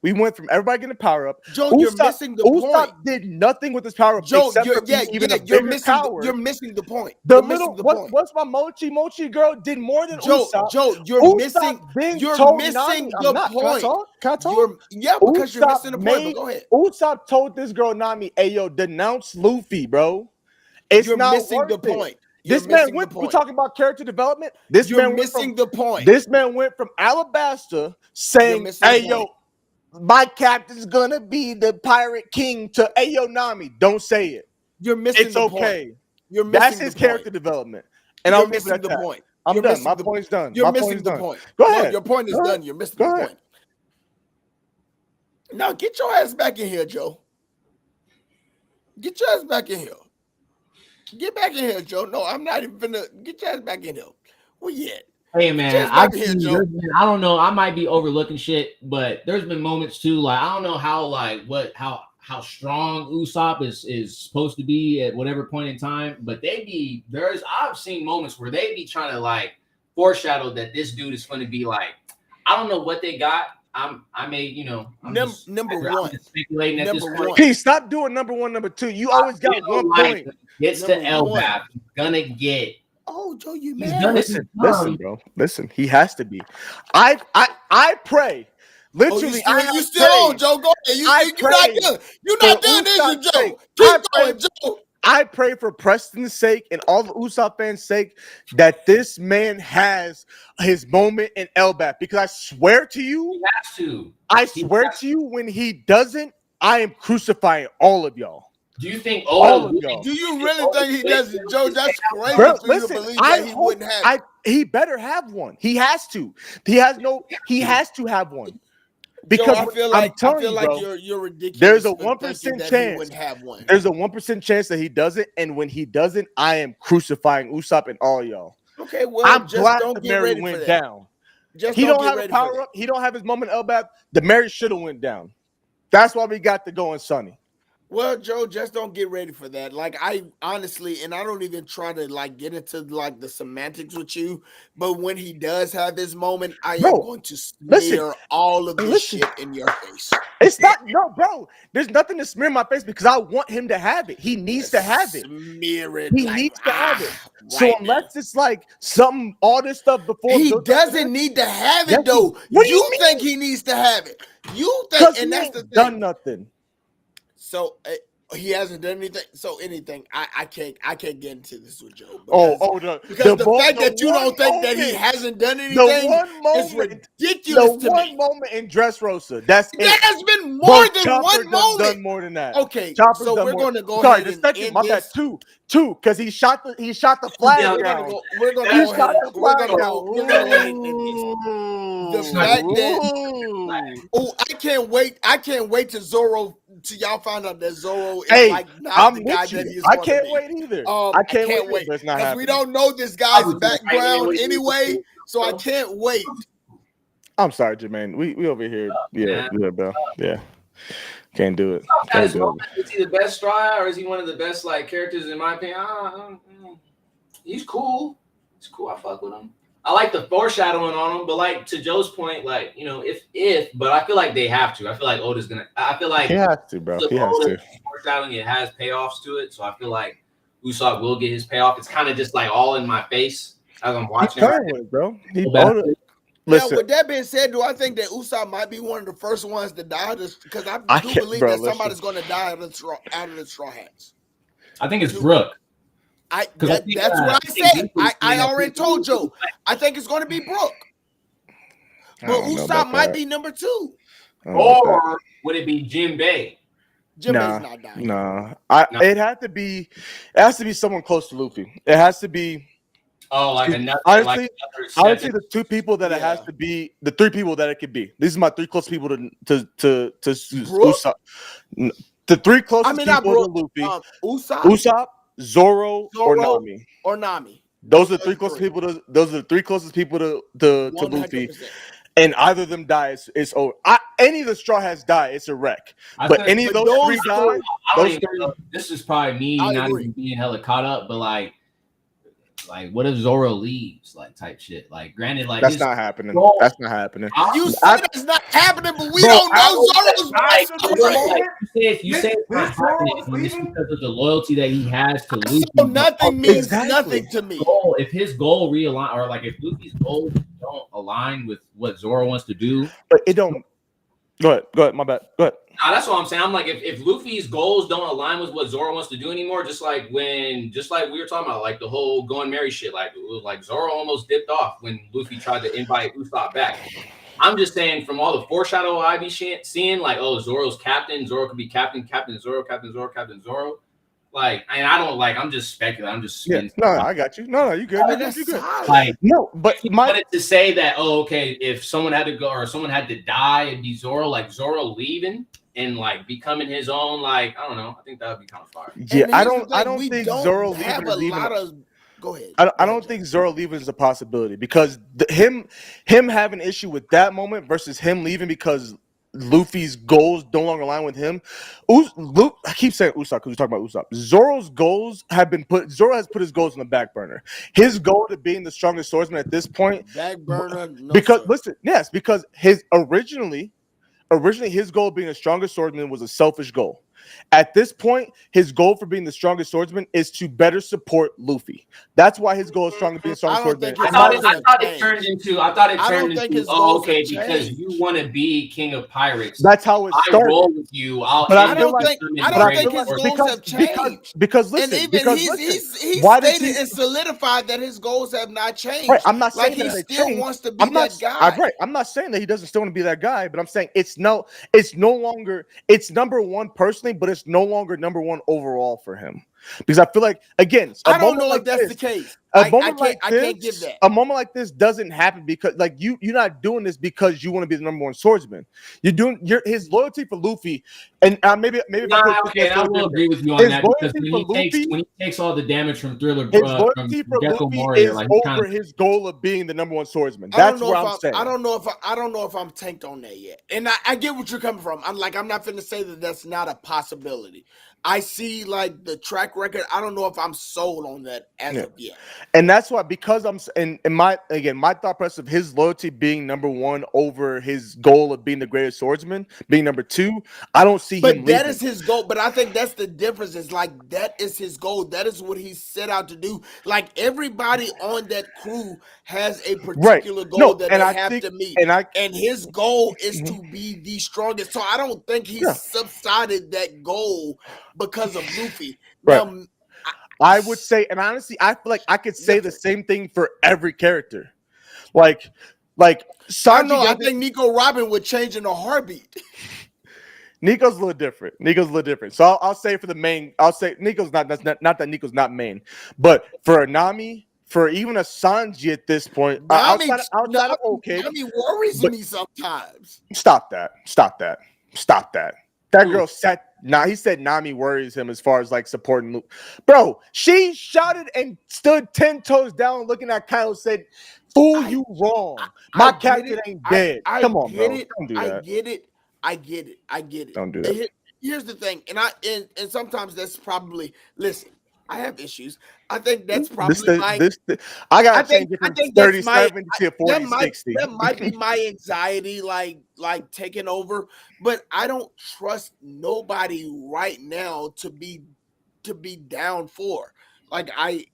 Speaker 1: We went from everybody getting a power up.
Speaker 2: Joe, you're missing the point.
Speaker 1: Usopp did nothing with his power up.
Speaker 2: Joe,
Speaker 1: except for even a bigger coward.
Speaker 2: You're missing the point.
Speaker 1: What's my mochi girl did more than Usopp.
Speaker 2: Joe, you're missing the point.
Speaker 1: Can I talk?
Speaker 2: Because you're missing the point. But go ahead.
Speaker 1: Usopp told this girl Nami, "Hey, yo, denounce Luffy, bro. You're
Speaker 2: missing the point."
Speaker 1: This man went. We're talking about character development.
Speaker 2: You're missing the point.
Speaker 1: This man went from Alabasta saying, "Hey, yo, my captain's gonna be the pirate king," to "Ayo Nami, don't say it.
Speaker 2: You're missing
Speaker 1: it's
Speaker 2: the
Speaker 1: okay.
Speaker 2: Point. You're missing
Speaker 1: That's his character development. And
Speaker 2: you're
Speaker 1: I'm
Speaker 2: missing the point.
Speaker 1: I'm done. My point's done.
Speaker 2: You're missing the point.
Speaker 1: Go ahead.
Speaker 2: Your point is done. You're missing the point. Now get your ass back in here, Joe. Get your ass back in here. Get back in here, Joe. No, I'm not even finna get your ass back in here. Where you at?
Speaker 9: Hey man, I don't know. I might be overlooking shit, but there's been moments too. Like I don't know how how strong Usopp is supposed to be at whatever point in time, but I've seen moments where they be trying to like foreshadow that this dude is going to be like, I don't know what they got. I'm
Speaker 2: number one.
Speaker 9: Speculating at this point.
Speaker 1: P, stop doing number one, number two. You always got one point.
Speaker 9: Gets to Elbap, he's gonna get.
Speaker 2: Oh, Joe, you man.
Speaker 1: Listen, bro. Listen, he has to be. I pray. Literally,
Speaker 2: you still on, Joe? Go ahead. You're not done. You're not done, is you, Joe? Keep going, Joe.
Speaker 1: I pray for Preston's sake and all the Usopp fans' sake that this man has his moment in Elbap, because I swear to you,
Speaker 3: he has to.
Speaker 1: I swear to you, when he doesn't, I am crucifying all of y'all.
Speaker 3: Do you think
Speaker 2: do you really think he doesn't, Joe? That's crazy for you to believe that he wouldn't have.
Speaker 1: He better have one. He has to. He has to have one. Because
Speaker 2: Joe, I feel like you're ridiculous.
Speaker 1: There's a 1% chance.
Speaker 2: Wouldn't have one.
Speaker 1: There's a 1% chance that he doesn't, and when he doesn't, I am crucifying Usopp and all y'all.
Speaker 2: Okay, well,
Speaker 1: I'm
Speaker 2: just
Speaker 1: glad
Speaker 2: don't
Speaker 1: the
Speaker 2: get
Speaker 1: Mary
Speaker 2: ready
Speaker 1: went
Speaker 2: for that.
Speaker 1: down.
Speaker 2: Just
Speaker 1: he don't have
Speaker 2: ready
Speaker 1: a power up. He don't have his moment Elbap. The Mary should have went down. That's why we got the going Sunny.
Speaker 2: Well, Joe, just don't get ready for that. Like, I honestly, and I don't even try to like get into like the semantics with you, but when he does have this moment, I am going to smear all of this shit in your face.
Speaker 1: It's not, bro. There's nothing to smear my face because I want him to have it. He needs to have it.
Speaker 2: Smear it.
Speaker 1: He needs to have it. So unless it's like something, all this stuff before
Speaker 2: he doesn't need to have it though.
Speaker 1: What do you
Speaker 2: think he needs to have it? You think, and that's the thing.
Speaker 1: Done nothing.
Speaker 2: So he hasn't done anything. So anything, I can't get into this with Joe. Because the fact that you don't think that he hasn't done anything is ridiculous.
Speaker 1: The one moment in Dressrosa. That
Speaker 2: has been more than one moment.
Speaker 1: Done more than that.
Speaker 2: Okay, so we're going to go
Speaker 1: ahead.
Speaker 2: Sorry,
Speaker 1: the second. My bad. Two. Because he shot the flag down.
Speaker 2: We're going to go. The fact that I can't wait to Zoro. Till y'all find out that Zoro is like not the guy that he is.
Speaker 1: I can't wait either.
Speaker 2: I can't wait because we don't know this guy's background anyway, so I can't wait.
Speaker 1: I'm sorry, Jermaine. We over here. Yeah, bro. Yeah, can't do it.
Speaker 3: Is he the best Straw, or is he one of the best like characters in my opinion? He's cool. He's cool. I fuck with him. I like the foreshadowing on him, but like to Joe's point, like, you know, but I feel like they have to. I feel like Oda's gonna. I feel like
Speaker 1: he has to, bro. He has to.
Speaker 3: Foreshadowing, it has payoffs to it, so I feel like Usopp will get his payoff. It's kind of just like all in my face as I'm watching.
Speaker 1: Bro.
Speaker 2: Listen. With that being said, do I think that Usopp might be one of the first ones to die? Because I do believe that somebody's going to die out of the Straw Hats.
Speaker 9: I think it's Brooke.
Speaker 2: That's what I said. I already told Joe. I think it's going to be Brooke. But Usopp might be number 2.
Speaker 3: Or would it be Jinbei?
Speaker 2: Jinbei's not dying.
Speaker 1: No. It has to be someone close to Luffy. It has to be.
Speaker 3: Oh, like another.
Speaker 1: Honestly, the 2 people that it has to be, the 3 people that it could be. These are my 3 close people to Usopp. The 3 closest people to Luffy. Usopp, Zoro, or Nami. Those are the 3 closest people to. Those are the 3 closest people to Luffy. And either of them die, it's over. Any of the Straw Hats die, it's a wreck. But any of those 3 die,
Speaker 9: this is probably me not even being hella caught up, but like what if Zoro leaves, like type shit? Like, granted, like
Speaker 1: that's not happening. That's not happening.
Speaker 2: You said it's not happening, but we don't know Zoro's
Speaker 9: right. You say it's not happening, and it's because of the loyalty that he has to Luffy.
Speaker 2: So nothing means nothing to me.
Speaker 9: If his goal realign, or like if Luffy's goals don't align with what Zoro wants to do,
Speaker 1: but it don't. Go ahead. My bad. Go ahead.
Speaker 3: Nah, that's what I'm saying. I'm like, if Luffy's goals don't align with what Zoro wants to do anymore, just like we were talking about, like the whole going Mary shit, like Zoro almost dipped off when Luffy tried to invite Usopp back. I'm just saying, from all the foreshadow I be seeing, like, oh, Zoro's captain, Zoro could be captain Zoro, captain Zoro. Like, and I don't like. I'm just speculating. I'm just spinning.
Speaker 1: No, I got you. No, you good.
Speaker 2: You good.
Speaker 9: Like,
Speaker 1: no, but
Speaker 3: wanted to say that. Oh, okay. If someone had to go or someone had to die, it'd be Zoro. Like Zoro leaving and like becoming his own. Like, I don't know. I think that would be kind of fire.
Speaker 1: Yeah, I don't think Zoro leaving is even.
Speaker 2: Go ahead.
Speaker 1: I don't think Zoro leaving is a possibility because him having issue with that moment versus him leaving because Luffy's goals no longer align with him. I keep saying Usopp because we're talking about Usopp. Zoro's goals have been Zoro has put his goals on the back burner. His goal to being the strongest swordsman at this point,
Speaker 2: back burner, no,
Speaker 1: because
Speaker 2: sir.
Speaker 1: listen, yes, because his originally his goal of being the strongest swordsman was a selfish goal. At this point, his goal for being the strongest swordsman is to better support Luffy. That's why his goal is strong to be a strong swordsman.
Speaker 3: I thought it turned into okay, because you want to be king of pirates.
Speaker 1: That's how it started.
Speaker 3: I roll with you.
Speaker 2: I don't think his goals have changed.
Speaker 1: Because listen,
Speaker 2: and even
Speaker 1: because
Speaker 2: he's
Speaker 1: why
Speaker 2: stated and solidified that his goals have not changed.
Speaker 1: Right, I'm not
Speaker 2: like
Speaker 1: saying
Speaker 2: he
Speaker 1: that
Speaker 2: still
Speaker 1: changed.
Speaker 2: wants to be that guy.
Speaker 1: Right, I'm not saying that he doesn't still want to be that guy, but I'm saying it's no longer. It's number one personally, but it's no longer number one overall for him. Because I feel like, again,
Speaker 2: I don't know if that's the case. I can't give that.
Speaker 1: A moment like this doesn't happen because, like, you're not doing this because you want to be the number one swordsman. You're doing his loyalty for Luffy, and maybe.
Speaker 9: I will agree with you on that because when he takes all the damage from Thriller,
Speaker 1: his loyalty for Luffy is over his goal of being the number one swordsman. That's what I'm saying.
Speaker 2: I don't know if I'm tanked on that yet, and I get what you're coming from. I'm not finna say that that's not a possibility. I see like the track record. I don't know if I'm sold on that as of yet.
Speaker 1: And that's why, because I'm in my thought process of his loyalty being number one over his goal of being the greatest swordsman being number two, I don't see him.
Speaker 2: But that is his goal. But I think that's the difference. Is like that is his goal. That is what he set out to do. Like everybody on that crew has a particular goal that they have to meet, and his goal is to be the strongest. So I don't think he subsided that goal because of Luffy.
Speaker 1: Right.
Speaker 2: Now,
Speaker 1: I would say, and honestly, I feel like I could say the same thing for every character. Like Sanji.
Speaker 2: I think Nico Robin would change in a heartbeat.
Speaker 1: Nico's a little different. So I'll say for the main, I'll say Nico's not that Nico's not main, but for Nami, for even a Sanji at this point, outside of okay,
Speaker 2: Nami worries me sometimes.
Speaker 1: Stop that. That girl said. Now he said Nami worries him as far as like supporting Luke. Bro, she shouted and stood 10 toes down looking at Kyle, said, "Fool, you wrong. My captain ain't dead." Come on, bro. Don't do that.
Speaker 2: I get it.
Speaker 1: Don't do that.
Speaker 2: Here's the thing, and sometimes that's probably, listen, I have issues. I think that's probably
Speaker 1: I gotta change it from 37 to 40, 60.
Speaker 2: That might be my anxiety, like taking over. But I don't trust nobody right now to be down for. I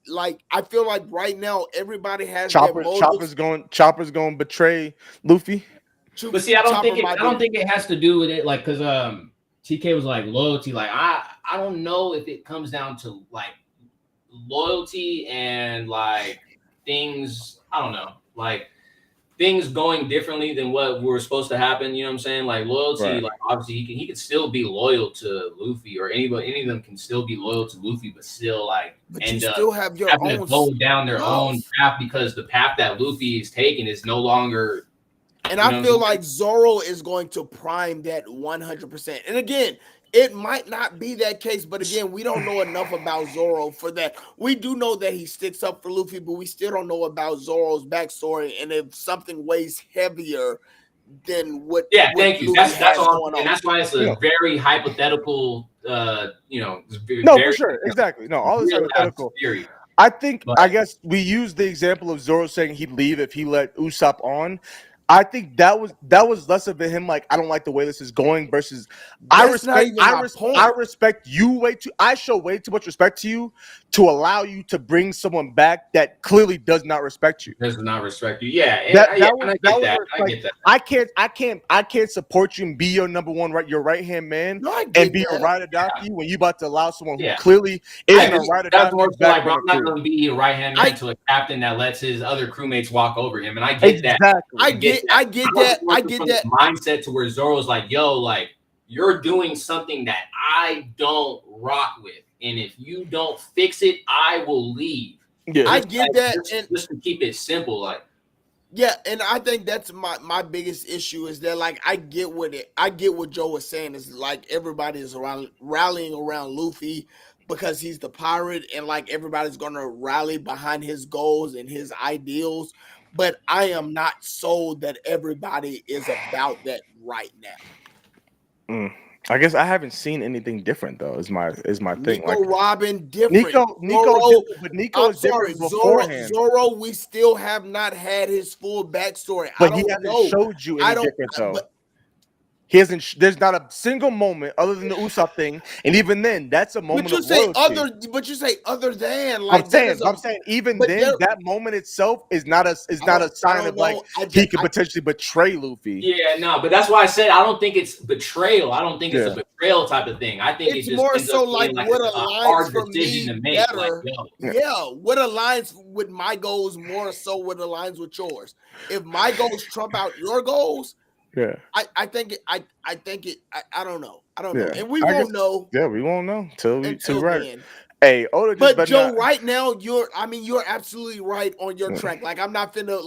Speaker 2: feel like right now everybody has
Speaker 1: Chopper's going to betray Luffy.
Speaker 9: But see, I don't think it has to do with it, like, because TK was like loyalty. Like I don't know if it comes down to like loyalty and like things, I don't know, like things going differently than what were supposed to happen. You know what I'm saying? Like loyalty, right. Like obviously he can still be loyal to Luffy, or any of them can still be loyal to Luffy, but still like end up having to go down their own path because the path that Luffy is taking is no longer.
Speaker 2: And I feel like Zoro is going to prime that 100%. And again, it might not be that case, but again, we don't know enough about Zoro for that. We do know that he sticks up for Luffy, but we still don't know about Zoro's backstory and if something weighs heavier than what.
Speaker 9: Yeah, thank you. That's all, and that's why it's a very hypothetical. For
Speaker 1: sure, exactly. No, all this hypothetical. Theory. I guess we use the example of Zoro saying he'd leave if he let Usopp on. I think that was less of him like, I don't like the way this is going versus I respect you I show way too much respect to you to allow you to bring someone back that clearly does not respect you.
Speaker 9: Does not respect you. Yeah. I get that.
Speaker 1: I can't support you and be your number one, your right hand man and be a ride or die for you when you about to allow someone who clearly isn't a ride or die.
Speaker 9: Like, I'm not going to be a right hand man to a captain that lets his other crewmates walk over him, and I get that.
Speaker 2: I get that
Speaker 9: mindset to where Zoro's like, yo, like you're doing something that I don't rock with, and if you don't fix it, I will leave.
Speaker 2: Yeah, I get that,
Speaker 9: just to keep it simple, like.
Speaker 2: Yeah, and I think that's my biggest issue is that like I get what Joe was saying is like everybody is rallying around Luffy because he's the pirate and like everybody's gonna rally behind his goals and his ideals. But I am not sold that everybody is about that right now.
Speaker 1: I guess I haven't seen anything different though. Is my thing.
Speaker 2: Nico
Speaker 1: Like
Speaker 2: Robin different.
Speaker 1: Nico, but Nico is different beforehand.
Speaker 2: Zoro, we still have not had his full backstory.
Speaker 1: But he hasn't showed you any different though.
Speaker 2: But
Speaker 1: he hasn't. There's not a single moment other than the Usopp thing, and even then, that's a moment of loyalty.
Speaker 2: But you say other than. Like,
Speaker 1: I'm saying, even then, that moment itself is not a sign of like he could potentially betray Luffy.
Speaker 3: Yeah, no, but that's why I said I don't think it's betrayal. I don't think it's a betrayal type of thing. I think
Speaker 2: it's
Speaker 3: it just
Speaker 2: more so like what aligns for me better. What aligns with my goals more so what aligns with yours. If my goals trump out your goals.
Speaker 1: Yeah,
Speaker 2: I think it. I don't know. I don't know, and we won't know.
Speaker 1: Yeah, we won't know till right.
Speaker 2: Then.
Speaker 1: Hey, Oda,
Speaker 2: but Joe, right now you're absolutely right on your track. Like I'm not finna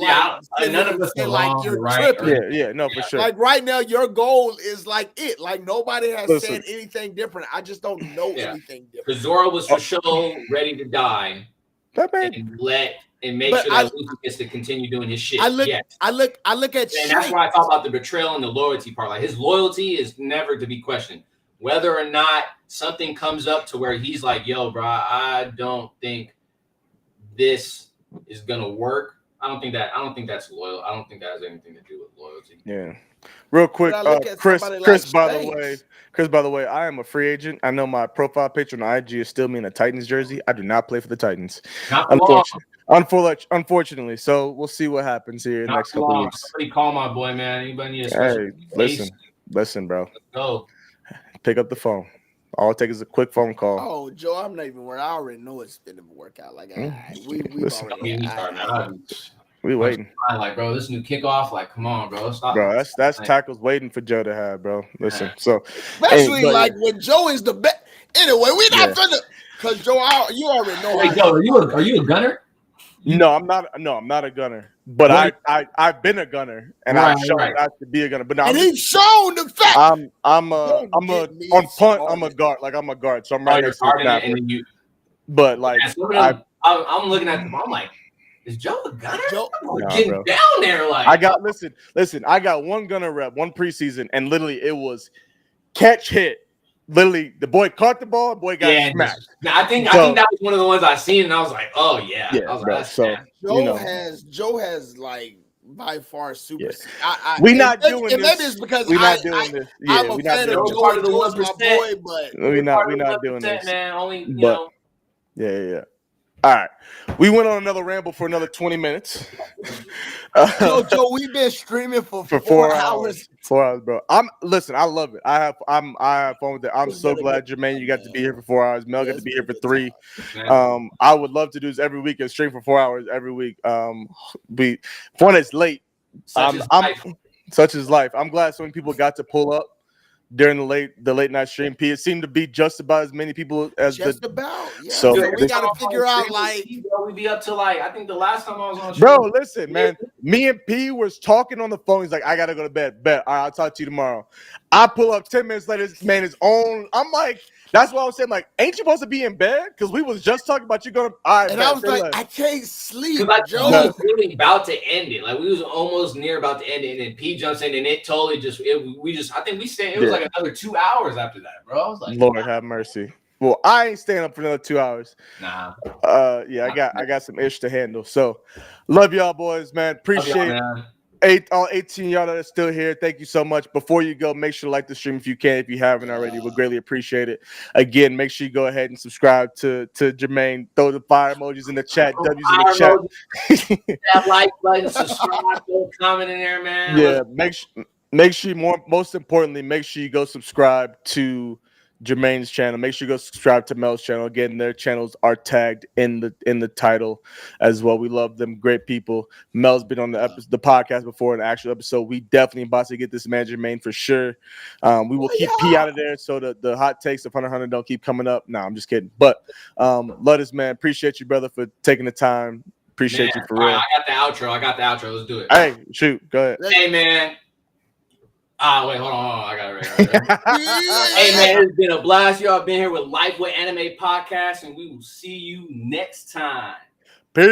Speaker 3: none of us
Speaker 2: like you're
Speaker 3: right,
Speaker 2: tripping.
Speaker 1: Yeah, no, for sure.
Speaker 2: Like right now, your goal is like it. Like nobody has said anything different. I just don't know anything different.
Speaker 3: Because Zoro was for sure ready to die. And make sure that Luffy gets to continue doing his shit.
Speaker 2: I look at,
Speaker 3: and that's why I talk about the betrayal and the loyalty part. Like his loyalty is never to be questioned. Whether or not something comes up to where he's like, "Yo, bro, I don't think this is gonna work." I don't think that's loyal. I don't think that has anything to do with loyalty.
Speaker 1: Yeah. Real quick, Chris, by the way, I am a free agent. I know my profile picture on IG is still me in a Titans jersey. I do not play for the Titans. Unfortunately. So we'll see what happens here in the next couple of weeks.
Speaker 3: Somebody call my boy, man. Anybody need a special
Speaker 1: listen, bro.
Speaker 3: Let's go.
Speaker 1: Pick up the phone. All it takes is a quick phone call.
Speaker 2: Oh, Joe, I'm not even worried. I already know it's been a workout. Like
Speaker 1: we waiting.
Speaker 3: Like, bro, this new kickoff. Like, come on, bro. Stop.
Speaker 1: Bro, that's tackles waiting for Joe to have, bro. Listen, so
Speaker 2: especially when Joe is the best. Anyway, we not finna because Joe, you already know.
Speaker 3: Hey, Joe, are you a gunner?
Speaker 1: No, I'm not. No, I'm not a gunner. But I've been a gunner, and I've shown not to be a gunner. But now
Speaker 2: he's shown the fact.
Speaker 1: I'm on punt. I'm a guard. Like I'm a guard, so I'm right next to the snapper. But like
Speaker 3: I'm looking at them. I'm like, is Joe a gunner? Getting down there, like
Speaker 1: I got. Listen. I got one gunner rep, one preseason, and literally it was catch hit. Literally, the boy caught the ball, boy got smacked.
Speaker 3: I think that was one of the ones I seen, and I was like, oh yeah.
Speaker 1: I was like,
Speaker 2: Joe has like by far super.
Speaker 1: We're not doing this.
Speaker 2: Maybe it's because
Speaker 1: we're not doing this. Yeah,
Speaker 2: I'm a fan of Joe. Part of the 1%, but
Speaker 1: we're not doing this.
Speaker 3: Man, only you
Speaker 1: know. Yeah. All right, we went on another ramble for another 20 minutes.
Speaker 2: Joe, we've been streaming for
Speaker 1: 4 hours. 4 hours, bro. I love it. I have fun with it. I'm so glad, Jermaine, you got to be here for 4 hours. Mel got to be here for 3. I would love to do this every week and stream for 4 hours every week. When it's late, such is life. I'm glad so many people got to pull up during the late night stream. It seemed to be just about as many people as
Speaker 2: about. Yeah.
Speaker 1: So
Speaker 2: we got to figure out like
Speaker 3: we'd be up to like I think the last time I was on.
Speaker 1: Bro, listen, man. Me and P was talking on the phone. He's like, I gotta go to bed. Bet. All right, I'll talk to you tomorrow. I pull up 10 minutes later. This man is on. I'm like, that's why I was saying, like, ain't you supposed to be in bed? Because we was just talking about you going. All right,
Speaker 2: and I was like, I can't sleep.
Speaker 3: Joe was really about to end it. Like we was almost near about to end it, and then P jumps in, and it totally I think we stayed. It was like another 2 hours after that, bro. I was like,
Speaker 1: Lord have mercy. Well, I ain't staying up for another 2 hours.
Speaker 3: Nah.
Speaker 1: I got some ish to handle. So, love y'all, boys, man. Appreciate all 18 y'all that are still here. Thank you so much. Before you go, make sure to like the stream if you can. If you haven't already, we'll greatly appreciate it. Again, make sure you go ahead and subscribe to Jermaine. Throw the fire emojis in the chat. W's in the chat.
Speaker 3: That like button, subscribe, throw a comment in there, man.
Speaker 1: Yeah, make sure most importantly, make sure you go subscribe to Jermaine's channel. Make sure you go subscribe to Mel's channel. Again, their channels are tagged in the title as well. We love them, great people. Mel's been on the podcast before, an actual episode. We definitely about to get this man Jermaine for sure. We will keep P out of there so the hot takes of Hunter don't keep coming up. No, I'm just kidding. But love this, man. Appreciate you, brother, for taking the time. Appreciate you for real.
Speaker 3: Right, I got the outro. Let's do it.
Speaker 1: Hey, shoot, go ahead.
Speaker 3: Hey, man. Wait, hold on. I got it right. Hey, man, it's been a blast. Y'all been here with Life with Anime Podcast, and we will see you next time.
Speaker 1: Peace.